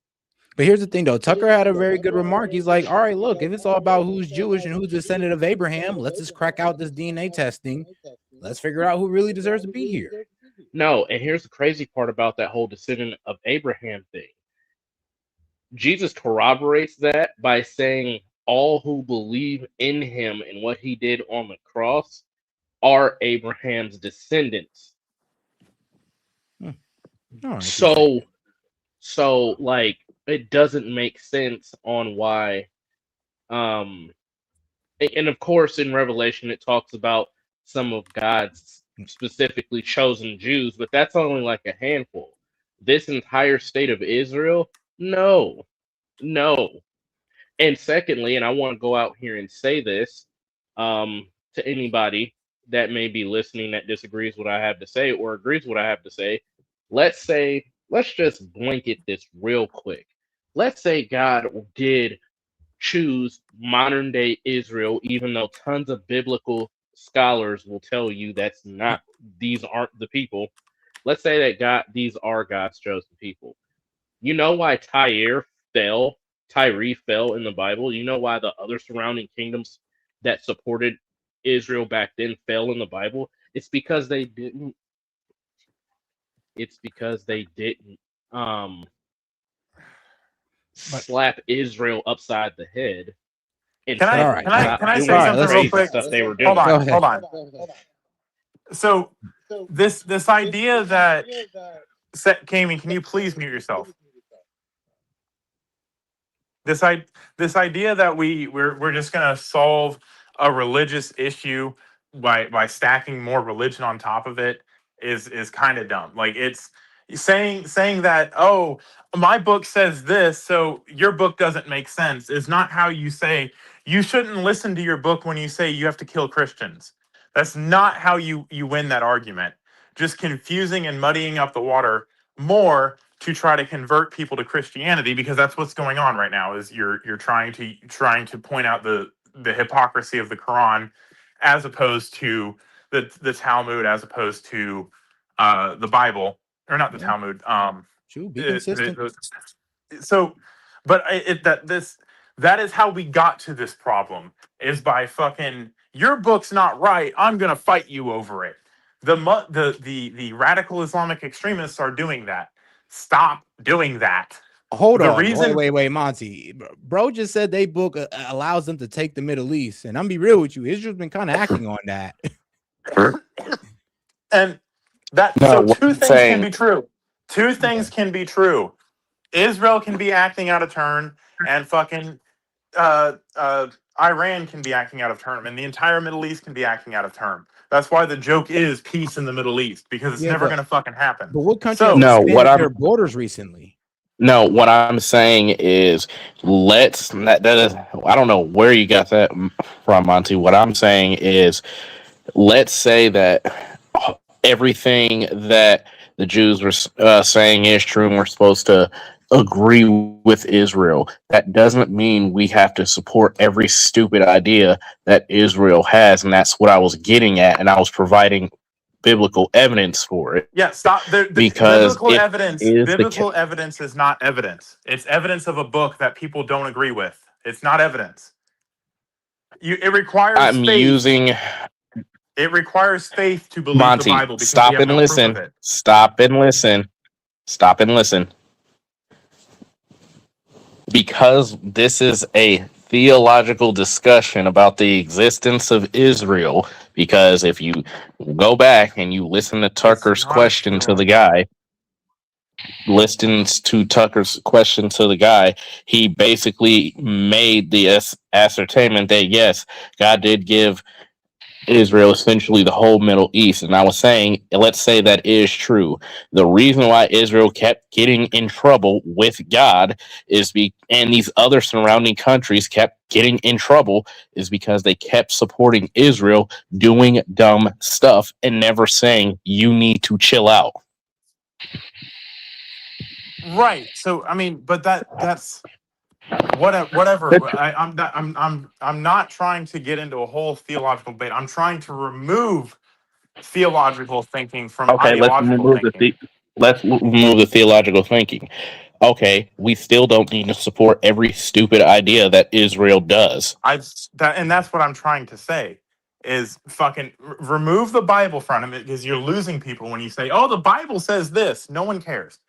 But here's the thing, though. Tucker had a very good remark. He's like, all right, look, if it's all about who's Jewish and who's descendant of Abraham, let's just crack out this DNA testing. Let's figure out who really deserves to be here. No, and here's the crazy part about that whole descendant of Abraham thing. Jesus corroborates that by saying all who believe in him and what he did on the cross are Abraham's descendants. Right, so like, it doesn't make sense on why, and of course in Revelation it talks about some of God's specifically chosen Jews, but that's only like a handful. This entire state of Israel, no. And secondly, and I want to go out here and say this to anybody that may be listening that disagrees with what I have to say or agrees with what I have to say. Let's just blanket this real quick. Let's say God did choose modern day Israel, even though tons of biblical scholars will tell you these aren't the people. Let's say that these are God's chosen people. You know why Tyre fell in the Bible? You know why the other surrounding kingdoms that supported Israel back then fell in the Bible? It's because they didn't slap Israel upside the head. Can I say something real quick? Stuff they were doing. Hold on. So this idea that Kami, can you please mute yourself? This idea that we're just gonna solve a religious issue by stacking more religion on top of it is kind of dumb. Like, it's saying that, oh, my book says this, so your book doesn't make sense, is not how you say. You shouldn't listen to your book when you say you have to kill Christians. That's not how you win that argument. Just confusing and muddying up the water more to try to convert people to Christianity, because that's what's going on right now. Is you're trying to point out the hypocrisy of the Quran, as opposed to the Talmud as opposed to the Bible, or not the Talmud. True, be consistent. That is how we got to this problem, is by fucking, your book's not right, I'm gonna fight you over it. The radical Islamic extremists are doing that. Stop doing that. Hold The on, reason- wait, Monty. Bro just said they book allows them to take the Middle East, and I'm be real with you, Israel's been kind of acting on that. And that No, so what two I'm things saying- can be true. Two things can be true. Israel can be acting out of turn, and fucking Iran can be acting out of turn, and the entire Middle East can be acting out of turn. That's why the joke is peace in the Middle East, because it's never going to fucking happen. But what country So- has No, expanded their borders recently? No, what I'm saying is that is, I don't know where you got that from, Monty. What I'm saying is, let's say that everything that the Jews were saying is true, and we're supposed to agree with Israel. That doesn't mean we have to support every stupid idea that Israel has, and that's what I was getting at, and I was providing biblical evidence for it. Yeah, stop. Because biblical it evidence. is the Biblical evidence is not evidence. It's evidence of a book that people don't agree with. It's not evidence. It requires I'm faith. using It requires faith to believe Monty. the Bible, because Stop we have and no listen. proof of it. Stop and listen. Stop and listen. Because this is a theological discussion about the existence of Israel. Because if you go back and you listen to Tucker's question to the guy, he basically made the ascertainment that yes, God did give Israel essentially the whole Middle East. And I was saying, let's say that is true. The reason why Israel kept getting in trouble with God and these other surrounding countries kept getting in trouble is because they kept supporting Israel doing dumb stuff and never saying, you need to chill out. Right. So I mean, but that's whatever. I'm not trying to get into a whole theological debate. I'm trying to remove theological thinking from ideological thinking. Let's remove the theological thinking. Okay, we still don't need to support every stupid idea that Israel does. And that's what I'm trying to say is fucking remove the Bible from it, because you're losing people when you say, "Oh, the Bible says this." No one cares.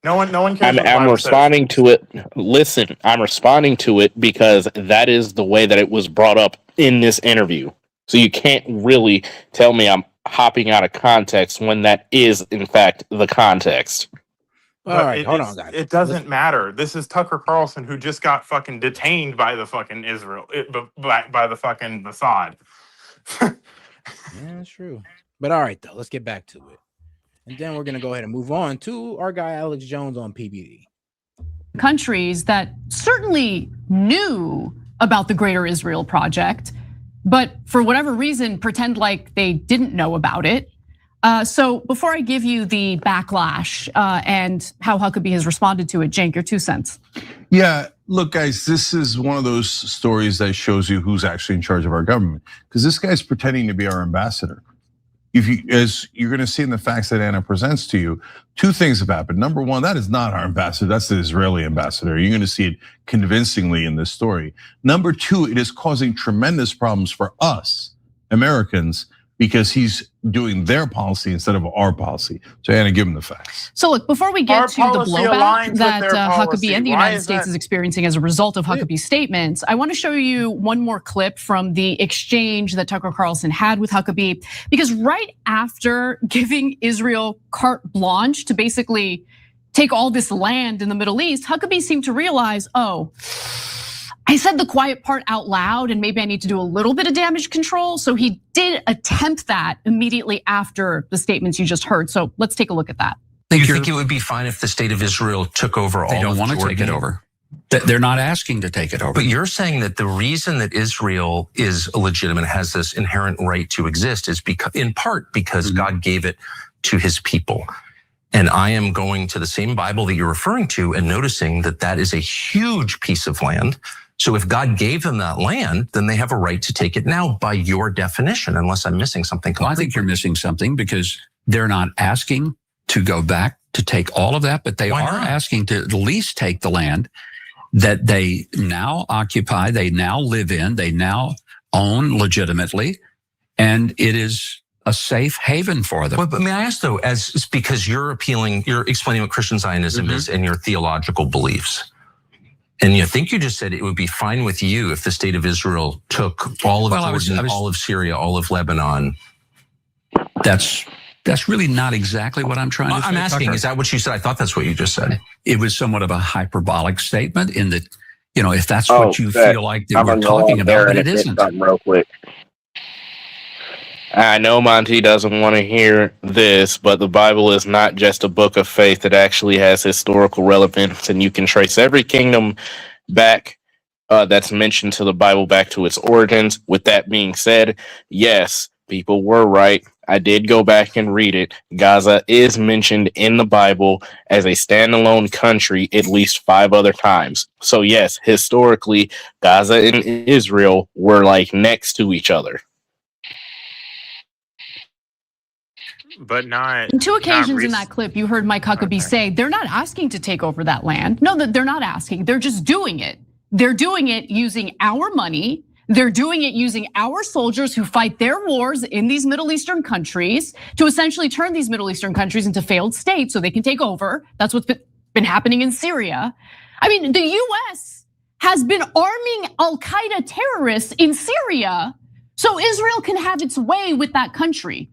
No one cares. I'm responding to it. Listen, I'm responding to it because that is the way that it was brought up in this interview. So you can't really tell me I'm hopping out of context when that is, in fact, the context. All right, hold on, guys. It doesn't matter. This is Tucker Carlson, who just got fucking detained by the fucking Israel, by the fucking Mossad. Yeah, that's true. But all right, though, let's get back to it. And then we're going to go ahead and move on to our guy, Alex Jones, on PBD. Countries that certainly knew about the Greater Israel Project, but for whatever reason, pretend like they didn't know about it. So before I give you the backlash and how Huckabee has responded to it, Cenk, your 2 cents. Yeah, look, guys, this is one of those stories that shows you who's actually in charge of our government, because this guy's pretending to be our ambassador. As you're going to see in the facts that Anna presents to you, 2 things have happened. Number one, that is not our ambassador. That's the Israeli ambassador. You're going to see it convincingly in this story. Number 2, it is causing tremendous problems for us, Americans, because he's doing their policy instead of our policy. So Anna, give him the facts. So look, before we get to the blowback that Huckabee and the Why United is States that? is experiencing as a result of Huckabee's statements, I want to show you one more clip from the exchange that Tucker Carlson had with Huckabee, because right after giving Israel carte blanche to basically take all this land in the Middle East, Huckabee seemed to realize, oh, I said the quiet part out loud and maybe I need to do a little bit of damage control. So he did attempt that immediately after the statements you just heard. So let's take a look at that. You think it would be fine if the state of Israel took over all of Jordan? They don't want to take it over. They're not asking to take it over. But you're saying that the reason that Israel is legitimate, has this inherent right to exist, is because, in part because God gave it to his people. And I am going to the same Bible that you're referring to and noticing that that is a huge piece of land So if God gave them that land, then they have a right to take it now by your definition, unless I'm missing something completely. Well, I think you're missing something because they're not asking to go back to take all of that, but they are asking to at least take the land that they now occupy, they now live in, they now own legitimately, and it is a safe haven for them. But may I ask though, as because you're explaining what Christian Zionism is and your theological beliefs. And you think you just said it would be fine with you if the state of Israel took all of Jordan, all of Syria, all of Lebanon. That's really not exactly what I'm trying to say. I'm asking, Tucker. is that what you said? I thought that's what you just said. It was somewhat of a hyperbolic statement in that, if that's what you feel like that we're talking about, but it isn't. Real quick. I know Monty doesn't want to hear this, but the Bible is not just a book of faith. It actually has historical relevance, and you can trace every kingdom back that's mentioned to the Bible back to its origins. With that being said, yes, people were right. I did go back and read it. Gaza is mentioned in the Bible as a standalone country at least 5 other times. So yes, historically, Gaza and Israel were like next to each other. But not. On 2 occasions in that clip, you heard Mike Huckabee say they're not asking to take over that land. No, they're not asking. They're just doing it. They're doing it using our money. They're doing it using our soldiers who fight their wars in these Middle Eastern countries to essentially turn these Middle Eastern countries into failed states so they can take over. That's what's been happening in Syria. I mean, the US has been arming Al-Qaeda terrorists in Syria so Israel can have its way with that country.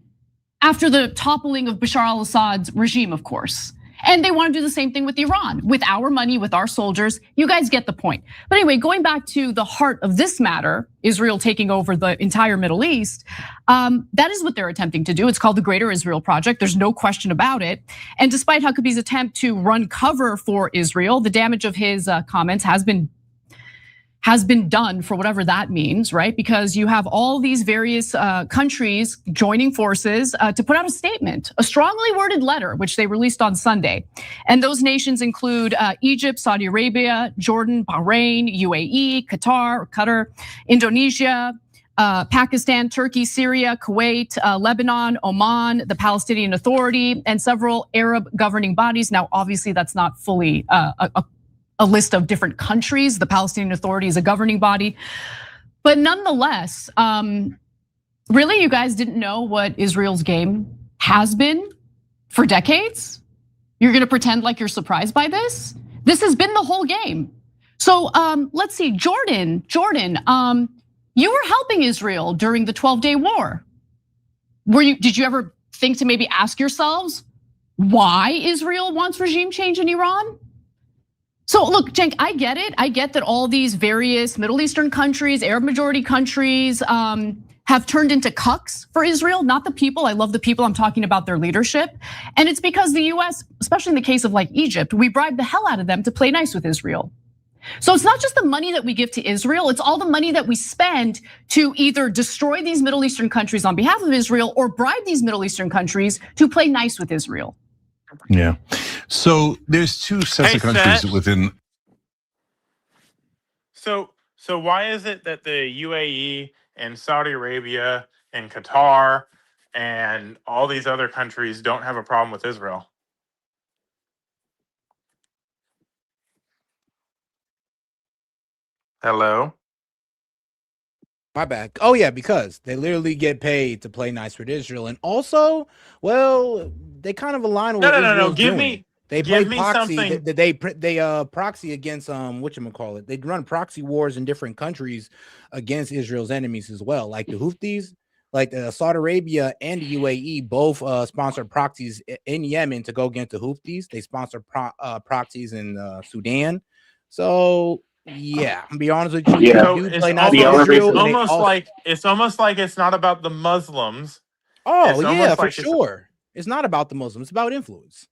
After the toppling of Bashar al-Assad's regime, of course. And they want to do the same thing with Iran, with our money, with our soldiers. You guys get the point. But anyway, going back to the heart of this matter, Israel taking over the entire Middle East, that is what they're attempting to do. It's called the Greater Israel Project. There's no question about it. And despite Huckabee's attempt to run cover for Israel, the damage of his comments has been done for whatever that means, right? Because you have all these various countries joining forces to put out a statement, a strongly worded letter, which they released on Sunday. And those nations include Egypt, Saudi Arabia, Jordan, Bahrain, UAE, Qatar, Indonesia, Pakistan, Turkey, Syria, Kuwait, Lebanon, Oman, the Palestinian Authority, and several Arab governing bodies. Now, obviously, that's not fully a list of different countries. The Palestinian Authority is a governing body. But nonetheless, really, you guys didn't know what Israel's game has been for decades? You're gonna pretend like you're surprised by this? This has been the whole game. So let's see, Jordan, you were helping Israel during the 12-day war. Did you ever think to maybe ask yourselves why Israel wants regime change in Iran? So look, Cenk, I get it. I get that all these various Middle Eastern countries, Arab majority countries, have turned into cucks for Israel, not the people. I love the people, I'm talking about their leadership. And it's because the US, especially in the case of like Egypt, we bribe the hell out of them to play nice with Israel. So it's not just the money that we give to Israel, it's all the money that we spend to either destroy these Middle Eastern countries on behalf of Israel or bribe these Middle Eastern countries to play nice with Israel. Yeah. So there's 2 sets of countries within. So why is it that the UAE and Saudi Arabia and Qatar and all these other countries don't have a problem with Israel? Hello? My bad. Oh yeah, because they literally get paid to play nice with Israel, and also, well, they kind of align with what Israel's doing. They play proxy. They proxy against whatchamacallit. They run proxy wars in different countries against Israel's enemies as well, like the Houthis, like Saudi Arabia and the UAE both sponsor proxies in Yemen to go against the Houthis. They sponsor proxies in Sudan. So. Yeah, I'll be honest with you. Yeah, it's almost like it's not about the Muslims. Oh yeah, for sure. It's not about the Muslims. It's about influence.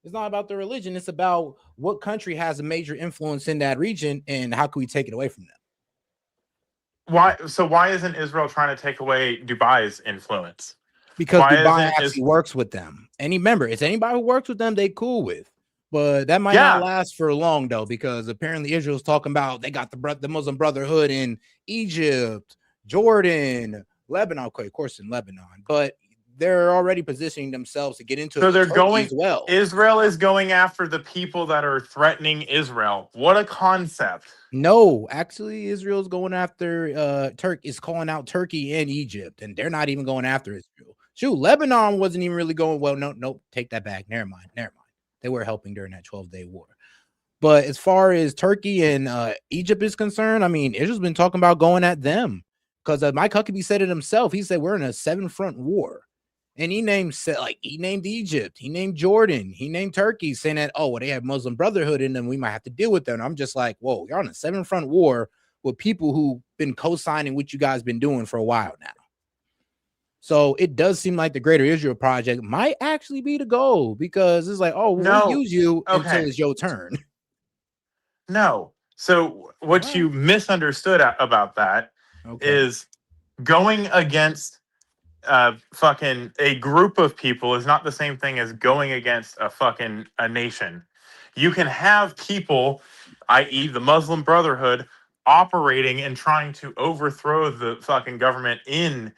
It's not about the religion. It's about what country has a major influence in that region and how can we take it away from them. Why? So why isn't Israel trying to take away Dubai's influence? Because Dubai actually works with them. And remember, it's anybody who works with them they cool with. But that might not last for long though, because apparently Israel's talking about they got the Muslim Brotherhood in Egypt, Jordan, Lebanon, of course in Lebanon, but they're already positioning themselves to get into So they're Turkey going. as well. Israel is going after the people that are threatening Israel. What a concept! No, actually, Israel's going after Turkey is calling out Turkey and Egypt, and they're not even going after Israel. Shoot, Lebanon wasn't even really going well. No, take that back. Never mind. They were helping during that 12-day war. But as far as Turkey and Egypt is concerned, I mean, Israel's been talking about going at them because Mike Huckabee said it himself. He said we're in a 7-front war, and he named Egypt, he named Jordan, he named Turkey, saying that they have Muslim Brotherhood in them. We might have to deal with them. And I'm just like, whoa, you're on a 7-front war with people who've been co-signing what you guys been doing for a while now. So it does seem like the Greater Israel Project might actually be the goal, because it's like, we'll use you until it's your turn. No. So what you misunderstood about that is going against fucking a group of people is not the same thing as going against a nation. You can have people, i.e. the Muslim Brotherhood, operating and trying to overthrow the fucking government in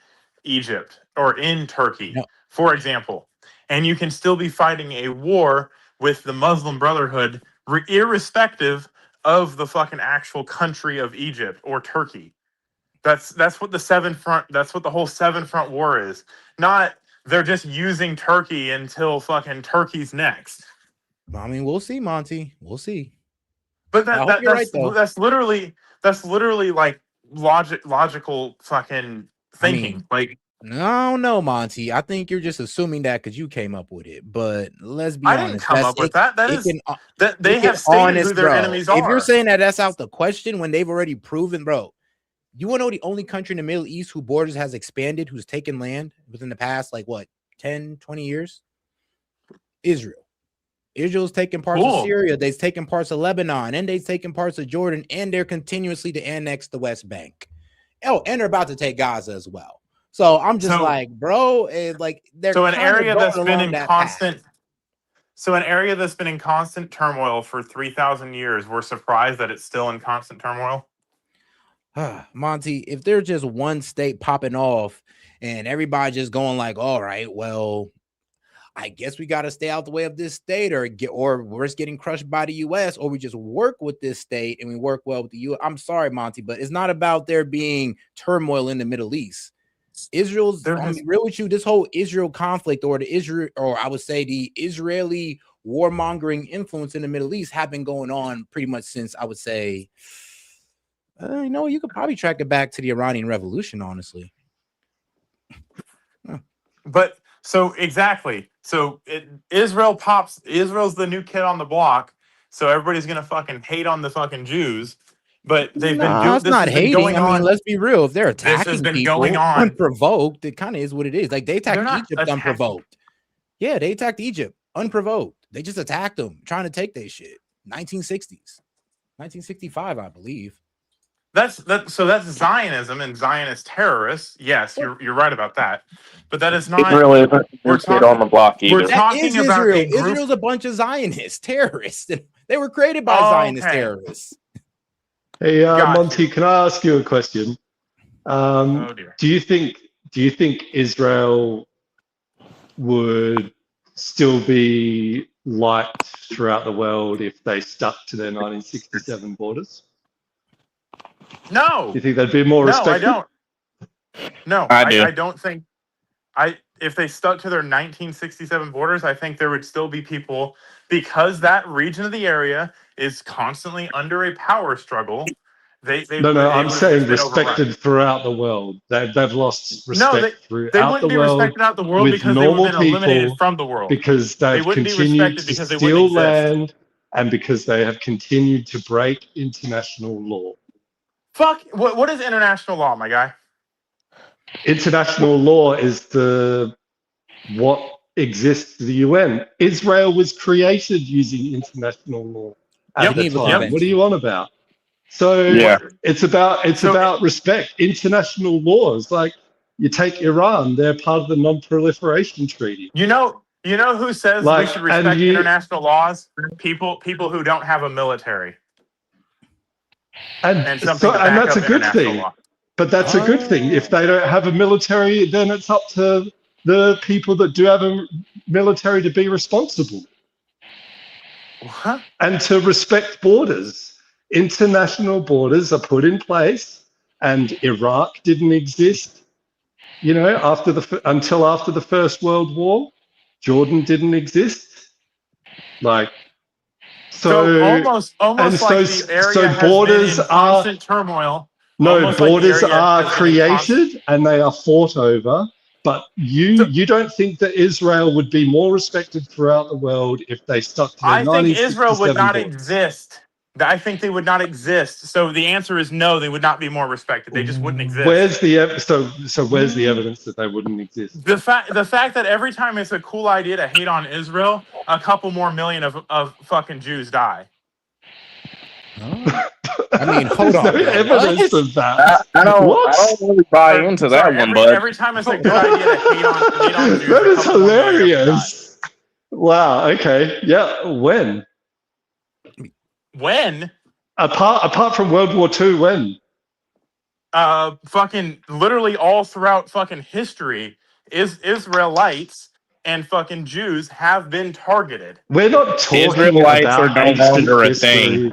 Egypt or in Turkey, for example. And you can still be fighting a war with the Muslim Brotherhood, irrespective of the fucking actual country of Egypt or Turkey. That's what the 7-front. That's what the whole 7-front war is. Not they're just using Turkey until fucking Turkey's next. I mean, we'll see, Monty. We'll see. But that's literally like logical fucking thinking. No, Monty. I think you're just assuming that because you came up with it. But let's be honest. I didn't come up with that. They have stated who their enemies are. If you're saying that that's out the question when they've already proven, bro. You want to know the only country in the Middle East whose borders has expanded, who's taken land within the past, 10, 20 years? Israel. Israel's taken parts of Syria. They've taken parts of Lebanon, and they've taken parts of Jordan, and they're continuously to annex the West Bank. And they're about to take Gaza as well. So I'm just bro, they're an area that's been in constant. So an area that's been in constant turmoil for 3,000 years. We're surprised that it's still in constant turmoil. Monty, if there's just one state popping off and everybody just going all right, well, I guess we got to stay out the way of this state, or we're just getting crushed by the U.S., or we just work with this state and we work well with the U.S. I'm sorry, Monty, but it's not about there being turmoil in the Middle East. Israel's, I'm real with you, this whole Israel conflict, or I would say the Israeli warmongering influence in the Middle East have been going on pretty much since, I would say, you could probably track it back to the Iranian Revolution, honestly. But exactly. So Israel's the new kid on the block. So everybody's gonna fucking hate on the fucking Jews. But they've been doing this. Not hating. I mean, let's be real. If they're attacking people going on unprovoked, it kind of is what it is. Like they attacked Egypt unprovoked. Yeah, they attacked Egypt unprovoked. They just attacked them, trying to take their shit. 1960s, 1965, I believe. That's Zionism and Zionist terrorists. Yes, you're right about that. But that is not Israel isn't the kid on the block either. We're talking about Israel's a bunch of Zionist terrorists. They were created by Zionist terrorists. Hey, Monty, can I ask you a question? Do you think Israel would still be liked throughout the world if they stuck to their 1967 borders? No. Do you think they'd be more respected? No, I don't. No, I don't think. If they stuck to their 1967 borders, I think there would still be people, because that region of the area is constantly under a power struggle. I'm saying respected throughout the world. They've lost respect throughout the world. Respected out the world with because normal they would have been eliminated people, from the world. Because they've continued to steal land, and because they have continued to break international law. Fuck! What is international law, my guy? International law is what exists to the UN. Israel was created using international law at the time. What are you on about? So it's about respect. International laws, like you take Iran, they're part of the Non-Proliferation Treaty. You know You know who says we should respect international laws? People who don't have a military. And that's a good thing. But that's a good thing. If they don't have a military, then it's up to the people that do have a military to be responsible. What? And to respect borders. International borders are put in place, and Iraq didn't exist, you know, until after the First World War. Jordan didn't exist. Like, so almost like the area has borders been in constant turmoil. No, borders are created and they are fought over. But you don't think that Israel would be more respected throughout the world if they stuck to their I think 1967 Israel would not borders? exist. I think they would not exist. So the answer is no, they would not be more respected. They just wouldn't exist. Where's the where's the evidence that they wouldn't exist? The fact that every time it's a cool idea to hate on Israel, a couple more million of fucking Jews die. I mean, hold on. No evidence of that. I don't really buy into that one, but every time it's a good idea to hate on Jews. That is hilarious. Wow. Okay. Yeah. When? When? Apart from World War II, when? Fucking literally all throughout fucking history, Israelites and fucking Jews have been targeted. We're not talking Israelites about are no longer a history. thing.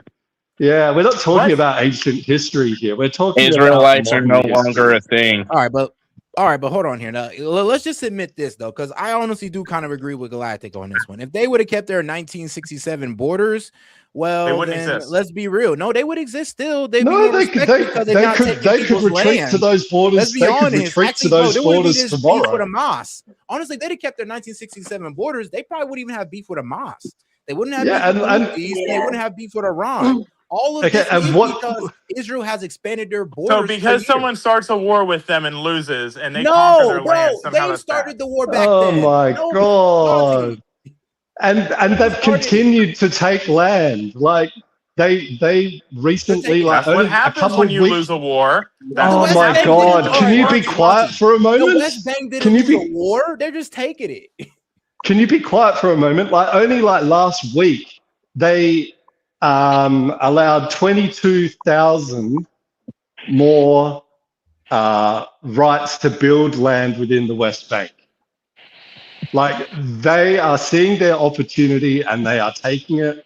Yeah, we're not talking about ancient history here. We're talking Israelites about are no modern longer history. a thing. All right, but hold on here. Now, let's just admit this though, because I honestly do kind of agree with Galactic on this one. If they would have kept their 1967 borders, well, then exist. let's be real. No, they would exist still. They could retreat to those borders. Let's be they honest. could retreat Actually, to those there wouldn't be borders this beef tomorrow. with Hamas. Honestly, if they'd have kept their 1967 borders, they probably wouldn't even have beef with Hamas. They wouldn't have beef with Houthis, they wouldn't have beef with Iran. All of this is because Israel has expanded their borders. So because someone starts a war with them and loses, and they No, conquer their land, somehow they started the war back Oh then. my No, god! And they've continued to take land. Like they recently, like That's what a happens couple when of you weeks. lose a war. That's Oh what my happens. god! Can you be quiet for a The moment? West Bank didn't Can you lose be a war. They're just taking it. Can you be quiet for a moment? Like only like last week, they allowed 22,000 more rights to build land within the West Bank. Like they are seeing their opportunity and they are taking it,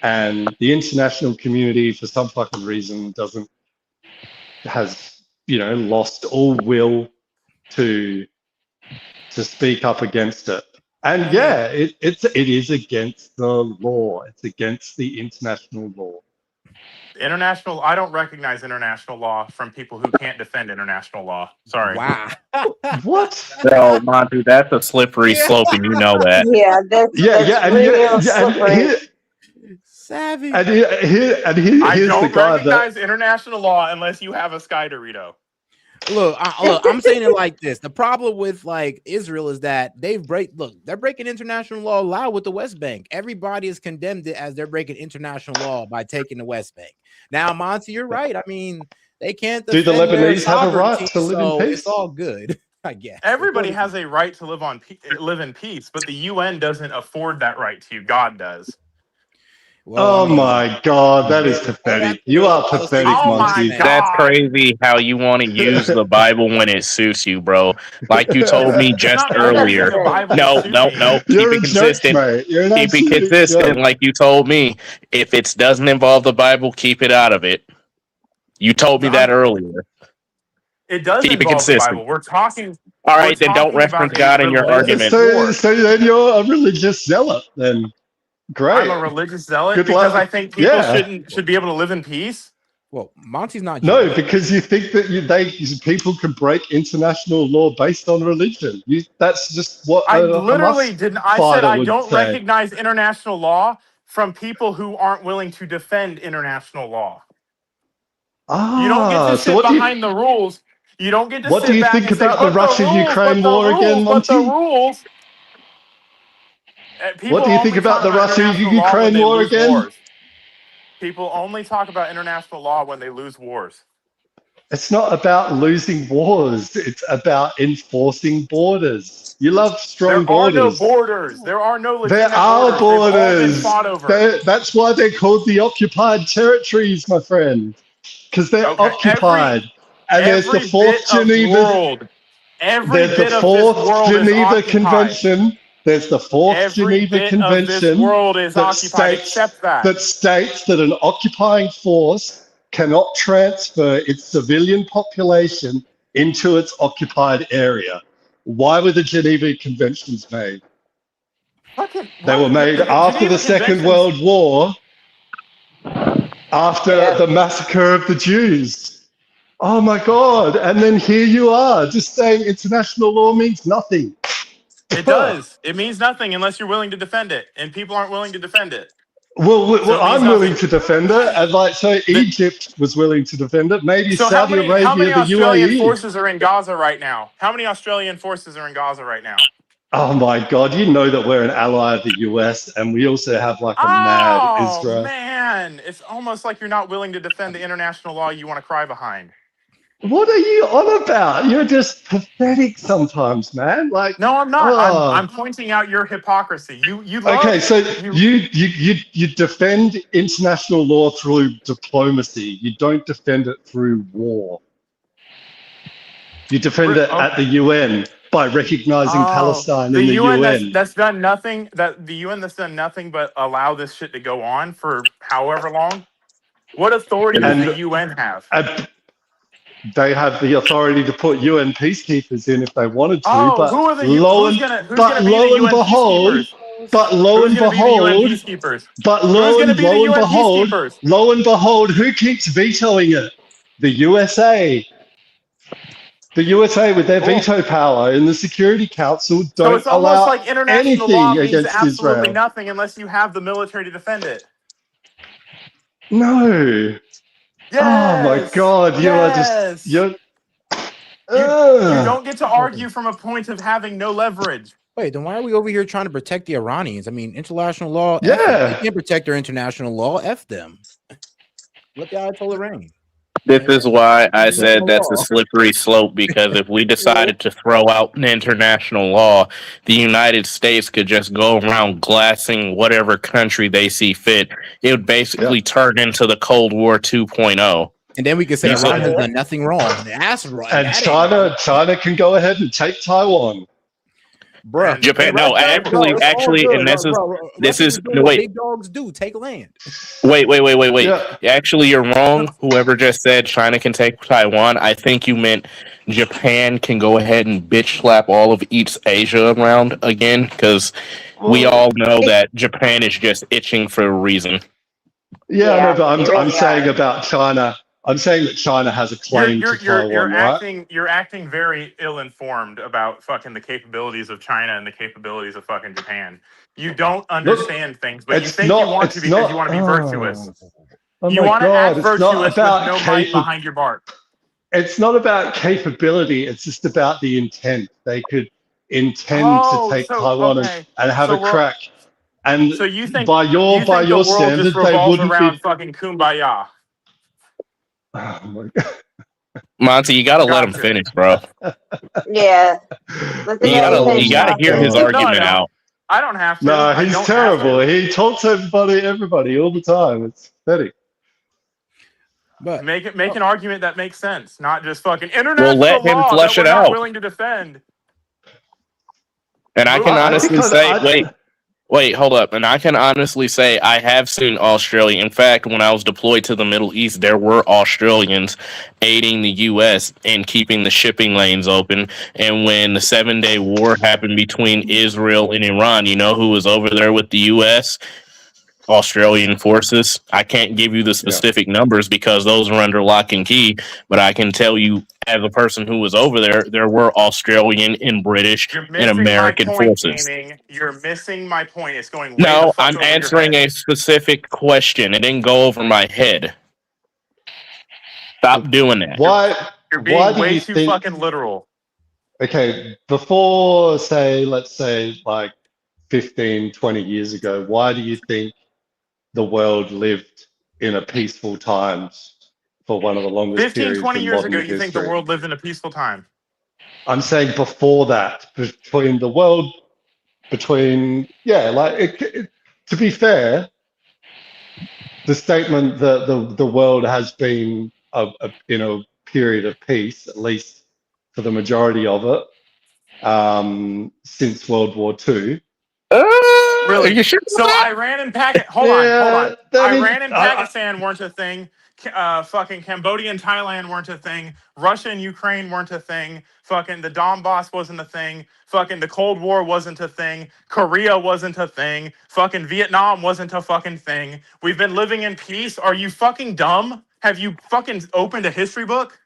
and the international community, for some fucking reason, has lost all will to speak up against it. And yeah, it is against the law. It's against the international law. I don't recognize international law from people who can't defend international law. Sorry. Wow. What? No, Monty, that's a slippery slope, and you know that. Yeah, that's savvy. And here's I don't the guy recognize international law unless you have a Sky Dorito. Look, I'm saying it like this. The problem with like Israel is that they're breaking international law loud with the West Bank. Everybody has condemned it as they're breaking international law by taking the West Bank. Now, Monty, you're right. I mean, they can't. Do the Lebanese have a right to live in peace? It's all good, I guess. Everybody has a right to live in peace, but the UN doesn't afford that right to you. God does. Well, my God, that is pathetic. You are pathetic, Monty. That's crazy how you want to use the Bible when it suits you, bro. Like you told me just earlier. No. Keep it consistent. Keep it consistent, like you told me. If it doesn't involve the Bible, keep it out of it. You told me that earlier. It does keep it involve the consistent. Bible. We're talking. All right, then don't reference God in your argument. So then you're a religious zealot, then. Great. I'm a religious zealot Good because luck. I think people should be able to live in peace. Well, Monty's not. No, because you think that people can break international law based on religion. That's just what I literally Hamas didn't. I fighter said I would don't say. recognize international law from people who aren't willing to defend international law. You don't get to sit behind the rules. You don't get to What sit do you back think and say, about the Russia-Ukraine war again, but the Monty? rules. What do you think about the Russia-Ukraine war again? People only talk about international law when they lose wars. It's not about losing wars. It's about enforcing borders. You love strong There are no borders. borders. There are no There legitimate are borders. They've all been borders. fought over. That's why they're called the occupied territories, my friend. Because they're Okay, occupied. And there's the every fourth bit of Geneva. world, every There's the bit of this fourth world is Geneva occupied. Convention. There's the fourth Every Geneva bit of this Convention world is that occupied except that. states that an occupying force cannot transfer its civilian population into its occupied area. Why were the Geneva Conventions made? They were made after the Second World War, after the massacre of the Jews. Oh my God. And then here you are, just saying international law means nothing. It does. It means nothing unless you're willing to defend it, and people aren't willing to defend it. Well, So it means I'm willing nothing. to defend it. And like, so Egypt was willing to defend it. Maybe So Saudi Arabia, how many the Australian UAE. forces are in Gaza right now? How many Australian forces are in Gaza right now? Oh my God, you know that we're an ally of the US and we also have like a mad Israel. Man, it's almost like you're not willing to defend the international law you want to cry behind. What are you on about? You're just pathetic sometimes, man. Like, no, I'm not. Oh. I'm pointing out your hypocrisy. You love, okay, so you defend international law through diplomacy. You don't defend it through war. You defend it at the UN by recognizing Palestine in the UN. That's done nothing. That the UN that's done nothing but allow this shit to go on for however long. What authority does the UN have? They have the authority to put UN peacekeepers in if they wanted to, but who are the lo and behold, who keeps vetoing it? The USA. The USA, with their veto power in the Security Council, don't so it's allow almost like international law anything means against absolutely Israel. nothing unless you have the military to defend it. No. Yes, oh my God, you are just you don't get to argue from a point of having no leverage. Wait, then why are we over here trying to protect the Iranians? I mean, international law. F Yeah. them. They can't protect their international law. F them. Let the Ayatollah reign. This is why I said that's a slippery slope, because if we decided to throw out an international law, the United States could just go around glassing whatever country they see fit. It would basically turn into the Cold War 2.0. And then we could say Iran has done nothing wrong. That's right. And China can go ahead and take Taiwan. Bruh. Japan, no, actually, and this is no, wait. Big dogs do take land. Wait. Yeah. Actually, you're wrong. Whoever just said China can take Taiwan, I think you meant Japan can go ahead and bitch slap all of East Asia around again, because we all know that Japan is just itching for a reason. Yeah, I know, but I'm saying about China. I'm saying that China has a claim to Taiwan, right? You're acting very ill-informed about fucking the capabilities of China and the capabilities of fucking Japan. You don't understand things, but you think you want to because you want to be virtuous. You want to act virtuous with no might behind your bark. It's not about capability. It's just about the intent. They could intend to take Taiwan and have a crack. And so you think by your standards, they wouldn't around be fucking kumbaya. Oh my God. Monty, you gotta let him finish, bro. Yeah. You gotta hear his argument out. I don't have to. No, he's terrible. He talks everybody all the time. It's pathetic. But make an argument that makes sense, not just fucking international Well, let him law flesh that it we're not out. willing to defend. And I can honestly say, wait, hold up. And I can honestly say I have seen Australia. In fact, when I was deployed to the Middle East, there were Australians aiding the U.S. in keeping the shipping lanes open. And when the 7-day war happened between Israel and Iran, you know who was over there with the U.S.? Australian forces. I can't give you the specific numbers because those are under lock and key, but I can tell you as a person who was over there, there were Australian and British and American forces. You're missing my point. It's going way No, I'm answering a specific question. It didn't go over my head. Stop doing that. You're being way too fucking literal. Okay, before, let's say like 15, 20 years ago, why do you think the world lived in a peaceful times for one of the longest 15, periods 20 in years modern ago, you think the history. world lived in a peaceful time? I'm saying before that, between the world, to be fair, the statement that the world has been in a period of peace, at least for the majority of it, since World War II. Really? You sure So about that? Iran and Pakistan. Hold on. Iran and Pakistan weren't a thing. Fucking Cambodia and Thailand weren't a thing. Russia and Ukraine weren't a thing. Fucking the Donbass wasn't a thing. Fucking the Cold War wasn't a thing. Korea wasn't a thing. Fucking Vietnam wasn't a fucking thing. We've been living in peace. Are you fucking dumb? Have you fucking opened a history book?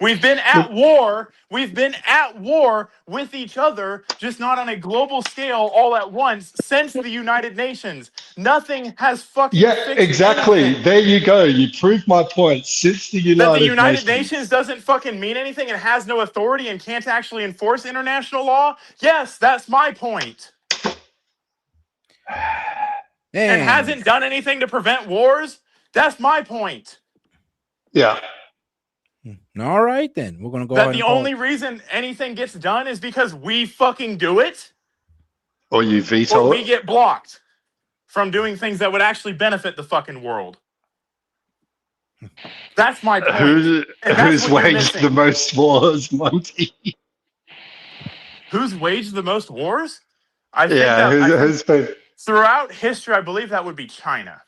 We've been at war. We've been at war with each other, just not on a global scale all at once since the United Nations. Nothing has fucking fixed Exactly. anything. There you go. You proved my point. Since the That the United United Nations. Nations doesn't fucking mean anything and has no authority and can't actually enforce international law? Yes, that's my point. And hasn't done anything to prevent wars? That's my point. Yeah. All right, then. We're going to go That ahead the and call only reason anything gets done is because we fucking do it? Or you Or veto we it. get blocked from doing things that would actually benefit the fucking world. That's my point. And that's Who's what you're waged the missing. most wars, Monty? Who's waged the most wars? I think Yeah, that who's been? throughout history, I believe that would be China.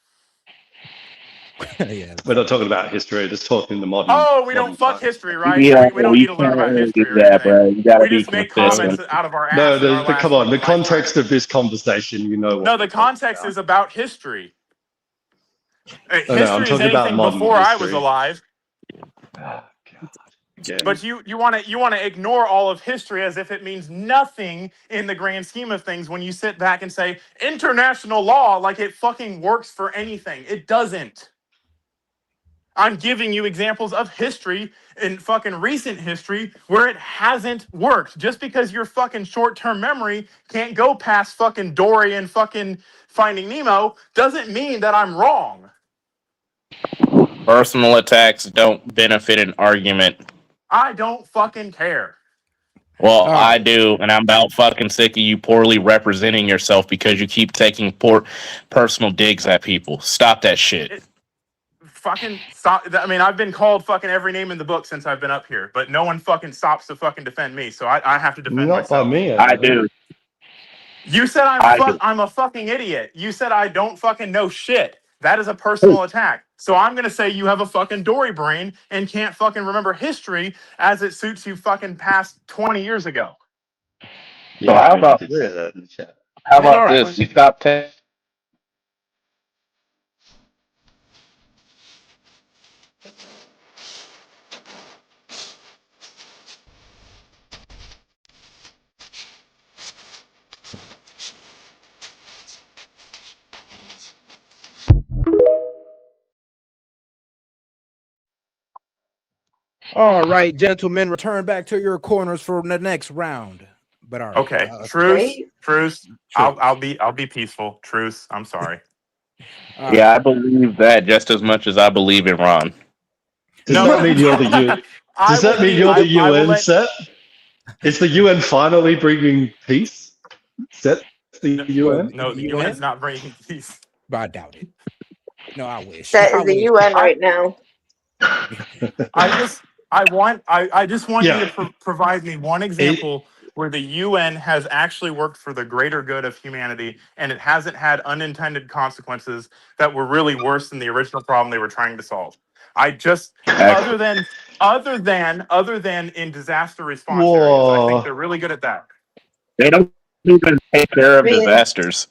We're not talking about history. Just talking the modern. Oh, we don't modern fuck times. history, right? Yeah, We don't we need to learn can't about really do history or that, anything. bro. You gotta We be just make consistent. comments out of our No, ass in our last come on. The fucking context lifetime. of this conversation, you know what? No, the context is about history. No, I'm History is talking about anything modern before I was history. alive. Again. But you want to ignore all of history as if it means nothing in the grand scheme of things when you sit back and say international law like it fucking works for anything. It doesn't. I'm giving you examples of history in fucking recent history where it hasn't worked. Just because your fucking short-term memory can't go past fucking Dory and fucking Finding Nemo doesn't mean that I'm wrong. Personal attacks don't benefit an argument. I don't fucking care. Well, I do, and I'm about fucking sick of you poorly representing yourself because you keep taking personal digs at people. Stop that shit. Fucking stop. I mean, I've been called fucking every name in the book since I've been up here, but no one fucking stops to fucking defend me, so I have to defend Not myself. by me. I do. You said I'm a fucking idiot. You said I don't fucking know shit. That is a personal attack. So I'm gonna say you have a fucking Dory brain and can't fucking remember history as it suits you fucking past 20 years ago. So how about this? You stop taking. All right, gentlemen, return back to your corners for the next round. But all right. Okay, truce. I'll be peaceful. Truce. I'm sorry. Yeah, I believe that just as much as I believe in Ron. Does that mean you're the UN? Does that mean you're the UN, Set? Is the UN finally bringing peace? Set the UN? No, the UN's not bringing peace. But I doubt it. No, I wish. That is the UN right now. I just want you to provide me one example where the UN has actually worked for the greater good of humanity and it hasn't had unintended consequences that were really worse than the original problem they were trying to solve. I just other than in disaster response areas, I think they're really good at that. They don't even take care of disasters.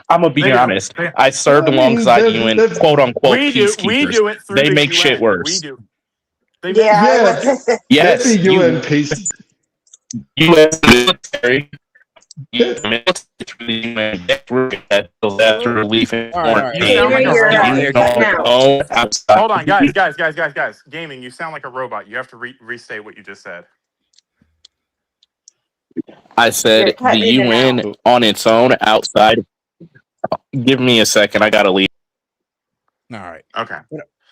I'm gonna be honest. I served alongside UN, quote unquote peacekeepers. We do it through they the make UN. shit worse. We do. Yes, the UN peace. U.S. military. Disaster relief and hold on, guys. Gaming, you sound like a robot. You have to restate what you just said. I said the UN on its own outside. Give me a second. I gotta leave. All right. Okay.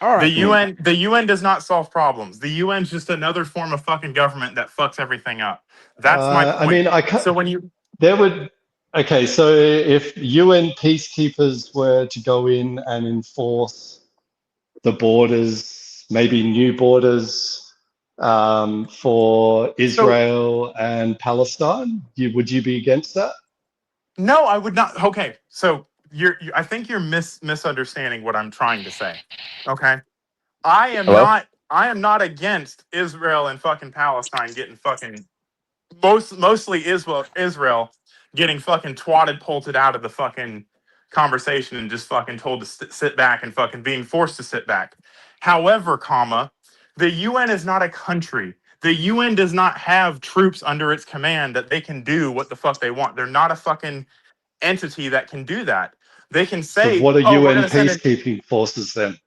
All right. The UN does not solve problems. The UN's just another form of fucking government that fucks everything up. That's my point. I mean, I can't. So when you Okay, so if UN peacekeepers were to go in and enforce the borders, maybe new borders for Israel and Palestine, would you be against that? No, I would not. Okay, so I think you're misunderstanding what I'm trying to say. Okay, I am not against Israel and fucking Palestine getting fucking mostly Israel getting fucking polted out of the fucking conversation and just fucking told to sit back and fucking being forced to sit back. However, the UN is not a country. The UN does not have troops under its command that they can do what the fuck they want. They're not a fucking entity that can do that. They can say, So what are "Oh, we're UN going to send in." peacekeeping forces then?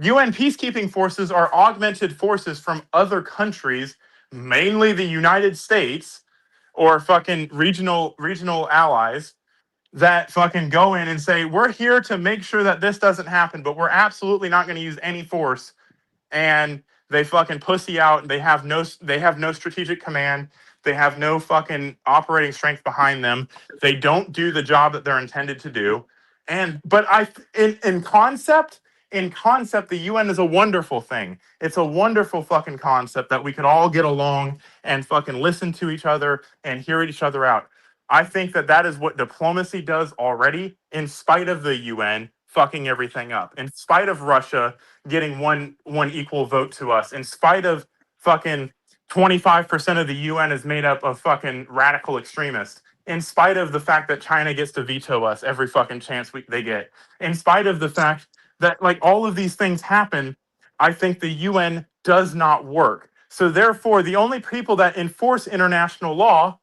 UN peacekeeping forces are augmented forces from other countries, mainly the United States or fucking regional allies, that fucking go in and say, "We're here to make sure that this doesn't happen, but we're absolutely not going to use any force." And they fucking pussy out, and they have no strategic command. They have no fucking operating strength behind them. They don't do the job that they're intended to do. But in concept, the UN is a wonderful thing. It's a wonderful fucking concept that we could all get along and fucking listen to each other and hear each other out. I think that is what diplomacy does already, in spite of the UN fucking everything up, in spite of Russia getting one equal vote to us, in spite of fucking 25% of the UN is made up of fucking radical extremists, in spite of the fact that China gets to veto us every fucking chance they get, in spite of the fact that like all of these things happen, I think the UN does not work. So therefore, the only people that enforce international law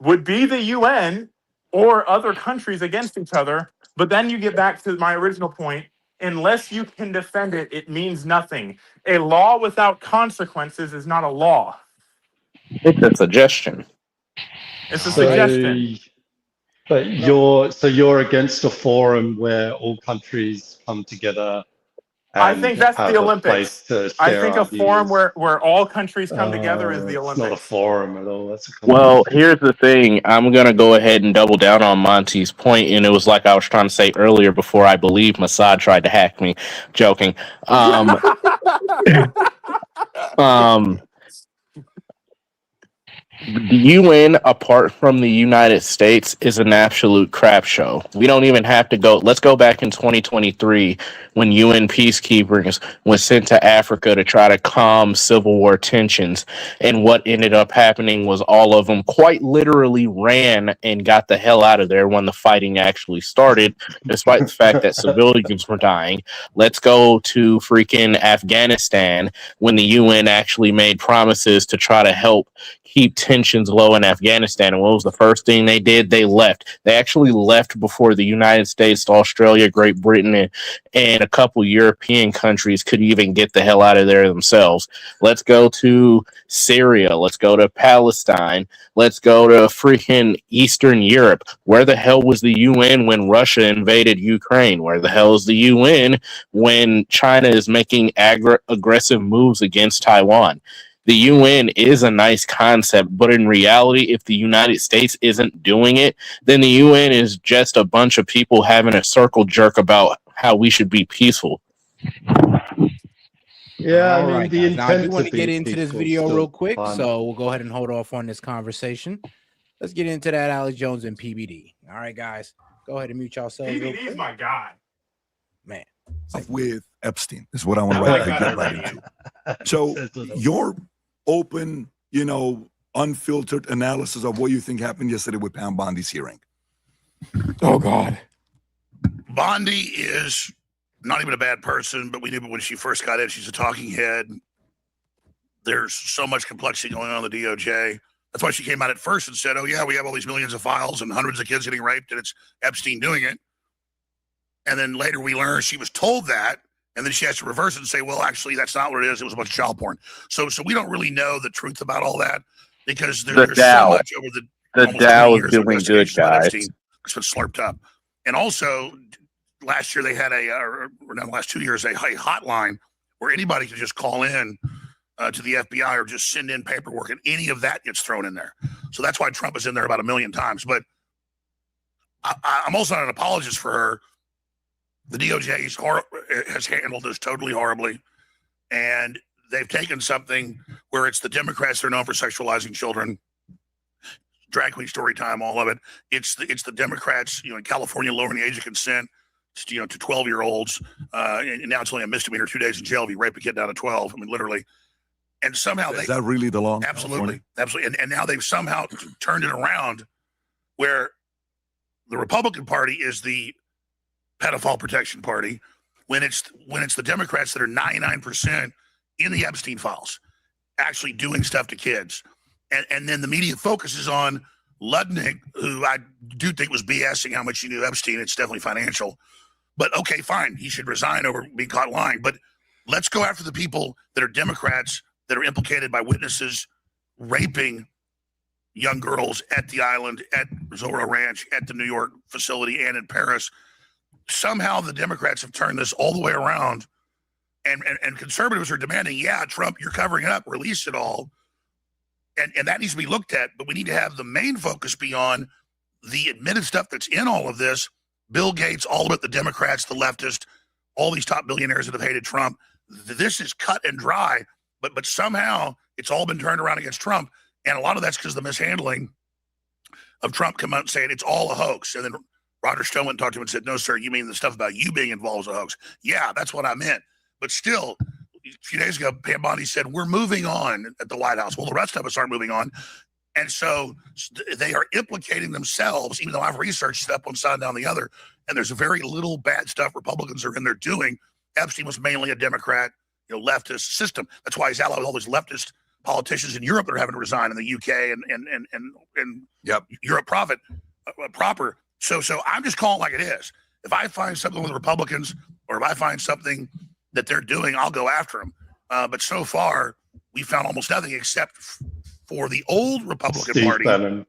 would be the UN or other countries against each other. But then you get back to my original point. Unless you can defend it, it means nothing. A law without consequences is not a law. It's a suggestion. It's a suggestion. But you're against a forum where all countries come together. I think that's the Olympics. I think a forum where all countries come together is the Olympics. It's not a forum at all. That's Well, here's the thing. I'm going to go ahead and double down on Monty's point, and it was like I was trying to say earlier before I believe Mossad tried to hack me. Joking. The UN, apart from the United States, is an absolute crap show. We don't even have to go. Let's go back in 2023 when UN peacekeepers was sent to Africa to try to calm civil war tensions. And what ended up happening was all of them quite literally ran and got the hell out of there when the fighting actually started, despite the fact that civilians were dying. Let's go to freaking Afghanistan when the UN actually made promises to try to help keep tensions low in Afghanistan. And what was the first thing they did? They left. They actually left before the United States, Australia, Great Britain, and a couple European countries could even get the hell out of there themselves. Let's go to Syria. Let's go to Palestine. Let's go to freaking Eastern Europe. Where the hell was the UN when Russia invaded Ukraine? Where the hell is the UN when China is making aggressive moves against Taiwan? The UN is a nice concept, but in reality, if the United States isn't doing it, then the UN is just a bunch of people having a circle jerk about how we should be peaceful. Yeah, All I mean, right, the guys. Now, I do intent want to to get be into this peaceful video still real quick, fine. so we'll go ahead and hold off on this conversation. Let's get into that Alex Jones and PBD. All right, guys, go ahead and mute yourselves. PBD is my guy. Man. With Epstein is what I want to get right into. So your open, unfiltered analysis of what you think happened yesterday with Pam Bondi's hearing. Oh God. Bondi is not even a bad person, but we knew when she first got in, she's a talking head. There's so much complexity going on in the DOJ. That's why she came out at first and said, oh yeah, we have all these millions of files and hundreds of kids getting raped and it's Epstein doing it. And then later we learned she was told that, and then she has to reverse it and say, well, actually, that's not what it is. It was a bunch of child porn. So we don't really know the truth about all that because there's so much over the Dow is doing good, guys. It's been slurped up. And also, last year they had or now the last 2 years, a hotline where anybody could just call in to the FBI or just send in paperwork, and any of that gets thrown in there. So that's why Trump is in there about 1 million times. But I'm also not an apologist for her. The DOJ has handled this totally horribly, and they've taken something where it's the Democrats that are known for sexualizing children, drag queen story time, all of it. It's the Democrats, in California lowering the age of consent, to 12-year-olds, and now it's only a misdemeanor, 2 days in jail if you rape a kid down to 12. I mean, literally. And somehow is that really the law? Absolutely. And now they've somehow turned it around where the Republican Party is the pedophile protection party when it's the Democrats that are 99% in the Epstein files actually doing stuff to kids. And then the media focuses on Ludnick, who I do think was BSing how much he knew Epstein. It's definitely financial. But okay, fine. He should resign over being caught lying. But let's go after the people that are Democrats that are implicated by witnesses raping young girls at the island, at Zorro Ranch, at the New York facility, and in Paris. Somehow the Democrats have turned this all the way around, and conservatives are demanding, yeah, Trump, you're covering it up, release it all. And that needs to be looked at, but we need to have the main focus be on the admitted stuff that's in all of this. Bill Gates, all of it, the Democrats, the leftists, all these top billionaires that have hated Trump. This is cut and dry, but somehow it's all been turned around against Trump. And a lot of that's because of the mishandling of Trump coming out and saying it's all a hoax. And then Roger Stone went and talked to him and said, no, sir, you mean the stuff about you being involved is a hoax? Yeah, that's what I meant. But still, a few days ago, Pam Bondi said, we're moving on at the White House. Well, the rest of us aren't moving on. And so they are implicating themselves, even though I've researched step one side down the other. And there's very little bad stuff Republicans are in there doing. Epstein was mainly a Democrat, leftist system. That's why he's allied with all these leftist politicians in Europe that are having to resign in the UK and Europe proper. So I'm just calling like it is. If I find something with Republicans, or if I find something that they're doing, I'll go after them. But so far, we found almost nothing except for the old Republican Steve Party, Bannon.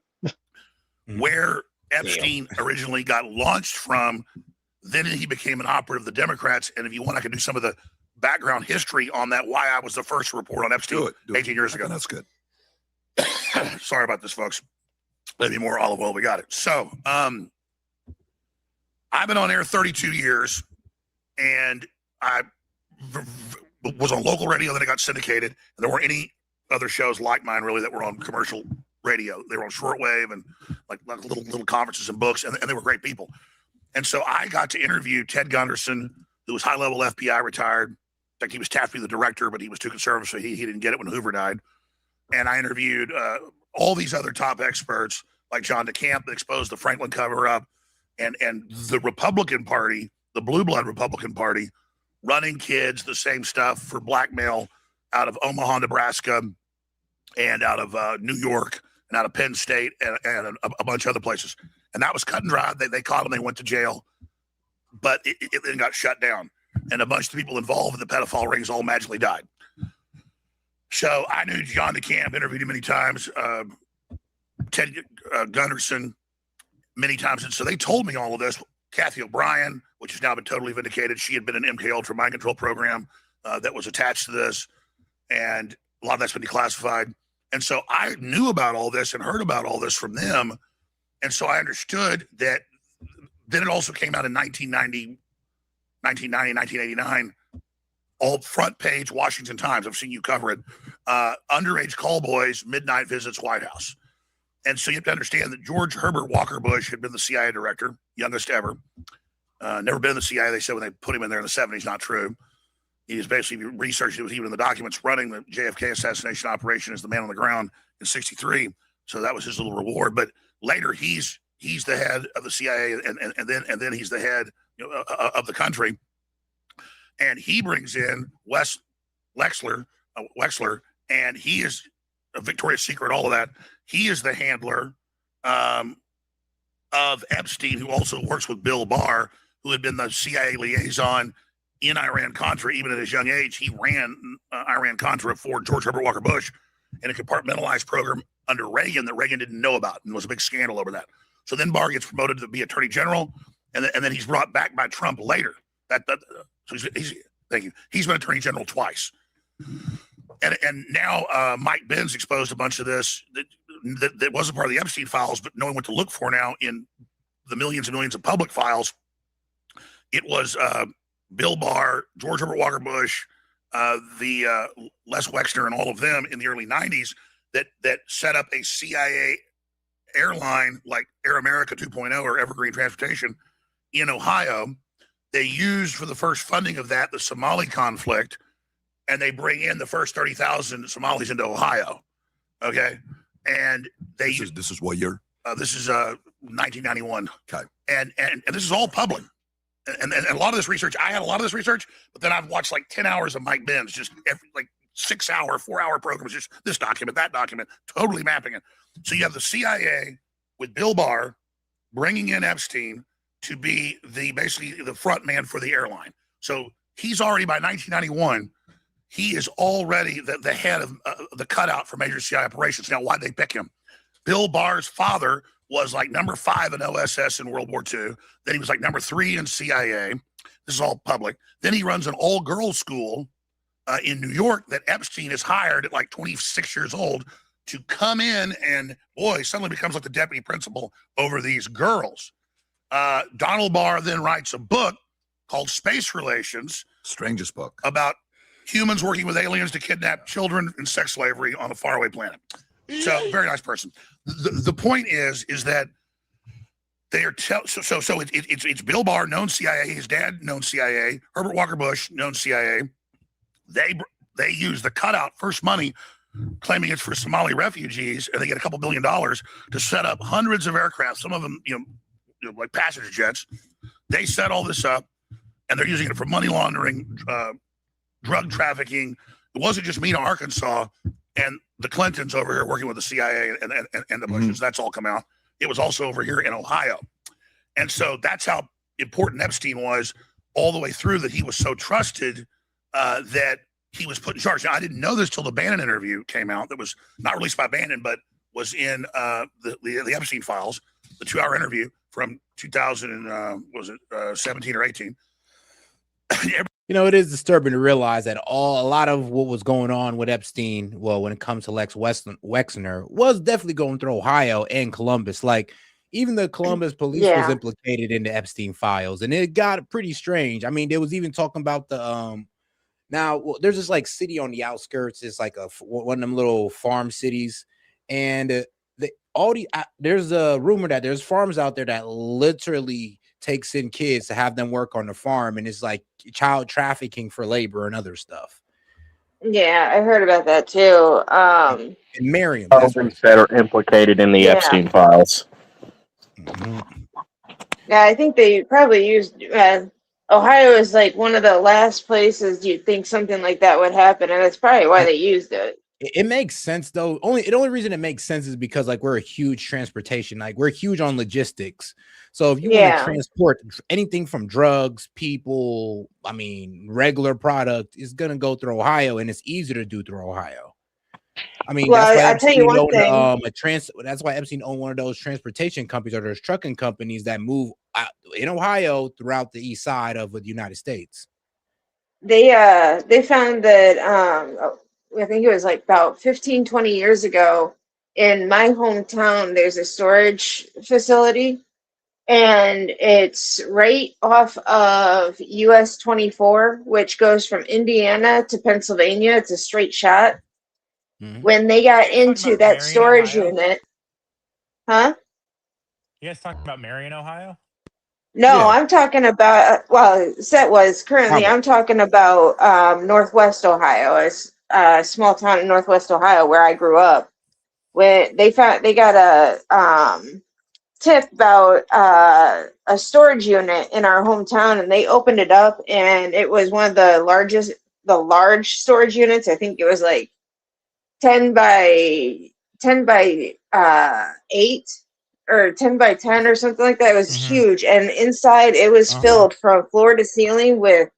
where Epstein originally got launched from. Then he became an operative of the Democrats. And if you want, I can do some of the background history on that, why I was the first to report on Epstein 18 years ago. That's good. Sorry about this, folks. Maybe more olive oil. We got it. So I've been on air 32 years, and I was on local radio, then it got syndicated, and there weren't any other shows like mine really that were on commercial radio. They were on shortwave and like little conferences and books, and they were great people. And so I got to interview Ted Gunderson, who was high-level FBI retired. In fact, he was tapped to be the director, but he was too conservative, so he didn't get it when Hoover died. And I interviewed all these other top experts like John DeCamp that exposed the Franklin cover-up, and the Republican Party, the blue blood Republican Party, running kids, the same stuff for blackmail out of Omaha, Nebraska, and out of New York, and out of Penn State, and a bunch of other places. And that was cut and dry. They caught them. They went to jail. But it then got shut down. And a bunch of people involved in the pedophile rings all magically died. So I knew John DeCamp, interviewed him many times, Ted Gunderson many times. And so they told me all of this. Kathy O'Brien, which has now been totally vindicated, she had been an MK Ultra mind control program that was attached to this. And a lot of that's been declassified. And so I knew about all this and heard about all this from them. And so I understood that. Then it also came out in 1990, 1989, all front page Washington Times. I've seen you cover it. Underage call boys, midnight visits White House. And so you have to understand that George Herbert Walker Bush had been the CIA director, youngest ever. Never been in the CIA, they said when they put him in there in the 70s. Not true. He was basically researched, it was even in the documents, running the JFK assassination operation as the man on the ground in 1963. So that was his little reward. But later He's the head of the CIA, and then he's the head of the country. And he brings in Wes Wexler, and he is a Victoria's Secret, all of that. He is the handler of Epstein, who also works with Bill Barr, who had been the CIA liaison in Iran-Contra. Even at his young age, he ran Iran-Contra for George Herbert Walker Bush in a compartmentalized program under Reagan that Reagan didn't know about, and was a big scandal over that. So then Barr gets promoted to be Attorney General, and then he's brought back by Trump later. So he's thank you. He's been Attorney General twice, and now Mike Benz exposed a bunch of this that wasn't part of the Epstein files, but knowing what to look for now in the millions and millions of public files. It was Bill Barr, George Herbert Walker Bush, the Les Wexner, and all of them in the early 90s that set up a CIA airline like Air America 2.0 or Evergreen Transportation in Ohio. They used for the first funding of that the Somali conflict, and they bring in the first 30,000 Somalis into Ohio. Okay, and this is what year? This is 1991. Okay, and this is all public. And a lot of this research, I had a lot of this research, but then I've watched like 10 hours of Mike Benz, just every 6-hour, 4-hour programs, just this document, that document, totally mapping it. So you have the CIA with Bill Barr bringing in Epstein to be basically the front man for the airline. So he's already, by 1991, he is already the head of the cutout for major CIA operations. Now, why'd they pick him? Bill Barr's father was like number 5 in OSS in World War II. Then he was like number 3 in CIA. This is all public. Then he runs an all-girls school in New York that Epstein is hired at like 26 years old to come in and, boy, suddenly becomes like the deputy principal over these girls. Donald Barr then writes a book called Space Relations. Strangest book. About humans working with aliens to kidnap children in sex slavery on a faraway planet. So, very nice person. The point is that they are it's Bill Barr, known CIA, his dad, known CIA, Herbert Walker Bush, known CIA. They use the cutout first money, claiming it's for Somali refugees, and they get a couple $2 billion to set up hundreds of aircraft, some of them, like passenger jets. They set all this up, and they're using it for money laundering, drug trafficking. It wasn't just Mena, Arkansas, and the Clintons over here working with the CIA and the Bushes. That's all come out. It was also over here in Ohio. And so that's how important Epstein was all the way through, that he was so trusted that he was put in charge. Now, I didn't know this till the Bannon interview came out that was not released by Bannon, but was in the Epstein files, the 2-hour interview from 2017 or 18. It is disturbing to realize that a lot of what was going on with Epstein, well, when it comes to Lex Wexner, was definitely going through Ohio and Columbus. Like, even the Columbus police was implicated in the Epstein files, and it got pretty strange. I mean, they was even talking about the there's this like city on the outskirts. It's like one of them little farm cities, and there's a rumor that there's farms out there that literally takes in kids to have them work on the farm, and it's like child trafficking for labor and other stuff. Yeah, I heard about that too. And Miriam, that are implicated in the Epstein files. Yeah, I think they probably used Ohio is like one of the last places you'd think something like that would happen, and that's probably why they used it. It makes sense though. The only reason it makes sense is because like we're a huge transportation, like we're huge on logistics. So if you want to transport anything from drugs, people, I mean, regular product is gonna go through Ohio, and it's easier to do through Ohio. I mean, well, that's why I'll tell you one thing. That's why Epstein owned one of those transportation companies or those trucking companies that move in Ohio throughout the east side of the United States. They found that I think it was like about 15-20 years ago in my hometown, there's a storage facility, and it's right off of US 24, which goes from Indiana to Pennsylvania. It's a straight shot. When they got into that storage unit, huh? You guys talking about Marion, Ohio? No, I'm talking about, well, S.E.T was currently, I'm talking about Northwest Ohio, a small town in Northwest Ohio where I grew up. When they got a tip about a storage unit in our hometown, and they opened it up, and it was one of the large storage units. I think it was like 10 by 8 or 10 by 10 or something like that. It was huge, and inside it was filled from floor to ceiling with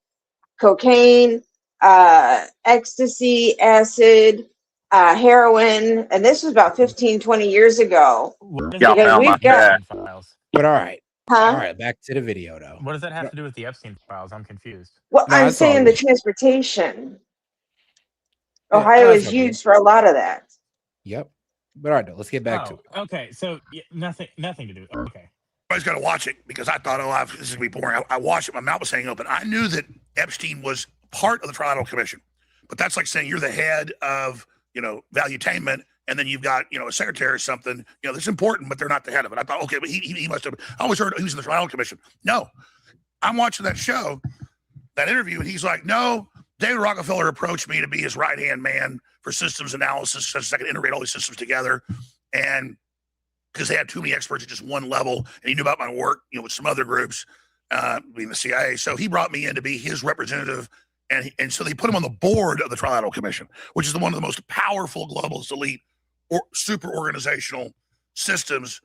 cocaine, ecstasy, acid, heroin, and this was about 15-20 years ago. But all right, All right, back to the video though. What does that have to do with the Epstein files? I'm confused. Well, No, I'm it's all saying the good. transportation. Yeah, Ohio no, it's is all good. used for a lot of that. Yep. But all right, though, let's get back to it. Okay, so nothing to do. Okay. Everybody's got to watch it because I thought, this is going to be boring. I watched it. My mouth was hanging open. I knew that Epstein was part of the Trilateral Commission, but that's like saying you're the head of, valuetainment, and then you've got, a secretary or something, that's important, but they're not the head of it. I thought, okay, but he must have. I always heard he was in the Trilateral Commission. No, I'm watching that show, that interview, and he's like, no, David Rockefeller approached me to be his right-hand man for systems analysis, such as I can integrate all these systems together. And because they had too many experts at just one level, and he knew about my work, with some other groups, being the CIA. So he brought me in to be his representative, and so they put him on the board of the Trilateral Commission, which is one of the most powerful globalist elite or super organizational systems,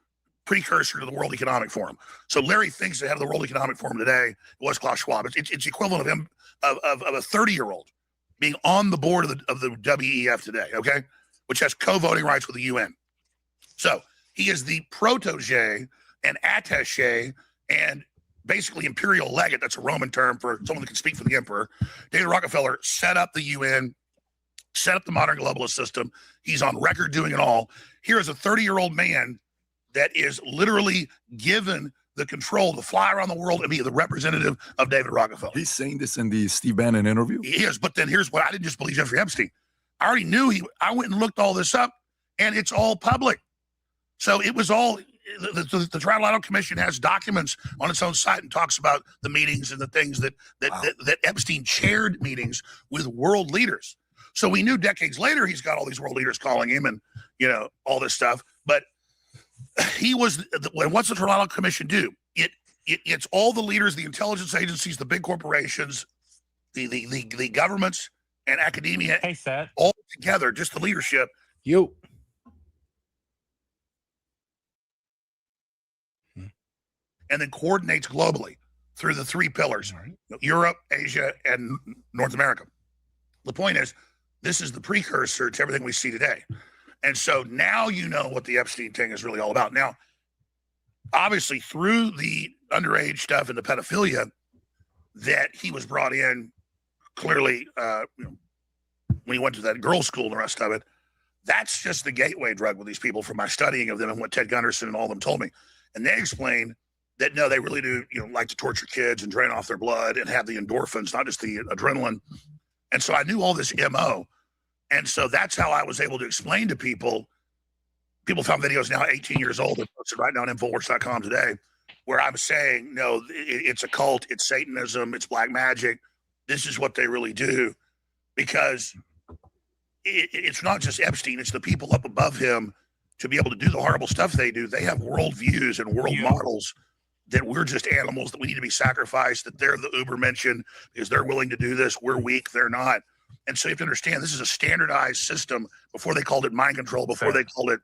precursor to the World Economic Forum. So Larry thinks the head of the World Economic Forum today was Klaus Schwab. It's equivalent of him of a 30-year-old being on the board of the WEF today, okay, which has co-voting rights with the UN. So he is the protege and attaché and basically imperial legate. That's a Roman term for someone that can speak for the emperor. David Rockefeller set up the UN, set up the modern globalist system. He's on record doing it all. Here is a 30-year-old man that is literally given the control to fly around the world and be the representative of David Rockefeller. He's saying this in the Steve Bannon interview? He is, but then here's what I didn't just believe Jeffrey Epstein. I already knew I went and looked all this up, and it's all public. So it was all, the Trilateral Commission has documents on its own site and talks about the meetings and the things that Epstein chaired meetings with world leaders. So we knew decades later he's got all these world leaders calling him and, all this stuff. But he was, what's the Trilateral Commission do? It's all the leaders, the intelligence agencies, the big corporations, the governments and academia, all together, just the leadership. And then coordinates globally through the three pillars, Europe, Asia, and North America. The point is, this is the precursor to everything we see today. And so now you know what the Epstein thing is really all about. Now, obviously, through the underage stuff and the pedophilia that he was brought in, clearly, when he went to that girls' school and the rest of it, that's just the gateway drug with these people from my studying of them and what Ted Gunderson and all of them told me. And they explained that, no, they really do, like to torture kids and drain off their blood and have the endorphins, not just the adrenaline. And so I knew all this MO. And so that's how I was able to explain to people. People found videos now 18 years old and posted right now on Infowars.com today, where I'm saying, no, it's a cult, it's Satanism, it's black magic. This is what they really do. Because it's not just Epstein, it's the people up above him to be able to do the horrible stuff they do. They have worldviews and world models that we're just animals, that we need to be sacrificed, that they're the Ubermenschen because they're willing to do this. We're weak, they're not. And so you have to understand, this is a standardized system. Before they called it mind control, before they called it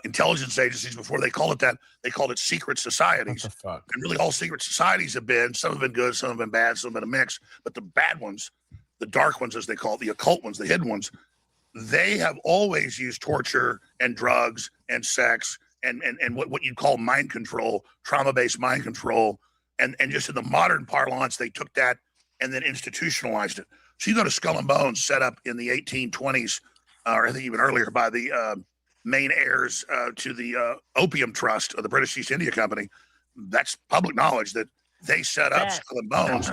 intelligence agencies, before they called it that, they called it secret societies. And really all secret societies have been, some have been good, some have been bad, some have been a mix. But the bad ones, the dark ones as they call it, the occult ones, the hidden ones, they have always used torture and drugs and sex and what you'd call mind control, trauma-based mind control. And just in the modern parlance, they took that and then institutionalized it. So you go to Skull and Bones, set up in the 1820s, or I think even earlier, by the main heirs to the Opium Trust of the British East India Company. That's public knowledge that they set up Skull and Bones.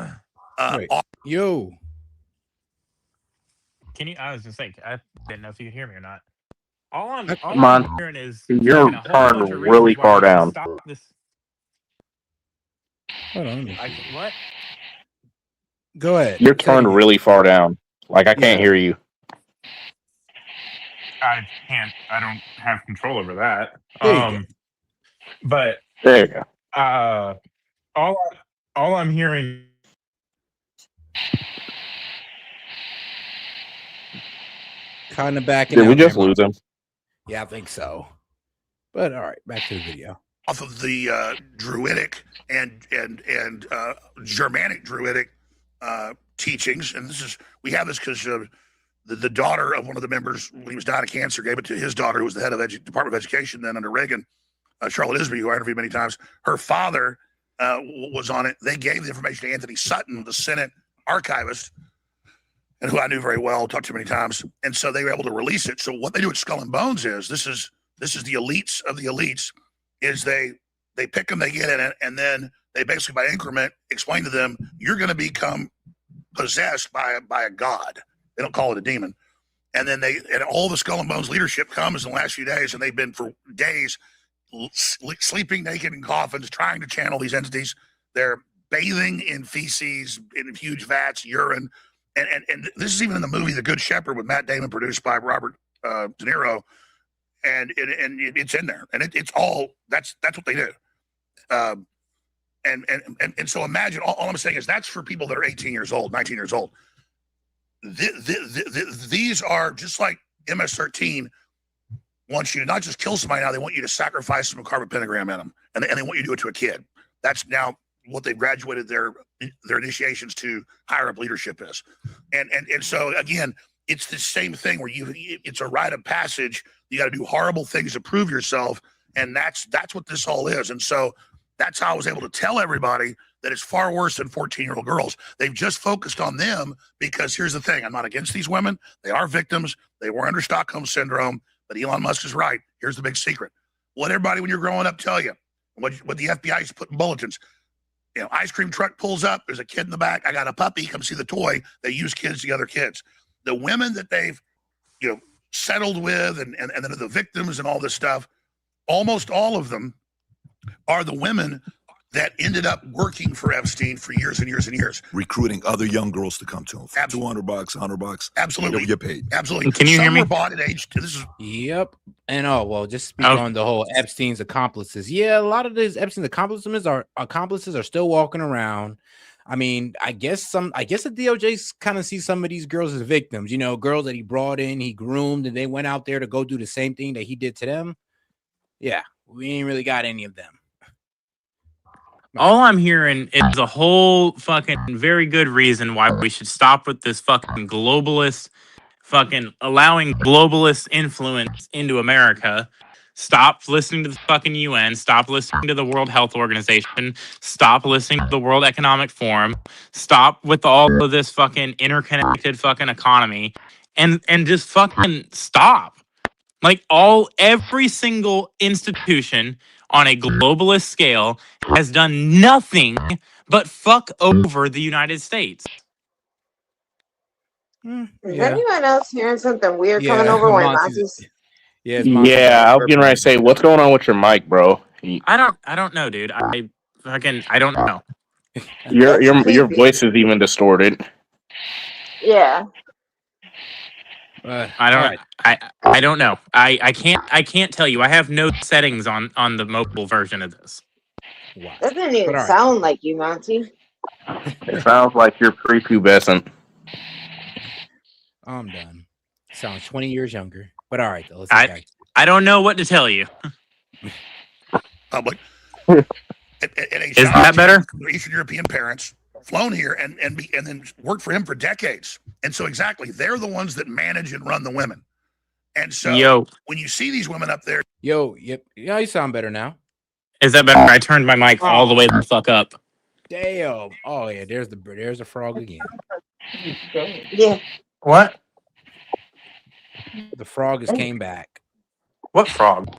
Can you? I was just saying, I didn't know if you could hear me or not. All I'm hearing is you're turned really far down. Stop this. Hold on. What? Go ahead. You're turned really far down. Like I can't hear you. I can't. I don't have control over that. But there you go. All I'm hearing. Kind of backing. Did we just lose him? Yeah, I think so. But all right, back to the video. Off of the Druidic and Germanic Druidic teachings, and we have this because the daughter of one of the members, when he was dying of cancer, gave it to his daughter, who was the head of Department of Education then under Reagan, Charlotte Isby, who I interviewed many times, her father was on it. They gave the information to Anthony Sutton, the Senate archivist, and who I knew very well, talked to many times. And so they were able to release it. So what they do at Skull and Bones is this is the elites of the elites. Is they pick them, they get in it, and then they basically by increment explain to them you're going to become possessed by a god. They don't call it a demon. And then all the Skull and Bones leadership comes in the last few days, and they've been for days sleeping naked in coffins, trying to channel these entities. They're bathing in feces, in huge vats, urine. And this is even in the movie The Good Shepherd with Matt Damon, produced by Robert De Niro. And it's in there. And it's all, that's what they do. And so imagine, all I'm saying is that's for people that are 18 years old, 19 years old. These are just like MS-13 wants you to not just kill somebody now, they want you to sacrifice some carbon pentagram in them. And they want you to do it to a kid. That's now what they've graduated their initiations to higher up leadership is. And so again, it's the same thing where it's a rite of passage. You got to do horrible things to prove yourself. And that's what this all is. And so that's how I was able to tell everybody that it's far worse than 14-year-old girls. They've just focused on them because here's the thing. I'm not against these women. They are victims. They were under Stockholm Syndrome. But Elon Musk is right. Here's the big secret. Let everybody when you're growing up tell you what the FBI is putting bulletins. Ice cream truck pulls up. There's a kid in the back. I got a puppy. Come see the toy. They use kids to other kids. The women that they've settled with and then the victims and all this stuff, almost all of them are the women that ended up working for Epstein for years and years and years, recruiting other young girls to come to him for $200, $100. Absolutely, they'll get paid. Absolutely. Can you hear me? Were bought at age. This is Yep. And just speak on the whole Epstein's accomplices. Yeah, a lot of these Epstein's accomplices are still walking around. I mean, I guess the DOJ kind of sees some of these girls as victims. Girls that he brought in, he groomed, and they went out there to go do the same thing that he did to them. Yeah, we ain't really got any of them. All I'm hearing is a whole fucking very good reason why we should stop with this fucking globalist, fucking allowing globalist influence into America. Stop listening to the fucking UN. Stop listening to the World Health Organization. Stop listening to the World Economic Forum. Stop with all of this fucking interconnected fucking economy, and just fucking stop. Like every single institution on a globalist scale has done nothing but fuck over the United States. Is anyone else hearing something weird coming over when Monty's? Yeah, I was getting ready to say, what's going on with your mic, bro? I don't know, dude. I don't know. Your voice is even distorted. Yeah. I don't know. I can't tell you. I have no settings on the mobile version of this. Wow. Doesn't even sound like you, Monty. It sounds like you're prepubescent. I'm done. Sounds 20 years younger. But all right, though. Let's I don't know what to tell you. Public. Is that better? Eastern European parents flown here and then worked for him for decades. And so exactly, they're the ones that manage and run the women. And so when you see these women up there, yep. Yeah, you sound better now. Is that better? I turned my mic all the way the fuck up. Damn. Oh yeah, there's the frog again. Yeah. What? The frog has came back. What frog?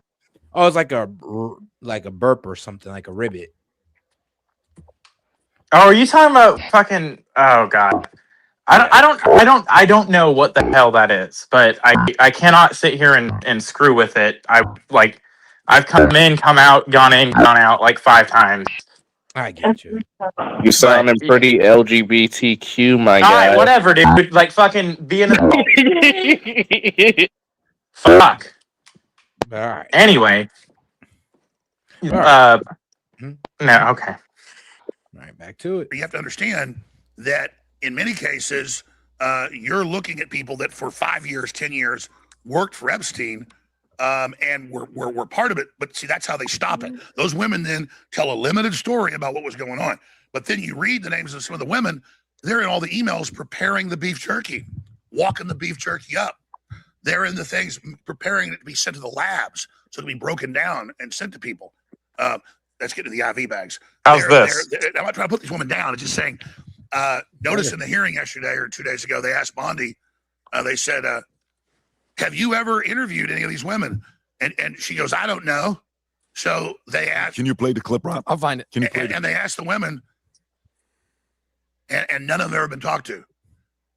Oh, it's like a burp or something, like a ribbit. Oh, are you talking about fucking? Oh god, I don't know what the hell that is, but I cannot sit here and screw with it. I've come in, come out, gone in, gone out like 5 times. I get you. You sounding pretty LGBTQ, my guy. Alright, whatever, dude. Like fucking being fuck. All right. Anyway. Right. No, okay. All right, back to it. You have to understand that in many cases, you're looking at people that for 5 years, 10 years worked for Epstein, and were part of it. But see, that's how they stop it. Those women then tell a limited story about what was going on. But then you read the names of some of the women, they're in all the emails preparing the beef jerky, walking the beef jerky up. They're in the things preparing it to be sent to the labs so to be broken down and sent to people. Let's get to the IV bags. How's this? I'm not trying to put this woman down. I'm just saying, notice in the hearing yesterday or 2 days ago, they asked Bondi, they said, have you ever interviewed any of these women? And she goes, I don't know. So they asked. Can you play the clip, Rob? I'll find it. Can you play and they asked the women, and none of them have ever been talked to.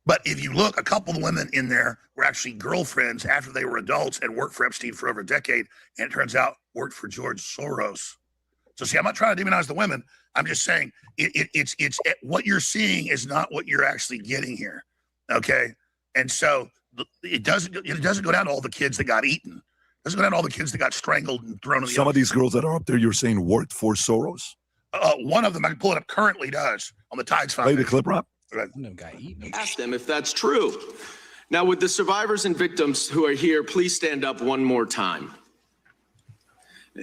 But if you look, a couple of women in there were actually girlfriends after they were adults and worked for Epstein for over a decade, and it turns out worked for George Soros. So see, I'm not trying to demonize the women. I'm just saying it's what you're seeing is not what you're actually getting here. Okay, and so it doesn't go down to all the kids that got eaten. It doesn't go down to all the kids that got strangled and thrown in the Some of these girls that are up there, you're saying worked for Soros? One of them, I can pull it up, currently does on the Tides Foundation. Play the clip, Rob. Ask them if that's true. Now, would the survivors and victims who are here please stand up one more time?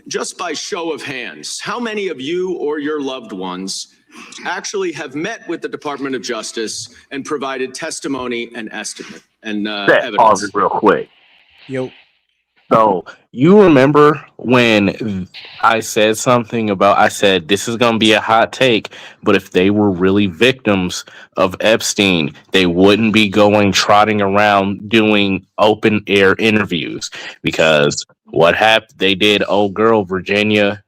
Just by show of hands, how many of you or your loved ones actually have met with the Department of Justice and provided testimony and estimate and evidence? Pause it real quick. Yo. So you remember when I said something about, I said, this is going to be a hot take, but if they were really victims of Epstein, they wouldn't be going trotting around doing open air interviews, because what happened, they did old girl Virginia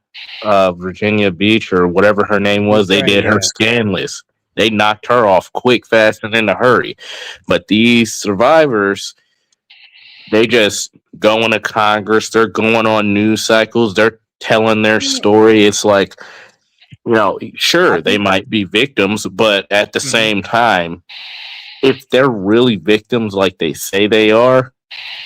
Beach or whatever her name was. They did her scandalous. They knocked her off quick, fast, and in a hurry. But these survivors, they just go into Congress. They're going on news cycles. They're telling their story. It's like, sure, they might be victims, but at the same time, if they're really victims like they say they are,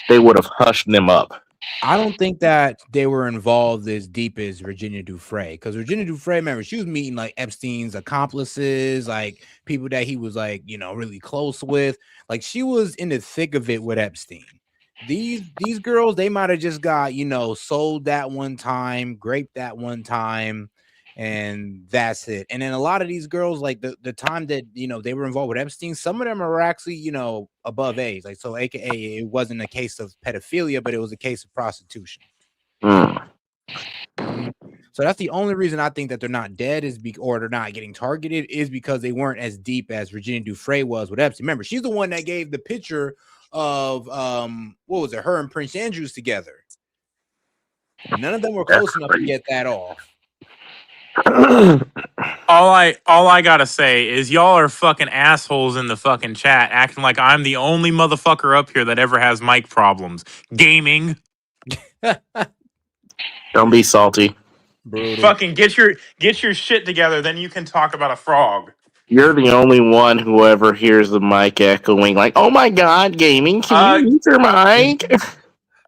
they would have hushed them up. I don't think that they were involved as deep as Virginia Dufresne, because Virginia Dufresne, remember, she was meeting like Epstein's accomplices, like people that he was like, really close with. Like she was in the thick of it with Epstein. These girls, they might have just got, sold that one time, graped that one time, and that's it. And then a lot of these girls, like the time that they were involved with Epstein, some of them are actually above age, like, so AKA it wasn't a case of pedophilia, but it was a case of prostitution. So that's the only reason I think that they're not dead or they're not getting targeted, is because they weren't as deep as Virginia Dufresne was with Epstein. Remember, she's the one that gave the picture of what was it, her and Prince Andrews together. None of them were close enough to get that off. All I gotta say is y'all are fucking assholes in the fucking chat, acting like I'm the only motherfucker up here that ever has mic problems. Gaming. Don't be salty. Brutal. Fucking get your shit together, then you can talk about a frog. You're the only one who ever hears the mic echoing like, oh my god, gaming, can you use your mic?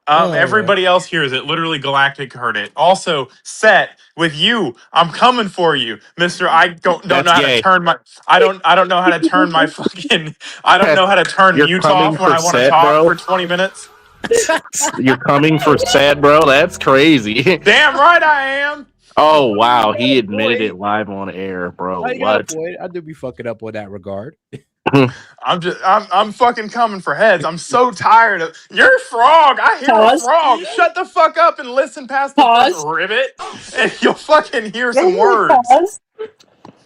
Everybody else hears it. Literally, Galactic heard it. Also, S.E.T, with you, I'm coming for you, Mister. I don't know how to turn my. I don't know how to turn my fucking. I don't know how to turn mute off when I want to talk for 20 minutes. You're coming for S.E.T, bro? That's crazy. Damn right I am. Oh wow, he admitted it live on air, bro. What? I do be fucking up on that regard. I'm fucking coming for heads. I'm so tired of your frog. I hear a frog. Shut the fuck up and listen past the first ribbit, and you'll fucking hear some words.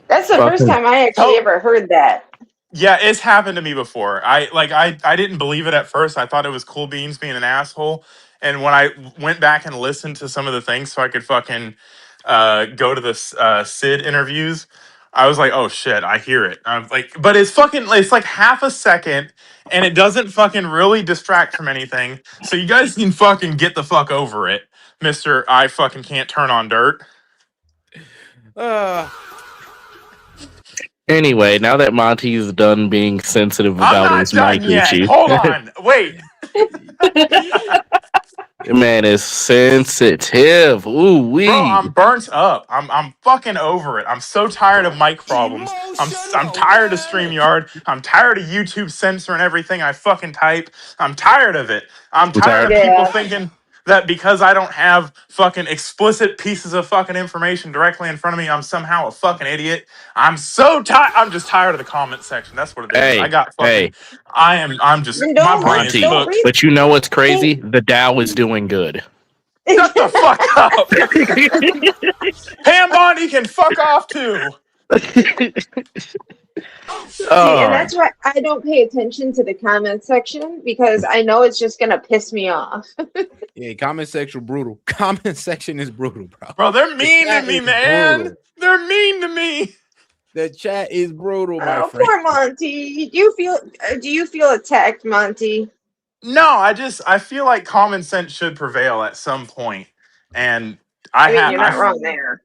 That's the first time I actually ever heard that. Yeah, it's happened to me before. I didn't believe it at first. I thought it was Cool Beans being an asshole, and when I went back and listened to some of the things so I could fucking go to the S.E.T interviews, I was like, oh shit, I hear it. I'm like, but it's like half a second, and it doesn't fucking really distract from anything. So you guys can fucking get the fuck over it, Mister. I fucking can't turn on dirt. Anyway, now that Monty's done being sensitive about his mic issue. Hold on, wait. Man is sensitive. Ooh wee. Bro, I'm burnt up. I'm fucking over it. I'm so tired of mic problems. I'm tired of StreamYard. I'm tired of YouTube censoring everything I fucking type. I'm tired of it. I'm tired of people thinking that because I don't have fucking explicit pieces of fucking information directly in front of me, I'm somehow a fucking idiot. I'm so tired. I'm just tired of the comment section. That's what it is. I got fucking. I'm just. Then My brain is Monty, cooked. but you know what's crazy? The Dow is doing good. Shut the fuck up. Pam Bondi can fuck off too. See, and that's why I don't pay attention to the comment section because I know it's just gonna piss me off. Yeah, comment section brutal. Comment section is brutal, bro. Bro, they're mean to me, man. Brutal. They're mean to me. The chat is brutal, my friend. Poor Monty. Do you feel attacked, Monty? No, I feel like common sense should prevail at some point, and I mean, you're not wrong there.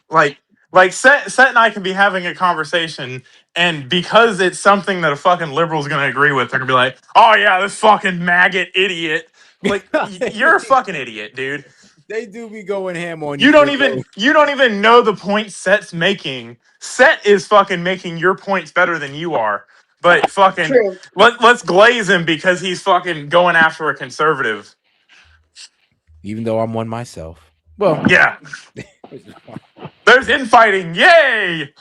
Like Set and I can be having a conversation, and because it's something that a fucking liberal's gonna agree with, they're gonna be like, "Oh yeah, this fucking maggot idiot." Like, you're a fucking idiot, dude. They do be going ham on You don't even know the point Set's making. Set is fucking making your points better than you are. But fucking True. let's glaze him because he's fucking going after a conservative. Even though I'm one myself. Well, yeah. There's infighting. Yay!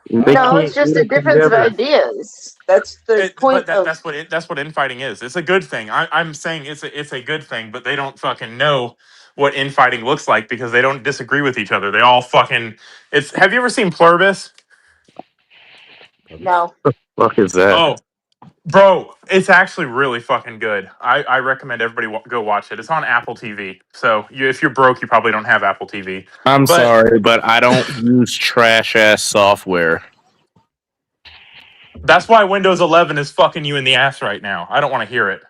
No, it's just a difference of ideas. That's the point. But that's what infighting is. It's a good thing. I'm saying it's a good thing, but they don't fucking know what infighting looks like because they don't disagree with each other. They all fucking. Have you ever seen Pluribus? No. What the fuck is that? Oh, bro, it's actually really fucking good. I recommend everybody go watch it. It's on Apple TV. So if you're broke, you probably don't have Apple TV. I'm sorry, but I don't use trash ass software. That's why Windows 11 is fucking you in the ass right now. I don't want to hear it.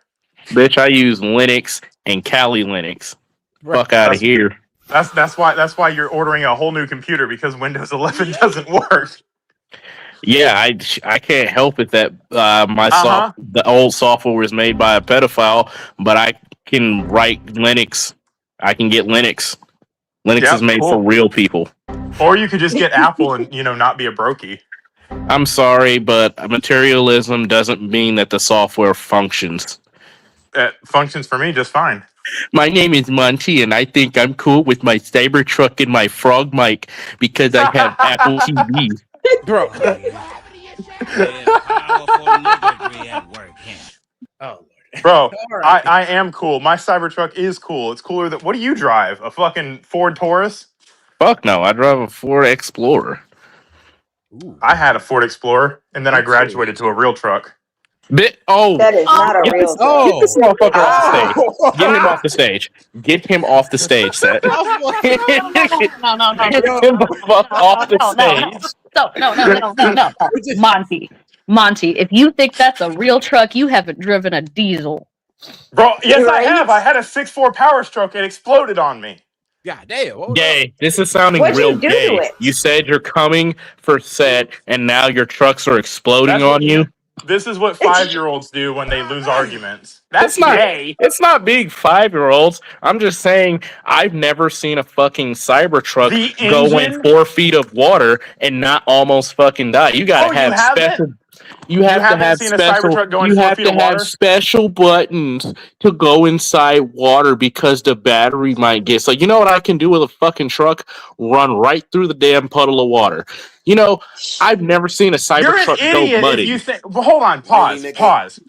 Bitch, I use Linux and Kali Linux. Fuck out of here. That's why you're ordering a whole new computer because Windows 11 doesn't work. Yeah, I can't help it that the old software was made by a pedophile, but I can write Linux. I can get Linux. Linux is made for real people. Or you could just get Apple and not be a brokey. I'm sorry, but materialism doesn't mean that the software functions. It functions for me just fine. My name is Monty, and I think I'm cool with my Cybertruck and my frog mic because I have Apple TV. Bro. Bro, I am cool. My Cybertruck is cool. It's cooler than. What do you drive? A fucking Ford Taurus? Fuck no, I drive a Ford Explorer. Ooh. I had a Ford Explorer, and then I graduated to a real truck. That is not a real. Get this motherfucker off the stage. Get him off the stage. Get him off the stage, Seth. No. Get him the fuck off the stage. No. Monty, if you think that's a real truck, you haven't driven a diesel. Bro, yes, I have. I had a 6.4 Power Stroke. It exploded on me. God damn. Gay. This is sounding What'd real you do gay. to it? You said you're coming for Set, and now your trucks are exploding on you. This is what 5-year-olds do when they lose arguments. That's not gay. It's not being 5-year-olds. I'm just saying I've never seen a fucking Cybertruck go in 4 feet of water and not almost fucking die. You gotta have special. You have to have special. You have to have special buttons to go inside water because the battery might get. So you know what I can do with a fucking truck? Run right through the damn puddle of water. I've never seen a Cybertruck go muddy. If you think, well, hold on, pause.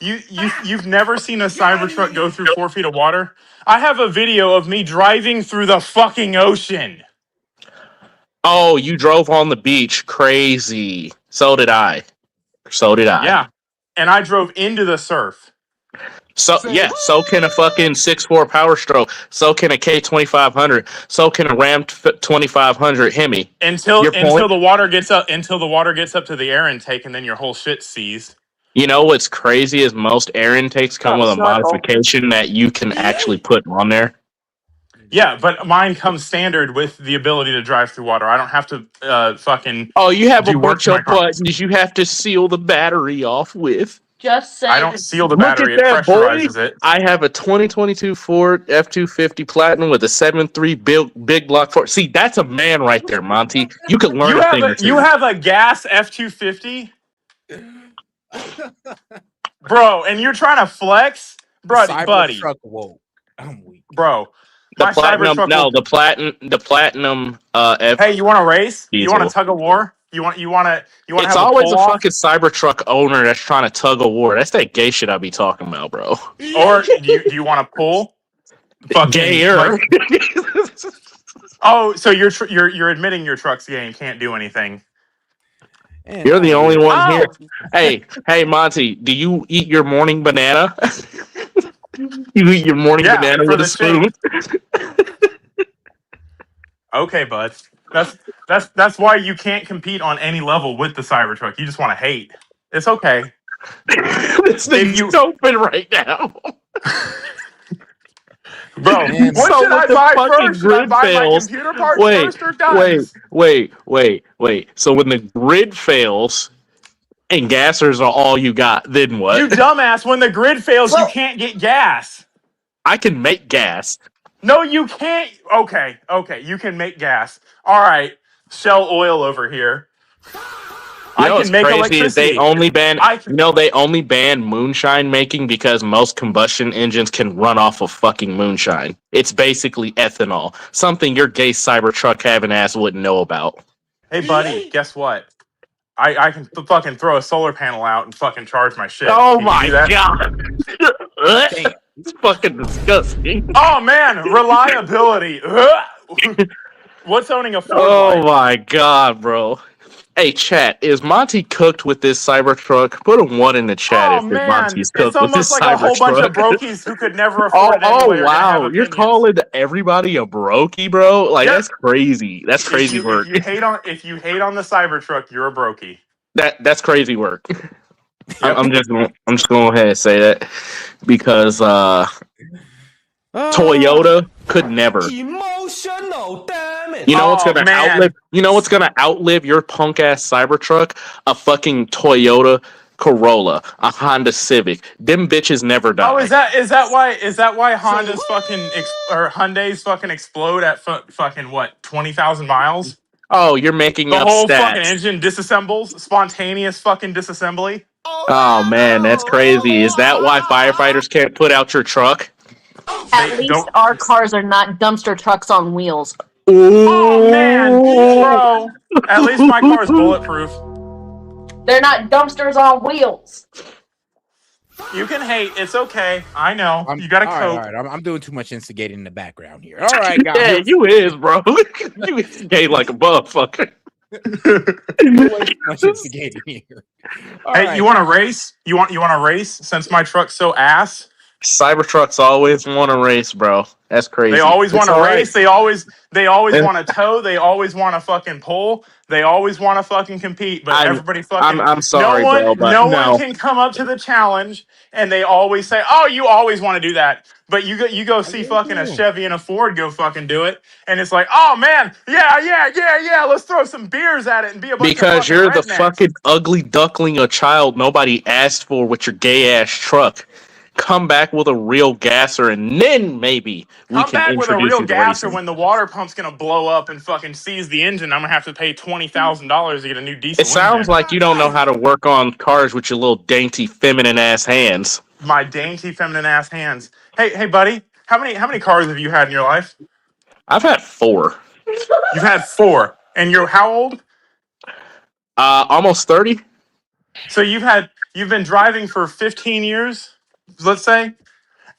You've never seen a Cybertruck go through 4 feet of water? I have a video of me driving through the fucking ocean. Oh, you drove on the beach. Crazy. So did I. Yeah. And I drove into the surf. So can a fucking 6.4 Power Stroke. So can a K2500. So can a Ram 2500 Hemi. Until the water gets up to the air intake, and then your whole shit's seized. You know what's crazy is most air intakes come with a modification that you can actually put on there. Yeah, but mine comes standard with the ability to drive through water. I don't have to fucking. Oh, you have a bunch of buttons you have to seal the battery off with. Just say I don't seal the battery; it pressurizes it. I have a 2022 Ford F-250 Platinum with a 7.3 big block Ford. See, that's a man right there, Monty. You could learn a thing or two. You have a gas F-250, bro, and you're trying to flex. buddy. Cybertruck woke. I'm weak. Bro, The my platinum, Cybertruck no, will... the platinum. Hey, you want to race? You want diesel. to tug a war? You want to It's have a always pull a off? fucking Cybertruck owner that's trying to tug a war. That's that gay shit I be talking about, bro. Or do you want to pull? Fucking Gayer. like... Oh, so you're admitting your truck's gay and can't do anything. You're the only one here. Hey, Monty, do you eat your morning banana? You eat your morning banana for with a the spoon? Okay, bud. That's why you can't compete on any level with the Cybertruck. You just want to hate. It's okay. This thing's open right now. Bro, what should I buy first? Should I buy my computer parts first or guns? Wait. So when the grid fails and gassers are all you got, then what? You dumbass, when the grid fails, you can't get gas. I can make gas. No, you can't. Okay, you can make gas. All right, Shell Oil over here. You know I what's can make crazy electricity. is they only ban moonshine making because most combustion engines can run off of fucking moonshine. It's basically ethanol, something your gay Cybertruck having ass wouldn't know about. Hey, buddy, guess what? I can fucking throw a solar panel out and fucking charge my shit. Oh Can you my do that? god. It's fucking disgusting. Oh man, reliability. What's owning a Ford? Oh my god, bro. Hey, chat, is Monty cooked with this Cybertruck? Put a 1 in the chat if Monty's cooked It's with this almost like a whole bunch of Cybertruck. brokies who could never afford it anyway. Oh wow, you're calling everybody a brokey, bro? Like that's crazy. That's crazy work. If you hate on the Cybertruck, you're a brokey. That's crazy work. I'm just going to go ahead and say that because Toyota could never. Emotional damage. You know what's gonna outlive? You know what's gonna outlive your punk ass Cybertruck? A fucking Toyota Corolla, a Honda Civic. Them bitches never die. Oh, is that why Honda's or Hyundai's fucking explode at fucking what 20,000 miles? Oh, you're making The up whole stats. fucking engine disassembles, spontaneous fucking disassembly. Oh man, that's crazy. Is that why firefighters can't put out your truck? At least our cars are not dumpster trucks on wheels. Oh man, bro! At least my car's bulletproof. They're not dumpsters on wheels. You can hate. It's okay. I know. You gotta cope. All right. I'm doing too much instigating in the background here. All right, guys. Yeah, you is, bro. You instigate like a motherfucker. Much instigating here. Hey, you want to race? You want to race? Since my truck's so ass. Cybertrucks always want to race, bro. That's crazy. They always want to right. race. They always want to tow. They always want to fucking pull. They always want to fucking compete. But everybody fucking. I'm sorry, no one, bro, but no one can come up to the challenge, and they always say, "Oh, you always want to do that." But you go see fucking a Chevy and a Ford go fucking do it, and it's like, "Oh man, yeah. Let's throw some beers at it and be a bunch because of you're the rednecks." fucking ugly duckling, a child nobody asked for with your gay ass truck. Come back with a real gasser, and then maybe we Come can back with a introduce real you to gasser racing. when the water pump's gonna blow up and fucking seize the engine. I'm gonna have to pay $20,000 to get a new diesel. It sounds like you don't know how to work on cars with your little dainty feminine ass hands. My dainty feminine ass hands. Hey, buddy, how many cars have you had in your life? I've had 4. You've had 4, and you're how old? Almost 30. So you've been driving for 15 years, let's say,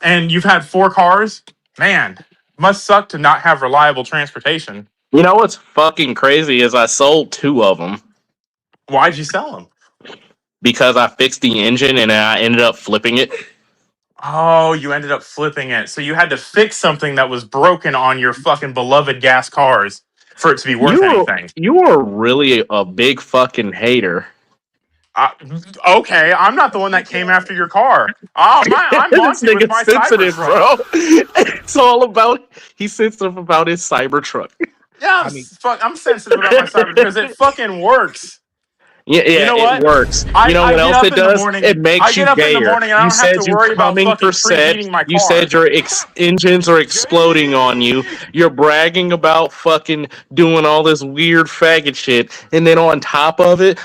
and you've had 4 cars. Man, must suck to not have reliable transportation. You know what's fucking crazy is I sold 2 of them. Why'd you sell them? Because I fixed the engine and I ended up flipping it. Oh, you ended up flipping it. So you had to fix something that was broken on your fucking beloved gas cars for it to be worth anything. You are really a big fucking hater. Okay, I'm not the one that came after your car. Oh, I'm This Monty with my nigga's sensitive, Cybertruck. bro. It's all about he's sensitive about his Cybertruck. Yeah, I'm sensitive about my Cybertruck because it fucking works. Yeah, You know what? it works. I You know what get else up it in the does? morning. It makes I you get up in the gayer. morning and I You don't have said to you're worry about coming for fucking set. preheating my You car. said your engines are exploding on you. You're bragging about fucking doing all this weird faggot shit, and then on top of it,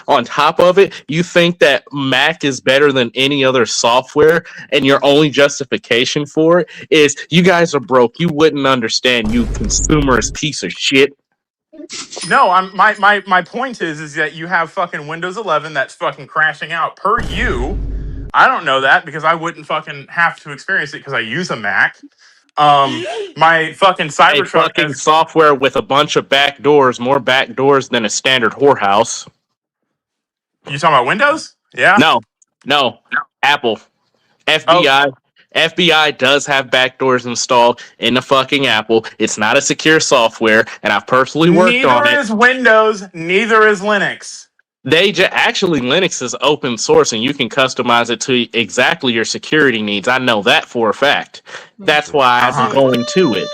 you think that Mac is better than any other software, and your only justification for it is you guys are broke. You wouldn't understand, you consumerist piece of shit. No, my point is that you have fucking Windows 11 that's fucking crashing out per you. I don't know that because I wouldn't fucking have to experience it because I use a Mac. My fucking A Cybertruck fucking has. software with a bunch of back doors, more back doors than a standard whorehouse. You talking about Windows? Yeah. No, Apple. Oh, FBI does have backdoors installed in the fucking Apple. It's not a secure software, and I've personally worked on neither it. is Windows. Neither is Linux. Actually, Linux is open source, and you can customize it to exactly your security needs. I know that for a fact. That's why I'm going to it.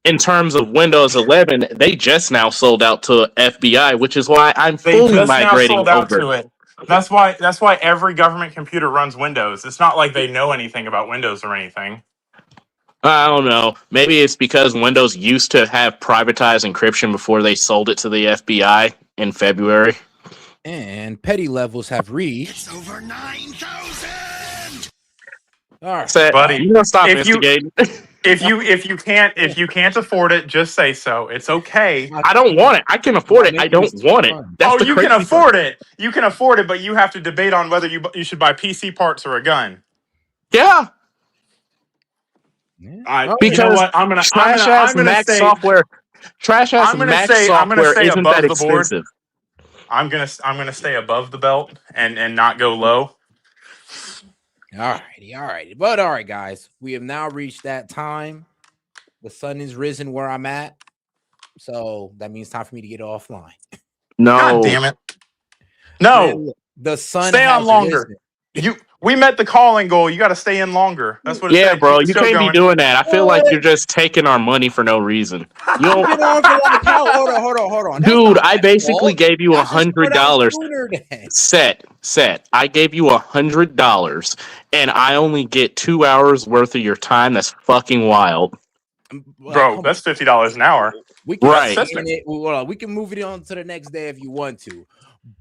In terms of Windows 11, they just now sold out to FBI, which is why I'm They fully just now migrating sold out over. to it. That's why every government computer runs Windows. It's not like they know anything about Windows or anything. I don't know. Maybe it's because Windows used to have privatized encryption before they sold it to the FBI in February. And petty levels have reached. It's over 9,000. All right, buddy. You gonna stop instigating? If you can't afford it, just say so. It's okay. I don't want it. I can afford it. I don't want it. That's You can afford it. You can afford it, but you have to debate on whether you should buy PC parts or a gun. Yeah. You know what? I'm gonna say Trash ass Mac software isn't that expensive. I'm gonna stay above the belt and not go low. All righty. But all right, guys, we have now reached that time. The sun is risen where I'm at. So that means time for me to get offline. No. God damn it. No. Man, the sun stay on has longer. risen. We met the calling goal. You got to stay in longer. That's what it said. Bro, Keep the you show can't going. be doing that. I feel like you're just taking our money for no reason. You've been on for like how? Hold on. Dude, I basically gave you $100. Set. I gave you $100, and I only get 2 hours worth of your time. That's fucking wild, bro. That's $50 an hour. We can right. We can move it on to the next day if you want to,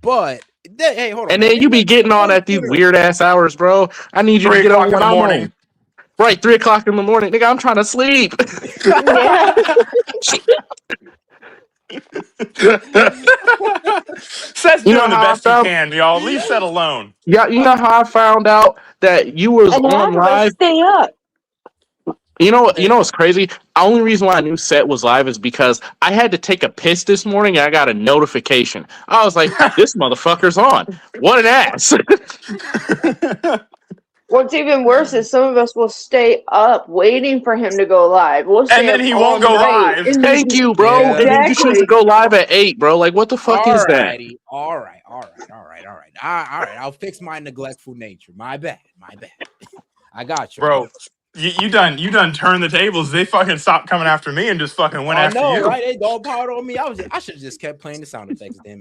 but hey, hold on. And then you be getting on at these weird ass hours, bro. I need you to get on when I'm on. Right, 3 o'clock in the morning, nigga. I'm trying to sleep. Seth's doing the best he can, y'all. Leave Seth alone. Yeah, you know how I found out that you was on live? Stay up. You know what's crazy? The only reason why I knew Set was live is because I had to take a piss this morning and I got a notification. I was like, this motherfucker's on. What an ass. What's even worse is some of us will stay up waiting for him to go live. We'll stay and then up he all won't go night. live. Thank you, bro. Yeah. And then you choose to go live at 8, bro. Like, what the fuck is that? All right. I'll fix my neglectful nature. My bad. I got you, bro. You done turned the tables. They fucking stopped coming after me and just fucking went after you. Right? They all powered on me. I should have just kept playing the sound effects. Damn.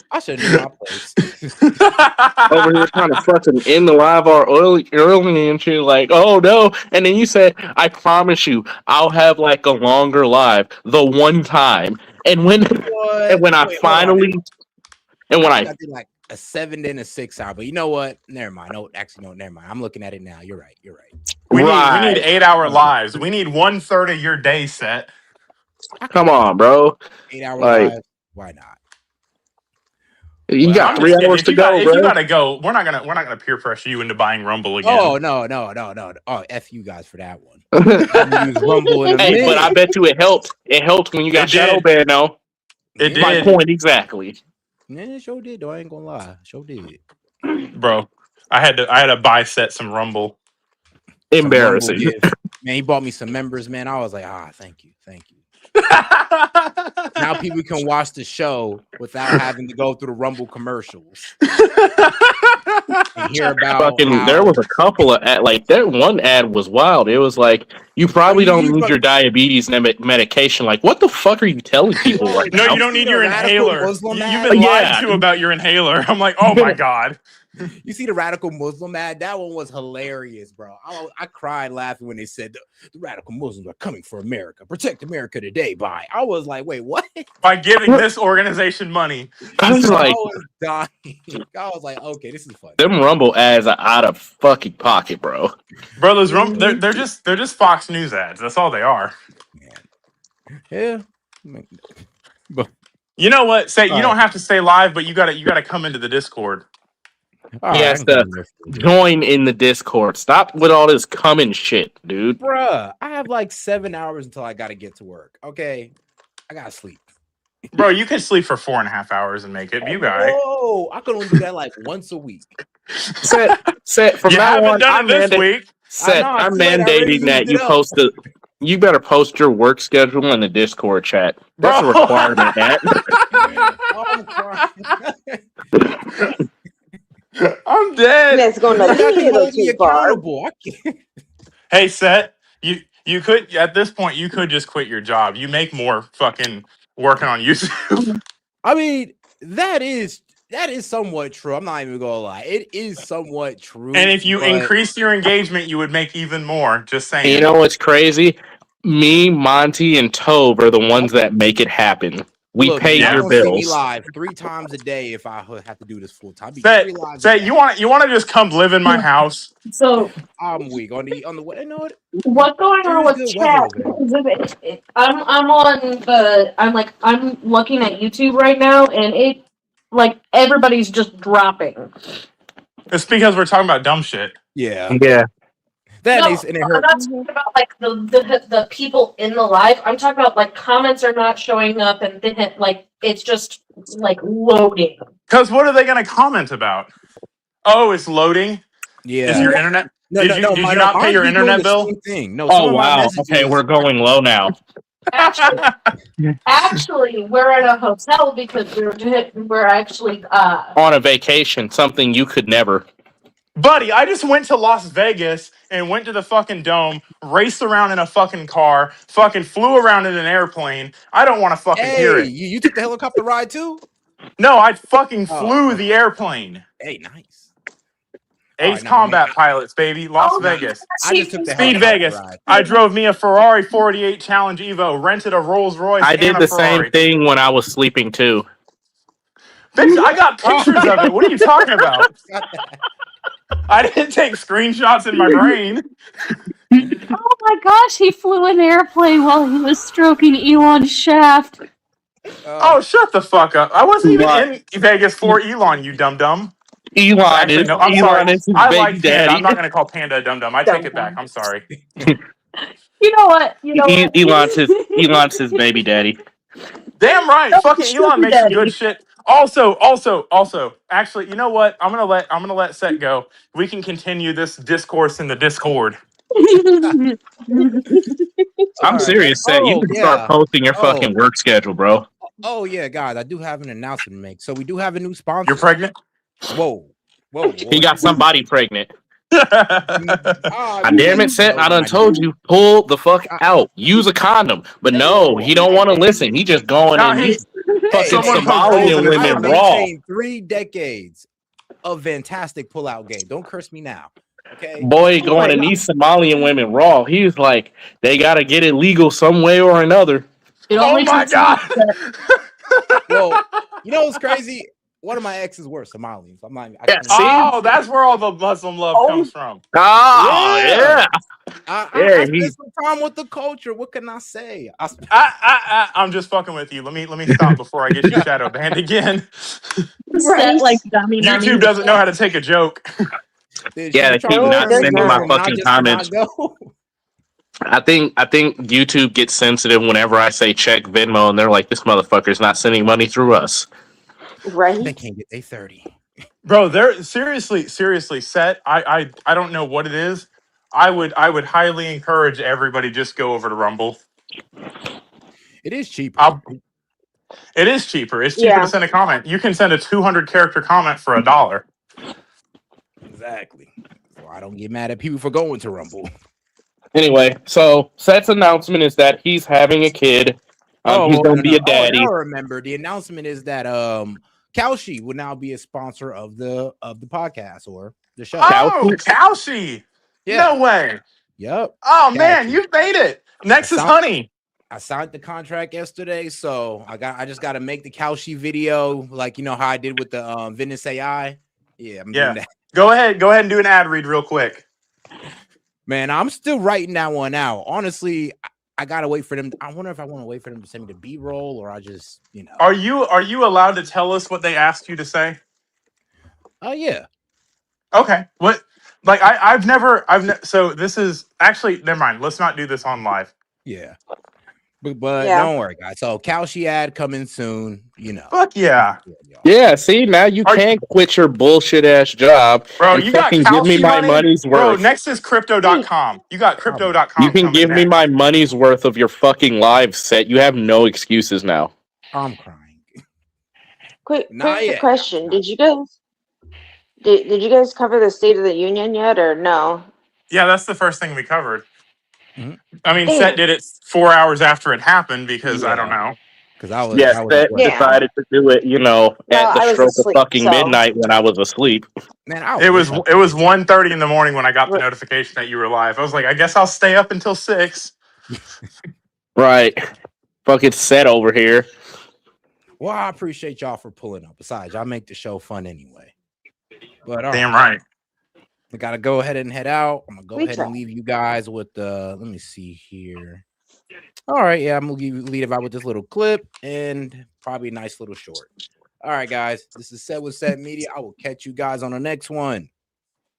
I should have done my place. Over here trying to fucking end the live early and shit, like, oh no. And then you said, I promise you, I'll have like a longer live the one time. And when I did like a 7 then a 6 hour, but you know what? Never mind. No, never mind. I'm looking at it now. You're right. We need 8-hour lives. We need 1/3 of your day set. Come on, bro. 8-hour lives. Why not? You got 3 hours to go, bro. If you gotta go, we're not gonna peer pressure you into buying Rumble again. Oh no. Oh, F you guys for that one. Rumble hey, but I bet you it helped. It helped when you got shadow banned, no? It did. My point exactly. Yeah, it sure did, though. I ain't gonna lie. Sure did. Bro, I had to buy Set some Rumble. Embarrassing. Man, he bought me some members, man. I was like, thank you. Now people can watch the show without having to go through the Rumble commercials and hear about Fucking, how there was a couple of like that one ad was wild. It was like, you probably don't need your diabetes medication. Like, what the fuck are you telling people right No, now? you don't need your inhaler. You've ad? been lied to about your inhaler. I'm like, oh my god. You see the radical Muslim ad? That one was hilarious, bro. I cried laughing when they said the radical Muslims are coming for America. Protect America today by. I was like, wait, what? By giving this organization money. I was like, I was dying. I was like, okay, this is fun. them Rumble ads are out of fucking pocket, bro. Bro, those they're just Fox News ads. That's all they are. Yeah. You know what? Say you don't have to stay live, but you gotta come into the Discord. He has to join in the Discord. Stop with all this coming shit, dude. Bruh, I have like 7 hours until I gotta get to work. Okay. I gotta sleep. Bro, you can sleep for 4.5 hours and make it. You got it. Oh, I could only do that like once a week. Set from You now haven't on. done it this week. I'm mandating that you post the. You better post your work schedule in the Discord chat. That's a requirement, Matt. I'm dead. That's going a little too far. Hey, Set, you could at this point you could just quit your job. You make more fucking working on YouTube. I mean, that is somewhat true. I'm not even gonna lie. It is somewhat true. And if you but increase your engagement, you would make even more. Just saying. And you know what's crazy? Me, Monty, and Tove are the ones that make it happen. We look, pay y'all your gonna see me bills. live 3 times a day if I have to do this full time. Say you want to just come live in my house? So I'm weak on the way. You know what? what's going on with Good chat? weather over there. Because I'm looking at YouTube right now, and it like everybody's just dropping. It's because we're talking about dumb shit. Yeah. Yeah. That No, is, and it I'm hurt. not talking about like the people in the live. I'm talking about like comments are not showing up, and then like it's just like loading. Because what are they going to comment about? Oh, it's loading. Yeah. Is your internet? Did you not pay mine's your be doing internet the bill? same thing. No. Oh wow. Okay, we're going low now. Actually, we're at a hotel because we're actually On a vacation, something you could never. Buddy, I just went to Las Vegas and went to the fucking dome, raced around in a fucking car, fucking flew around in an airplane. I don't want to fucking hear Hey, it. you took the helicopter ride too? No, I fucking flew the airplane. Hey, nice. Ace Combat Pilots, baby. Las Vegas. I just took the Speed helicopter Vegas. ride. I drove me a Ferrari 48 Challenge Evo, rented a Rolls Royce. I did and a the Ferrari. same thing when I was sleeping too. Bitch, I got pictures of it. What are you talking about? I didn't take screenshots in my brain. Oh my gosh, he flew an airplane while he was stroking Elon's shaft. Oh, shut the fuck up. I wasn't even in Vegas for Elon, you dum-dum. Elon Actually, is no, I'm Elon sorry. is his I baby like Panda. daddy. I'm not going to call Panda a dum-dum. I take it back. I'm sorry. You know what? Elon's his baby daddy. Damn right. Fucking Elon makes some good shit. Also, actually, you know what? I'm gonna let Set go. We can continue this discourse in the Discord. I'm serious, Set. You can start posting your fucking work schedule, bro. Oh yeah, guys, I do have an announcement to make. So we do have a new sponsor. You're pregnant? Whoa. He got somebody pregnant. Damn it, Set. I done told you, pull the fuck out. Use a condom. But no, he don't want to listen. He just going in. He's fucking Somalian women raw. 3 decades of fantastic pullout game. Don't curse me now. Okay. Boy, going in these Somalian women raw. He's like, they gotta get it legal some way or another. Oh my god. Well, you know what's crazy? One of my exes were Somalians. I'm not. Oh, that's where all the Muslim love comes from. Oh yeah. I spent some time with the culture. What can I say? I'm just fucking with you. Let me stop before I get you shadow banned again. Set like dummy. YouTube doesn't know how to take a joke. Yeah, they keep not sending my fucking comments. I think YouTube gets sensitive whenever I say check Venmo, and they're like, "This motherfucker's not sending money through us." Right? They can't get they 30. Bro, they're seriously Set. I don't know what it is. I would highly encourage everybody just go over to Rumble. It is cheaper. It is cheaper. It's cheaper to send a comment. You can send a 200 character comment for $1. Exactly. So I don't get mad at people for going to Rumble. Anyway, so S.E.T's announcement is that he's having a kid. He's gonna be a daddy. Oh, now I remember. The announcement is that Kalshi will now be a sponsor of the podcast or the show. Oh, Kalshi. Yeah. No way. Yep. Oh man, you made it. Next is honey. I signed the contract yesterday, so I just got to make the Kalshi video, like you know how I did with the Venice AI. Yeah, I'm doing that. Go ahead and do an ad read real quick. Man, I'm still writing that one out. Honestly, I gotta wait for them. I wonder if I want to wait for them to send me the B-roll or I just, you know. Are you allowed to tell us what they asked you to say? Oh yeah. Okay. What? Like so this is actually never mind. Let's not do this on live. Yeah. But don't worry, guys. So Kalshi ad coming soon, you know. Fuck yeah. Yeah, see, now you can't quit your bullshit ass job. Bro, and you got fucking give me my money's worth. Bro, next is crypto.com. You got crypto.com. You can give me my money's worth of your fucking live set. You have no excuses now. I'm crying. Quick question. Did you guys cover the State of the Union yet or no? Yeah, that's the first thing we covered. Mm-hmm. I mean, S.E.T did it 4 hours after it happened because I don't know. Because I was S.E.T decided to do it, at the stroke of fucking midnight when I was asleep. Man, it was 1:30 in the morning when I got the notification that you were live. I was like, I guess I'll stay up until 6. Right. Fucking S.E.T over here. Well, I appreciate y'all for pulling up. Besides, y'all make the show fun anyway. But damn right. I gotta go ahead and head out. I'm gonna go ahead and leave you guys with let me see here. All right, yeah, I'm gonna leave out with this little clip and probably a nice little short. All right, guys, this is S.E.T with S.E.T Media. I will catch you guys on the next one.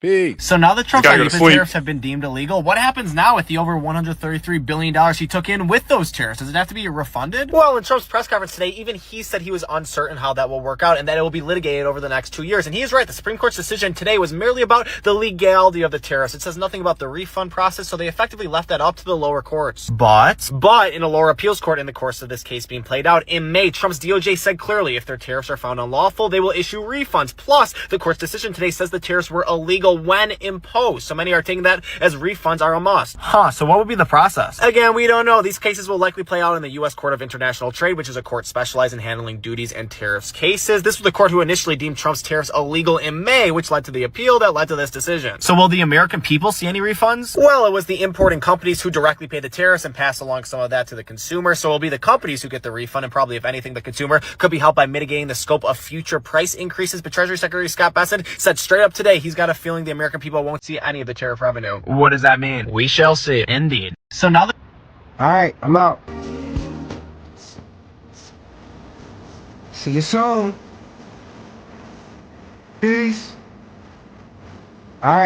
Peace. So now that Trump's tariffs have been deemed illegal, what happens now with the over $133 billion he took in with those tariffs? Does it have to be refunded? Well, in Trump's press conference today, even he said he was uncertain how that will work out and that it will be litigated over the next 2 years. And he is right. The Supreme Court's decision today was merely about the legality of the tariffs. It says nothing about the refund process, so they effectively left that up to the lower courts. But in a lower appeals court in the course of this case being played out in May, Trump's DOJ said clearly if their tariffs are found unlawful, they will issue refunds. Plus, the court's decision today says the tariffs were illegal when imposed. So many are taking that as refunds are a must. So what would be the process? Again, we don't know. These cases will likely play out in the U.S. Court of International Trade, which is a court specialized in handling duties and tariffs cases. This was the court who initially deemed Trump's tariffs illegal in May, which led to the appeal that led to this decision. So will the American people see any refunds? Well, it was the importing companies who directly pay the tariffs and pass along some of that to the consumer. So it'll be the companies who get the refund, and probably, if anything, the consumer could be helped by mitigating the scope of future price increases. But Treasury Secretary Scott Bessent said straight up today he's got a feeling the American people won't see any of the tariff revenue. What does that mean? We shall see. Indeed. So now that... All right, I'm out. See you soon. Peace. All right.